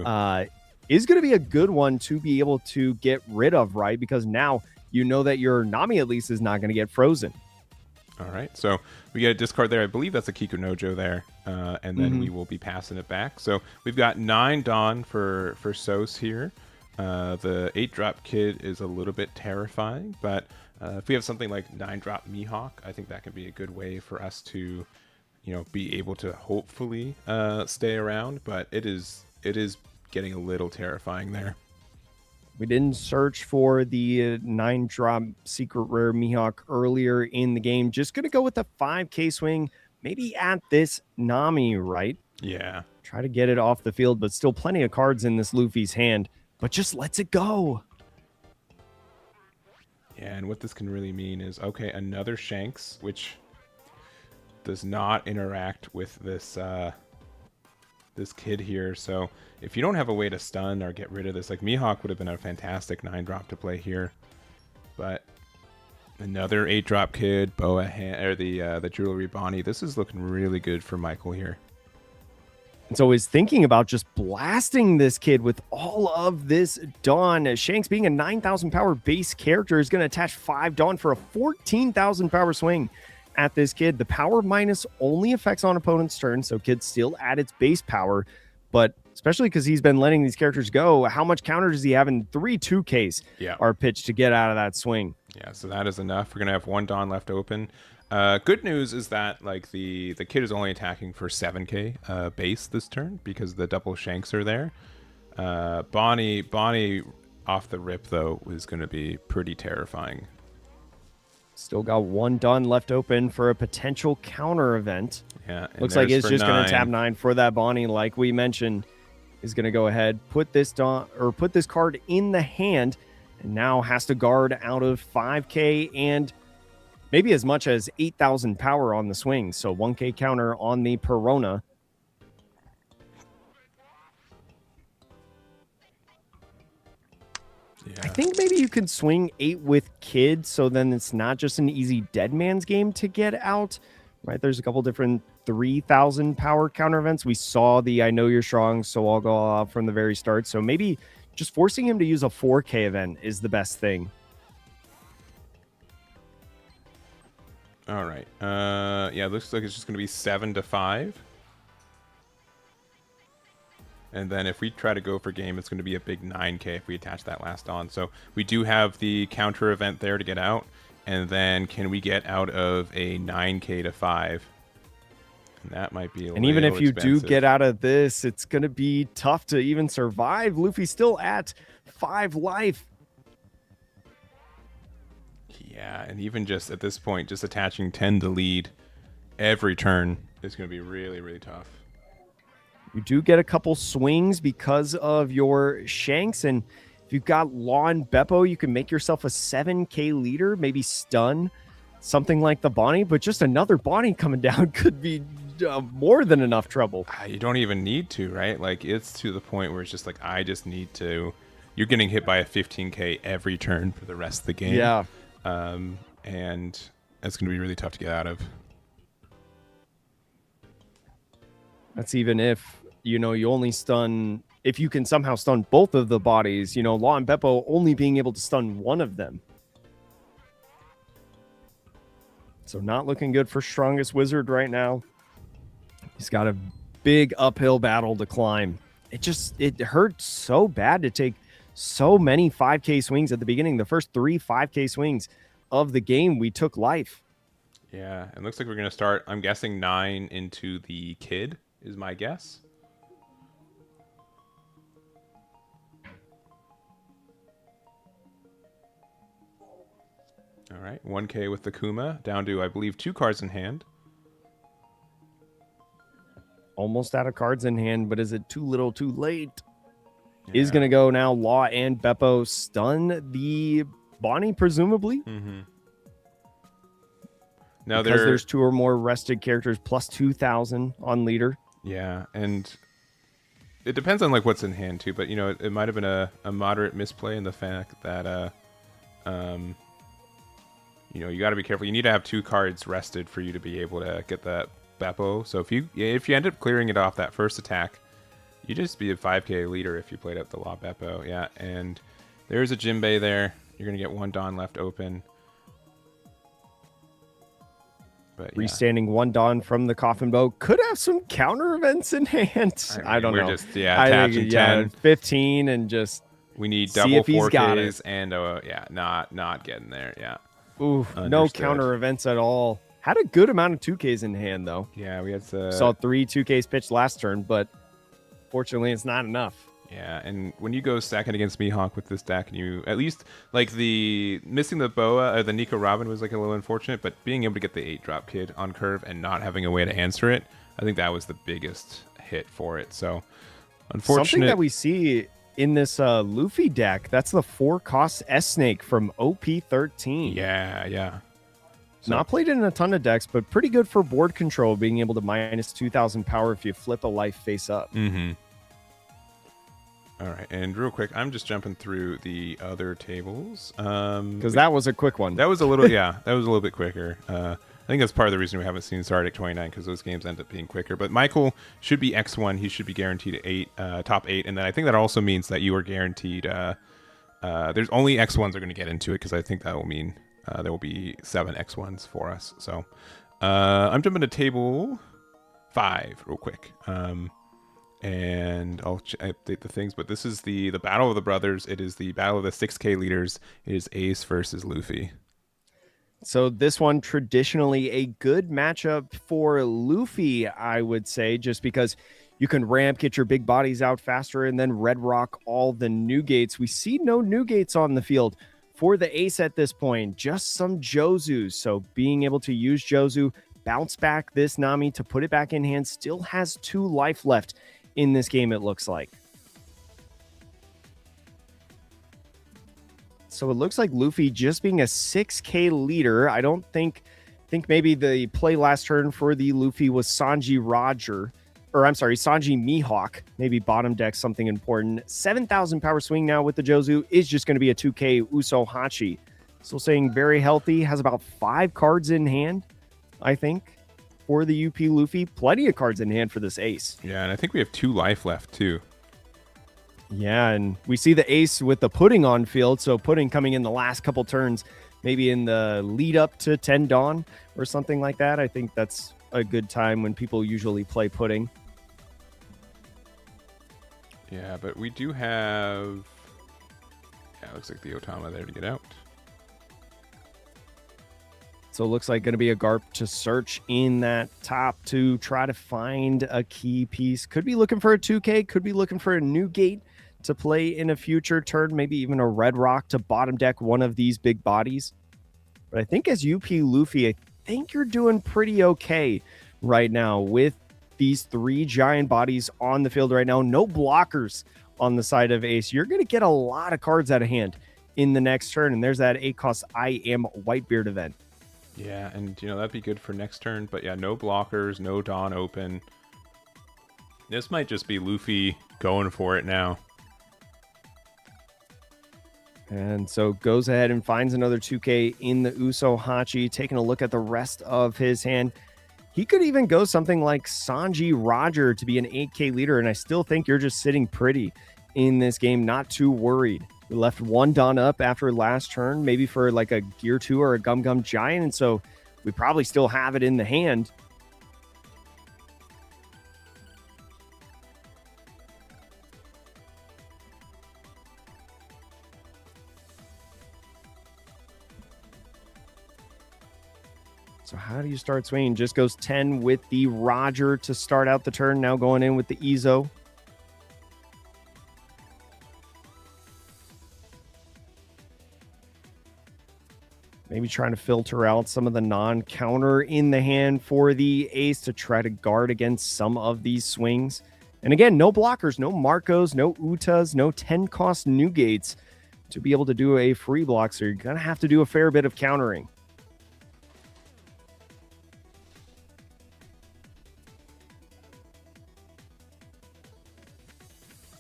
Is going to be a good one to be able to get rid of, right? Because now you know that your Nami at least is not going to get frozen. All right, so we get a discard there. I believe that's a Kikunojo there, and then we will be passing it back. So we've got 9 Dawn for Sos here. The 8-drop kid is a little bit terrifying, but if we have something like 9-drop Mihawk, I think that can be a good way for us to, be able to hopefully stay around. But it is getting a little terrifying there. We didn't search for the 9-drop secret rare Mihawk earlier in the game. Just going to go with a 5K swing, maybe at this Nami, right? Yeah. Try to get it off the field, but still plenty of cards in this Luffy's hand, but just lets it go. Yeah, and what this can really mean is, okay, another Shanks, which does not interact with this this kid here. So if you don't have a way to stun or get rid of this, like Mihawk would have been a fantastic 9-drop to play here. But another 8-drop kid, or the Jewelry Bonnie. This is looking really good for Michael here. And so I was thinking about just blasting this kid with all of this Dawn. Shanks, being a 9,000 power base character, is going to attach 5 Dawn for a 14,000 power swing at this kid. The power minus only affects on opponent's turn, so kid's still at its base power, but especially because he's been letting these characters go, how much counter does he have? In 3 2Ks are pitched to get out of that swing. Yeah, so that is enough. We're going to have 1 Dawn left open. Good news is that like the kid is only attacking for 7K base this turn because the double Shanks are there. Bonnie off the rip, though, is going to be pretty terrifying. Still got 1 Dawn left open for a potential counter event. Yeah, looks like it's just going to tap 9 for that Bonnie, like we mentioned. Is going to go ahead, put this card in the hand, and now has to guard out of 5K and maybe as much as 8,000 power on the swing. So 1K counter on the Perona. Yeah. I think maybe you could swing 8 with Kid, so then it's not just an easy dead man's game to get out, right? There's a couple different 3,000 power counter events. We saw the I know you're strong, so I'll go out from the very start. So maybe just forcing him to use a 4K event is the best thing. All right. Yeah, it looks like it's just going to be 7-5. And then if we try to go for game, it's going to be a big 9K if we attach that last on. So we do have the counter event there to get out. And then can we get out of a 9K to 5? And that might be a little And even if you expensive. do get out of this, it's going to be tough to even survive. Luffy's still at 5 life. Yeah, and even just at this point, just attaching 10 to lead every turn is going to be really, really tough. You do get a couple swings because of your Shanks, and if you've got Law and Beppo, you can make yourself a 7K leader, maybe stun something like the Bonnie, but just another Bonnie coming down could be more than enough trouble. You don't even need to, right? Like, it's to the point where it's just like, I just need to... You're getting hit by a 15K every turn for the rest of the game. Yeah. And that's going to be really tough to get out of. That's even if, you only stun, if you can somehow stun both of the bodies, Law and Beppo only being able to stun one of them. So not looking good for Strongest Wizard right now. He's got a big uphill battle to climb. It hurt so bad to take so many 5K swings at the beginning. The first 3 5K swings of the game, we took life. Yeah, it looks like we're going to start, I'm guessing 9 into the Kid is my guess. All right, 1K with the Kuma, down to, I believe, 2 cards in hand. Almost out of cards in hand, but is it too little too late? Yeah. Is going to go now. Law and Beppo stun the Bonnie, presumably. Mm-hmm. Now because there's 2 or more rested characters, plus 2,000 on leader. Yeah, and it depends on like what's in hand too, but it might have been a moderate misplay in the fact that you got to be careful. You need to have 2 cards rested for you to be able to get that Beppo. So if you end up clearing it off that first attack, you just be a 5K leader if you played up the Law Beppo. Yeah, and there's a Jinbei there. You're gonna get 1 Dawn left open. But yeah. Restanding 1 Dawn from the Coffin Bow could have some counter events in hand. I don't know. We're just attaching 10, 15, and just we need double 4Ks and not getting there. Yeah. Ooh, no counter events at all. Had a good amount of 2Ks in hand though. Yeah, we had saw 3 2Ks pitched last turn, but fortunately it's not enough. Yeah, and when you go second against Mihawk with this deck, and you at least like the missing the Boa or the Nico Robin was like a little unfortunate, but being able to get the 8-drop Kid on curve and not having a way to answer it, I think that was the biggest hit for it. So unfortunate. Something that we see in this Luffy deck, that's the 4-cost S-Snake from OP14. Yeah. So, not played in a ton of decks, but pretty good for board control, being able to minus 2,000 power if you flip a life face up. Mm-hmm. All right, and real quick, I'm just jumping through the other tables because that was a quick one. That was a little, that was a little bit quicker. I think that's part of the reason we haven't seen Sardic 29 because those games end up being quicker. But Michael should be X1; he should be guaranteed top 8, and then I think that also means that you are guaranteed. There's only X1s are going to get into it because I think that will mean there will be 7 X1s for us. So I'm jumping to table 5 real quick. And I'll update the things, but this is the Battle of the Brothers. It is the Battle of the 6K leaders. It is Ace versus Luffy. So this one, traditionally a good matchup for Luffy, I would say, just because you can ramp, get your big bodies out faster, and then red rock all the new gates. We see no new gates on the field for the Ace at this point, just some Jozu. So being able to use Jozu, bounce back this Nami to put it back in hand, still has 2 life left in this game, it looks like. So it looks like Luffy just being a 6K leader. I don't think maybe the play last turn for the Luffy was Sanji Mihawk. Maybe bottom deck something important. 7,000 power swing now with the Jozu is just going to be a 2K Uso Hachi. Still saying very healthy. Has about 5 cards in hand, I think, for the UP Luffy. Plenty of cards in hand for this Ace. Yeah, and I think we have 2 life left too. Yeah, and we see the Ace with the Pudding on field. So Pudding coming in the last couple turns, maybe in the lead up to 10 Dawn or something like that. I think that's a good time when people usually play pudding. Yeah, but we do have... Yeah, looks like the Otama there to get out. So it looks like going to be a Garp to search in that top to try to find a key piece. Could be looking for a 2K, could be looking for a new gate to play in a future turn, maybe even a red rock to bottom deck one of these big bodies. But I think as UP Luffy, I think you're doing pretty okay right now with these 3 giant bodies on the field right now. No blockers on the side of Ace. You're going to get a lot of cards out of hand in the next turn. And there's that 8-cost I Am Whitebeard event. Yeah, and that'd be good for next turn. But yeah, no blockers, no Dawn open. This might just be Luffy going for it now. And so goes ahead and finds another 2K in the Uso Hachi, taking a look at the rest of his hand. He could even go something like Sanji Roger to be an 8K leader, and I still think you're just sitting pretty in this game, not too worried. We left 1 Dawn up after last turn, maybe for like a Gear 2 or a Gum Gum Giant, and so we probably still have it in the hand. So how do you start swinging? Just goes 10 with the Roger to start out the turn, now going in with the Ezo. Maybe trying to filter out some of the non-counter in the hand for the Ace to try to guard against some of these swings. And again, no blockers, no Marcos, no Utas, no 10-cost new gates to be able to do a free block. So you're going to have to do a fair bit of countering.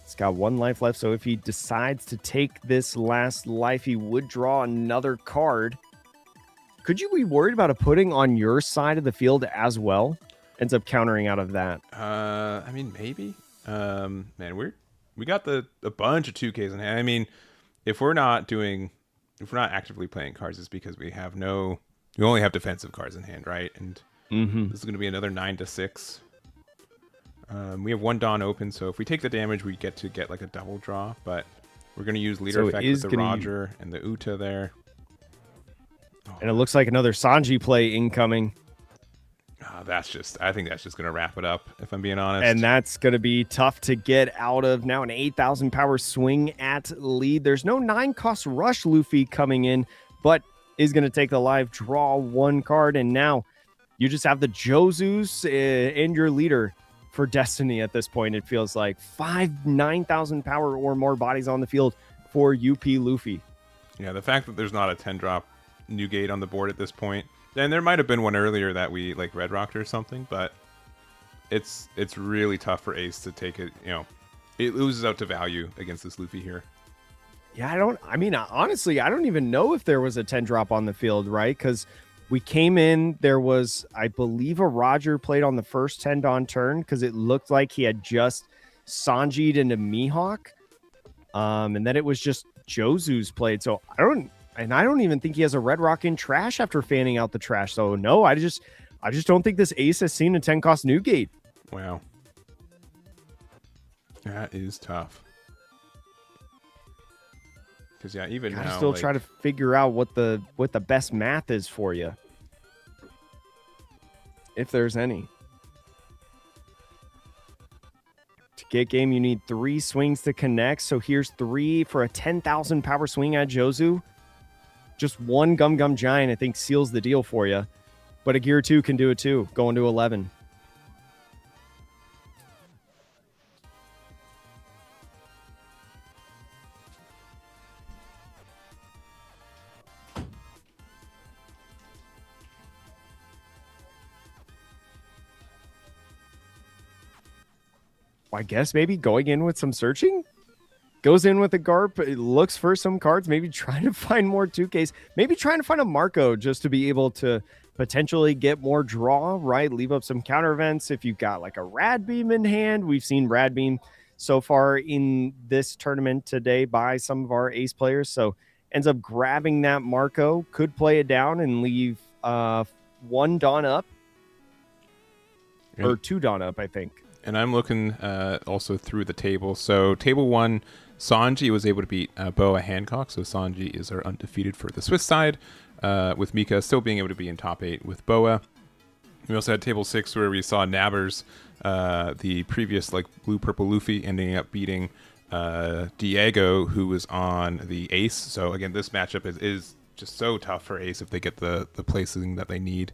He's got 1 life left. So if he decides to take this last life, he would draw another card. Could you be worried about a pudding on your side of the field as well? Ends up countering out of that. I mean, maybe. Man, we got a bunch of 2Ks in hand. I mean, if we're not actively playing cards, it's because we only have defensive cards in hand, right? And this is going to be another 9-6. We have 1 Dawn open, so if we take the damage, we get like a double draw. But we're going to use leader effect with the Roger and the Uta there. And it looks like another Sanji play incoming. I think that's just going to wrap it up, if I'm being honest. And that's going to be tough to get out of. Now an 8,000 power swing at lead. There's no 9-cost rush Luffy coming in, but is going to take the live, draw 1 card. And now you just have the Jozus and your leader for Destiny at this point. It feels like 5 9,000 power or more bodies on the field for UP Luffy. Yeah, the fact that there's not a 10-drop new gate on the board at this point, and there might have been one earlier that we like red rocked or something, but it's really tough for Ace to take it. It loses out to value against this Luffy here. Yeah, honestly, I don't even know if there was a 10 drop on the field, right? Because we came in, there was, I believe, a Roger played on the first 10 Dawn turn because it looked like he had just Sanji'd into Mihawk. And then it was just Jozu's played. So I don't even think he has a red rock in trash after fanning out the trash. So no, I just don't think this Ace has seen a 10-cost new gate. Wow. That is tough. Because yeah, even now, still try to figure out what the best math is for you, if there's any. To get game, you need 3 swings to connect. So here's 3 for a 10,000 power swing at Jozu. Just 1 Gum Gum Giant, I think, seals the deal for you. But a Gear 2 can do it too, going to 11. I guess maybe going in with some searching. Goes in with a Garp, looks for some cards, maybe trying to find more 2Ks, maybe trying to find a Marco just to be able to potentially get more draw, right? Leave up some counter events. If you've got like a Rad Beam in hand, we've seen Rad Beam so far in this tournament today by some of our Ace players. So ends up grabbing that Marco, could play it down and leave 1 Dawn up, or 2 Dawn up, I think. And I'm looking also through the table. So table 1, Sanji was able to beat Boa Hancock. So Sanji is our undefeated for the Swiss side, with Mika still being able to be in top 8 with Boa. We also had table 6 where we saw Nabbers, the previous like blue-purple Luffy, ending up beating Diego, who was on the Ace. So again, this matchup is just so tough for Ace if they get the placing that they need.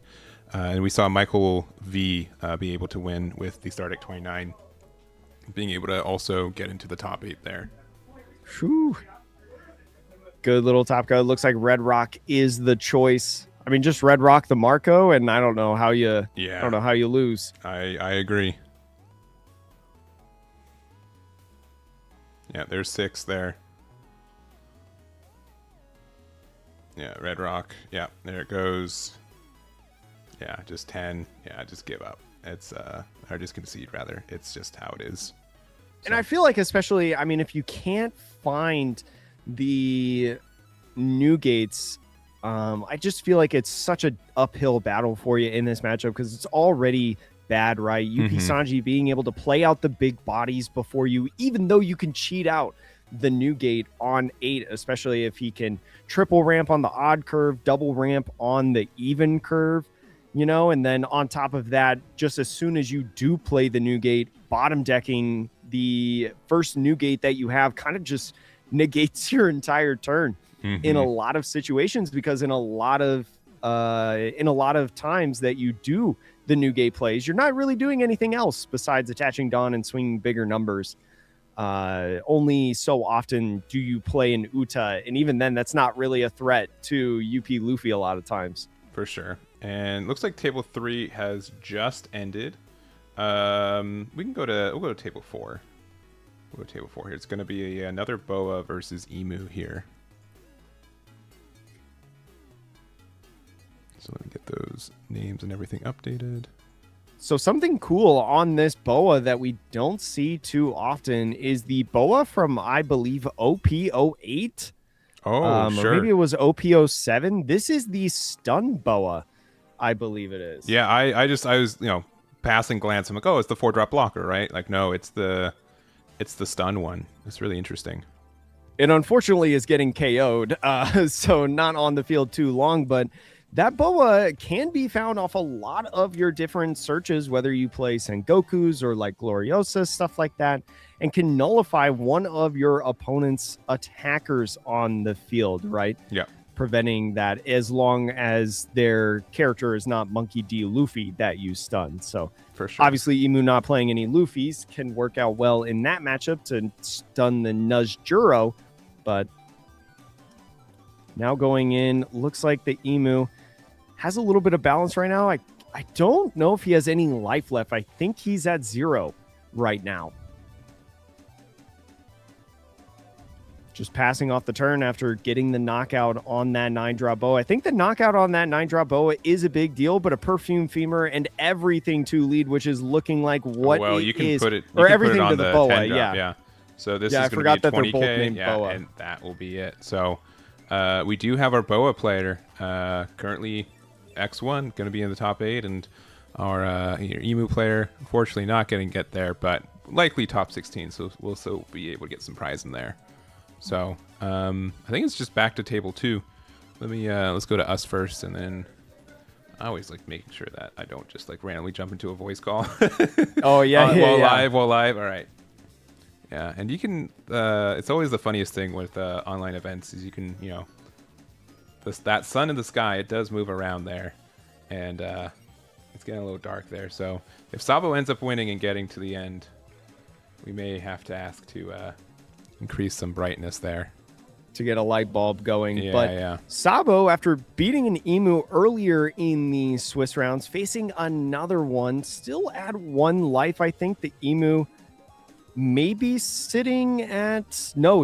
And we saw Michael V be able to win with the Stardeck 29, being able to also get into the top 8 there. Whew. Good little top card. Looks like Red Rock is the choice. I mean, just Red Rock the Marco, and I don't know how you lose. I agree. Yeah, there's 6 there. Yeah, Red Rock. Yeah, there it goes. Yeah, just 10. Yeah, just give up. It's or just concede rather. It's just how it is. So. And I feel like, especially, I mean, if you can't find the new gates, I just feel like it's such a uphill battle for you in this matchup because it's already bad, right? UP Sanji being able to play out the big bodies before you, even though you can cheat out the new gate on 8, especially if he can triple ramp on the odd curve, double ramp on the even curve, you know, and then on top of that, just as soon as you do play the new gate, bottom decking the first new gate that you have kind of just negates your entire turn in a lot of situations, because in a lot of times that you do the new gate plays, you're not really doing anything else besides attaching Dawn and swinging bigger numbers. Only so often do you play an Uta, and even then that's not really a threat to UP Luffy a lot of times. For sure. And looks like table 3 has just ended. We'll go to table 4. We'll go to table 4 here. It's going to be another Boa versus Emu here. So let me get those names and everything updated. So something cool on this Boa that we don't see too often is the Boa from, I believe, OP08. Oh, sure. Or maybe it was OP07. This is the stun Boa, I believe it is. Yeah, I was, passing glance. I'm like, oh, it's the 4-drop blocker, right? Like, no, it's the stun one. It's really interesting. It unfortunately is getting KO'd, so not on the field too long, but that Boa can be found off a lot of your different searches, whether you play Sengoku's or like Gloriosa, stuff like that, and can nullify one of your opponent's attackers on the field, right? Yeah. Preventing that, as long as their character is not Monkey D. Luffy that you stun. So for sure. Obviously Emu not playing any Luffys can work out well in that matchup to stun the Nuzjuro, but now going in, looks like the Emu has a little bit of balance right now. I don't know if he has any life left. I think he's at 0 right now. Just passing off the turn after getting the knockout on that 9-drop boa. I think the knockout on that 9-drop boa is a big deal, but a perfume femur and everything to lead, which is looking like what you can is, put it, or everything put it on to the boa. Yeah. So this is I going forgot to be that 20K, they're both named boa, and that will be it. So we do have our boa player currently X1 going to be in the top 8, and our Emu player unfortunately not going to get there, but likely top 16. So we'll still be able to get some prize in there. So I think it's just back to table 2. Let's go to us first, and then I always like making sure that I don't just like randomly jump into a voice call. Oh yeah, while live. All right. Yeah, and you can. It's always the funniest thing with online events is you can, that sun in the sky, it does move around there, and it's getting a little dark there. So if Sabo ends up winning and getting to the end, we may have to ask to increase some brightness there to get a light bulb going. Yeah. Sabo, after beating an Emu earlier in the Swiss rounds, facing another one, still at 1 life. I think the Emu maybe sitting at no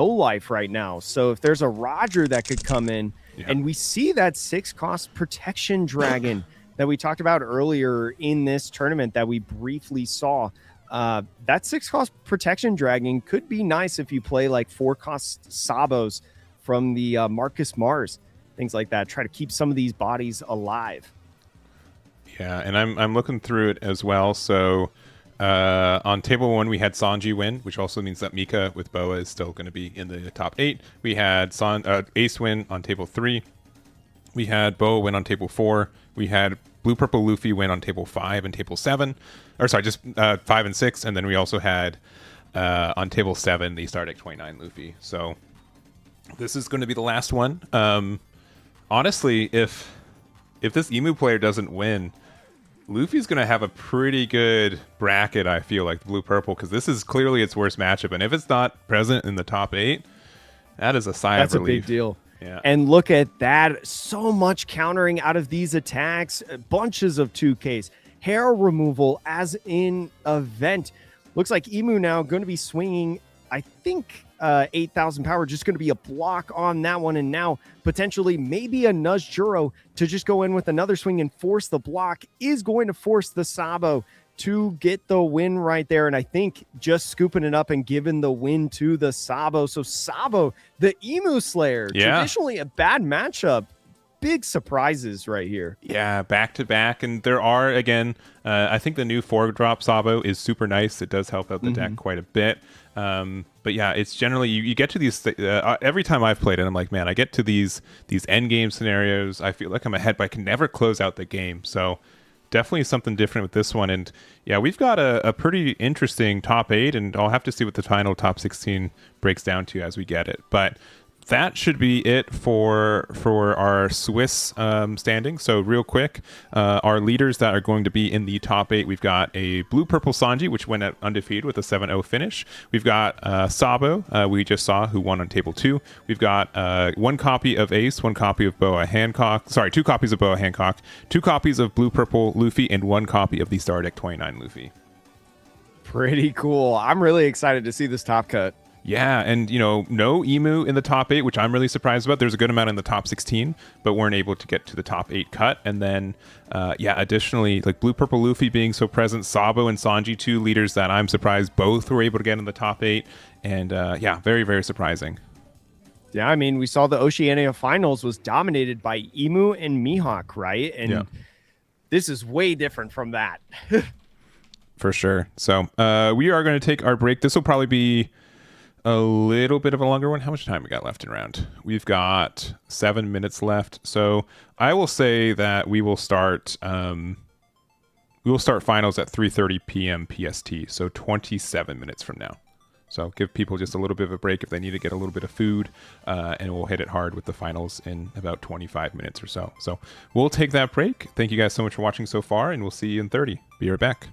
life right now. So if there's a Roger that could come in, and we see that 6-cost protection dragon that we talked about earlier in this tournament that we briefly saw. That 6-cost protection dragon could be nice if you play like 4-cost Sabos from the Marcus Mars, things like that. Try to keep some of these bodies alive. Yeah, and I'm looking through it as well. So on table 1, we had Sanji win, which also means that Mika with Boa is still going to be in the top 8. We had Ace win on table 3. We had Boa win on table 4. We had Blue Purple Luffy win on table 5 and table 7. Or sorry, just 5 and 6. And then we also had on table 7 the Stardeck 29 Luffy. So this is going to be the last one. Honestly, if this Emu player doesn't win, Luffy's going to have a pretty good bracket, I feel like, Blue Purple, because this is clearly its worst matchup. And if it's not present in the top 8, that is a sigh of relief. That's a big deal. Yeah. And look at that. So much countering out of these attacks. Bunches of 2Ks. Hair removal as in event. Looks like Emu now going to be swinging, I think, 8,000 power. Just going to be a block on that one. And now potentially maybe a nudge Juro to just go in with another swing and force the block is going to force the Sabo to get the win right there. And I think just scooping it up and giving the win to the Sabo. So Sabo, the Emu Slayer, traditionally a bad matchup. Big surprises right here. Yeah, back to back. And there are, again, I think the new 4-drop Sabo is super nice. It does help out the deck quite a bit. But yeah, it's generally, you get to these, every time I've played it, I'm like, man, I get to these end game scenarios. I feel like I'm ahead, but I can never close out the game. So definitely something different with this one. And yeah, we've got a pretty interesting top 8, and I'll have to see what the final top 16 breaks down to as we get it. But that should be it for our Swiss standing. So real quick, our leaders that are going to be in the top 8, we've got a Blue Purple Sanji, which went undefeated with a 7-0 finish. We've got Sabo, we just saw, who won on table 2. We've got 1 copy of Ace, 1 copy of Boa Hancock. Sorry, 2 copies of Boa Hancock, 2 copies of Blue Purple Luffy, and 1 copy of the Stardeck 29 Luffy. Pretty cool. I'm really excited to see this top cut. Yeah, and no Emu in the top 8, which I'm really surprised about. There's a good amount in the top 16, but weren't able to get to the top 8 cut. And then, additionally, like Blue Purple Luffy being so present, Sabo and Sanji, 2 leaders that I'm surprised both were able to get in the top 8. And very, very surprising. Yeah, I mean, we saw the Oceania finals was dominated by Emu and Mihawk, right? And this is way different from that. For sure. So we are going to take our break. This will probably be a little bit of a longer one. How much time we got left in round? We've got 7 minutes left. So I will say that we will start finals at 3:30 p.m. PST. So 27 minutes from now. So give people just a little bit of a break if they need to get a little bit of food, and we'll hit it hard with the finals in about 25 minutes or so. So we'll take that break. Thank you guys so much for watching so far, and we'll see you in 30. Be right back.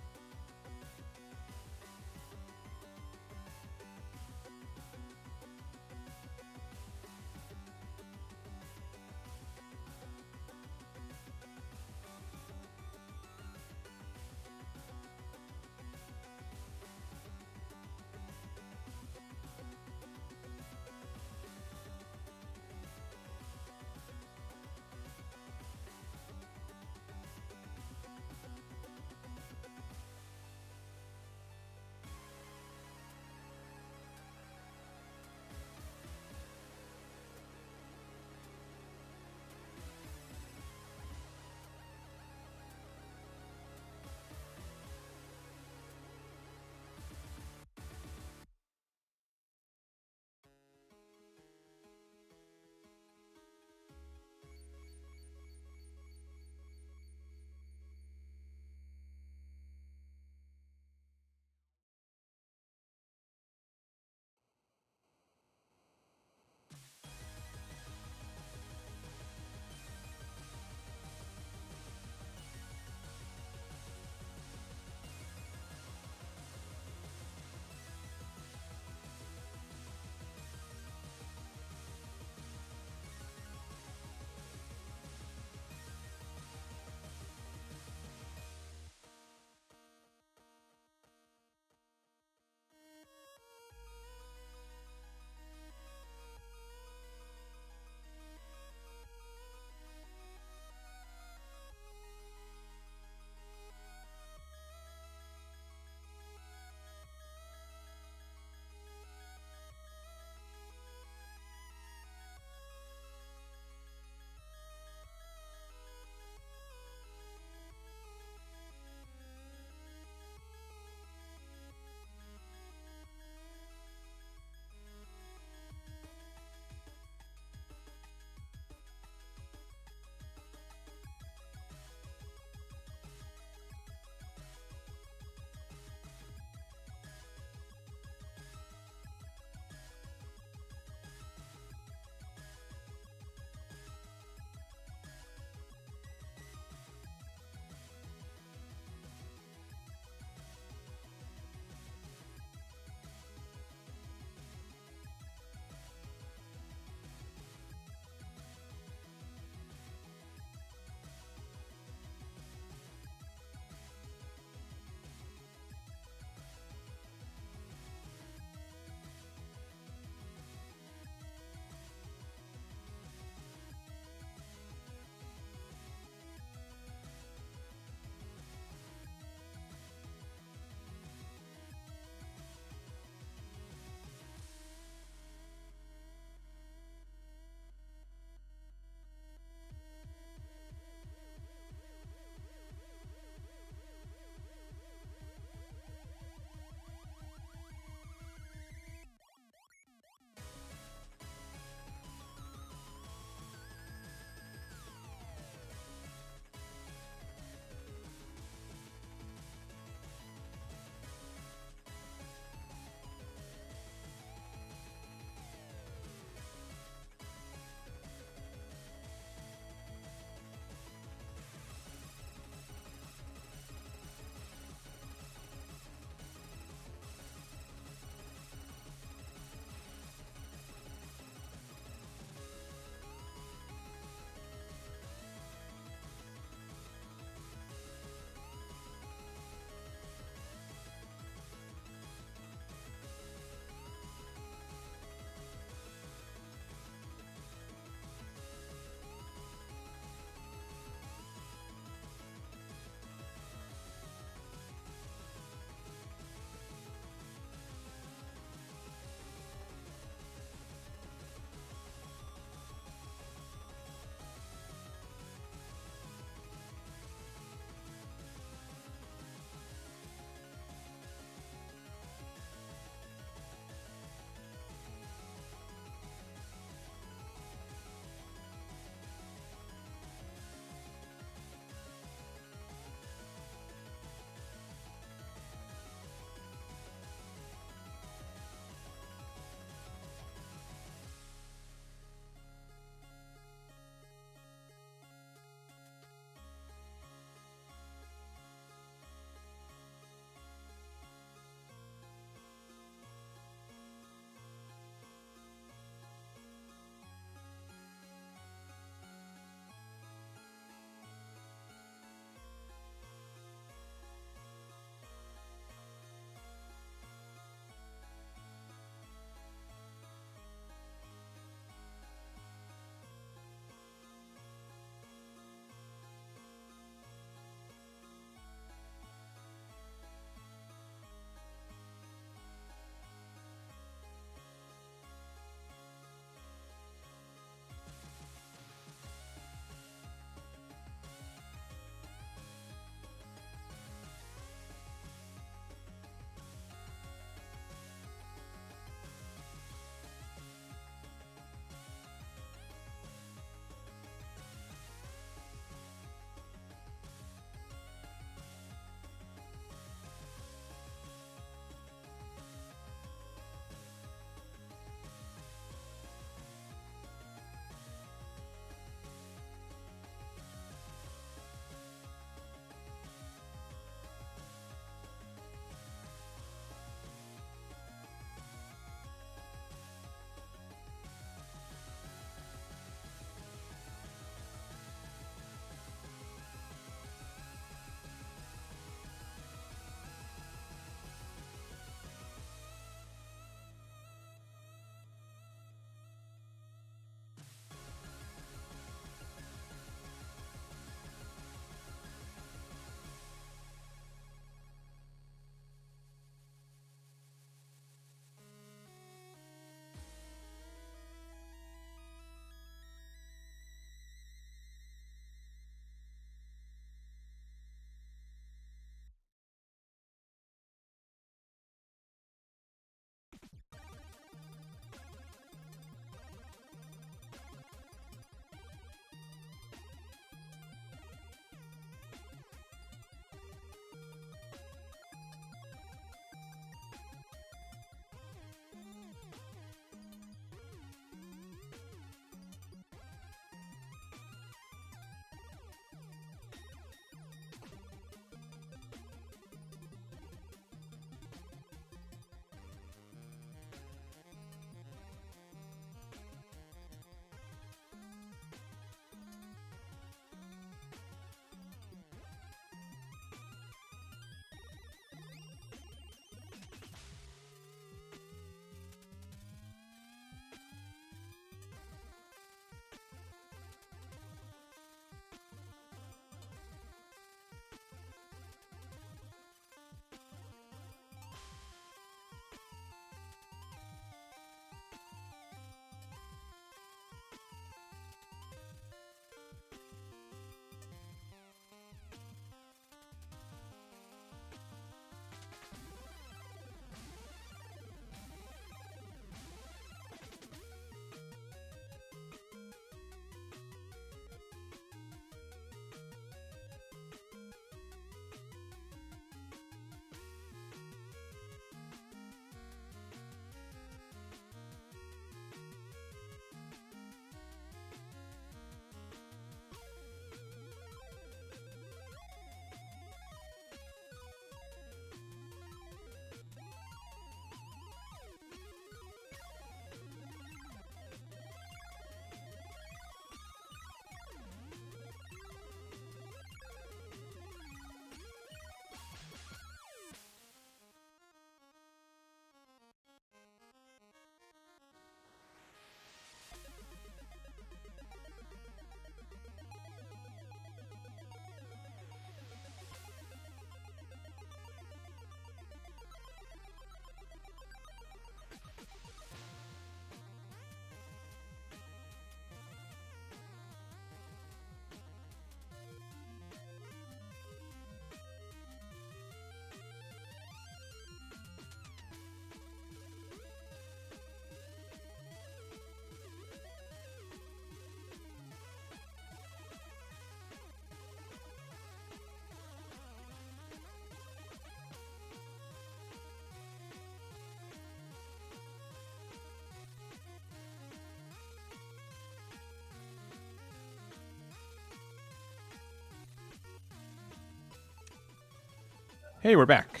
Hey, we're back.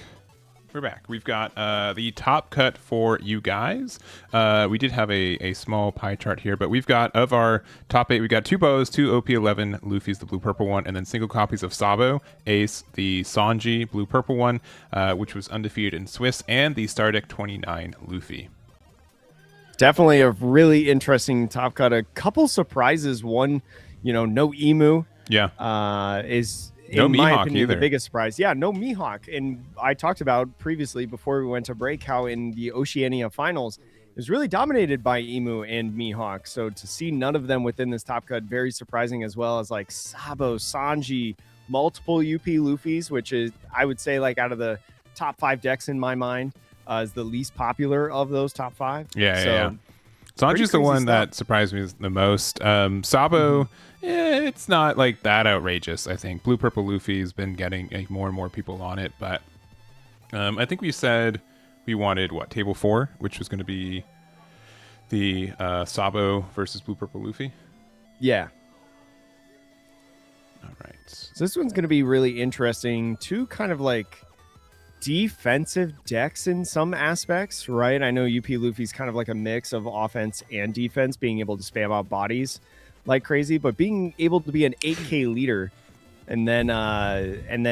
We're back. We've got the top cut for you guys. We did have a small pie chart here, but we've got, of our top 8, we got 2 bows, 2 OP11 Luffy's, the blue-purple one, and then single copies of Sabo, Ace, the Sanji, blue-purple one, which was undefeated in Swiss, and the Stardeck 29 Luffy. Definitely a really interesting top cut. A couple surprises. One, no Emu. Yeah. Is no in my Mihawk opinion either. the biggest surprise. Yeah, no Mihawk. And I talked about previously before we went to break how in the Oceania finals it was really dominated by Emu and Mihawk. So to see none of them within this top cut, very surprising, as well as like Sabo, Sanji, multiple UP Luffy's, which is, I would say, like out of the top 5 decks in my mind, is the least popular of those top 5. Yeah. Sanji's the one that surprised me the most. Sabo, it's not like that outrageous, I think. Blue Purple Luffy's been getting more and more people on it, but I think we said we wanted, table 4, which was going to be the Sabo versus Blue Purple Luffy? Yeah. All right. So this one's going to be really interesting. Two kind of like defensive decks in some aspects, right? I know UP Luffy's kind of like a mix of offense and defense, being able to spam out bodies like crazy, but being able to be an 8K leader and then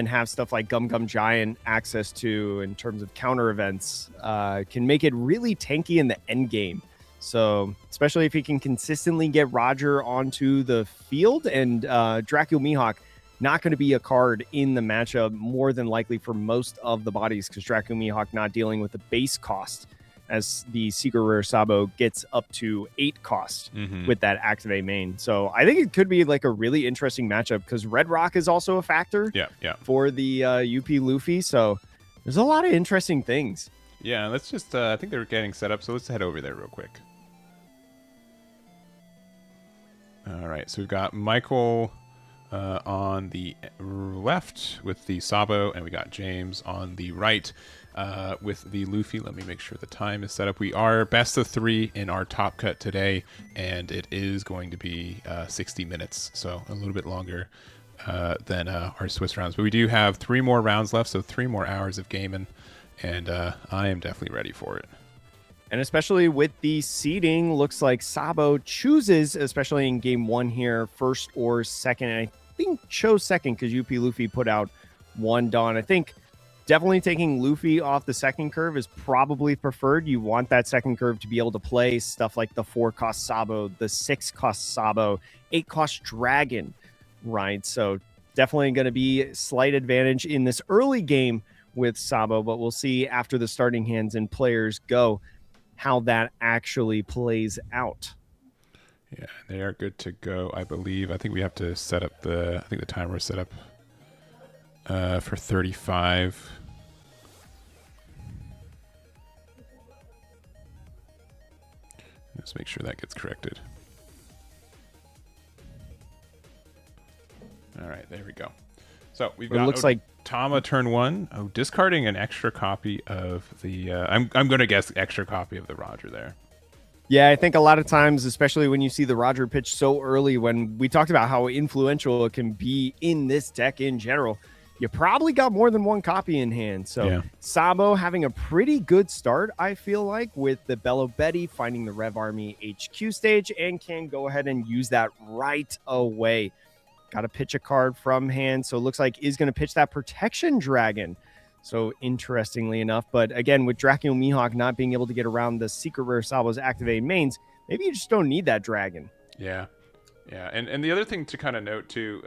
have stuff like Gum Gum Giant access to in terms of counter events can make it really tanky in the end game. So especially if he can consistently get Roger onto the field, and Dracula Mihawk not going to be a card in the matchup more than likely for most of the bodies, because Dracula Mihawk not dealing with the base cost, as the Secret Rare Sabo gets up to 8 cost with that activate main. So I think it could be like a really interesting matchup, because Red Rock is also a factor for the UP Luffy. So there's a lot of interesting things. Yeah, let's just, I think they're getting set up, so let's head over there real quick. All right, so we've got Michael on the left with the Sabo, and we got James on the right with the Luffy. Let me make sure the time is set up. We are best of 3 in our top cut today, and it is going to be 60 minutes, so a little bit longer than our Swiss rounds. But we do have 3 more rounds left, so 3 more hours of gaming, and I am definitely ready for it. And especially with the seeding, looks like Sabo chooses, especially in game 1 here, first or second. And I think chose second because UP Luffy put out 1 Dawn. I think definitely taking Luffy off the second curve is probably preferred. You want that second curve to be able to play stuff like the 4-cost Sabo, the 6-cost Sabo, 8-cost Dragon, right? So definitely going to be slight advantage in this early game with Sabo, but we'll see after the starting hands and players go how that actually plays out. Yeah, they are good to go, I believe. I think we have to set up I think the timer is set up for 35. Let's make sure that gets corrected. All right, there we go. So we've got, it looks like Tama turn 1. Oh, discarding an extra copy of the I'm going to guess extra copy of the Roger there. Yeah, I think a lot of times, especially when you see the Roger pitch so early, when we talked about how influential it can be in this deck in general, you probably got more than 1 copy in hand. So yeah. Sabo having a pretty good start, I feel like, with the Bello Betty finding the Rev Army HQ stage, and can go ahead and use that right away. Got to pitch a card from hand, so it looks like is going to pitch that Protection Dragon. So interestingly enough, but again, with Dracula Mihawk not being able to get around the Secret Rare Sabo's activated mains, maybe you just don't need that dragon. Yeah. And the other thing to kind of note too,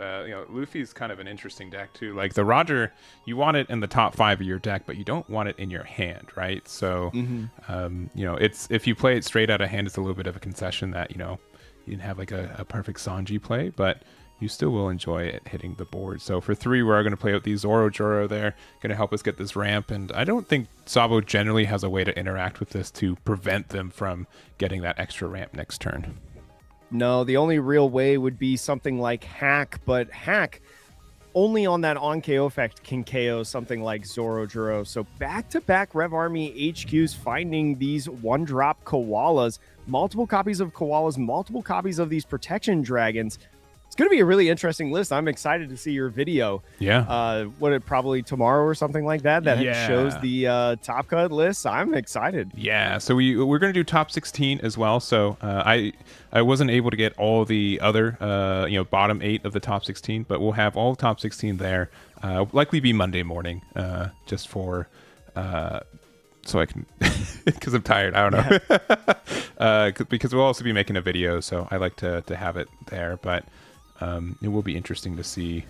Luffy's kind of an interesting deck too. Like the Roger, you want it in the top 5 of your deck, but you don't want it in your hand, right? So, it's, if you play it straight out of hand, it's a little bit of a concession that, you didn't have like a perfect Sanji play, but you still will enjoy it hitting the board. So for 3, we're going to play out the Zoro Joro there, going to help us get this ramp. And I don't think Sabo generally has a way to interact with this to prevent them from getting that extra ramp next turn. No, the only real way would be something like Hack, but Hack only on that on KO effect can KO something like Zoro Joro. So back-to-back Rev Army HQs finding these 1-drop koalas, multiple copies of koalas, multiple copies of these Protection Dragons. it's going to be a really interesting list. I'm excited to see your video. Yeah. Probably tomorrow or something like that shows the top cut list. I'm excited. Yeah, so we're going to do top 16 as well. So I wasn't able to get all the other bottom 8 of the top 16, but we'll have all top 16 there. Likely be Monday morning, just for so I can, because I'm tired. I don't know, because we'll also be making a video, so I like to have it there. But it will be interesting to see,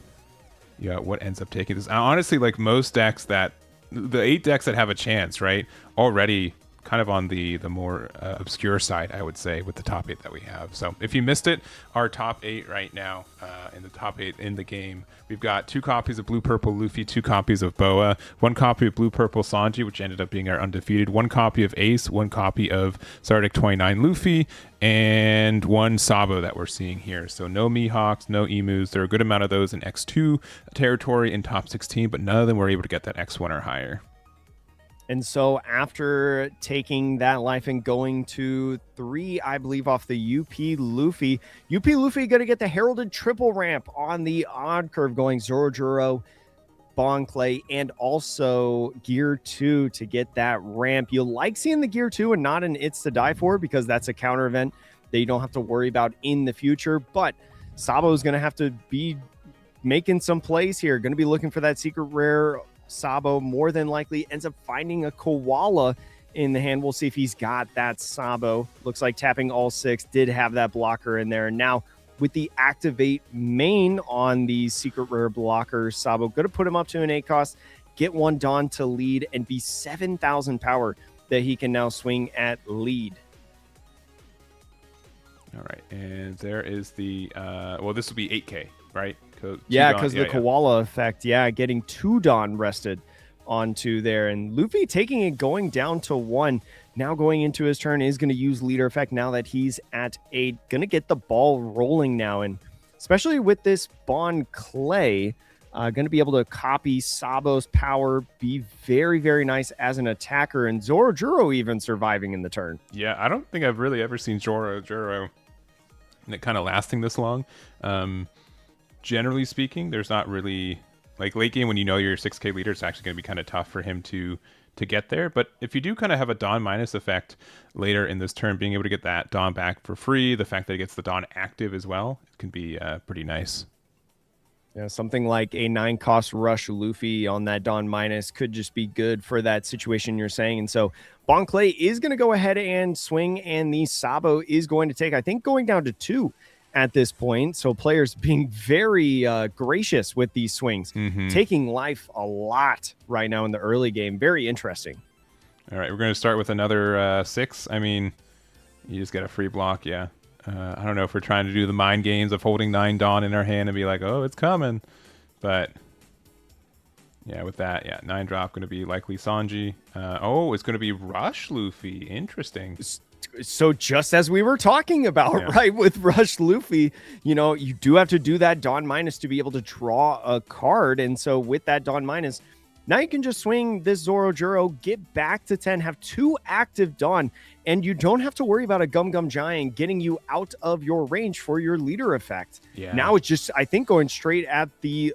what ends up taking this. Honestly, like most decks the 8 decks that have a chance, right, already kind of on the more obscure side, I would say, with the top 8 that we have. So if you missed it, our top 8 right now, in the top 8 in the game, we've got 2 copies of Blue Purple Luffy, 2 copies of Boa, 1 copy of Blue Purple Sanji, which ended up being our undefeated, 1 copy of Ace, 1 copy of Sardic 29 Luffy, and 1 Sabo that we're seeing here. So no Mihawks, no Emus. There are a good amount of those in X2 territory in top 16, but none of them were able to get that X1 or higher. And so after taking that life and going to 3, I believe, off the UP Luffy going to get the heralded triple ramp on the odd curve, going Zorojuro, Bon Clay, and also Gear 2 to get that ramp. You'll like seeing the Gear 2 and not an It's to Die For, because that's a counter event that you don't have to worry about in the future. But Sabo is going to have to be making some plays here. Going to be looking for that secret rare. Sabo more than likely ends up finding a koala in the hand. We'll see if he's got that Sabo. Looks like tapping all 6 did have that blocker in there. And now with the activate main on the secret rare blocker, Sabo going to put him up to an 8 cost, get 1 Dawn to lead, and be 7,000 power that he can now swing at lead. All right, and there is the this will be 8K, right? Because the koala effect, getting 2 Dawn rested onto there. And Luffy taking it, going down to 1. Now going into his turn is going to use leader effect now that he's at 8. Going to get the ball rolling now. And especially with this Bon Clay, going to be able to copy Sabo's power, be very, very nice as an attacker. And Zorojuro even surviving in the turn. Yeah, I don't think I've really ever seen Zorojuro kind of lasting this long. Generally speaking, there's not really, like, late game when you know you're 6K leader, it's actually going to be kind of tough for him to get there. But if you do kind of have a Dawn minus effect later in this turn, being able to get that Dawn back for free, the fact that it gets the Dawn active as well, it can be pretty nice. Yeah, something like a 9 cost rush Luffy on that Dawn minus could just be good for that situation you're saying. And so Bon Clay is going to go ahead and swing, and the Sabo is going to take, I think, going down to 2 at this point. So players being very gracious with these swings, taking life a lot right now in the early game. Very interesting. All right, we're going to start with another 6. I mean, you just get a free block, yeah. I don't know if we're trying to do the mind games of holding 9 Dawn in our hand and be like, oh, it's coming. But yeah, with that, 9 drop going to be likely Sanji. It's going to be Rush Luffy. Interesting. So just as we were talking about, right, with Rush Luffy, you do have to do that Dawn minus to be able to draw a card. And so with that Dawn minus, now you can just swing this Zorojuro, get back to 10, have 2 active Dawn, and you don't have to worry about a Gum Gum Giant getting you out of your range for your leader effect. Yeah. Now it's just, I think, going straight at the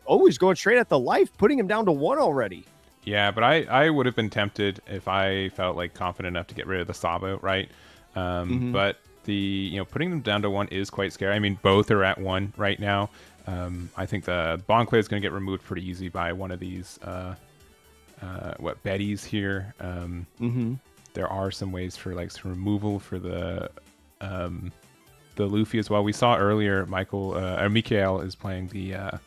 life, putting him down to 1 already. Yeah, but I would have been tempted if I felt like confident enough to get rid of the Sabo, right? But the putting them down to 1 is quite scary. I mean, both are at 1 right now. I think the Bon Clay is going to get removed pretty easy by one of these Betties here. There are some ways for like some removal for the Luffy as well. We saw earlier Mikael is playing the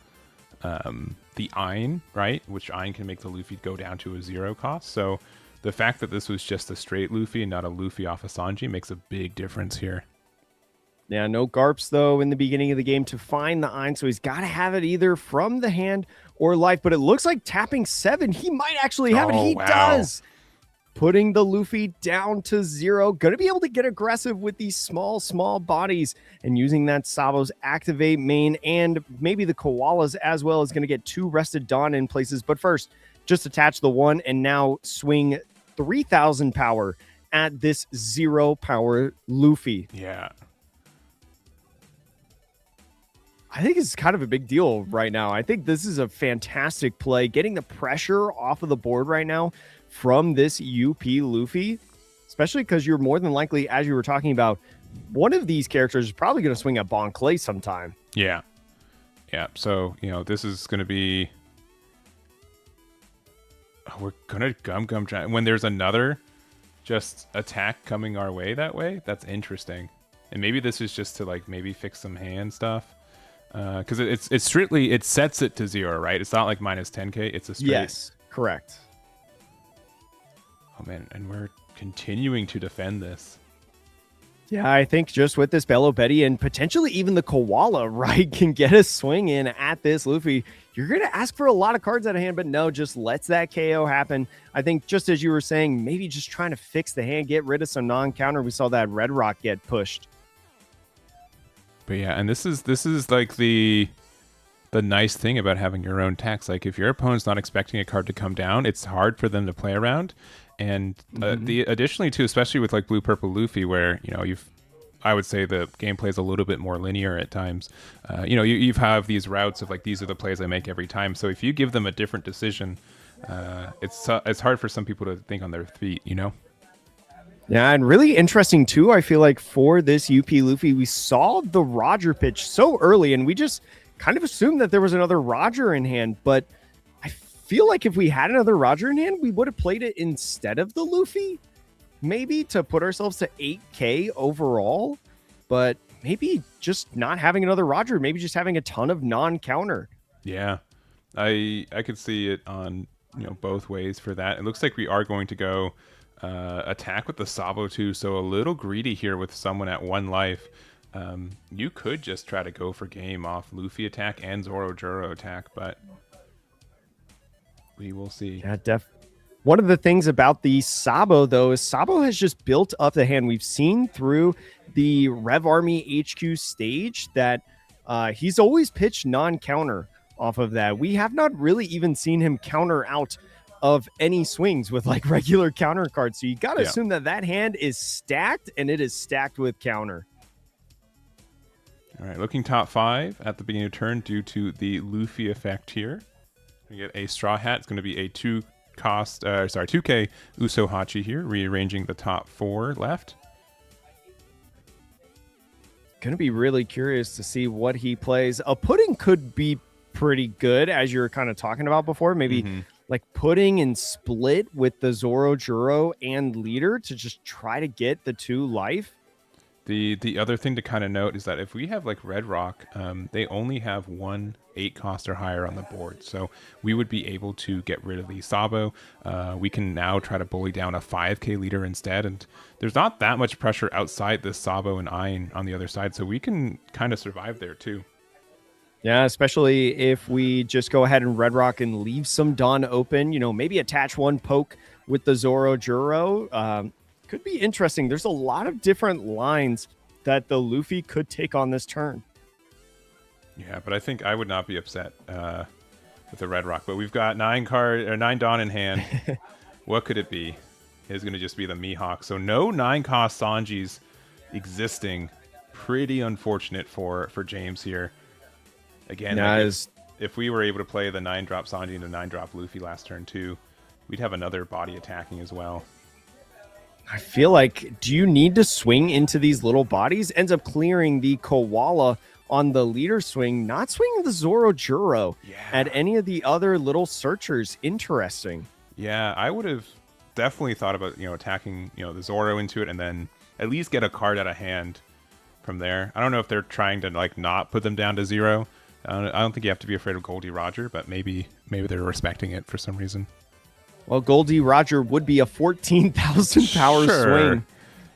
Ein, right? Which Ein can make the Luffy go down to a 0 cost. So the fact that this was just a straight Luffy and not a Luffy off of Sanji makes a big difference here. Yeah, no Garps, though, in the beginning of the game to find the Ein, so he's got to have it either from the hand or life, but it looks like tapping 7, he might actually have it. He does! Putting the Luffy down to 0. Going to be able to get aggressive with these small bodies, and using that Sabo's activate main and maybe the Koalas as well is going to get 2 rested Dawn in places. But first, just attach the 1 and now swing 3,000 power at this 0 power Luffy. Yeah. I think it's kind of a big deal right now. I think this is a fantastic play, getting the pressure off of the board right now from this UP Luffy, especially because you're more than likely, as you were talking about, one of these characters is probably going to swing at Bon Clay sometime. Yeah. Yeah. So, this is going to be... Oh, we're going to gum giant. When there's another just attack coming our way that way, that's interesting. And maybe this is just to, like, maybe fix some hand stuff. Because it's strictly, it sets it to 0, right? It's not like minus 10k. It's a straight... Yes, correct. Oh, man. And we're continuing to defend this. Yeah, I think just with this Bello Betty and potentially even the Koala, right, can get a swing in at this Luffy. You're going to ask for a lot of cards out of hand, but no, just lets that KO happen. I think just as you were saying, maybe just trying to fix the hand, get rid of some non-counter. We saw that Red Rock get pushed. But yeah, and this is like the nice thing about having your own tax. Like if your opponent's not expecting a card to come down, it's hard for them to play around. And additionally too, especially with like blue purple Luffy, where I would say the gameplay is a little bit more linear at times. You have these routes of like these are the plays I make every time. So if you give them a different decision, it's hard for some people to think on their feet. Yeah, and really interesting too. I feel like for this UP Luffy, we saw the Roger pitch so early, and we just kind of assumed that there was another Roger in hand, but I feel like if we had another Roger in hand, we would have played it instead of the Luffy, maybe to put ourselves to 8k overall, but maybe just not having another Roger, maybe just having a ton of non-counter. Yeah, I could see it on both ways for that. It looks like we are going to go attack with the Sabo too, so a little greedy here with someone at 1 life. You could just try to go for game off Luffy attack and Zoro Juro attack, but we will see. Yeah, one of the things about the Sabo, though, is Sabo has just built up the hand. We've seen through the Rev Army HQ stage that he's always pitched non-counter off of that. We have not really even seen him counter out of any swings with like regular counter cards. So you got to assume that hand is stacked, and it is stacked with counter. All right, looking top 5 at the beginning of turn due to the Luffy effect here. We get a Straw Hat. It's going to be a 2k Uso Hachi here, rearranging the top 4 left. Going to be really curious to see what he plays. A Pudding could be pretty good, as you were kind of talking about before. Maybe like Pudding and split with the Zoro Juro and Leader to just try to get the 2 life. The other thing to kind of note is that if we have like Red Rock, they only have 1 8 cost or higher on the board. So we would be able to get rid of the Sabo. We can now try to bully down a 5k Leader instead. And there's not that much pressure outside this Sabo and Ein on the other side. So we can kind of survive there too. Yeah, especially if we just go ahead and Red Rock and leave some Dawn open, maybe attach 1 poke with the Zoro Juro. Could be interesting. There's a lot of different lines that the Luffy could take on this turn. Yeah, but I think I would not be upset with the Red Rock. But we've got 9 Dawn in hand. What could it be? It's going to just be the Mihawk. So no 9 cost Sanjis existing. Pretty unfortunate for James here. Again, if we were able to play the 9-drop Sanji and the 9-drop Luffy last turn too, we'd have another body attacking as well. I feel like, do you need to swing into these little bodies? Ends up clearing the Koala on the Leader swing, not swinging the Zoro Juro at any of the other little searchers. Interesting. Yeah, I would have definitely thought about, attacking, the Zoro into it and then at least get a card out of hand from there. I don't know if they're trying to like not put them down to 0. I don't think you have to be afraid of Goldie Roger, but maybe they're respecting it for some reason. Well, Goldie Roger would be a 14,000 power swing.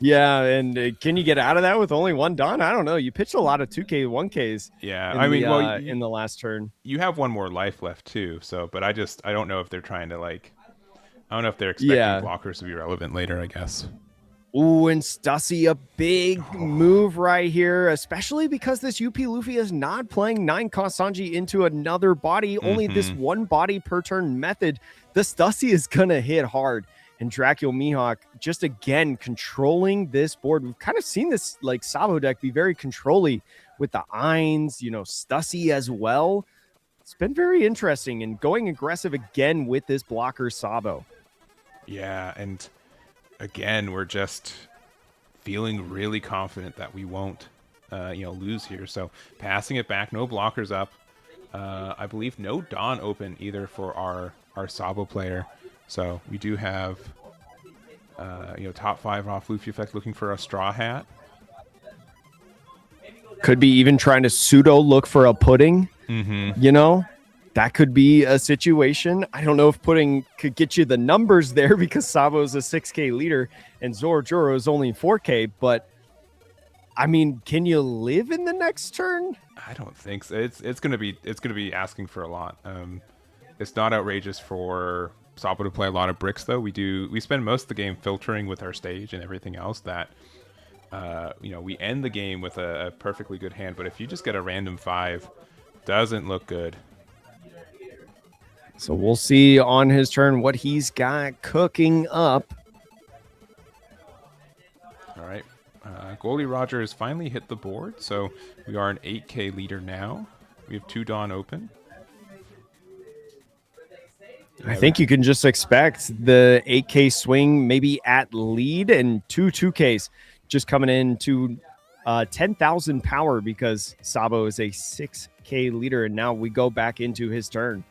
Yeah, and can you get out of that with only 1 Dawn? I don't know. You pitched a lot of 2K, 1Ks. Yeah, in the last turn. You have 1 more life left too. So, but I don't know if they're trying to like, I don't know if they're expecting blockers to be relevant later, I guess. Ooh, and Stussy, a big move right here, especially because this UP Luffy is not playing 9-cost Sanji into another body, only this 1 body per turn method. The Stussy is going to hit hard. And Dracul Mihawk just again controlling this board. We've kind of seen this like Sabo deck be very controlly with the Eins, Stussy as well. It's been very interesting and going aggressive again with this blocker Sabo. Yeah, and again, we're just feeling really confident that we won't, lose here. So passing it back, no blockers up. I believe no Dawn open either for our Sabo player. So we do have, top 5 off Luffy effect, looking for a Straw Hat. Could be even trying to pseudo look for a pudding. Mm-hmm. That could be a situation. I don't know if pudding could get you the numbers there because Sabo is a 6K leader and Zorojuro is only 4K. But I mean, can you live in the next turn? I don't think so. It's gonna be asking for a lot. It's not outrageous for Sabo to play a lot of bricks though. We spend most of the game filtering with our stage and everything else that we end the game with a perfectly good hand. But if you just get a random 5, doesn't look good. So we'll see on his turn what he's got cooking up. All right. Goalie Roger has finally hit the board, so we are an 8K leader now. We have 2 Dawn open. I think you can just expect the 8K swing maybe at lead and 2Ks just coming in to 10,000 power because Sabo is a 6K leader, and now we go back into his turn.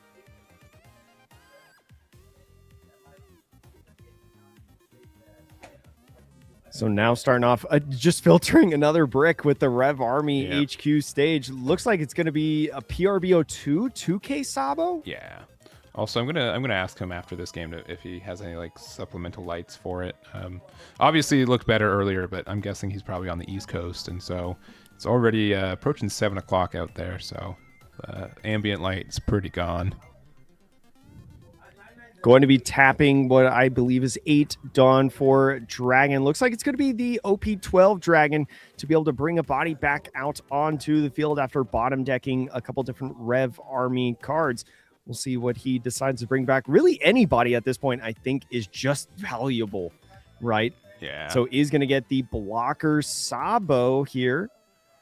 So now starting off, just filtering another brick with the Rev Army HQ stage. Looks like it's going to be a PRBO2 2K Sabo. Yeah. Also, I'm gonna ask him after this game if he has any like supplemental lights for it. Obviously, it looked better earlier, but I'm guessing he's probably on the East Coast, and so it's already approaching 7 o'clock out there. So ambient light's pretty gone. Going to be tapping what I believe is 8 Dawn for Dragon. Looks like it's going to be the OP12 Dragon to be able to bring a body back out onto the field after bottom decking a couple different Rev Army cards. We'll see what he decides to bring back. Really, anybody at this point, I think, is just valuable, right? Yeah. So he's going to get the blocker Sabo here.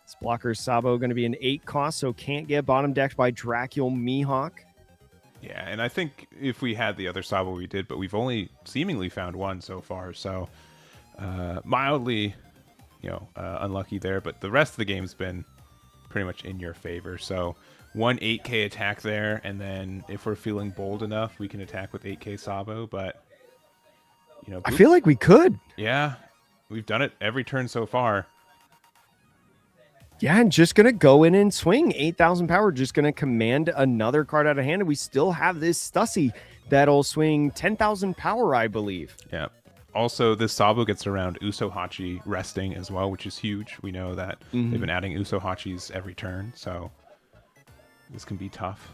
This blocker Sabo going to be an 8 cost, so can't get bottom decked by Dracul Mihawk. Yeah, and I think if we had the other Sabo, we did, but we've only seemingly found one so far, so mildly, unlucky there. But the rest of the game's been pretty much in your favor. So 1 8K attack there, and then if we're feeling bold enough, we can attack with 8K Sabo. But I feel like we could. Yeah, we've done it every turn so far. Yeah, and just going to go in and swing 8,000 power, just going to command another card out of hand. And we still have this Stussy that'll swing 10,000 power, I believe. Yeah. Also, this Sabo gets around Usohachi resting as well, which is huge. We know that they've been adding Usohachis every turn, so this can be tough.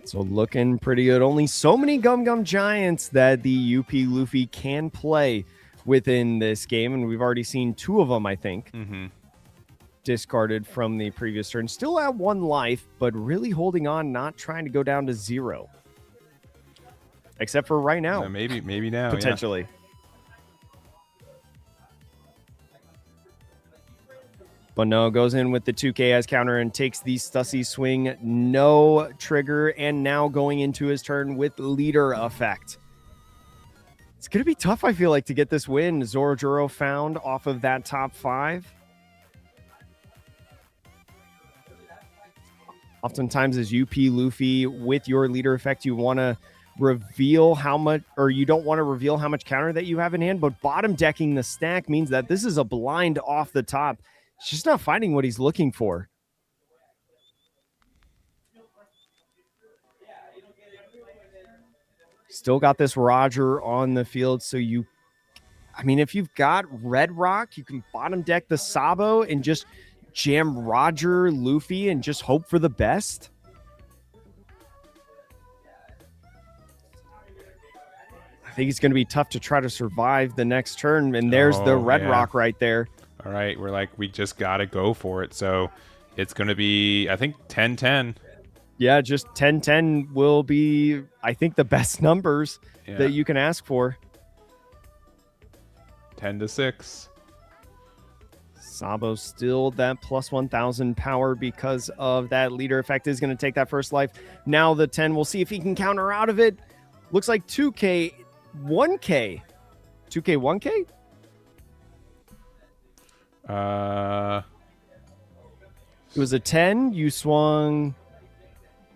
So looking pretty good. Only so many Gum Gum Giants that the UP Luffy can play within this game, and we've already seen 2 of them, I think, discarded from the previous turn. Still at 1 life, but really holding on, not trying to go down to 0. Except for right now. Maybe now. Potentially. Yeah. But no, goes in with the 2K as counter and takes the Stussy swing. No trigger, and now going into his turn with leader effect. It's going to be tough, I feel like, to get this win. Zorojuro found off of that top 5. Oftentimes as UP Luffy, with your leader effect, you want to reveal how much, or you don't want to reveal how much counter that you have in hand, but bottom decking the stack means that this is a blind off the top. He's just not finding what he's looking for. Still got this Roger on the field, so if you've got Red Rock, you can bottom deck the Sabo and just jam Roger, Luffy, and just hope for the best. I think it's going to be tough to try to survive the next turn, and there's the Red Rock right there. All right, we just got to go for it. So it's going to be, I think, 10-10. Yeah, just 10-10 will be, I think, the best numbers Yeah. that you can ask for. 10-6. Sabo still that plus 1,000 power because of that leader effect is going to take that first life. Now the 10, we'll see if he can counter out of it. Looks like 2K, 1K. 2K, 1K? It was a 10. You swung,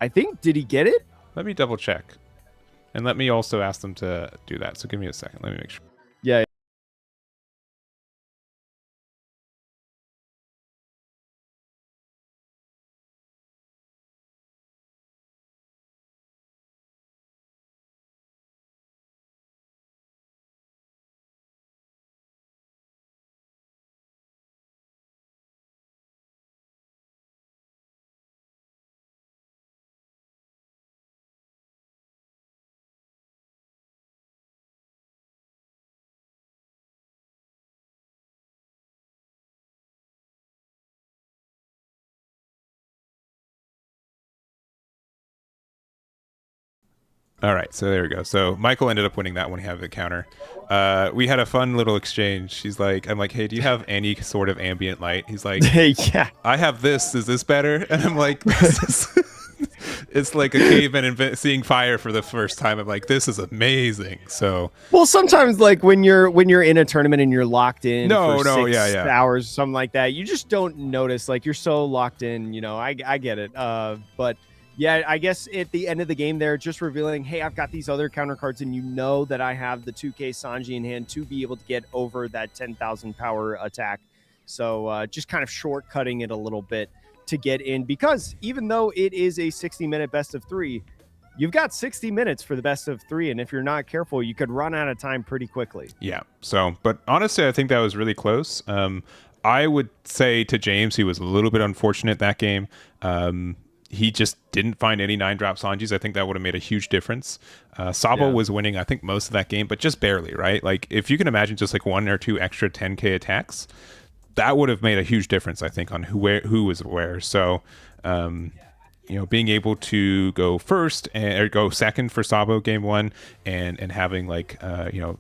I think, did he get it? Let me double check. And let me also ask them to do that. So give me a second. Let me make sure. Yeah. All right, so there we go. So Michael ended up winning that one. He had the counter. We had a fun little exchange. He's like, I'm like, hey, do you have any sort of ambient light? He's like, Yeah. I have this. Is this better? And I'm like, it's like a caveman seeing fire for the first time. I'm like, this is amazing. So, well, sometimes like when you're in a tournament and you're locked in for 6 hours, something like that, you just don't notice. Like you're so locked in. You know, I get it. But yeah, I guess at the end of the game, they're just revealing, hey, I've got these other counter cards, and you know that I have the 2K Sanji in hand to be able to get over that 10,000 power attack. So just kind of shortcutting it a little bit to get in, because even though it is a 60-minute best of 3, you've got 60 minutes for the best of 3, and if you're not careful, you could run out of time pretty quickly. Yeah. So, but honestly, I think that was really close. I would say to James, he was a little bit unfortunate that game. He just didn't find any 9-drop Sanjis. I think that would have made a huge difference. Sabo was winning, I think, most of that game, but just barely, right? Like, if you can imagine just like 1 or 2 extra 10K attacks, that would have made a huge difference, I think, on who was where. So, being able to go first or go second for Sabo game 1 and having like,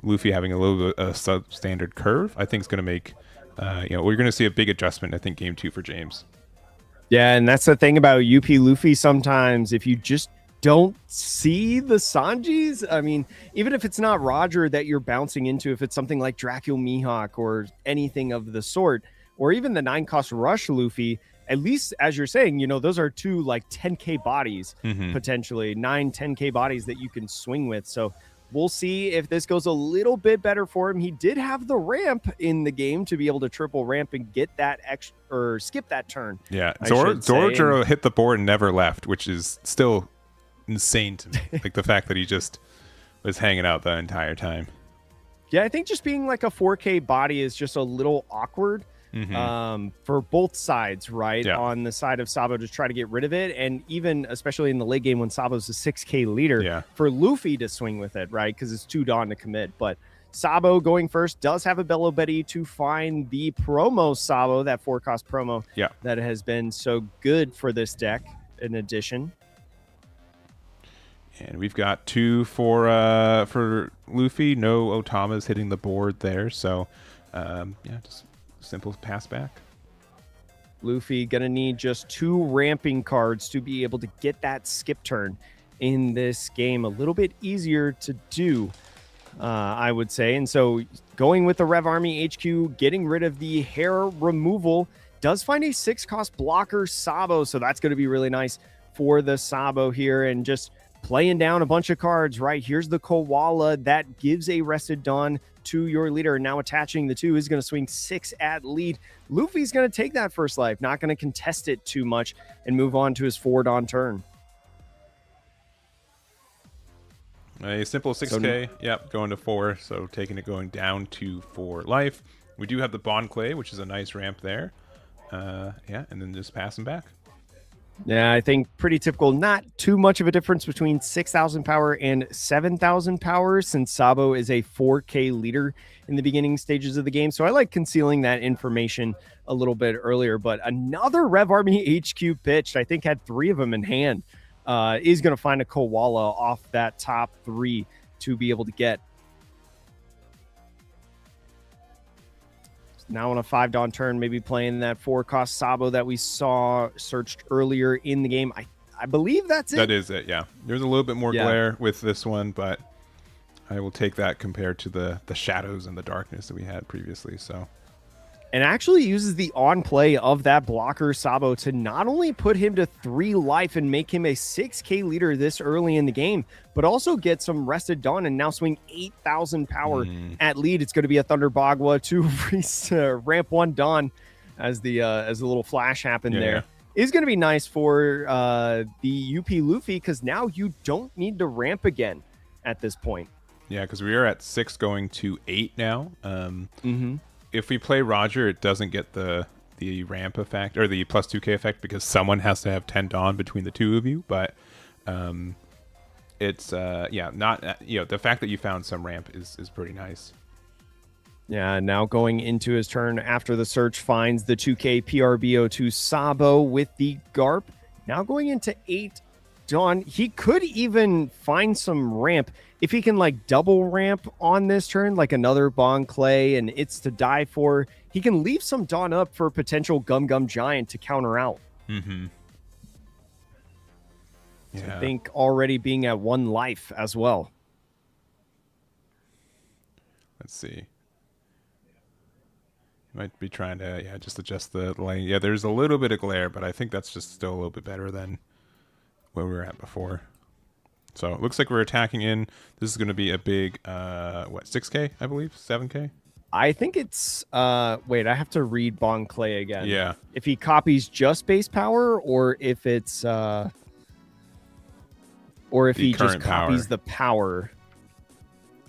Luffy having a little bit of a substandard curve, I think is going to make, we're going to see a big adjustment, I think, game 2 for James. Yeah, and that's the thing about UP Luffy sometimes. If you just don't see the Sanjis, I mean, even if it's not Roger that you're bouncing into, if it's something like Dracul Mihawk or anything of the sort, or even the 9-cost Rush Luffy, at least as you're saying, those are 2 like 10K bodies, potentially 9, 10K bodies that you can swing with. So we'll see if this goes a little bit better for him. He did have the ramp in the game to be able to triple ramp and get that extra or skip that turn. Yeah, Zorojiro hit the board and never left, which is still insane to me. Like the fact that he just was hanging out the entire time. Yeah, I think just being like a 4K body is just a little awkward for both sides, right? Yeah. On the side of Sabo to try to get rid of it, and even especially in the late game when Sabo's a 6K leader, for Luffy to swing with it, right? Because it's too dawn to commit. But Sabo going first does have a Bello Betty to find the promo Sabo, that 4-cost promo that has been so good for this deck in addition. And we've got 2 for Luffy. No Otama's hitting the board there. So, just simple pass back. Luffy gonna need just 2 ramping cards to be able to get that skip turn in this game. A little bit easier to do, I would say. And so going with the Rev Army HQ, getting rid of the hair removal, does find a 6-cost blocker Sabo. So that's going to be really nice for the Sabo here, and just playing down a bunch of cards, right? Here's the Koala that gives a Rested Dawn to your leader. Now attaching the 2 is going to swing 6 at lead. Luffy's going to take that first life, not going to contest it too much, and move on to his 4 Dawn turn. A simple 6K, going to 4, so going down to 4 life. We do have the Bond Clay, which is a nice ramp there. And then just pass him back. Yeah, I think pretty typical. Not too much of a difference between 6,000 power and 7,000 power, since Sabo is a 4K leader in the beginning stages of the game. So I like concealing that information a little bit earlier. But another Rev Army HQ pitched, I think had 3 of them in hand is going to find a koala off that top 3 to be able to get. Now on a 5-Dawn turn, maybe playing that 4-cost Sabo that we saw searched earlier in the game. I believe that's it. That is it, yeah. There's a little bit more glare with this one, but I will take that compared to the shadows and the darkness that we had previously. So, and actually uses the on play of that blocker Sabo to not only put him to 3 life and make him a 6k leader this early in the game, but also get some rested Dawn and now swing 8,000 power at lead. It's going to be a Thunder Bagua to ramp 1 Dawn as the little flash happened there. Is going to be nice for the UP Luffy because now you don't need to ramp again at this point. Yeah, because we are at 6 going to 8 now. If we play Roger, it doesn't get the ramp effect or the plus 2k effect because someone has to have 10 Dawn between the 2 of you. But it's not the fact that you found some ramp is pretty nice. Yeah, now going into his turn after the search finds the 2k PRBO2 Sabo with the Garp. Now going into 8 Dawn, he could even find some ramp if he can like double ramp on this turn, like another Bon Clay and It's to Die For. He can leave some Dawn up for potential Gum Gum Giant to counter out. So I think already being at 1 life as well. Let's see. Might be trying to just adjust the lane. Yeah, there's a little bit of glare, but I think that's just still a little bit better than where we were at before. So it looks like we're attacking in. This is going to be a big 6k, I believe, 7k. I think it's wait, I have to read Bon Clay again. Yeah, if he copies just base power or if it's or if he just copies the power.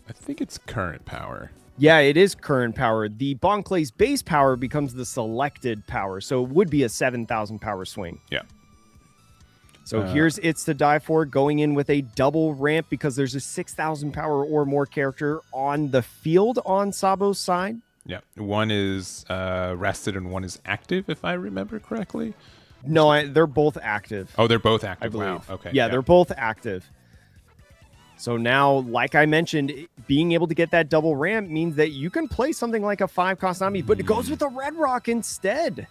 I think it's current power. Yeah, it is current power. The Bon Clay's base power becomes the selected power, so it would be a 7,000 power swing. Yeah. So here's It's to Die For going in with a double ramp because there's a 6,000 power or more character on the field on Sabo's side. Yeah, one is rested and one is active, if I remember correctly. No, they're both active. Oh, they're both active. I believe. Wow. Okay. Yeah, they're both active. So now, like I mentioned, being able to get that double ramp means that you can play something like a 5-cost Nami, but it goes with a Red Rock instead.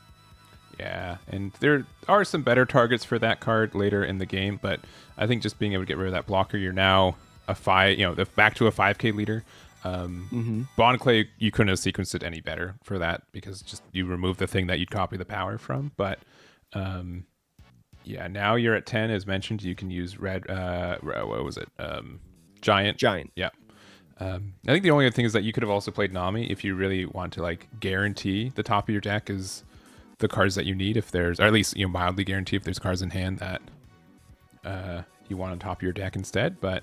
Yeah, and there are some better targets for that card later in the game, but I think just being able to get rid of that blocker, you're now a 5, back to a 5k leader. Bon Clay, you couldn't have sequenced it any better for that because just you remove the thing that you'd copy the power from. But now you're at 10, as mentioned. You can use red. What was it? Giant. Yeah. I think the only other thing is that you could have also played Nami if you really want to like guarantee the top of your deck is the cards that you need. If there's, or at least mildly guarantee if there's cards in hand that you want on top of your deck instead. But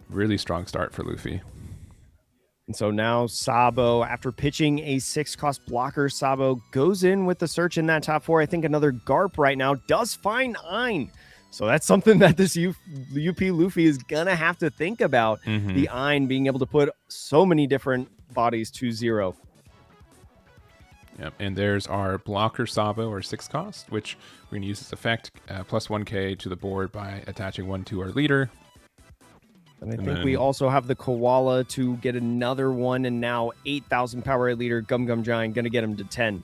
really strong start for Luffy. And so now Sabo, after pitching a 6-cost blocker, Sabo goes in with the search in that top 4. I think another Garp right now does find Ein. So that's something that this UP Luffy is going to have to think about. The Ein being able to put so many different bodies to 0. Yep, and there's our blocker Sabo, or 6-cost, which we're going to use this effect, plus 1k to the board by attaching 1 to our leader. And I think we also have the Koala to get another one, and now 8,000 power leader Gum Gum Giant going to get him to 10.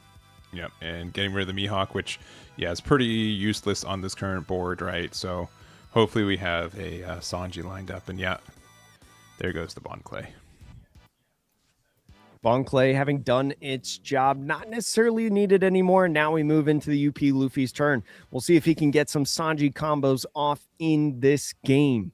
Yep, and getting rid of the Mihawk, which, is pretty useless on this current board, right? So hopefully we have a Sanji lined up, and there goes the Bon Clay. Bon Clay having done its job, not necessarily needed anymore. Now we move into the UP Luffy's turn. We'll see if he can get some Sanji combos off in this game.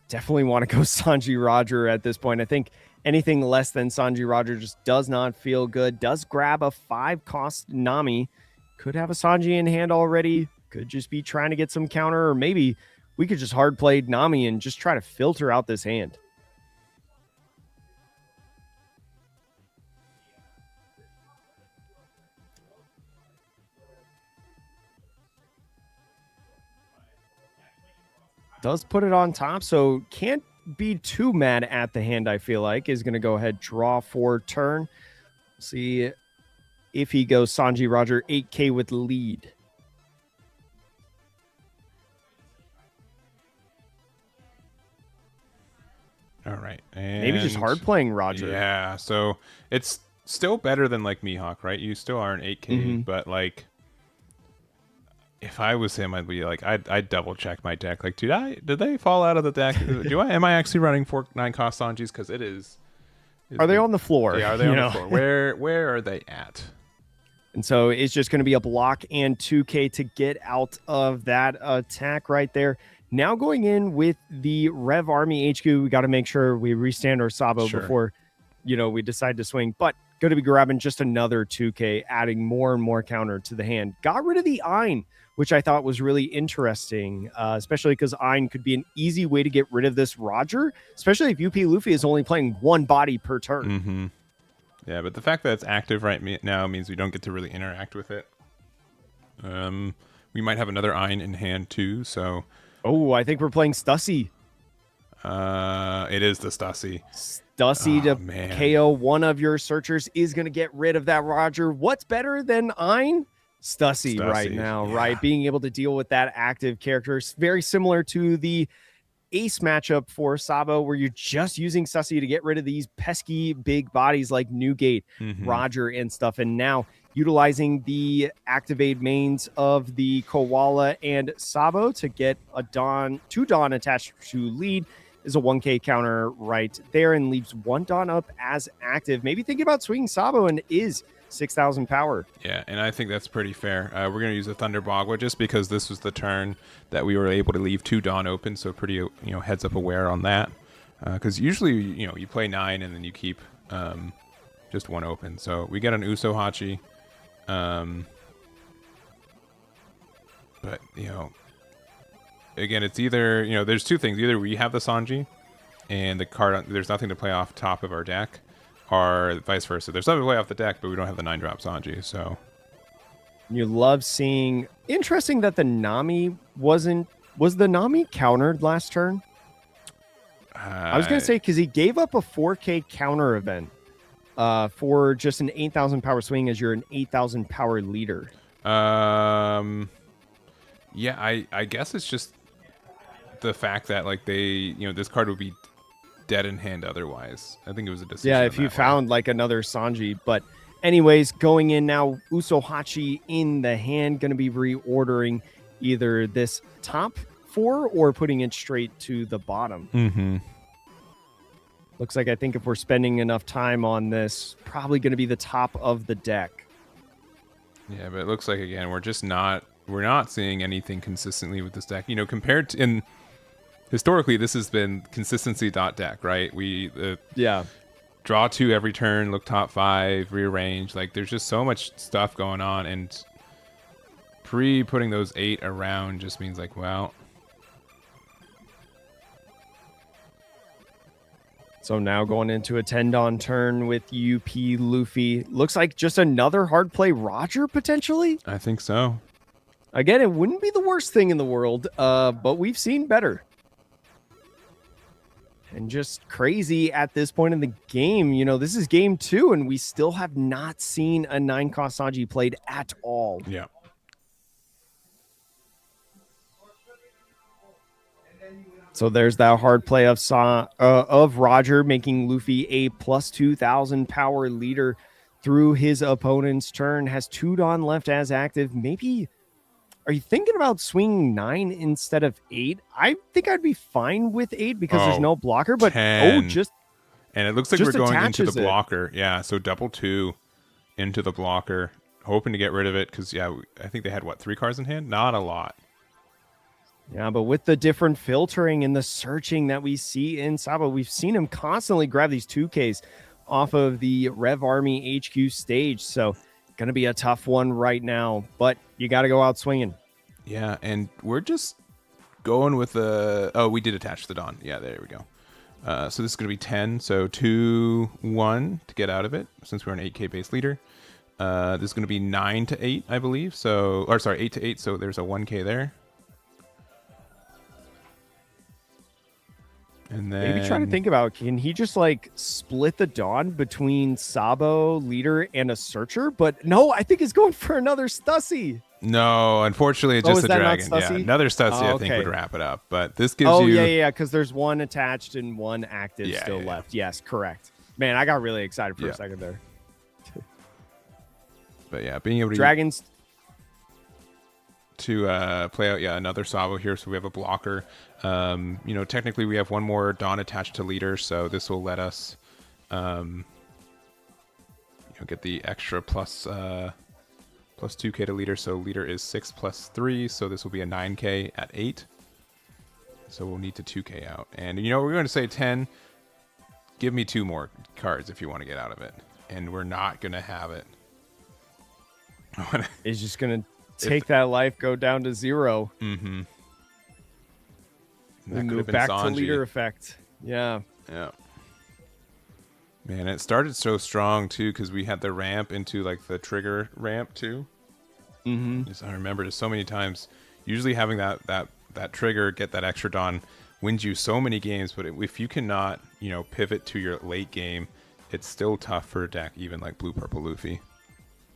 Definitely want to go Sanji Roger at this point. I think anything less than Sanji Roger just does not feel good. Does grab a 5-cost Nami. Could have a Sanji in hand already. Could just be trying to get some counter, or maybe we could just hard play Nami and just try to filter out this hand. Does put it on top, so can't be too mad at the hand, I feel like. Is going to go ahead, draw for turn. See if he goes Sanji Roger 8K with lead. All right. And maybe just hard playing Roger. Yeah. So it's still better than like Mihawk, right? You still are an 8K, but like if I was him, I'd be like, I'd double check my deck. Like, did they fall out of the deck? Am I actually running 4 9-cost Sanjis? Because it is. Are they on the floor? Yeah, are they on the floor? Where are they at? And so it's just going to be a block and 2K to get out of that attack right there. Now going in with the Rev Army HQ, we got to make sure we restand our Sabo before, we decide to swing. But going to be grabbing just another 2K, adding more and more counter to the hand. Got rid of the Ein, which I thought was really interesting, especially because Ein could be an easy way to get rid of this Roger, especially if UP Luffy is only playing one body per turn. Mm-hmm. Yeah, but the fact that it's active right now means we don't get to really interact with it. We might have another Ein in hand too, so... Oh, I think we're playing Stussy. It is the Stussy. Stussy to KO one of your searchers is going to get rid of that Roger. What's better than Ein? Stussy right now, right? Being able to deal with that active character. Very similar to the Ace matchup for Sabo, where you're just using Stussy to get rid of these pesky big bodies like Newgate, Roger, and stuff. And now utilizing the activate mains of the Koala and Sabo to get a two Dawn attached to lead is a 1K counter right there and leaves one Dawn up as active. Maybe thinking about swinging Sabo and is 6,000 power. Yeah, and I think that's pretty fair. We're going to use a Thunder Bagua just because this was the turn that we were able to leave 2 Dawn open, so pretty heads up aware on that. Because usually you play 9 and then you keep just 1 open. So we get an Uso Hachi. But again, it's either there's 2 things. Either we have the Sanji and the card, there's nothing to play off top of our deck, or vice versa. There's something to play off the deck, but we don't have the 9-drop Sanji. So you love seeing. Interesting that the Nami was the Nami countered last turn. I was gonna say because he gave up a 4K counter event for just an 8,000 power swing as you're an 8,000 power leader. Yeah, I guess it's just the fact that like they this card would be dead in hand otherwise. I think it was a decision. Yeah, if you found like another Sanji. But anyways, going in now, Uso Hachi in the hand, going to be reordering either this top 4 or putting it straight to the bottom. Looks like I think if we're spending enough time on this, probably going to be the top of the deck. Yeah, but it looks like again we're not seeing anything consistently with this deck. Compared to historically, this has been consistency deck, right? We draw 2 every turn, look top 5, rearrange. Like there's just so much stuff going on, and putting those 8 around just means like, well. So now going into a 10 Dawn turn with UP Luffy. Looks like just another hard play Roger potentially. I think so. Again, it wouldn't be the worst thing in the world, but we've seen better. And just crazy at this point in the game. This is game 2, and we still have not seen a 9-cost Sanji played at all. Yeah. So there's that hard play of Roger, making Luffy a plus 2,000 power leader through his opponent's turn. Has 2 Dawn left as active. Maybe... Are you thinking about swinging 9 instead of 8? I think I'd be fine with 8 because there's no blocker, but 10. just and it looks like we're going into the blocker. Yeah, so double 2 into the blocker, hoping to get rid of it because I think they had 3 cards in hand? Not a lot. Yeah, but with the different filtering and the searching that we see in Sabo, we've seen him constantly grab these 2Ks off of the Rev Army HQ stage. So going to be a tough one right now, but you got to go out swinging. Yeah, and we're just going with the... Oh, we did attach the Dawn. Yeah, there we go. So this is going to be 10, so 2-1 to get out of it, since we're an 8K base leader. This is going to be 9 to 8, I believe. 8 to 8, so there's a 1K there. And then maybe trying to think about, can he just like split the Dawn between Sabo, Leader, and a Searcher? But no, I think he's going for another Stussy. No, unfortunately, it's just is a that dragon. not Yeah, Stussy? another Stussy I think Okay. would wrap it up. But this gives Oh, you. yeah, because there's one attached and one active still left. Yes, correct. Man, I got really excited for a second there. But yeah, being able to Dragons to play out another Sabo here, so we have a blocker. Technically we have one more Dawn attached to Leader, so this will let us get the extra plus 2k to Leader. So Leader is 6 plus 3, so this will be a 9k at 8. So we'll need to 2k out. And we're going to say 10. Give me 2 more cards if you want to get out of it. And we're not going to have it. is just going to take that life, go down to 0. Mm-hmm. And move back to Leader effect. Yeah. Yeah. Man, it started so strong too because we had the ramp into like the trigger ramp too. Mm-hmm. I remember just so many times. Usually having that trigger, get that extra Dawn, wins you so many games. But if you cannot, pivot to your late game, it's still tough for a deck even like Blue Purple Luffy.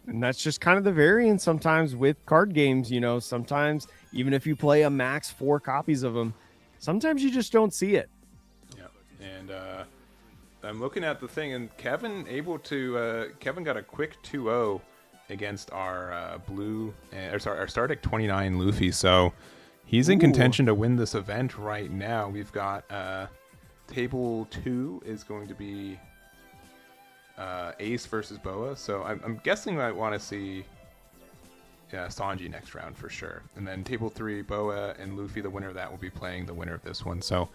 And that's just kind of the variance sometimes with card games. Sometimes even if you play a max 4 copies of them, sometimes you just don't see it. Yeah, and I'm looking at the thing, and Kevin got a quick 2-0 against our our Stardeck 29 Luffy, so he's in contention to win this event right now. We've got table 2 is going to be Ace versus Boa, so I'm guessing I want to see Sanji next round for sure. And then table 3, Boa and Luffy, the winner of that, will be playing the winner of this one. So,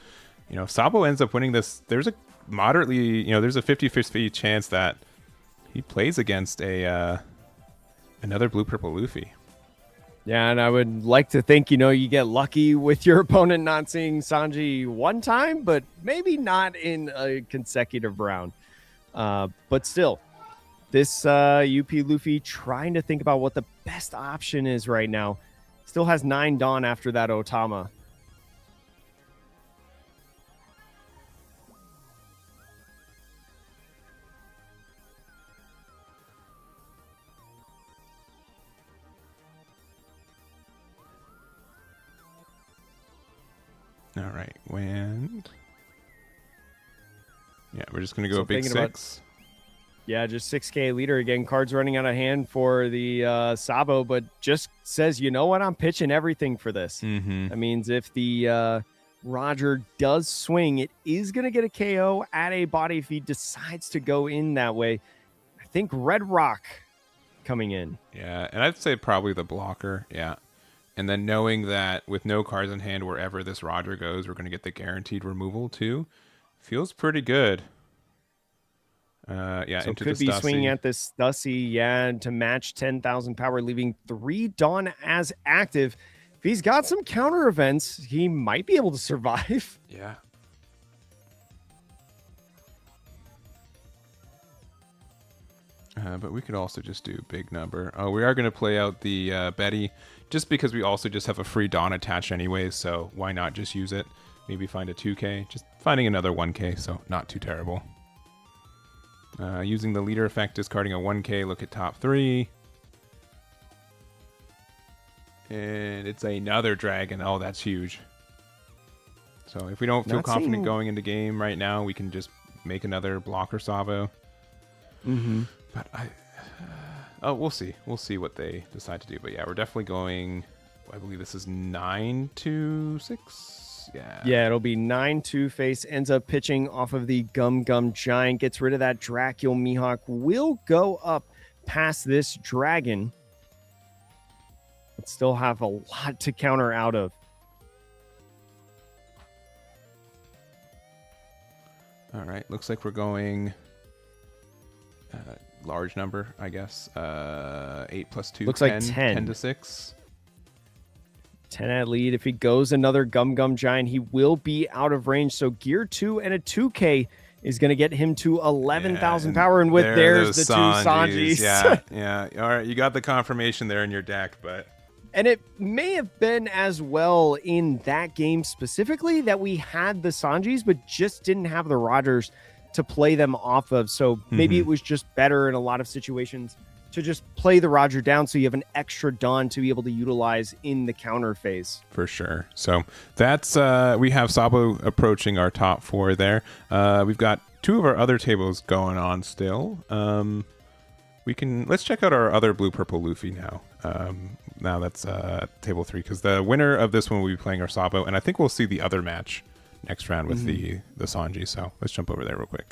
if Sabo ends up winning this, there's a moderately, there's a 50-50 chance that he plays against another Blue Purple Luffy. Yeah, and I would like to think, you get lucky with your opponent not seeing Sanji one time, but maybe not in a consecutive round. But still, this UP Luffy trying to think about what the best option is right now. Still has 9 Dawn after that Otama. All right, we're just gonna go big 6. Yeah, just 6k Leader again. Cards running out of hand for the Sabo, but just says, you know what? I'm pitching everything for this. Mm-hmm. That means if the Roger does swing, it is going to get a KO at a body if he decides to go in that way. I think Red Rock coming in. Yeah, and I'd say probably the blocker. Yeah. And then knowing that with no cards in hand, wherever this Roger goes, we're going to get the guaranteed removal too. Feels pretty good. So into could the be Stussy. swinging at this Stussy, to match 10,000 power, leaving 3 Dawn as active. If he's got some counter events, he might be able to survive. Yeah. But we could also just do big number. Oh, we are going to play out the Betty, just because we also just have a free Dawn attached anyways, so why not just use it? Maybe find a 2k, just finding another 1k, so not too terrible. Using the Leader effect, discarding a 1k, look at top 3. And it's another dragon. Oh, that's huge. So if we don't feel confident going into game right now, we can just make another blocker Sabo. Mm-hmm. But we'll see. We'll see what they decide to do. But yeah, we're definitely going, I believe this is 9-6. Yeah, it'll be 9 Two-Face, ends up pitching off of the Gum Gum Giant, gets rid of that Dracul Mihawk, will go up past this dragon, but still have a lot to counter out of. All right, looks like we're going large number, I guess. 8 plus 2, looks 10, like 10 to 6. 10 at lead. If he goes another Gum Gum Giant, he will be out of range. So Gear 2 and a 2K is going to get him to 11,000 power. And with there's the 2 Sanjis. Yeah. All right, you got the confirmation there in your deck, but And it may have been as well in that game specifically that we had the Sanjis, but just didn't have the Rogers to play them off of. So maybe it was just better in a lot of situations to just play the Roger down so you have an extra Dawn to be able to utilize in the counter phase. For sure. So that's we have Sabo approaching our top 4 there. We've got 2 of our other tables going on still. Let's check out our other blue purple Luffy now. Now that's table 3, because the winner of this one will be playing our Sabo, and I think we'll see the other match next round with the Sanji. So let's jump over there real quick.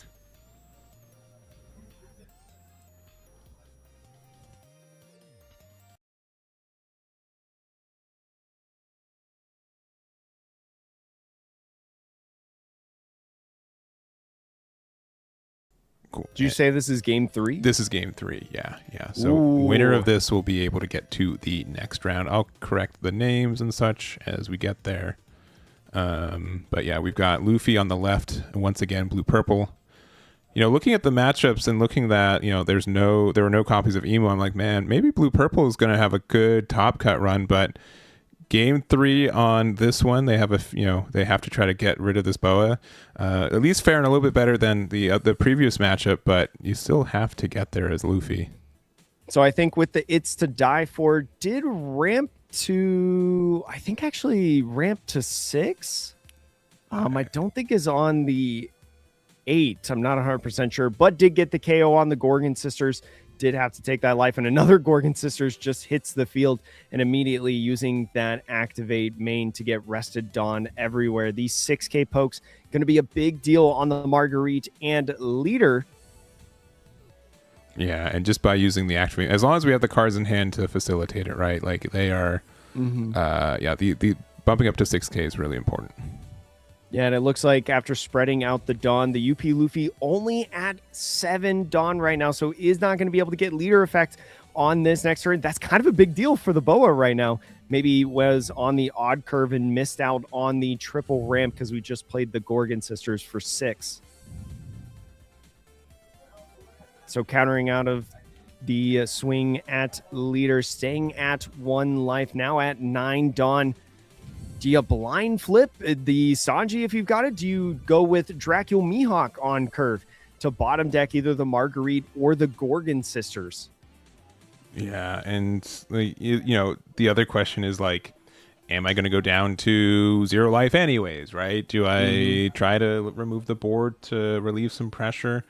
Cool. Did you say this is game 3? This is game 3. Yeah. So winner of this will be able to get to the next round. I'll correct the names and such as we get there. But yeah, we've got Luffy on the left, and once again blue purple. Looking at the matchups and looking that there were no copies of Emo, I'm like, man, maybe blue purple is going to have a good top cut run, but game 3 on this one, they have they have to try to get rid of this boa. At least faring a little bit better than the previous matchup, but you still have to get there as Luffy. So I think with the It's to Die For did ramp to, I think actually ramp to 6. I don't think is on the 8. I'm not 100% sure, but did get the KO on the Gorgon Sisters. Did have to take that life, and another Gorgon Sisters just hits the field, and immediately using that activate main to get rested Dawn everywhere. These 6k pokes going to be a big deal on the Marguerite and leader. Yeah, and just by using the activate, as long as we have the cards in hand to facilitate it, right? Like they are, the bumping up to 6k is really important. Yeah, and it looks like after spreading out the Dawn, the UP Luffy only at 7 Dawn right now, so is not going to be able to get leader effect on this next turn. That's kind of a big deal for the Boa right now. Maybe was on the odd curve and missed out on the triple ramp because we just played the Gorgon Sisters for 6. So countering out of the swing at leader, staying at 1 life, now at 9 Dawn. Do you blind flip the Sanji if you've got it? Do you go with Dracula Mihawk on curve to bottom deck either the Marguerite or the Gorgon Sisters? Yeah, and the other question is like, am I going to go down to 0 life anyways, right? Do I try to remove the board to relieve some pressure?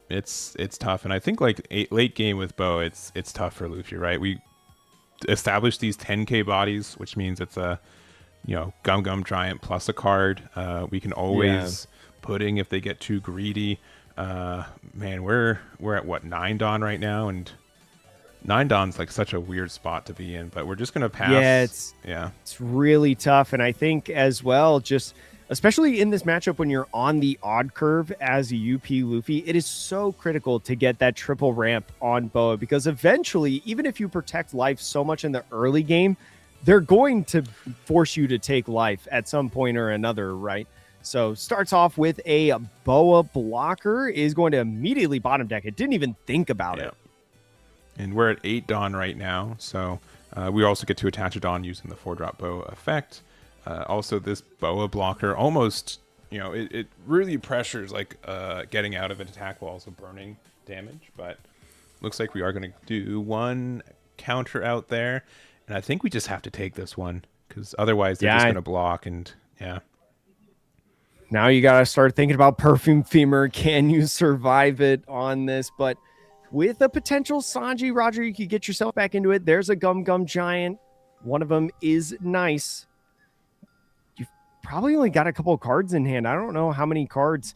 It's tough, and I think like late game with Bo, it's tough for Luffy, right? We establish these 10k bodies, which means it's a Gum Gum Giant plus a card. We can always pudding if they get too greedy. Man, we're at what, 9 Dawn right now, and 9 Dawn's like such a weird spot to be in, but we're just gonna pass. It's really tough, and I think as well, just especially in this matchup when you're on the odd curve as a UP Luffy, it is so critical to get that triple ramp on Boa, because eventually, even if you protect life so much in the early game, they're going to force you to take life at some point or another, right? So starts off with a Boa blocker, is going to immediately bottom deck it. Didn't even think about it. And we're at 8 Dawn right now, so we also get to attach a Dawn using the 4-drop Boa effect. Also, this Boa blocker almost, it really pressures like getting out of an attack while also burning damage, but looks like we are going to do one counter out there, and I think we just have to take this one, because otherwise they're just going to block, and Now you got to start thinking about Perfume Femur. Can you survive it on this? But with a potential Sanji, Roger, you could get yourself back into it. There's a Gum Gum Giant. One of them is nice. Probably only got a couple of cards in hand. I don't know how many cards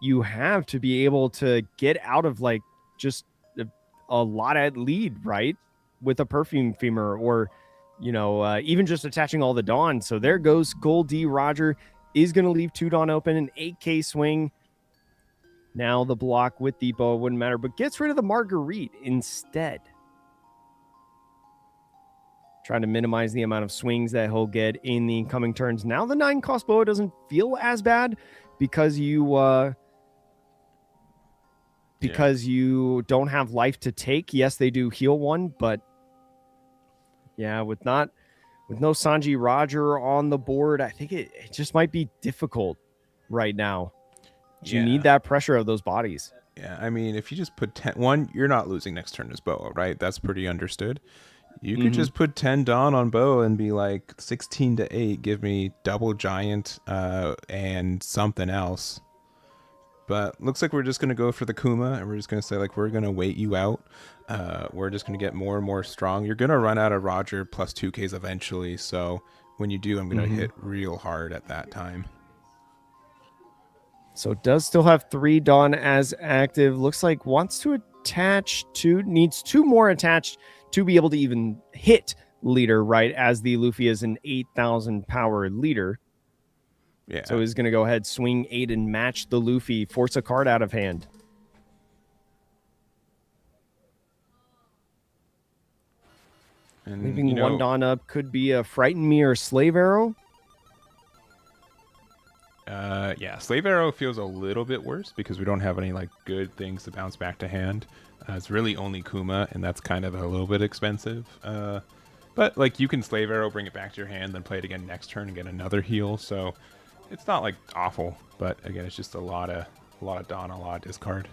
you have to be able to get out of like just a lot at lead, right? With a Perfume Femur, or even just attaching all the Dawn. So there goes Gold D. Roger is going to leave 2 Dawn open, an 8k swing. Now the block with the Boa wouldn't matter, but gets rid of the Marguerite instead. Trying to minimize the amount of swings that he'll get in the coming turns. Now the 9-cost Boa doesn't feel as bad because you don't have life to take. Yes, they do heal 1, but Yeah, with no Sanji Roger on the board, I think it just might be difficult right now. You need that pressure of those bodies. Yeah, I mean, if you just put 10, one, you're not losing next turn as Boa, right? That's pretty understood. You could just put 10 Dawn on Boa and be like 16 to 8, give me double giant and something else. But looks like we're just going to go for the Kuma, and we're just going to say, like, we're going to wait you out. We're just going to get more and more strong. You're going to run out of Roger plus 2Ks eventually, so when you do, I'm going to hit real hard at that time. So it does still have 3 Dawn as active. Looks like wants to attach 2, needs 2 more attached to be able to even hit leader, right? As the Luffy is an 8,000 power leader. Yeah. So he's going to go ahead, swing 8 and match the Luffy, force a card out of hand. And, leaving 1 Dawn up could be a Frighten Me or Slave Arrow. Yeah, Slave Arrow feels a little bit worse because we don't have any like good things to bounce back to hand. It's really only Kuma, and that's kind of a little bit expensive. But like you can Slave Arrow, bring it back to your hand, then play it again next turn and get another heal. So it's not like awful, but again, it's just a lot of Dawn, a lot of discard.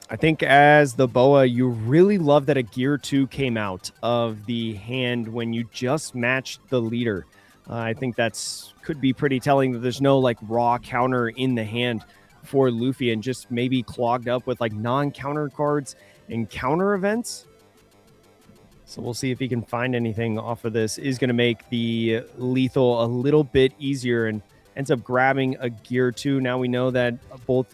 I think as the Boa, you really love that a Gear 2 came out of the hand when you just matched the leader. I think that's could be pretty telling that there's no like raw counter in the hand for Luffy and just maybe clogged up with like non-counter cards and counter events. So we'll see if he can find anything off of this. Is going to make the lethal a little bit easier and ends up grabbing a Gear 2. Now we know that both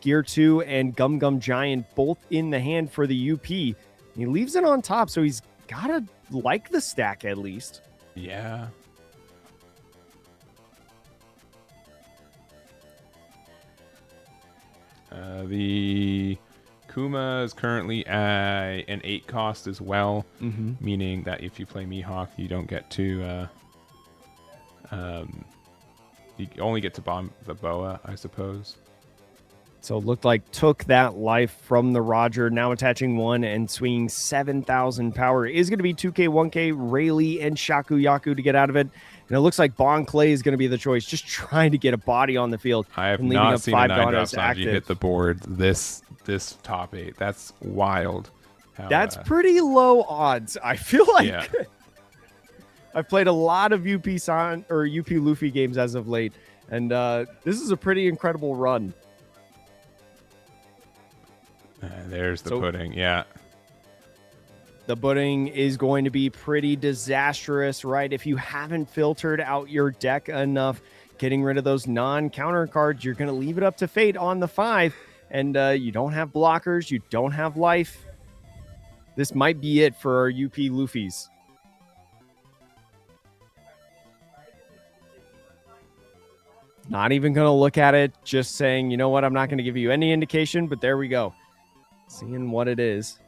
Gear 2 and Gum Gum Giant both in the hand for the UP. He leaves it on top, so he's got to like the stack at least. Yeah. The Kuma is currently at an 8 cost as well, meaning that if you play Mihawk, you don't get to you only get to bomb the Boa, I suppose. So it looked like took that life from the Roger, now attaching 1 and swinging 7,000 power. Is going to be 2K, 1K, Rayleigh, and Shakuyaku to get out of it. And it looks like Bon Clay is going to be the choice, just trying to get a body on the field. I have not seen a 9-drop Sanji hit the board this top 8. That's wild. That's pretty low odds. I feel like I've played a lot of UP Luffy games as of late, and this is a pretty incredible run. There's the pudding, yeah. The pudding is going to be pretty disastrous, right? If you haven't filtered out your deck enough, getting rid of those non-counter cards, you're going to leave it up to fate on the 5, and you don't have blockers, you don't have life. This might be it for our UP Luffys. Not even going to look at it, just saying, you know what, I'm not going to give you any indication, but there we go. Seeing what it is.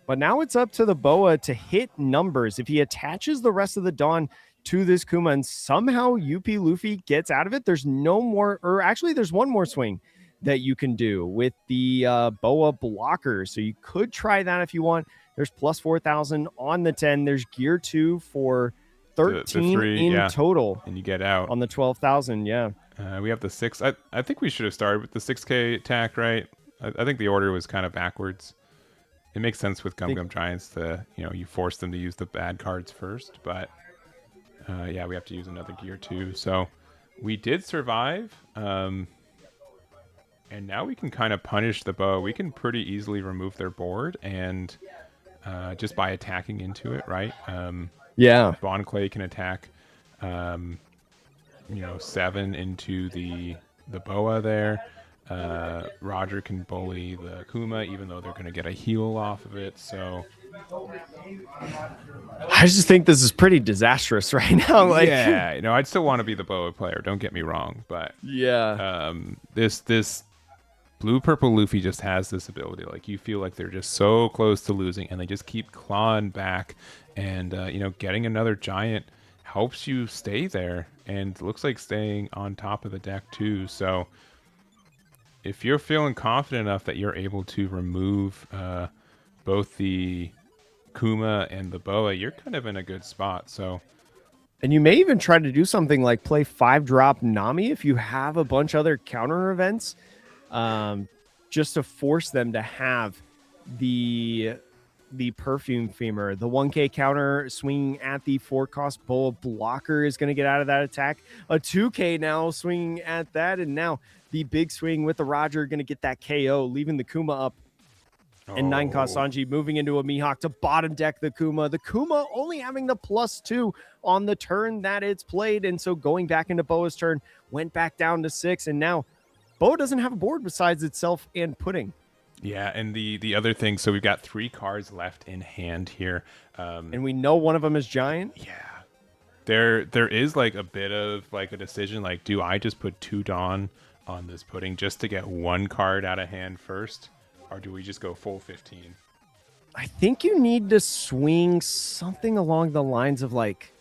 But now it's up to the Boa to hit numbers. If he attaches the rest of the Dawn to this Kuma and somehow UP Luffy gets out of it, there's no more, or actually there's one more swing that you can do with the Boa blocker. So you could try that if you want. There's plus 4,000 on the 10. There's Gear 2 for 13 in total. And you get out. On the 12,000, yeah. We have the 6. I think we should have started with the 6K attack, right? I think the order was kind of backwards. It makes sense with Gum Gum Giants to, you force them to use the bad cards first. But, yeah, we have to use another Gear 2. So we did survive. And now we can kind of punish the Boa. We can pretty easily remove their board and just by attacking into it, right? Yeah. Bon Clay can attack, 7 into the Boa there. Roger can bully the Kuma, even though they're going to get a heal off of it. So I just think this is pretty disastrous right now. Yeah, I'd still want to be the Boa player. Don't get me wrong, but this Blue Purple Luffy just has this ability. Like you feel like they're just so close to losing, and they just keep clawing back. And getting another giant helps you stay there, and looks like staying on top of the deck too. So if you're feeling confident enough that you're able to remove both the Kuma and the Boa, you're kind of in a good spot. So And you may even try to do something like play 5-drop Nami if you have a bunch of other counter events, just to force them to have the perfume femur. The 1K counter swinging at the 4-cost Boa blocker is going to get out of that attack. A 2K now swinging at that, and now the big swing with the Roger going to get that KO, leaving the Kuma up. And 9-cost Sanji moving into a Mihawk to bottom deck the Kuma. The Kuma only having the +2 on the turn that it's played. And so going back into Boa's turn, went back down to 6. And now Boa doesn't have a board besides itself and Pudding. Yeah, and the other thing, so we've got 3 cards left in hand here. And we know one of them is Giant. Yeah. There is like a bit of like a decision, like, do I just put 2 Dawn on this Pudding just to get 1 card out of hand first? Or do we just go full 15? I think you need to swing something along the lines of like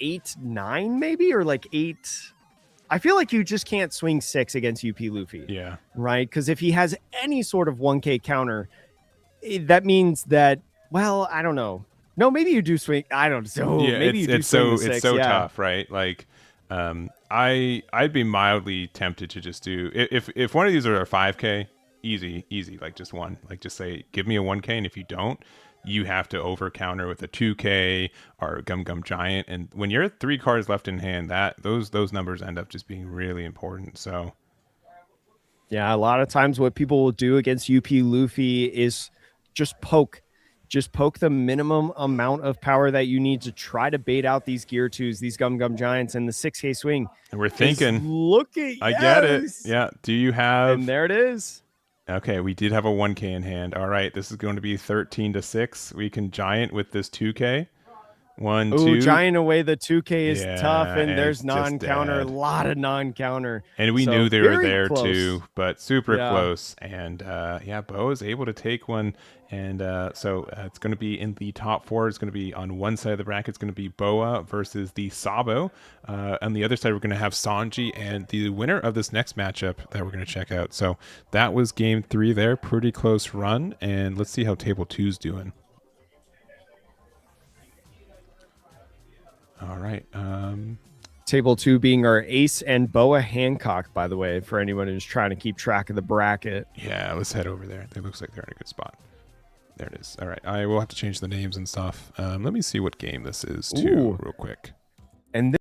8-9 maybe, or like 8. I feel like you just can't swing 6 against UP Luffy. Yeah. Right? Because if he has any sort of 1K counter, that means that, well, I don't know. No, maybe you do swing. I don't know. Yeah, maybe you do it's swing so the 6. it's so Yeah. tough, right? Like, I'd be mildly tempted to just do if one of these are a 5K, easy, like just one, like just say give me a 1K, and if you don't, you have to over counter with a 2K or Gum Gum Giant. And when you're 3 cards left in hand, that those numbers end up just being really important. So Yeah, a lot of times what people will do against UP Luffy is just poke the minimum amount of power that you need to try to bait out these Gear 2s, these Gum Gum Giants, and the 6K swing. and we're thinking, look at I get it. Yeah. Do you have? And there it is. Okay, we did have a 1K in hand. All right, this is going to be 13 to 6. We can Giant with this 2K. 1, 2. Giant away the 2K is Yeah, tough, and and there's it's just non-counter, a dead. lot of non-counter. And we So knew they were very there close. too, but super Yeah. close. And yeah, Bo is able to take one. And so it's going to be in the top 4. It's going to be on one side of the bracket. It's going to be Boa versus the Sabo. On the other side, we're going to have Sanji and the winner of this next matchup that we're going to check out. So that was game 3 there. Pretty close run. And let's see how table 2's doing. All right. Table 2 being our Ace and Boa Hancock, by the way, for anyone who's trying to keep track of the bracket. Yeah, let's head over there. It looks like they're in a good spot. There it is. All right. I will have to change the names and stuff. Let me see what game this is, too, Ooh. real quick. And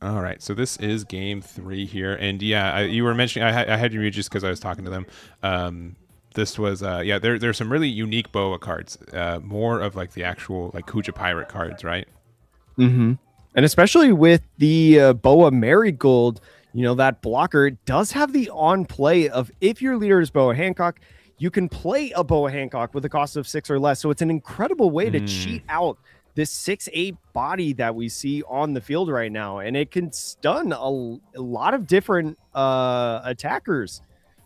All right, so this is game 3 here, and yeah, you were mentioning I had you muted just because I was talking to them. This was yeah, there's some really unique Boa cards, more of like the actual like Kuja Pirate cards, right? and especially with the Boa Marigold, that blocker does have the on play of, if your leader is Boa Hancock, you can play a Boa Hancock with a cost of 6 or less. So it's an incredible way to cheat out this 6-8 body that we see on the field right now. And it can stun a lot of different attackers,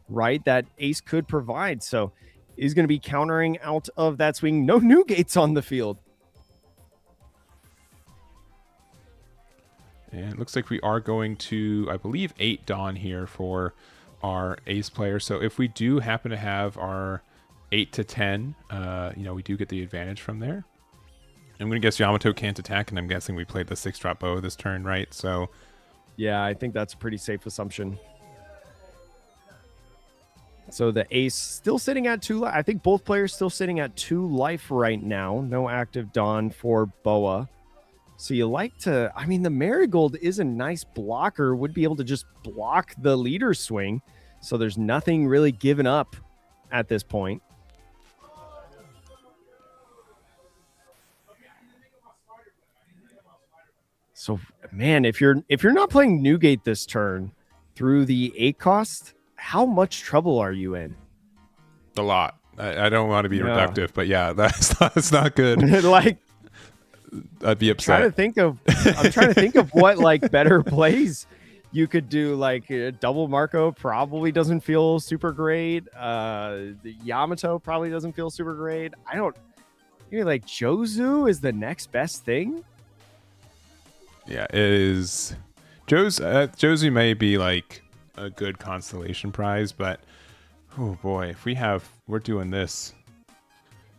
right, that Ace could provide. So he's going to be countering out of that swing. No new gates on the field. And it looks like we are going to, I believe, 8 Dawn here for our Ace player. So if we do happen to have our 8 to 10, we do get the advantage from there. I'm going to guess Yamato can't attack, and I'm guessing we played the 6-drop Boa this turn, right? So yeah, I think that's a pretty safe assumption. So the Ace still sitting at 2 life. I think both players still sitting at 2 life right now. No active Dawn for Boa. So you like to, the Marigold is a nice blocker, would be able to just block the leader swing. So there's nothing really given up at this point. So, man, if you're not playing Newgate this turn through the 8 cost, how much trouble are you in? a lot. I don't want to be reductive, but yeah, that's not good. Like, I'd be Trying to upset. think of I'm trying to think of what like better plays you could do. Like double Marco probably doesn't feel super great. The Yamato probably doesn't feel super great. I don't. Maybe like Jozu is the next best thing. Yeah, it is. Josie may be like a good consolation prize, but oh boy, if we're doing this.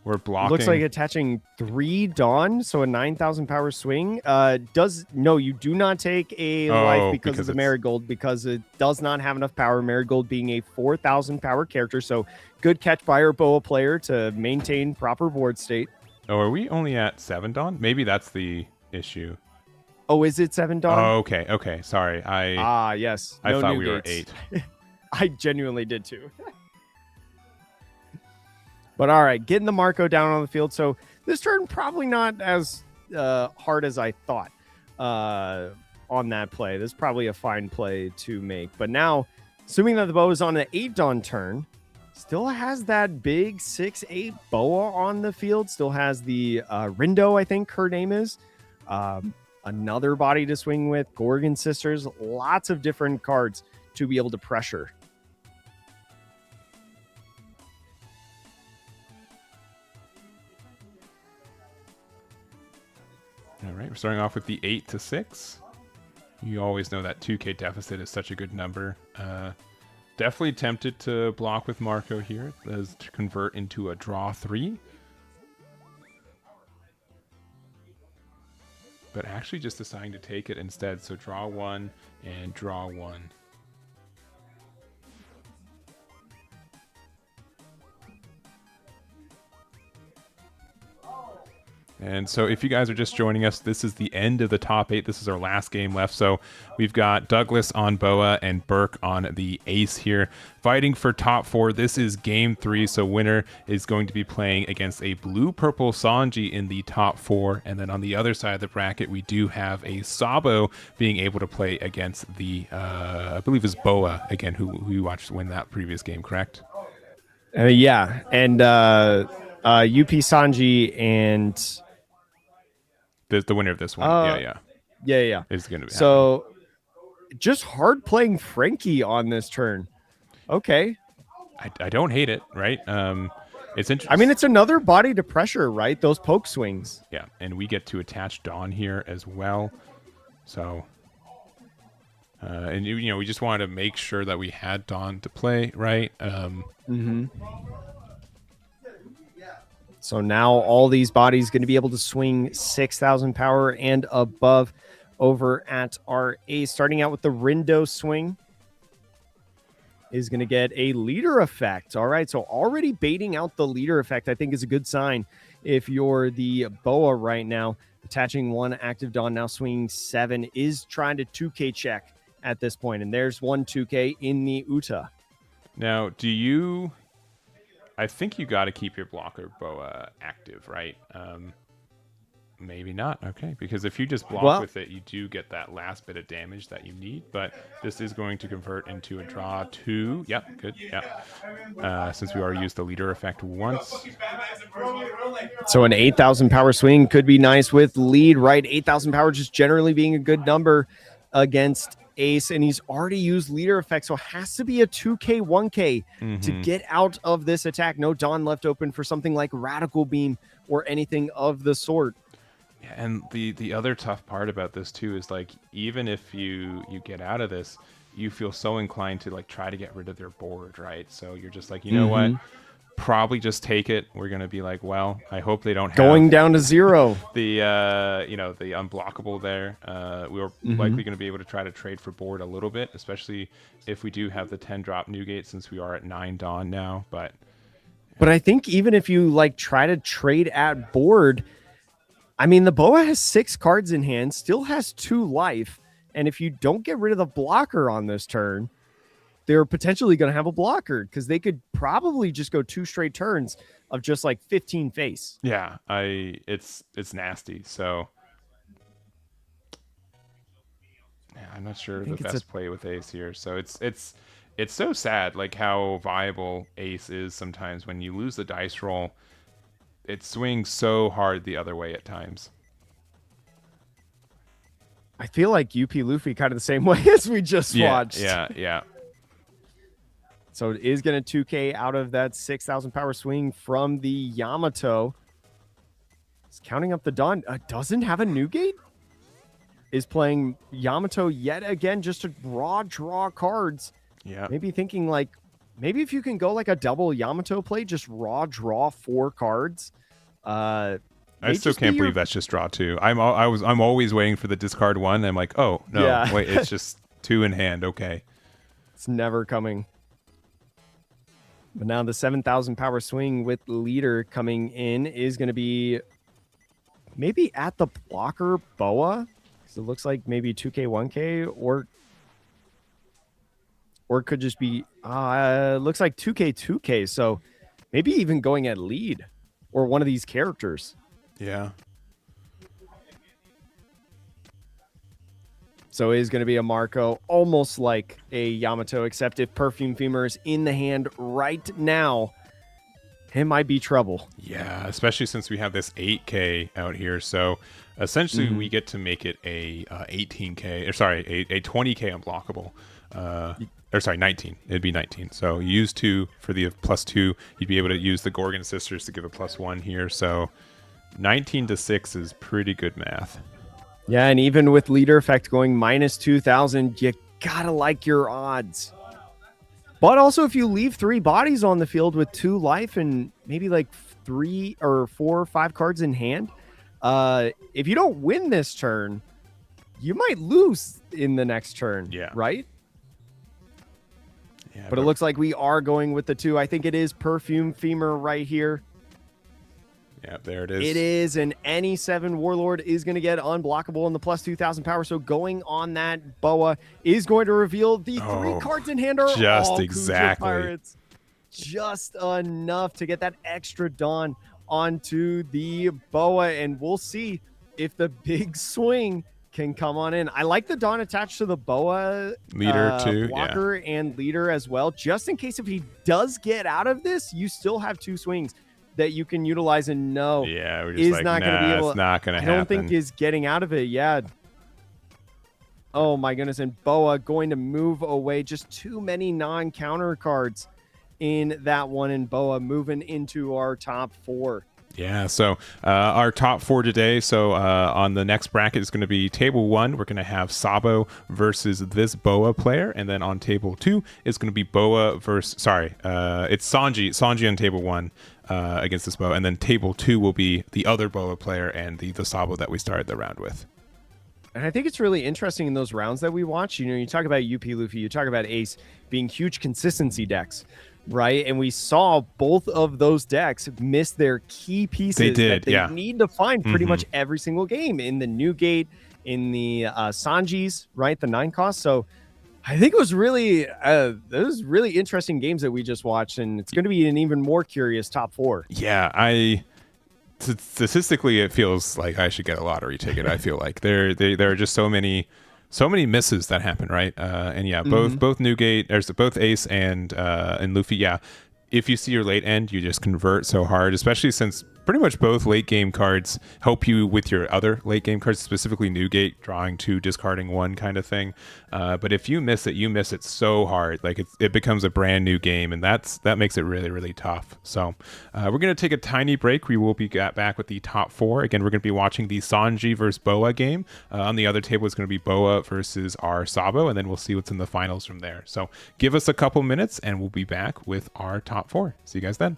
We're Looks like blocking. attaching 3 Dawn, so a 9,000 power swing. No, you do not take a life Oh, because of because the it's. Marigold because it does not have enough power. Marigold being a 4,000 power character, so good catch by our Boa player to maintain proper board state. Oh, are we only at 7 Dawn? Maybe that's the issue. Oh, is it 7 Dawn? Oh, okay, okay. Sorry, I Ah, yes. I No thought new we were gates. 8. I genuinely did too. But all right, getting the Marco down on the field. So this turn probably not as hard as I thought on that play. This is probably a fine play to make. But now, assuming that the bow is on an 8 Dawn turn, still has that big 6/8 boa on the field. Still has the Rindo, I think her name is. Another body to swing with. Gorgon Sisters. Lots of different cards to be able to pressure. All right, we're starting off with the 8 to 6. You always know that 2K deficit is such a good number. Definitely tempted to block with Marco here as to convert into a draw 3. But actually just deciding to take it instead. So draw 1 and draw 1. And so if you guys are just joining us, this is the end of the top 8. This is our last game left. So we've got Douglas on Boa and Burke on the Ace here, fighting for top 4. This is game 3. So winner is going to be playing against a blue-purple Sanji in the top 4. And then on the other side of the bracket, we do have a Sabo being able to play against the, I believe is Boa, again, who we watched win that previous game, correct? Yeah. And UP Sanji and... The winner of this one. Yeah. Is going to be so just hard playing Frankie on this turn. Okay. I don't hate it, right? It's interesting. I mean, it's another body to pressure, right? Those poke swings. Yeah, and we get to attach Dawn here as well. So, and you know, we just wanted to make sure that we had Dawn to play, right? So now all these bodies going to be able to swing 6,000 power and above over at our Ace. Starting out with the Rindo swing is going to get a leader effect. All right, so already baiting out the leader effect, I think, is a good sign if you're the Boa right now. Attaching 1 active Dawn, now swinging 7, is trying to 2K check at this point. And there's 1 2K in the Uta. Now, do you... I think you got to keep your blocker Boa active, right? Maybe not. Okay, because if you just block with it, you do get that last bit of damage that you need. But this is going to convert into a draw 2. Yep, good. Yep. Since we already used the leader effect once. So an 8,000 power swing could be nice with lead, right? 8,000 power just generally being a good number against Ace, and he's already used leader effect, so it has to be a 2K, 1K to get out of this attack. No Dawn left open for something like Radical Beam or anything of the sort. Yeah, and the other tough part about this too is like even if you get out of this, you feel so inclined to like try to get rid of their board, right? So you're just like, you know what? Probably just take it. We're gonna be like, well, I hope they don't have going down to 0. The you know, the unblockable there. We're likely going to be able to try to trade for board a little bit, especially if we do have the 10 drop Newgate, since we are at 9 Dawn now. But I think even if you like try to trade at board, I mean, the Boa has 6 cards in hand, still has 2 life, and if you don't get rid of the blocker on this turn, they're potentially going to have a blocker because they could probably just go 2 straight turns of just like 15 face. Yeah, it's nasty. So yeah, I'm not sure the best play with Ace here. So it's so sad, like how viable Ace is sometimes. When you lose the dice roll, it swings so hard the other way at times. I feel like UP Luffy kind of the same way as we just watched. Yeah. So it is going to 2K out of that 6,000 power swing from the Yamato. It's counting up the Dawn. Doesn't have a Newgate? Is playing Yamato yet again just to draw cards. Yeah. Maybe thinking like, maybe if you can go like a double Yamato play, just draw 4 cards. I still can't believe that's just draw 2. I'm always waiting for the discard 1. I'm like, oh no, Yeah. wait, it's just 2 in hand. Okay. It's never coming. But now the 7,000 power swing with leader coming in is going to be maybe at the blocker Boa. Because it looks like maybe 2K, 1K, or it could just be, looks like 2K, 2K. So maybe even going at lead or one of these characters. Yeah. So it is going to be a Marco, almost like a Yamato, except if Perfume Femur is in the hand right now, it might be trouble. Yeah, especially since we have this 8K out here. So essentially we get to make it a 18K, or sorry, a 20K unblockable. Or sorry, 19. It'd be 19. So you use 2 for the +2. You'd be able to use the Gorgon Sisters to give a +1 here. So 19 to 6 is pretty good math. Yeah, and even with leader effect going -2,000, you gotta like your odds. But also, if you leave 3 bodies on the field with 2 life and maybe like 3 or 4 or 5 cards in hand, if you don't win this turn, you might lose in the next turn. Yeah. Right? Yeah, but it looks like we are going with the 2. I think it is Perfume Femur right here. Yeah, there it is. It is, and any 7 Warlord is going to get unblockable in the +2,000 power. So going on that Boa is going to reveal the 3 cards in hand are just all exactly Kuja Pirates. Just enough to get that extra Dawn onto the Boa, and we'll see if the big swing can come on in. I like the Dawn attached to the Boa leader too, blocker and leader as well, just in case if he does get out of this, you still have 2 swings that you can utilize and know we're just like, not going to be able. It's not going to happen. I don't think is getting out of it. Yeah. Oh my goodness! And Boa going to move away. Just too many non-counter cards in that one. And Boa moving into our top 4. Yeah, so our top 4 today. So on the next bracket is going to be table 1. We're going to have Sabo versus this Boa player, and then on table 2 is going to be Boa versus. It's Sanji on table 1 against this Boa, and then table 2 will be the other Boa player and the Sabo that we started the round with. And I think it's really interesting in those rounds that we watch. You know, you talk about UP Luffy, you talk about Ace being huge consistency decks. Right, and we saw both of those decks miss their key pieces that they need to find pretty much every single game in the Newgate, in the Sanjis, right, the 9 cost. So I think it was really those really interesting games that we just watched, and it's going to be an even more curious top 4. Yeah, statistically it feels like I should get a lottery ticket. I feel like there are just so many misses that happen, right? And yeah, both Newgate, there's both Ace and Luffy. Yeah, if you see your late end, you just convert so hard, especially since pretty much both late game cards help you with your other late game cards, specifically Newgate, drawing 2, discarding 1 kind of thing. But if you miss it so hard, like it becomes a brand new game, and that makes it really, really tough. So we're going to take a tiny break. We will be back with the top 4. Again, we're going to be watching the Sanji versus Boa game. On the other table is going to be Boa versus our Sabo, and then we'll see what's in the finals from there. So give us a couple minutes, and we'll be back with our top 4. See you guys then.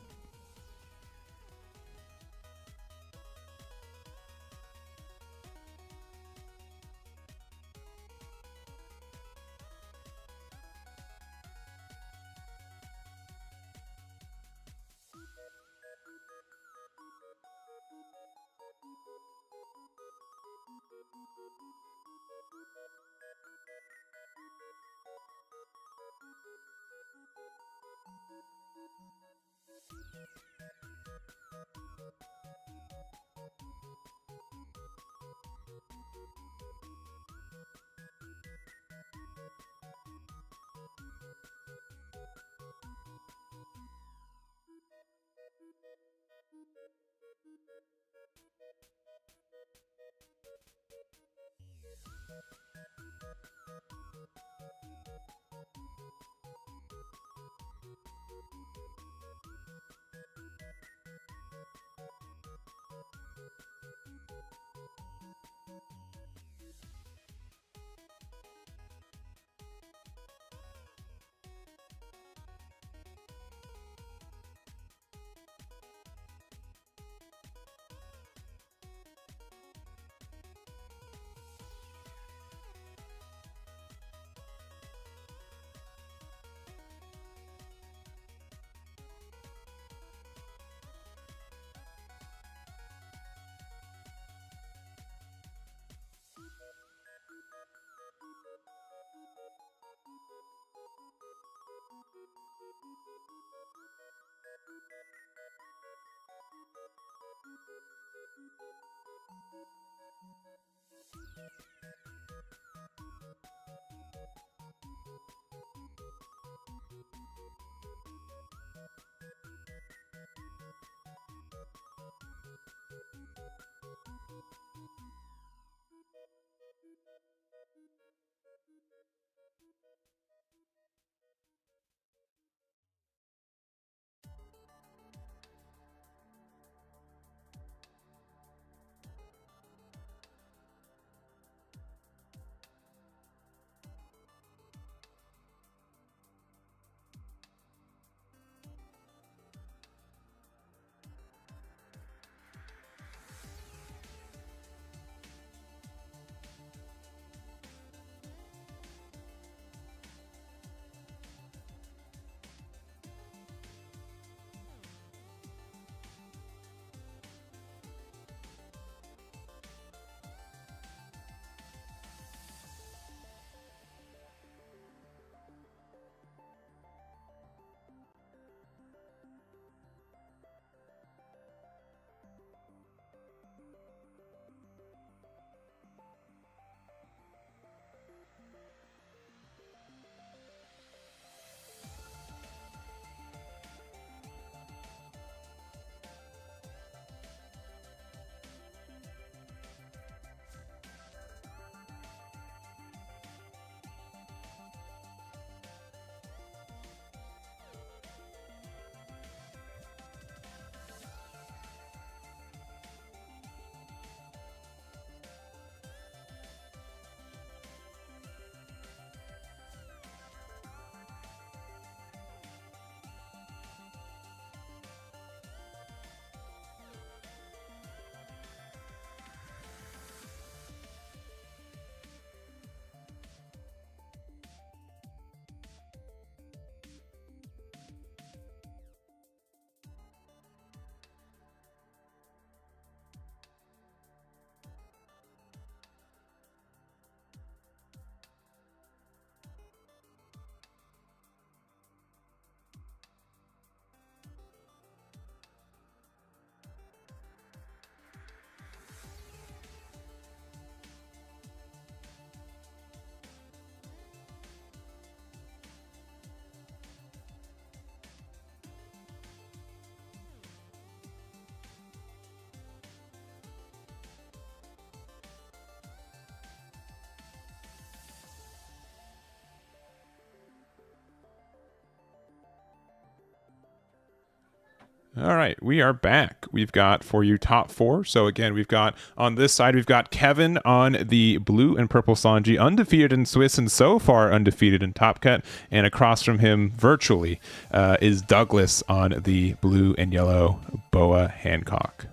All right, we are back. We've got for you top four. So again, we've got on this side, we've got Kevin on the blue and purple Sanji, undefeated in Swiss and so far undefeated in Top Cut. And across from him, virtually, is Douglas on the blue and yellow Boa Hancock.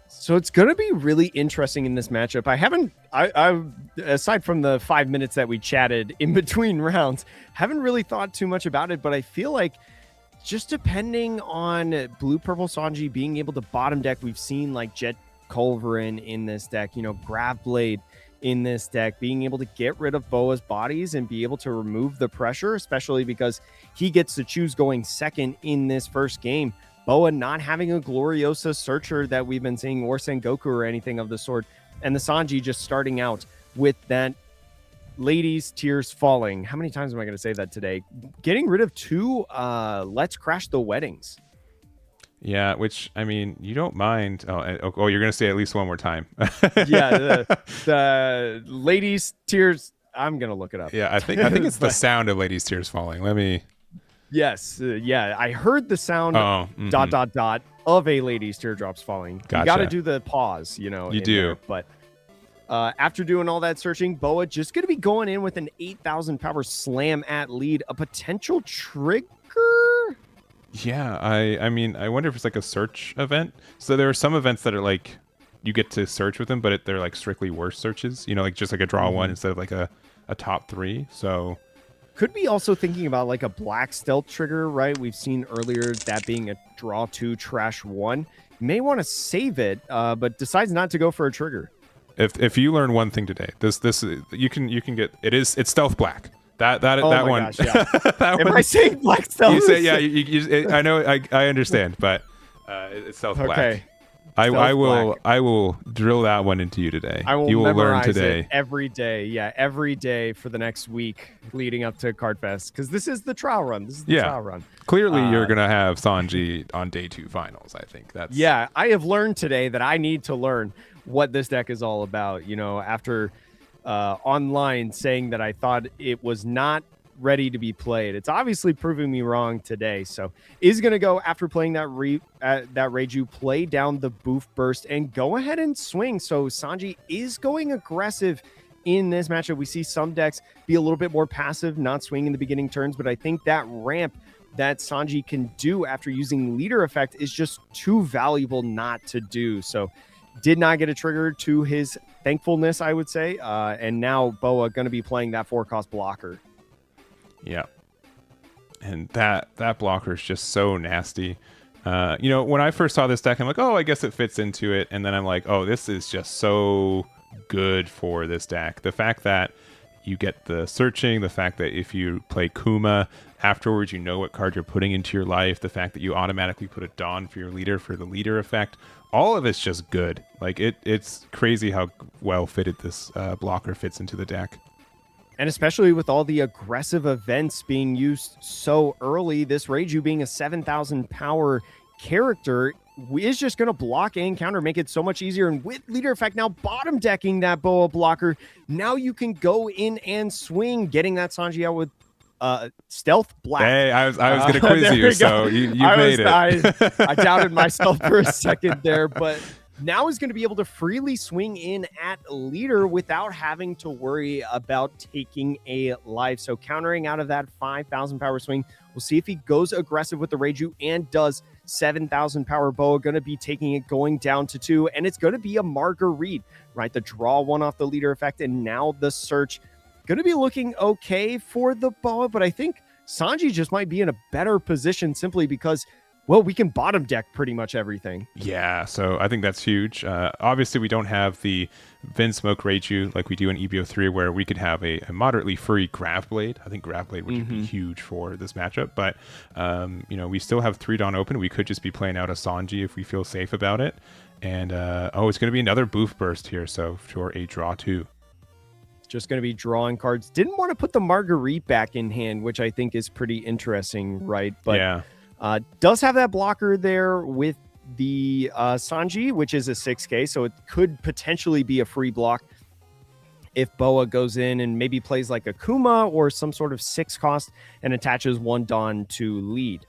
So it's going to be really interesting in this matchup. I aside from the 5 minutes that we chatted in between rounds, haven't really thought too much about it, but I feel like just depending on blue purple Sanji being able to bottom deck, we've seen like Jet Culverin in this deck, Grav Blade in this deck, being able to get rid of Boa's bodies and be able to remove the pressure, especially because he gets to choose going second in this first game. Boa not having a Gloriosa Searcher that we've been seeing, or Sengoku or anything of the sort, and the Sanji just starting out with that Ladies Tears Falling. How many times am I going to say that today? Getting rid of two Let's Crash the Weddings. Yeah, which, I mean, you don't mind. Oh, you're going to say at least one more time. Yeah, the Ladies Tears. I'm going to look it up. Yeah, I think it's the sound of Ladies Tears Falling. Let me. Yes, yeah, I heard the sound of a lady's teardrops falling. Gotcha. You got to do the pause, you do. There. But after doing all that searching, Boa just going to be going in with an 8,000 power slam at lead, a potential trigger. Yeah, I mean, I wonder if it's like a search event. So there are some events that are like you get to search with them, but they're like strictly worse searches. Like just like a draw one instead of like a top three. So. Could be also thinking about like a black stealth trigger, right? We've seen earlier that being a draw 2, trash 1. May want to save it, but decides not to go for a trigger. If you learn one thing today, this you can get it's stealth black. That one. Gosh, yeah. Am I saying black stealth? You say yeah. I know. I understand, but it's stealth black. I will drill that one into you today. I will you will learn memorize today. it every day. Yeah, every day for the next week leading up to Cardfest, because this is the trial run. This is the trial run. Clearly, you're gonna have Sanji on day 2 finals. I think that's. Yeah, I have learned today that I need to learn what this deck is all about. You know, after online saying that I thought it was not ready to be played, it's obviously proving me wrong today. So is going to go after playing that Reiju, play down the Boof Burst and go ahead and swing. So Sanji is going aggressive in this matchup. We see some decks be a little bit more passive, not swing in the beginning turns, but I think that ramp that Sanji can do after using leader effect is just too valuable not to do. So did not get a trigger to his thankfulness, I would say. And now Boa going to be playing that 4-cost blocker. Yeah. And that blocker is just so nasty. You know, when I first saw this deck, I'm like, oh, I guess it fits into it. And then I'm like, oh, this is just so good for this deck. The fact that you get the searching, the fact that if you play Kuma afterwards, you know what card you're putting into your life, the fact that you automatically put a Dawn for your leader for the leader effect, all of it's just good. Like it's crazy how well fitted this blocker fits into the deck. And especially with all the aggressive events being used so early, this Reiju being a 7,000 power character is just going to block and counter, make it so much easier. And with leader effect now bottom decking that Boa blocker, now you can go in and swing, getting that Sanji out with stealth black. Hey, I was going to quiz you, so you made it. I doubted myself for a second there, but now is going to be able to freely swing in at leader without having to worry about taking a life. So countering out of that 5,000 power swing, we'll see if he goes aggressive with the Reiju and does 7,000 power Boa. Going to be taking it going down to 2, and it's going to be a Marguerite, right? The draw 1 off the leader effect, and now the search. Going to be looking okay for the Boa, but I think Sanji just might be in a better position simply because, well, we can bottom deck pretty much everything. Yeah, so I think that's huge. Obviously, we don't have the Vinsmoke Reiju like we do in EBO3, where we could have a moderately free Grav Blade. I think Grav Blade would be huge for this matchup. But, you know, we still have 3 Dawn open. We could just be playing out a Sanji if we feel safe about it. And, it's going to be another Boof Burst here, so for a draw 2. Just going to be drawing cards. Didn't want to put the Marguerite back in hand, which I think is pretty interesting, right? But yeah. Does have that blocker there with the Sanji, which is a 6K, so it could potentially be a free block if Boa goes in and maybe plays like a Kuma or some sort of 6 cost and attaches 1 Dawn to lead.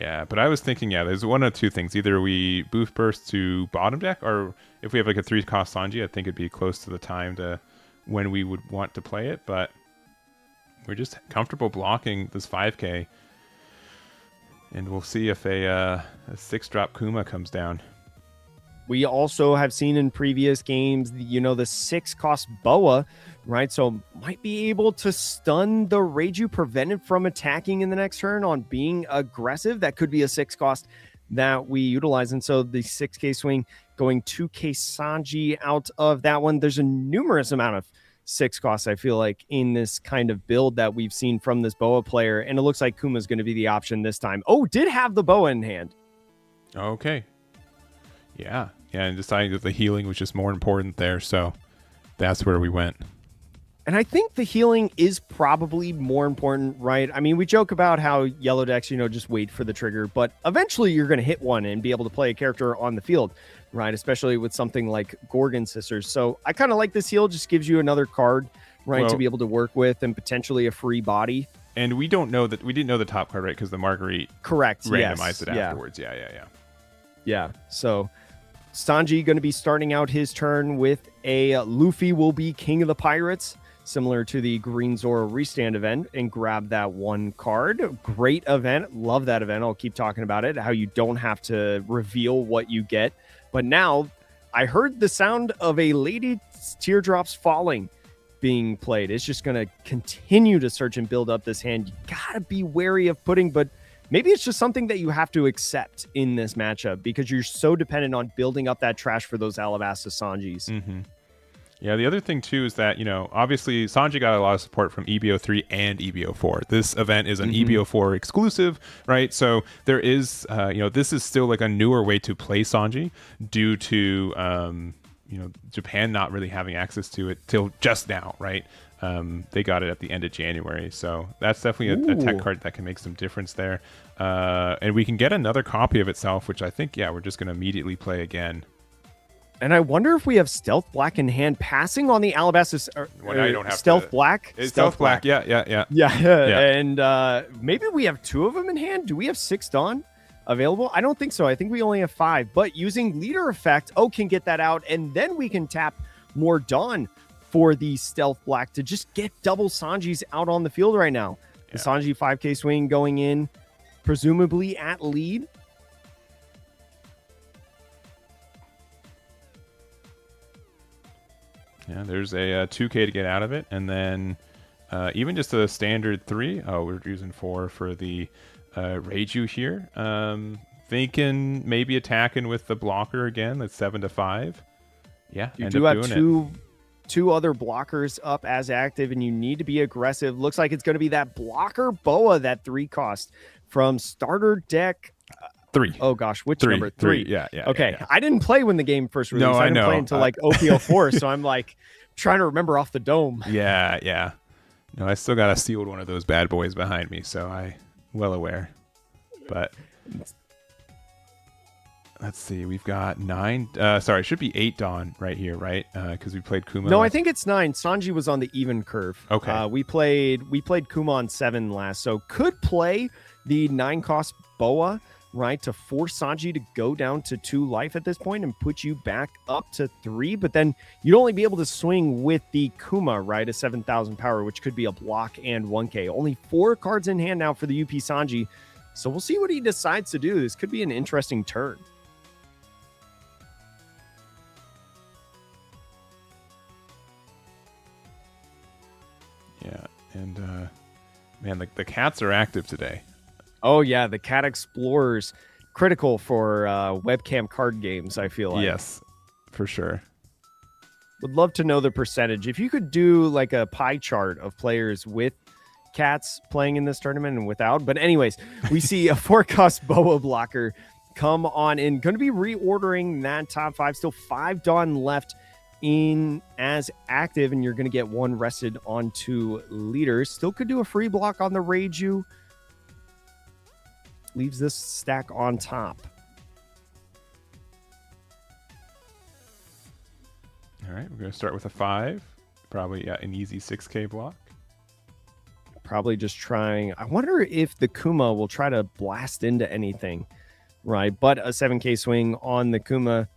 Yeah, but I was thinking, there's one of 2 things. Either we Boof Burst to bottom deck, or if we have like a 3-cost Sanji, I think it'd be close to the time to when we would want to play it, but we're just comfortable blocking this 5K. And we'll see if a 6-drop Kuma comes down. We also have seen in previous games, you know, the 6-cost Boa, right? So might be able to stun the Reiju, prevent it from attacking in the next turn on being aggressive. That could be a 6-cost that we utilize. And so the 6K swing going 2K Sanji out of that one. There's a numerous amount of 6 costs, I feel like, in this kind of build that we've seen from this Boa player. And it looks like Kuma's going to be the option this time. Oh, did have the Boa in hand. Okay. Yeah, and deciding that the healing was just more important there. So that's where we went. And I think the healing is probably more important, right? I mean, we joke about how yellow decks, you know, just wait for the trigger, but eventually you're going to hit one and be able to play a character on the field, right? Especially with something like Gorgon Sisters. So I kind of like this heal, just gives you another card, right, to be able to work with and potentially a free body. And we don't know that we didn't know the top card, right? Because the Marguerite randomized it afterwards. Yeah. So Sanji going to be starting out his turn with a Luffy will be King of the Pirates, similar to the Green Zoro restand event, and grab that 1 card. Great event. Love that event. I'll keep talking about it, how you don't have to reveal what you get. But now I heard the sound of a Lady Teardrops Falling being played. It's just going to continue to search and build up this hand. You got to be wary of putting, but maybe it's just something that you have to accept in this matchup because you're so dependent on building up that trash for those Alabasta Sanjis. Yeah, the other thing too is that, obviously Sanji got a lot of support from EBO3 and EBO4. This event is an EBO4 exclusive, right? So there is, this is still like a newer way to play Sanji due to, Japan not really having access to it till just now, right? They got it at the end of January. So that's definitely a tech card that can make some difference there. And we can get another copy of itself, which I think, we're just going to immediately play again. And I wonder if we have Stealth Black in hand, passing on the Alabastus. Well, now you don't have Stealth Black. It's Stealth Black. Yeah. And maybe we have 2 of them in hand. Do we have 6 Dawn available? I don't think so. I think we only have 5. But using Leader Effect, can get that out, and then we can tap more Dawn for the Stealth Black to just get double Sanjis out on the field right now. The Sanji 5K swing going in, presumably at lead. Yeah, there's a 2K to get out of it, and then even just a standard 3. Oh, we're using 4 for the Reiju here. Thinking maybe attacking with the blocker again. That's 7-5. Yeah, you do have two other blockers up as active, and you need to be aggressive. Looks like it's going to be that blocker Boa, that 3 cost from starter deck. 3. Oh gosh, which number? 3. Yeah. Okay, I didn't play when the game first released. No, I didn't know. play until like OP14, so I'm like trying to remember off the dome. Yeah. No, I still got a sealed one of those bad boys behind me, so I well aware. But let's see, we've got 9. It should be 8 Dawn right here, right? Because we played Kuma. No, I think it's 9. Sanji was on the even curve. Okay. We played Kuma on 7 last, so could play the 9 cost Boa, right, to force Sanji to go down to 2 life at this point and put you back up to 3. But then you'd only be able to swing with the Kuma, right, a 7,000 power, which could be a block and 1K. Only 4 cards in hand now for the UP Sanji. So we'll see what he decides to do. This could be an interesting turn. Yeah, and man, the cats are active today. Oh, yeah, the Cat Explorers, critical for webcam card games, I feel like. Yes, for sure. Would love to know the percentage. If you could do like a pie chart of players with cats playing in this tournament and without. But anyways, we see a 4-cost Boa blocker come on in. Going to be reordering that top 5. Still 5 Dawn left in as active, and you're going to get 1 rested onto leaders. Still could do a free block on the Reiju. Leaves this stack on top. All right, we're going to start with a 5. Probably an easy 6K block. Probably just trying. I wonder if the Kuma will try to blast into anything, right? But a 7K swing on the Kuma.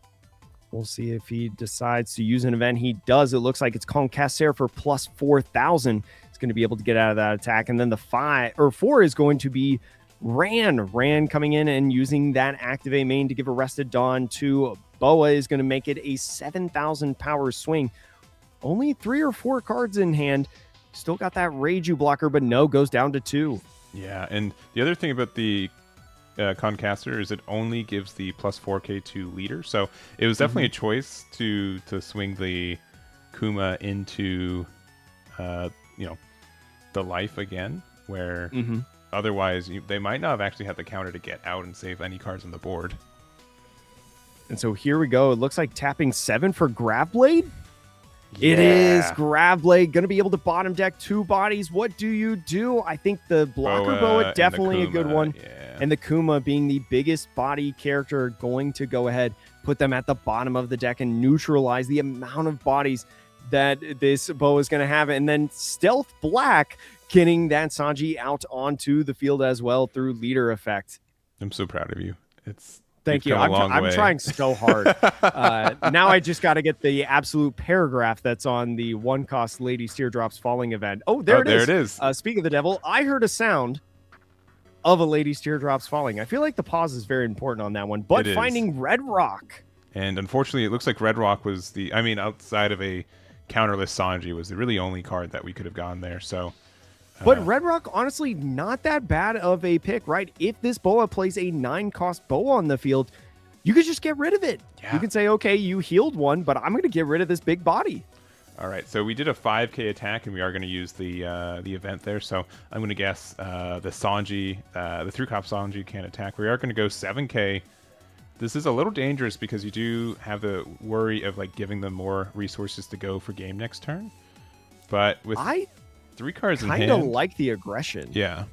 We'll see if he decides to use an event. He does. It looks like it's Concaster for plus 4,000. It's going to be able to get out of that attack. And then the 4 is going to be Ran coming in and using that activate main to give a rested Dawn to Boa is going to make it a 7,000 power swing. Only 3 or 4 cards in hand. Still got that Reiju blocker, but no, goes down to 2. Yeah, and the other thing about the Concaster is it only gives the plus 4K to leader. So it was definitely a choice to swing the Kuma into, the life again, where otherwise they might not have actually had the counter to get out and save any cards on the board. And so here we go. It looks like tapping 7 for Grav Blade. Yeah. It is Grav Blade. Going to be able to bottom deck 2 bodies. What do you do? I think the blocker Boa definitely a good one. Yeah. And the Kuma being the biggest body character going to go ahead, put them at the bottom of the deck and neutralize the amount of bodies that this Boa is going to have. And then Stealth Black getting that Sanji out onto the field as well through leader effect. I'm so proud of you. Thank you. I'm trying so hard. Now I just got to get the absolute paragraph that's on the 1-cost Lady Teardrops Falling event. Oh, there it is. Speaking of the devil, I heard a sound of a Lady's Teardrops Falling. I feel like the pause is very important on that one. But finding Red Rock. And unfortunately, it looks like Red Rock was outside of a counterless Sanji, was the really only card that we could have gone there. So. But Red Rock, honestly, not that bad of a pick, right? If this Boa plays a 9-cost Boa on the field, you could just get rid of it. Yeah. You can say, okay, you healed 1, but I'm going to get rid of this big body. All right, so we did a 5K attack, and we are going to use the event there. So I'm going to guess the Sanji, the 3-cop Sanji can attack. We are going to go 7K. This is a little dangerous because you do have the worry of like giving them more resources to go for game next turn. But with 3 cards in hand, kind of like the aggression. Yeah.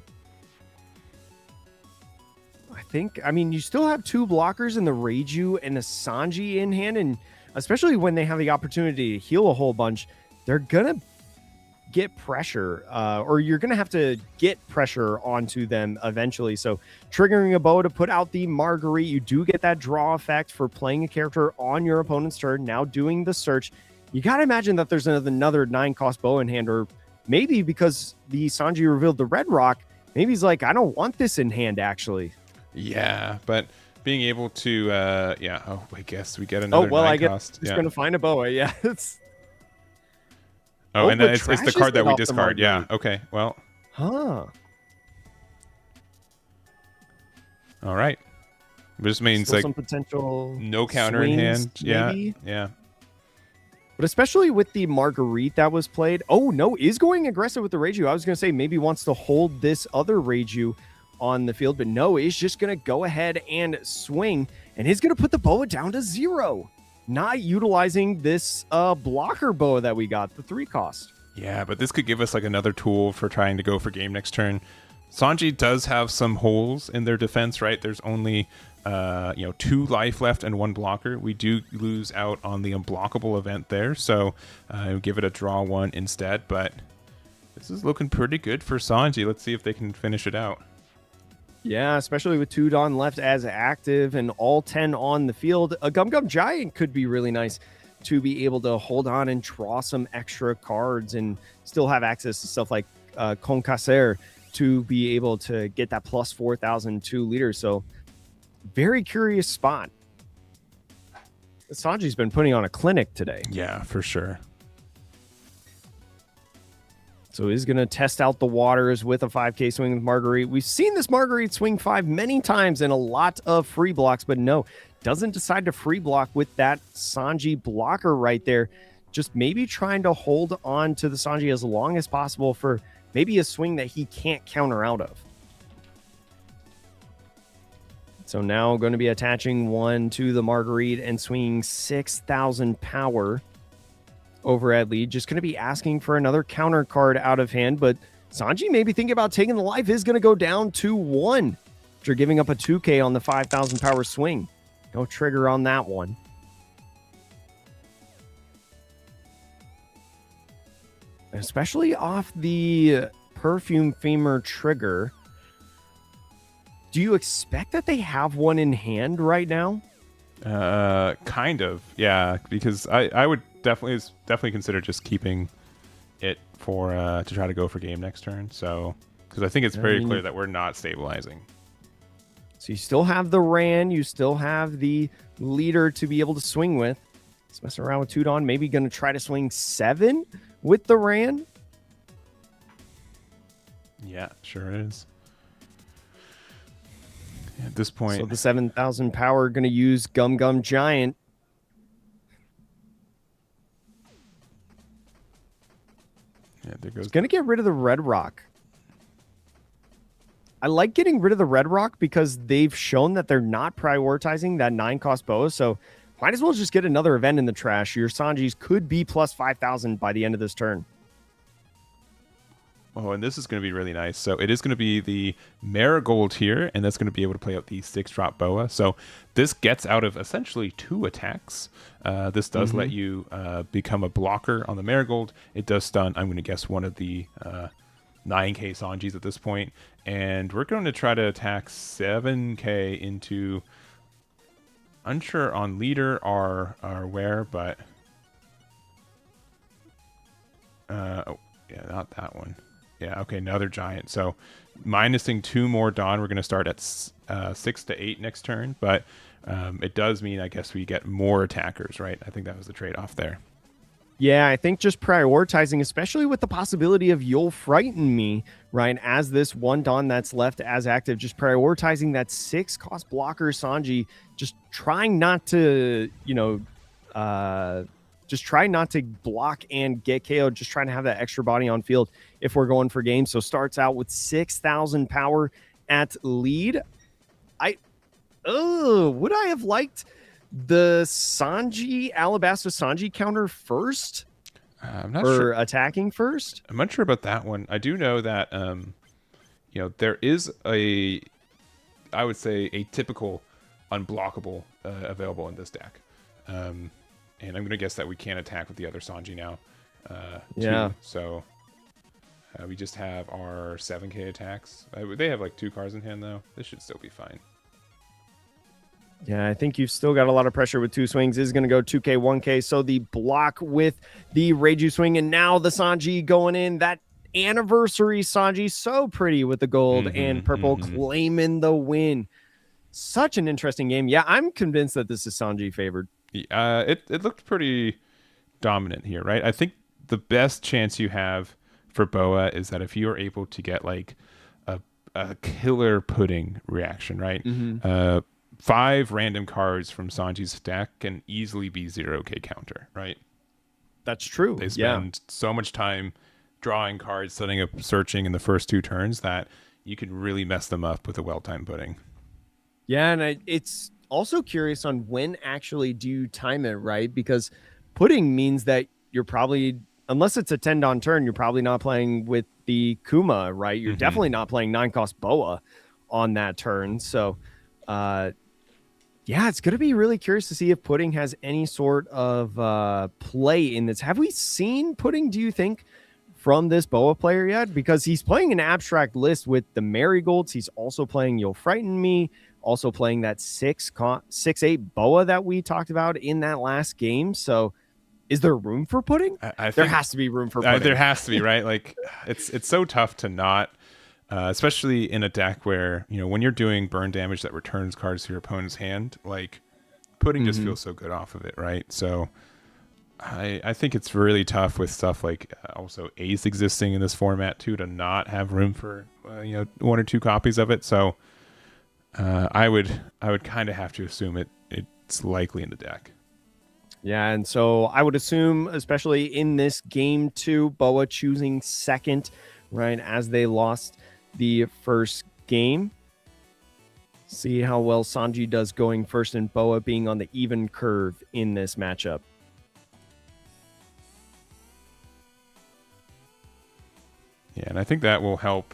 I mean, you still have 2 blockers in the Reiju and the Sanji in hand, and especially when they have the opportunity to heal a whole bunch, they're gonna get pressure, or you're gonna have to get pressure onto them eventually. So triggering a bow to put out the Marguerite, you do get that draw effect for playing a character on your opponent's turn. Now doing the search, you gotta imagine that there's another 9-cost bow in hand, or maybe because the Sanji revealed the Red Rock, maybe he's like, I don't want this in hand actually. Yeah, but being able to, I guess we get another 9 I cost. He's going to find a boa. Yeah. And then it's the card that we discard. Yeah. Okay. Well. Huh. All right. This means Still like some potential no counter in hand. Maybe? Yeah. But especially with the Marguerite that was played. Oh, no, is going aggressive with the Reiju. I was going to say maybe wants to hold this other Reiju on the field, but no, is just going to go ahead and swing, and he's going to put the boa down to 0, not utilizing this blocker boa that we got, the 3-cost. Yeah, but this could give us like another tool for trying to go for game next turn. Sanji does have some holes in their defense, right? There's only 2 life left and 1 blocker. We do lose out on the unblockable event there, so give it a draw 1 instead, but this is looking pretty good for Sanji. Let's see if they can finish it out. Yeah, especially with 2 Dawn left as active and all 10 on the field. A Gum Gum Giant could be really nice to be able to hold on and draw some extra cards and still have access to stuff like Concaser to be able to get that plus 4,000 2 liters. So very curious spot. Sanji's been putting on a clinic today. Yeah, for sure. So he's going to test out the waters with a 5K swing with Marguerite. We've seen this Marguerite swing 5 many times in a lot of free blocks, but no, doesn't decide to free block with that Sanji blocker right there. Just maybe trying to hold on to the Sanji as long as possible for maybe a swing that he can't counter out of. So now going to be attaching 1 to the Marguerite and swinging 6,000 power over at lead. Just going to be asking for another counter card out of hand, but Sanji maybe thinking about taking the life is going to go down to 1 after giving up a 2K on the 5,000 power swing. No trigger on that one. Especially off the Perfume Femur trigger. Do you expect that they have one in hand right now? Kind of, yeah, because I would definitely consider just keeping it for to try to go for game next turn. So because I think it's very clear that we're not stabilizing. So you still have the Ran, you still have the leader to be able to swing with. Let's mess around with Tudon. Maybe going to try to swing 7 with the Ran. Yeah, sure is. At this point, so the 7,000 power going to use Gum Gum Giant. Yeah, there goes. Going to get rid of the Red Rock. I like getting rid of the Red Rock because they've shown that they're not prioritizing that 9-cost bow. So might as well just get another event in the trash. Your Sanjis could be plus 5,000 by the end of this turn. Oh, and this is going to be really nice. So it is going to be the Marigold here, and that's going to be able to play out the 6-drop Boa. So this gets out of essentially 2 attacks. This does let you become a blocker on the Marigold. It does stun, I'm going to guess, one of the 9K Sanjis at this point. And we're going to try to attack 7K into... Unsure on leader or where, but... oh, yeah, not that one. Yeah, okay, another giant. So minusing 2 more Dawn. We're going to start at 6 to 8 next turn, but it does mean, I guess, we get more attackers, right? I think that was the trade-off there. Yeah, I think just prioritizing, especially with the possibility of You'll Frighten Me, right, as this 1 Dawn that's left as active, just prioritizing that 6-cost blocker Sanji, just trying not to, just just try not to block and get KO'd. Just trying to have that extra body on field if we're going for games. So starts out with 6,000 power at lead. Would I have liked the Alabasta Sanji counter first? I'm not sure. Attacking first? I'm not sure about that one. I do know that, there is I would say, a typical unblockable available in this deck. And I'm going to guess that we can't attack with the other Sanji now. Yeah. Too. So we just have our 7k attacks. They have like 2 cards in hand, though. This should still be fine. Yeah, I think you've still got a lot of pressure with 2 swings. This is going to go 2k, 1k. So the block with the Reiju swing, and now the Sanji going in. That anniversary Sanji, so pretty with the gold and purple, claiming the win. Such an interesting game. Yeah, I'm convinced that this is Sanji favored. It looked pretty dominant here, right? I think the best chance you have for Boa is that if you are able to get like a killer pudding reaction, right? 5 random cards from Sanji's deck can easily be 0k counter, right? That's true. They spend so much time drawing cards, setting up searching in the first 2 turns that you can really mess them up with a well-timed pudding. Yeah, and it's also curious on when actually do you time it, right? Because pudding means that you're probably, unless it's a 10-don turn, you're probably not playing with the Kuma, right? You're definitely not playing 9-cost Boa on that turn. So, yeah, it's going to be really curious to see if pudding has any sort of play in this. Have we seen pudding, do you think, from this Boa player yet? Because he's playing an abstract list with the Marigolds. He's also playing You'll Frighten Me, also playing that 6/8 Boa that we talked about in that last game. So is there room for pudding? I think there has to be room for pudding. There has to be, right? Like it's so tough to not, especially in a deck where, when you're doing burn damage that returns cards to your opponent's hand, like pudding just feels so good off of it, right? So I think it's really tough with stuff like also Ace existing in this format too, to not have room for 1 or 2 copies of it. So I would kind of have to assume it's likely in the deck. Yeah, and so I would assume, especially in this game too, Boa choosing second, right, as they lost the first game. See how well Sanji does going first, and Boa being on the even curve in this matchup. Yeah, and I think that will help.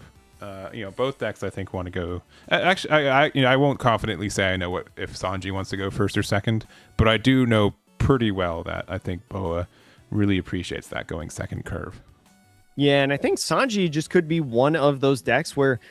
Both decks I think want to go. Actually, I won't confidently say I know if Sanji wants to go first or second, but I do know pretty well that I think Boa really appreciates that going second curve. Yeah, and I think Sanji just could be one of those decks where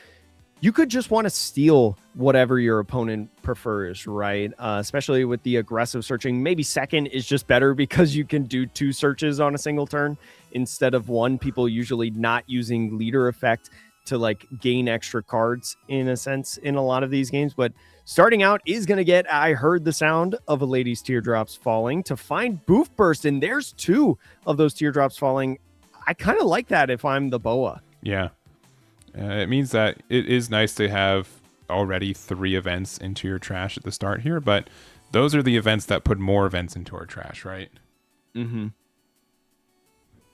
you could just want to steal whatever your opponent prefers, right? Especially with the aggressive searching. Maybe second is just better because you can do 2 searches on a single turn instead of 1. People usually not using leader effect to like gain extra cards in a sense in a lot of these games. But starting out is going to get I Heard the Sound of a Lady's Teardrops Falling to find Boof Burst. And there's 2 of those teardrops falling. I kind of like that if I'm the Boa. Yeah. It means that it is nice to have already 3 events into your trash at the start here, but those are the events that put more events into our trash, right?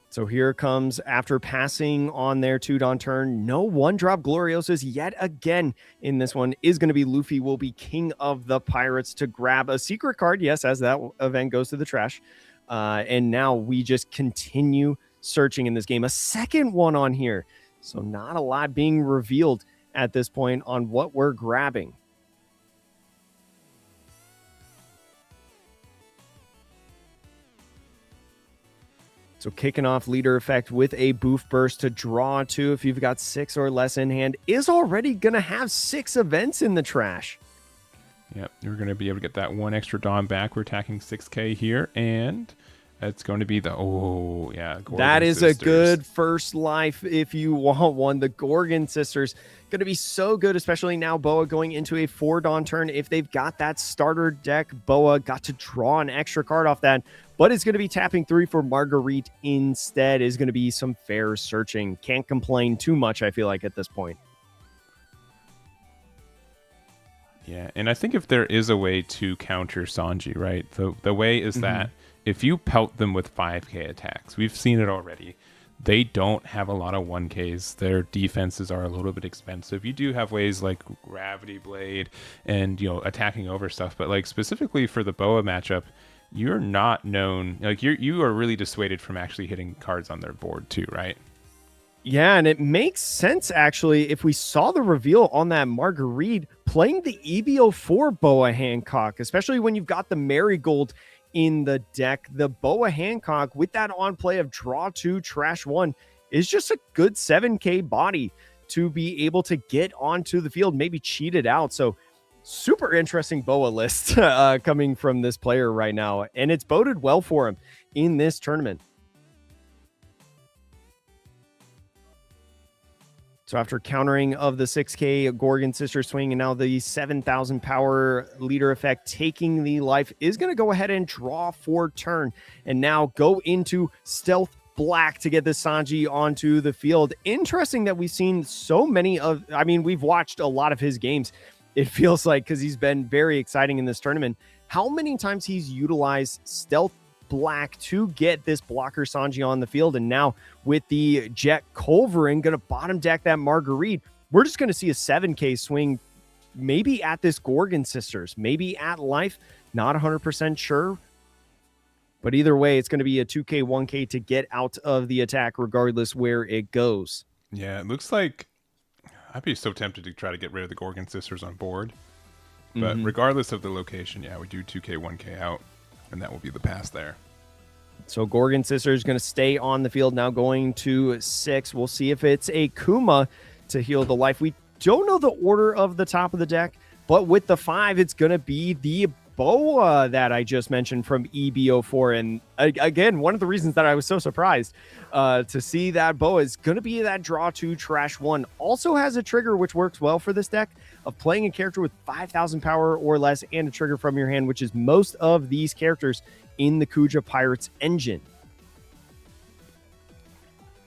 So here comes, after passing on their 2-don turn, no 1-drop Gloriosas yet again in this one is going to be Luffy will be King of the Pirates to grab a secret card, yes, as that event goes to the trash. And now we just continue searching in this game. A second one on here. So not a lot being revealed at this point on what we're grabbing. So kicking off leader effect with a Boof Burst to draw 2 if you've got 6 or less in hand is already going to have 6 events in the trash. Yep, you're going to be able to get that 1 extra Dawn back. We're attacking 6k here, and it's going to be the, that is Sisters. A good first life if you want one. The Gorgon Sisters going to be so good, especially now Boa going into a 4-Dawn turn. If they've got that starter deck, Boa got to draw an extra card off that, but it's going to be tapping 3 for Marguerite instead. Is going to be some fair searching. Can't complain too much, I feel like, at this point. Yeah, and I think if there is a way to counter Sanji, right? The way is that if you pelt them with 5k attacks, we've seen it already. They don't have a lot of 1Ks. Their defenses are a little bit expensive. You do have ways like Gravity Blade and, attacking over stuff. But like specifically for the Boa matchup, you're not known. Like you are really dissuaded from actually hitting cards on their board too, right? Yeah, and it makes sense, actually, if we saw the reveal on that Marguerite playing the EBO4 Boa Hancock, especially when you've got the Marigold in the deck. The Boa Hancock with that on play of draw 2, trash 1 is just a good 7k body to be able to get onto the field, maybe cheat it out. So super interesting Boa list coming from this player right now, and it's boded well for him in this tournament. So after countering of the 6k Gorgon Sister swing and now the 7,000 power leader effect taking the life is going to go ahead and draw for turn and now go into Stealth Black to get the Sanji onto the field. Interesting that we've seen so many we've watched a lot of his games. It feels like, because he's been very exciting in this tournament, how many times he's utilized Stealth Black to get this blocker Sanji on the field. And now with the Jet Culverin going to bottom deck that Marguerite, we're just going to see a 7k swing, maybe at this Gorgon Sisters, maybe at life, not 100% sure. But either way, it's going to be a 2k, 1k to get out of the attack regardless where it goes. Yeah, it looks like I'd be so tempted to try to get rid of the Gorgon Sisters on board. But regardless of the location, yeah, we do 2k, 1k out. And that will be the pass there. So Gorgon Sister is going to stay on the field now, going to 6. We'll see if it's a Kuma to heal the life. We don't know the order of the top of the deck, but with the 5, it's going to be the Boa that I just mentioned from EBO4. And again, one of the reasons that I was so surprised to see that Boa is going to be that draw 2, trash 1. Also has a trigger, which works well for this deck, of playing a character with 5,000 power or less and a trigger from your hand, which is most of these characters in the Kuja Pirates engine.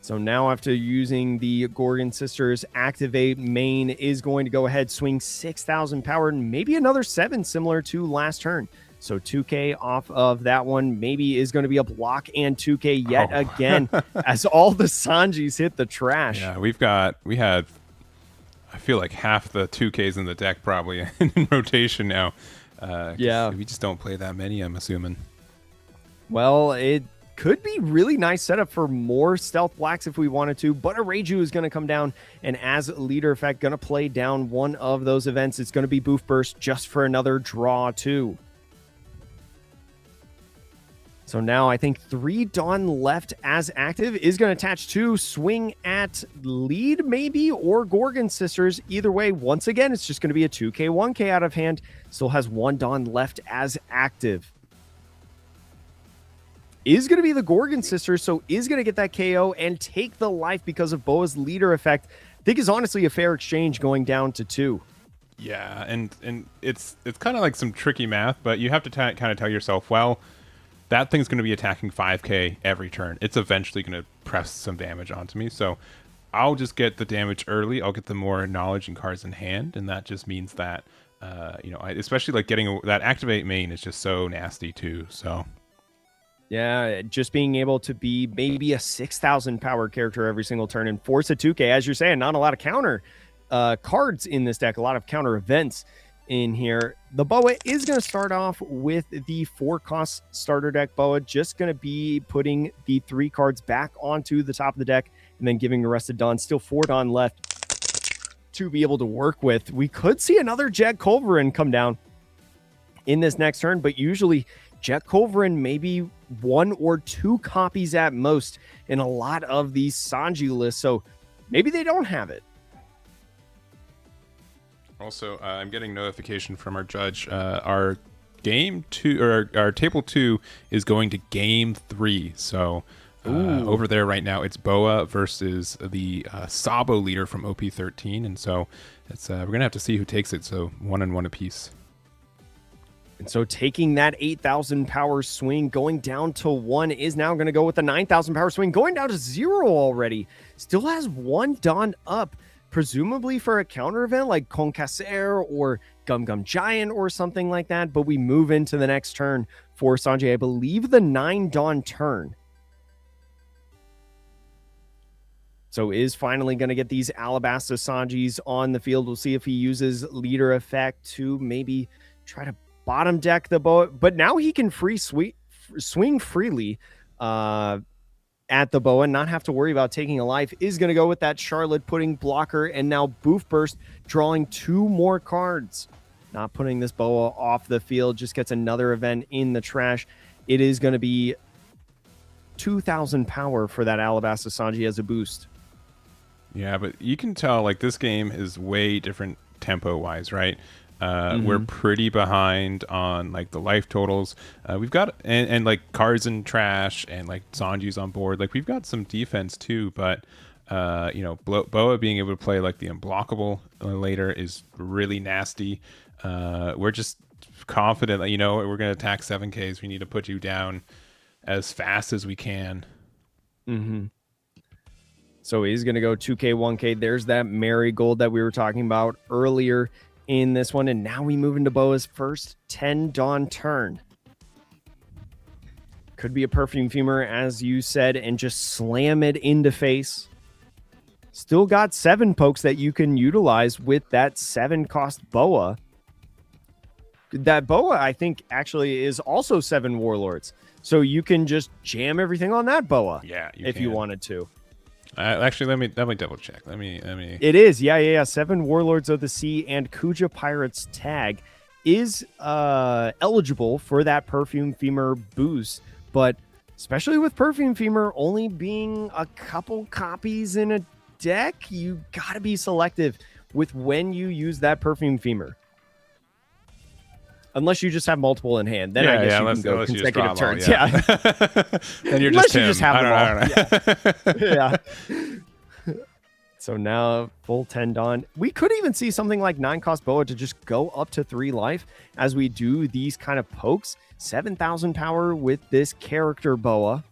So now after using the Gorgon Sisters, Activate main is going to go ahead, swing 6,000 power, and maybe another 7 similar to last turn. So 2k off of that one, maybe is going to be a block and 2k yet again as all the Sanjis hit the trash. Yeah, we had, I feel like half the 2Ks in the deck probably in rotation now. Yeah. We just don't play that many, I'm assuming. Well, it could be really nice setup for more Stealth Blacks if we wanted to, but a Reiju is going to come down, and as leader effect, going to play down one of those events. It's going to be Boof Burst just for another draw 2. So now I think 3 Dawn left as active is going to attach to swing at lead maybe, or Gorgon Sisters. Either way, once again, it's just going to be a 2k, 1k out of hand. Still has 1 Dawn left as active. Is going to be the Gorgon Sisters, so is going to get that KO and take the life because of Boa's leader effect. I think is honestly a fair exchange going down to 2. Yeah, and it's kind of like some tricky math, but you have to kind of tell yourself, well, that thing's going to be attacking 5k every turn. It's eventually going to press some damage onto me, so I'll just get the damage early. I'll get the more knowledge and cards in hand, and that just means that, especially like getting that Activate main is just so nasty too, so... Yeah, just being able to be maybe a 6,000 power character every single turn and force a 2k. As you're saying, not a lot of counter cards in this deck, a lot of counter events in here. The Boa is going to start off with the 4-cost starter deck Boa, just going to be putting the 3 cards back onto the top of the deck and then giving the rest of Dawn. Still 4 Dawn left to be able to work with. We could see another Jet Culverin come down in this next turn, but usually Jet Culverin maybe 1 or 2 copies at most in a lot of these Sanji lists, so maybe they don't have it. Also, I'm getting notification from our judge. Our game 2 or our table 2 is going to game 3. So over there right now, it's Boa versus the Sabo leader from OP14, and so it's we're gonna have to see who takes it. So 1-1 apiece. And so taking that 8,000 power swing, going down to 1, is now going to go with the 9,000 power swing, going down to 0 already. Still has 1 Dawn up presumably for a counter event like Concasseur or Gum Gum Giant or something like that. But we move into the next turn for Sanji. I believe the 9 Dawn turn. So is finally going to get these Alabasta Sanjis on the field. We'll see if he uses leader effect to maybe try to bottom deck the boa. But now he can swing freely at the boa, not have to worry about taking a life. Is going to go with that Charlotte Pudding blocker, and now Boof Burst drawing 2 more cards. Not putting this boa off the field, just gets another event in the trash. It is going to be 2,000 power for that Alabasta Sanji as a boost. Yeah, but you can tell like this game is way different tempo-wise, right? We're pretty behind on like the life totals. We've got and like cards and trash and like Sanji's on board. Like we've got some defense too, but you know, Boa being able to play like the unblockable later is really nasty. We're just confident that, you know, we're going to attack 7Ks. We need to put you down as fast as we can. So he's going to go 2K, 1K. There's that Marigold that we were talking about earlier in this one. And now we move into Boa's first 10 Dawn turn. Could be a Perfume Femur, as you said, and just slam it into face. Still got 7 pokes that you can utilize with that 7 cost Boa. That Boa, I think, actually is also 7 Warlords. So you can just jam everything on that Boa. Yeah, if you wanted to. Actually, let me double check. Let me. It is, yeah. 7 Warlords of the Sea and Kuja Pirates tag is eligible for that Perfume Femur boost, but especially with Perfume Femur only being a couple copies in a deck, you gotta be selective with when you use that Perfume Femur. Unless you just have multiple in hand, then I guess you can go consecutive turns. Yeah. Then you're just Unless you just have them all. Yeah. So now full 10 Dawn. We could even see something like 9 cost Boa to just go up to 3 life as we do these kind of pokes. 7,000 power with this character Boa.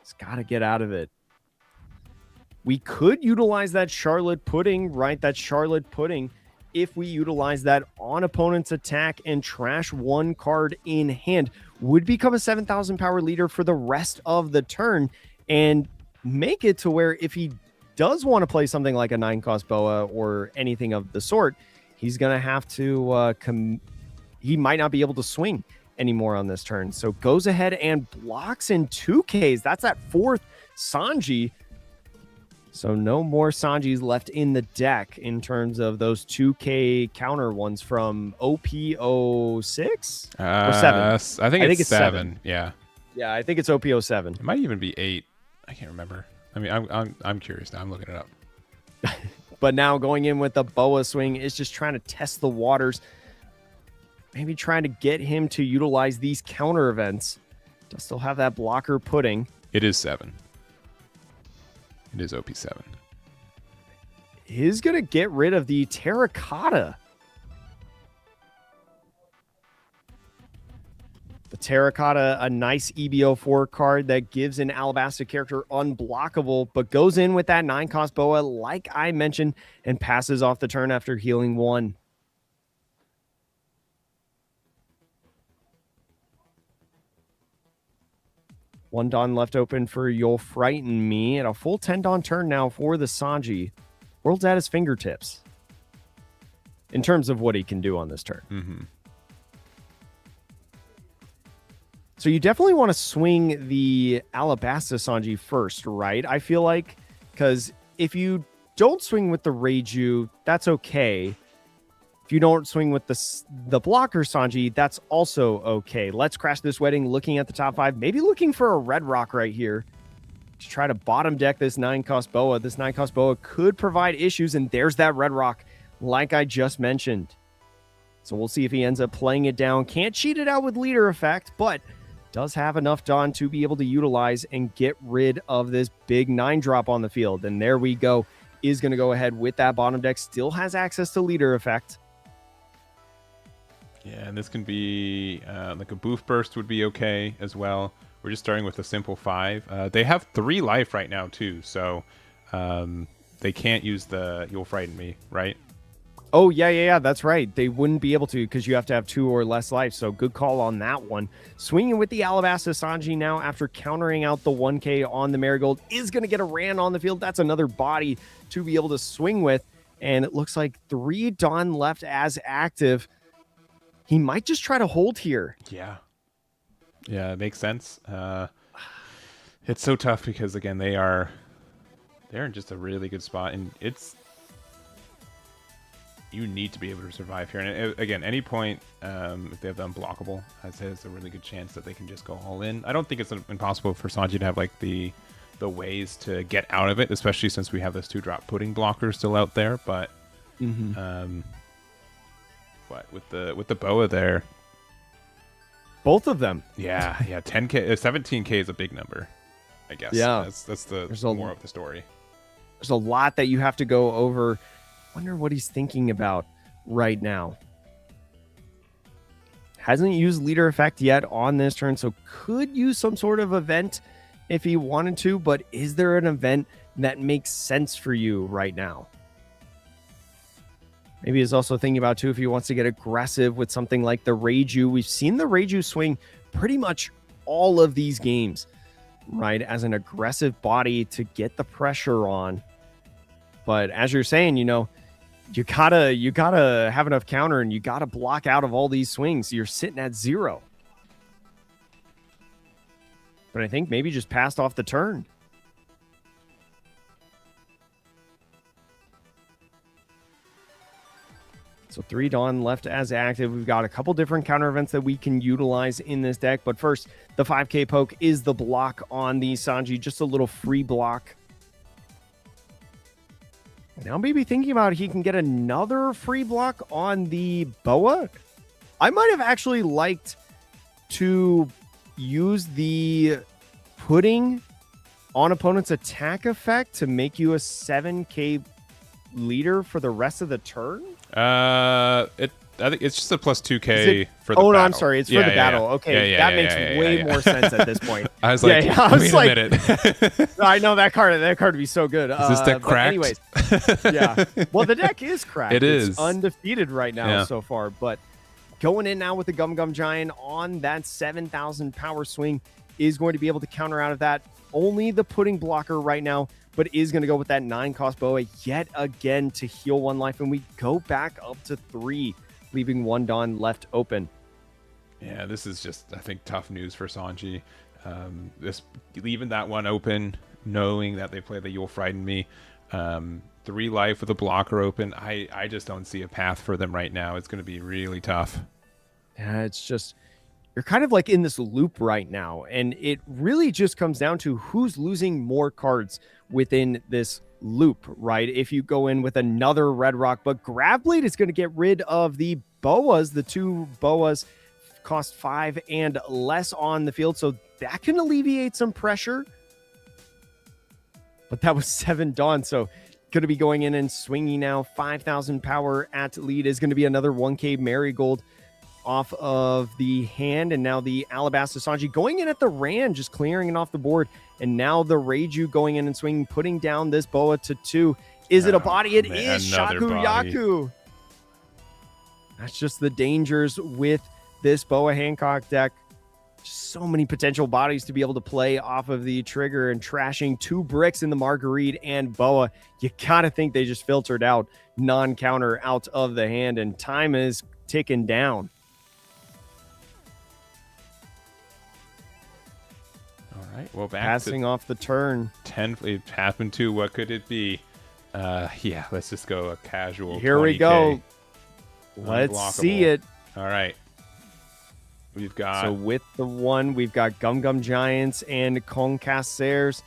It's got to get out of it. We could utilize that Charlotte Pudding, right? That Charlotte Pudding, if we utilize that on opponent's attack and trash 1 card in hand, would become a 7,000 power leader for the rest of the turn and make it to where if he does want to play something like a 9 cost Boa or anything of the sort, he's going to have to he might not be able to swing anymore on this turn. So goes ahead and blocks in 2Ks. That's that 4th Sanji. So no more Sanjis left in the deck in terms of those 2K counter ones from OP06 or 7. I think it's 7. Yeah, I think it's OP07. It might even be 8. I can't remember. I mean, I'm curious now. I'm looking it up. But now going in with the Boa swing is just trying to test the waters. Maybe trying to get him to utilize these counter events. Does still have that blocker Pudding. It is 7. It is OP7. He's going to get rid of the Terracotta. The Terracotta, a nice EBO4 card that gives an Alabasta character unblockable, but goes in with that 9 cost Boa, like I mentioned, and passes off the turn after healing 1. One Dawn left open for You'll Frighten Me, and a full 10 Dawn turn now for the Sanji. World's at his fingertips in terms of what he can do on this turn. So you definitely want to swing the Alabasta Sanji first, right? I feel like, because if you don't swing with the Reiju, that's okay. If you don't swing with the blocker Sanji, that's also okay. Let's Crash This Wedding, looking at the top 5, maybe looking for a red rock right here to try to bottom deck this 9 cost Boa. This 9 cost Boa could provide issues, and there's that red rock, like I just mentioned. So we'll see if he ends up playing it down. Can't cheat it out with leader effect, but does have enough Dawn to be able to utilize and get rid of this big 9 drop on the field. And there we go. Is going to go ahead with that bottom deck. Still has access to leader effect. Yeah, and this can be like a Boof Burst would be okay as well. We're just starting with a simple 5. They have 3 life right now too, so they can't use the You'll Frighten Me, right? Oh, yeah, that's right. They wouldn't be able to because you have to have 2 or less life. So good call on that one. Swinging with the Alabasta Sanji now after countering out the 1K on the Marigold is going to get a Ran on the field. That's another body to be able to swing with. And it looks like 3 Dawn left as active. He might just try to hold here. Yeah, it makes sense. It's so tough because, again, they're in just a really good spot, and you need to be able to survive here. And again, any point, if they have the unblockable, I'd say there's a really good chance that they can just go all in. I don't think it's impossible for Sanji to have like the ways to get out of it, especially since we have this 2-drop pudding blocker still out there. But but with the boa there, both of them. Yeah, 10K, 17K is a big number, I guess. Yeah, that's the more of the story. There's a lot that you have to go over. Wonder what he's thinking about right now. Hasn't used leader effect yet on this turn, so could use some sort of event if he wanted to, but is there an event that makes sense for you right now? Maybe he's also thinking about, too, if he wants to get aggressive with something like the Reiju. We've seen the Reiju swing pretty much all of these games, right, as an aggressive body to get the pressure on. But as you're saying, you gotta have enough counter, and you gotta block out of all these swings. You're sitting at 0. But I think maybe just passed off the turn. So 3 Dawn left as active. We've got a couple different counter events that we can utilize in this deck. But first, the 5K poke is the block on the Sanji. Just a little free block. Now maybe thinking about he can get another free block on the boa. I might have actually liked to use the pudding on opponent's attack effect to make you a 7K leader for the rest of the turn. I think it's just a plus 2K for the battle. Oh, no, I'm sorry. It's for the battle. Yeah. Okay, that makes way more sense at this point. I was like, wait a minute. I know that card would be so good. Is this deck cracked? Anyways, yeah. Well, the deck is cracked. It's undefeated right now so far. But going in now with the Gum Gum Giant on that 7,000 power swing is going to be able to counter out of that. Only the pudding blocker right now, but is going to go with that 9-cost boa yet again to heal 1 life. And we go back up to 3. Leaving 1 Dawn left open. Yeah, this is just, I think, tough news for Sanji. Leaving that one open, knowing that they play the You'll Frighten Me. 3 life with a blocker open. I just don't see a path for them right now. It's going to be really tough. Yeah, it's just, you're kind of like in this loop right now. And it really just comes down to who's losing more cards within this loop, right? If you go in with another Red Rock, but Grabblade is going to get rid of the boas. The 2 boas cost 5 and less on the field, so that can alleviate some pressure. But that was 7 Dawn, so going to be going in and swinging now. 5,000 power at lead is going to be another 1K Marigold off of the hand, and now the Alabasta Sanji going in at the Ran, just clearing it off the board. And now the Reiju going in and swinging, putting down this boa to 2. Is it a body? It is. Shaku Yaku. That's just the dangers with this Boa Hancock deck. Just so many potential bodies to be able to play off of the trigger, and trashing 2 bricks in the Marguerite and boa. You gotta think they just filtered out non-counter out of the hand, and time is ticking down. Well, passing off the turn. 10. It happened to. What could it be? Yeah, let's just go a casual. Here 20K. We go. Let's see it. All right. We've got. So with the 1, we've got Gum Gum Giants and Concassers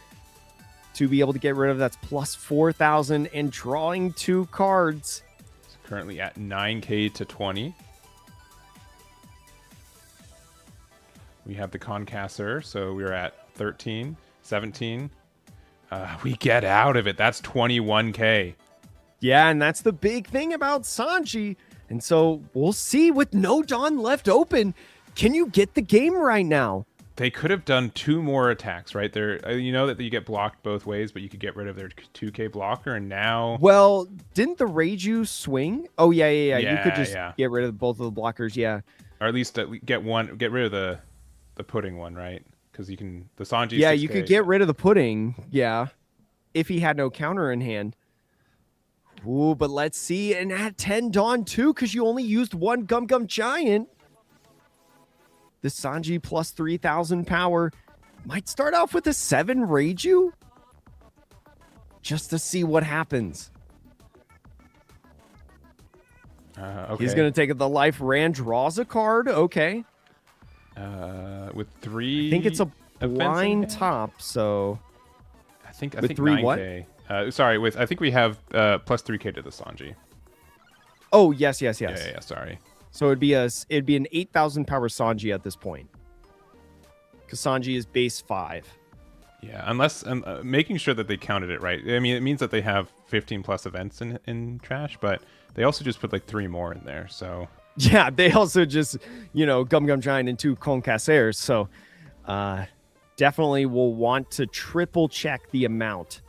to be able to get rid of. That's plus 4,000 and drawing 2 cards. It's currently at 9K to 20. We have the Concasser, so we're at 13, 17. We get out of it. That's 21K. Yeah, and that's the big thing about Sanji. And so we'll see with no Dawn left open. Can you get the game right now? They could have done 2 more attacks, right? You know that you get blocked both ways, but you could get rid of their 2K blocker, and now... Well, didn't the Reiju swing? Oh, yeah. You could just yeah. get rid of both of the blockers, yeah. Or at least get rid of the pudding one, right? Because you can... The Sanji Yeah, 6K, you could get rid of the pudding, yeah, if he had no counter in hand. Ooh, but let's see. And at 10 Dawn, too, because you only used one Gum Gum Giant. The Sanji plus 3,000 power might start off with a 7 Reiju. Just to see what happens. Okay. He's going to take the Life Ran, draws a card. Okay. With 3... I think it's a blind top, so... I think 3 9K. Sorry, I think we have plus 3K to the Sanji. Oh, yes. Yeah, sorry. So it'd be an 8,000 power Sanji at this point. Because Sanji is base 5. Yeah, unless making sure that they counted it right. I mean, it means that they have 15 plus events in trash, but they also just put like 3 more in there. So yeah, they also just Gum Gum Giant and 2 Concassers. So definitely will want to triple check the amount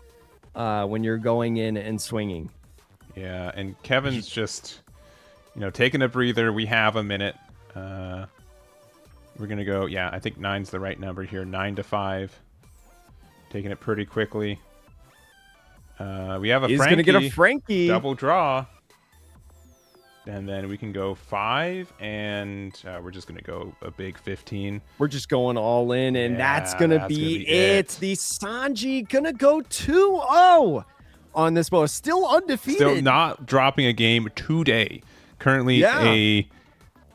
when you're going in and swinging. Yeah, and Kevin's just taking a breather. We have a minute. We're gonna go. Yeah, I think 9's the right number here. 9 to 5. Taking it pretty quickly. We have a He's Frankie. He's going to get a Frankie. Double draw. And then we can go 5, and we're just going to go a big 15. We're just going all in, and that's going to be it. The Sanji going to go 2-0 on this boat. Still undefeated. Still not dropping a game today. Currently a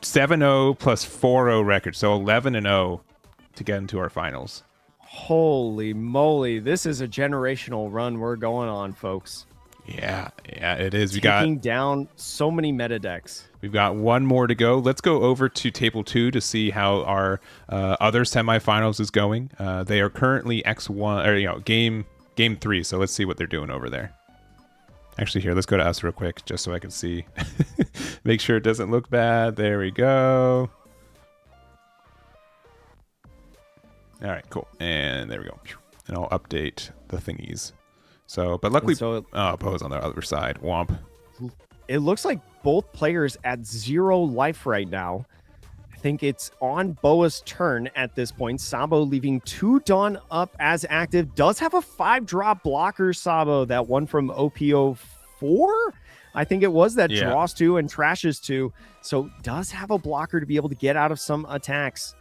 7-0 plus 4-0 record, so 11-0 to get into our finals. Holy moly, this is a generational run we're going on, folks. Yeah, it is. Taking down so many meta decks. We've got 1 more to go. Let's go over to table 2 to see how our other semifinals is going. They are currently X1 or game 3. So let's see what they're doing over there. Actually, here, let's go to us real quick just so I can see. Make sure it doesn't look bad. There we go. All right, cool. And there we go. And I'll update the thingies. So, but luckily, Poe's on the other side. Womp. It looks like both players at 0 life right now. I think it's on Boa's turn at this point. Sabo leaving 2 Dawn up as active. Does have a 5-drop blocker, Sabo. That one from OP14? I think it was that draws 2 and trashes 2. So does have a blocker to be able to get out of some attacks.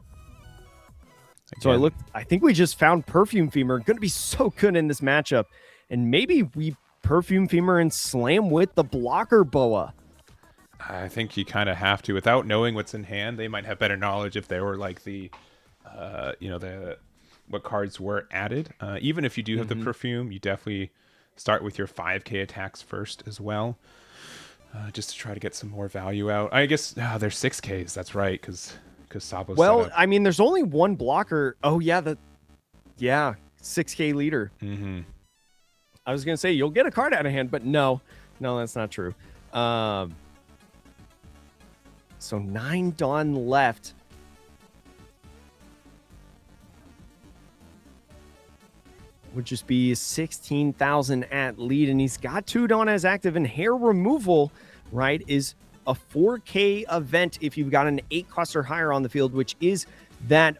Again. So I think we just found Perfume Femur. Going to be so good in this matchup. And maybe we Perfume Femur and slam with the blocker Boa. I think you kind of have to. Without knowing what's in hand, they might have better knowledge if they were like what cards were added. Even if you do have the Perfume, you definitely start with your 5K attacks first as well. Just to try to get some more value out. I guess they're 6Ks. That's right, because Sabo's well, I mean, there's only one blocker. Oh, yeah, 6K leader. Mm-hmm. I was going to say, you'll get a card out of hand, but no, that's not true. So 9 Dawn left. Would just be 16,000 at lead, and he's got 2 Dawn as active, and hair removal, right, is a 4K event if you've got an 8 cost or higher on the field, which is that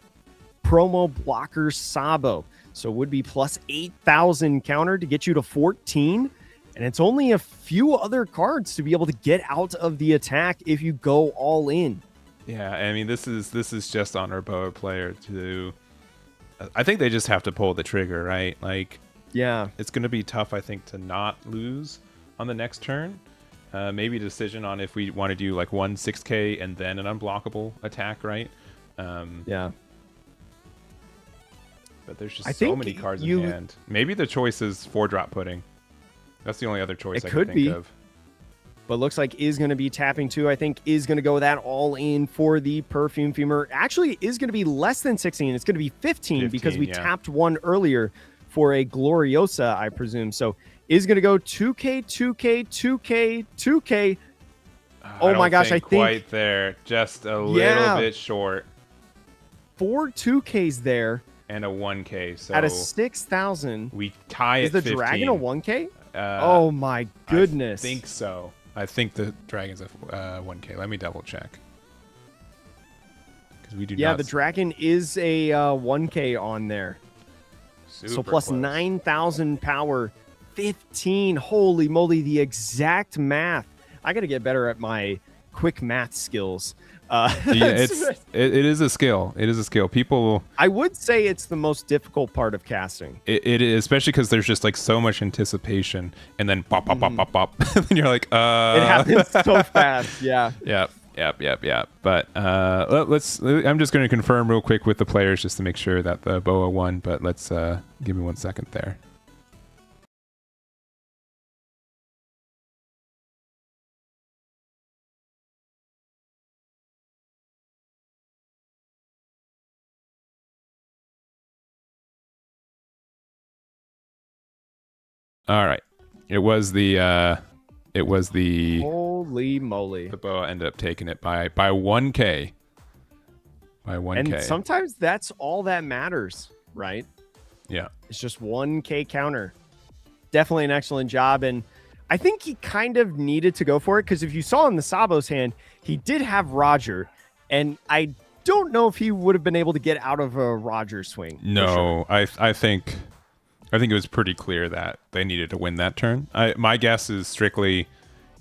promo blocker Sabo. So it would be plus 8,000 counter to get you to 14. And it's only a few other cards to be able to get out of the attack if you go all in. Yeah, I mean, this is just on our Boa player to... I think they just have to pull the trigger, right? Like, yeah, it's going to be tough, I think, to not lose on the next turn. Maybe a decision on if we want to do like 1 6K and then an unblockable attack, right? Yeah. But there's just so many cards in hand. Maybe the choice is 4-drop pudding. That's the only other choice I could think of. But looks like is going to be tapping 2. I think is going to go that all in for the Perfume Femur. Actually, is going to be less than 16. It's going to be 15 because we tapped 1 earlier for a Gloriosa, I presume. So is going to go 2K, 2K, 2K, 2K. Oh my gosh, I think quite there. Just a little bit short. 4 2Ks there and a 1K. So at a 6,000. we tie Is at the 15. dragon a 1K? Oh my goodness. I think so. I think the dragon's a 1K. Let me double check. Because we do Yeah, not. the dragon is a 1K on there. So plus close. 9,000 power, 15. Holy moly, the exact math. I got to get better at my quick math skills. Yeah, it is a skill. It is a skill. People. I would say it's the most difficult part of casting. It is, especially because there's just like so much anticipation, and then pop, pop, pop, pop, pop, and you're like, It happens so fast. Yeah. Yep. But let's. I'm just going to confirm real quick with the players just to make sure that the Boa won. But let's give me 1 second there. All right. It was the Holy moly. the Boa ended up taking it by 1K. By 1K. And sometimes that's all that matters, right? Yeah. It's just 1K counter. Definitely an excellent job. And I think he kind of needed to go for it because if you saw in the Sabo's hand, he did have Roger. And I don't know if he would have been able to get out of a Roger swing. No, sure. I think it was pretty clear that they needed to win that turn. My guess is strictly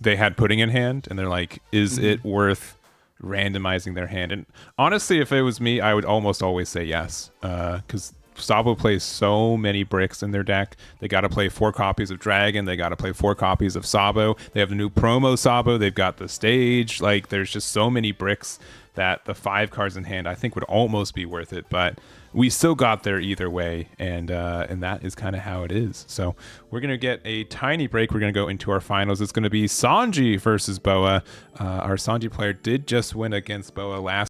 they had pudding in hand, and they're like, is it worth randomizing their hand? And honestly, if it was me, I would almost always say yes, because Sabo plays so many bricks in their deck. They got to play 4 copies of Dragon. They got to play 4 copies of Sabo. They have the new promo Sabo. They've got the stage. Like, there's just so many bricks that the 5 cards in hand I think would almost be worth it, but we still got there either way, and that is kind of how it is. So we're gonna get a tiny break. We're gonna go into our finals. It's gonna be Sanji versus Boa. Our Sanji player did just win against Boa last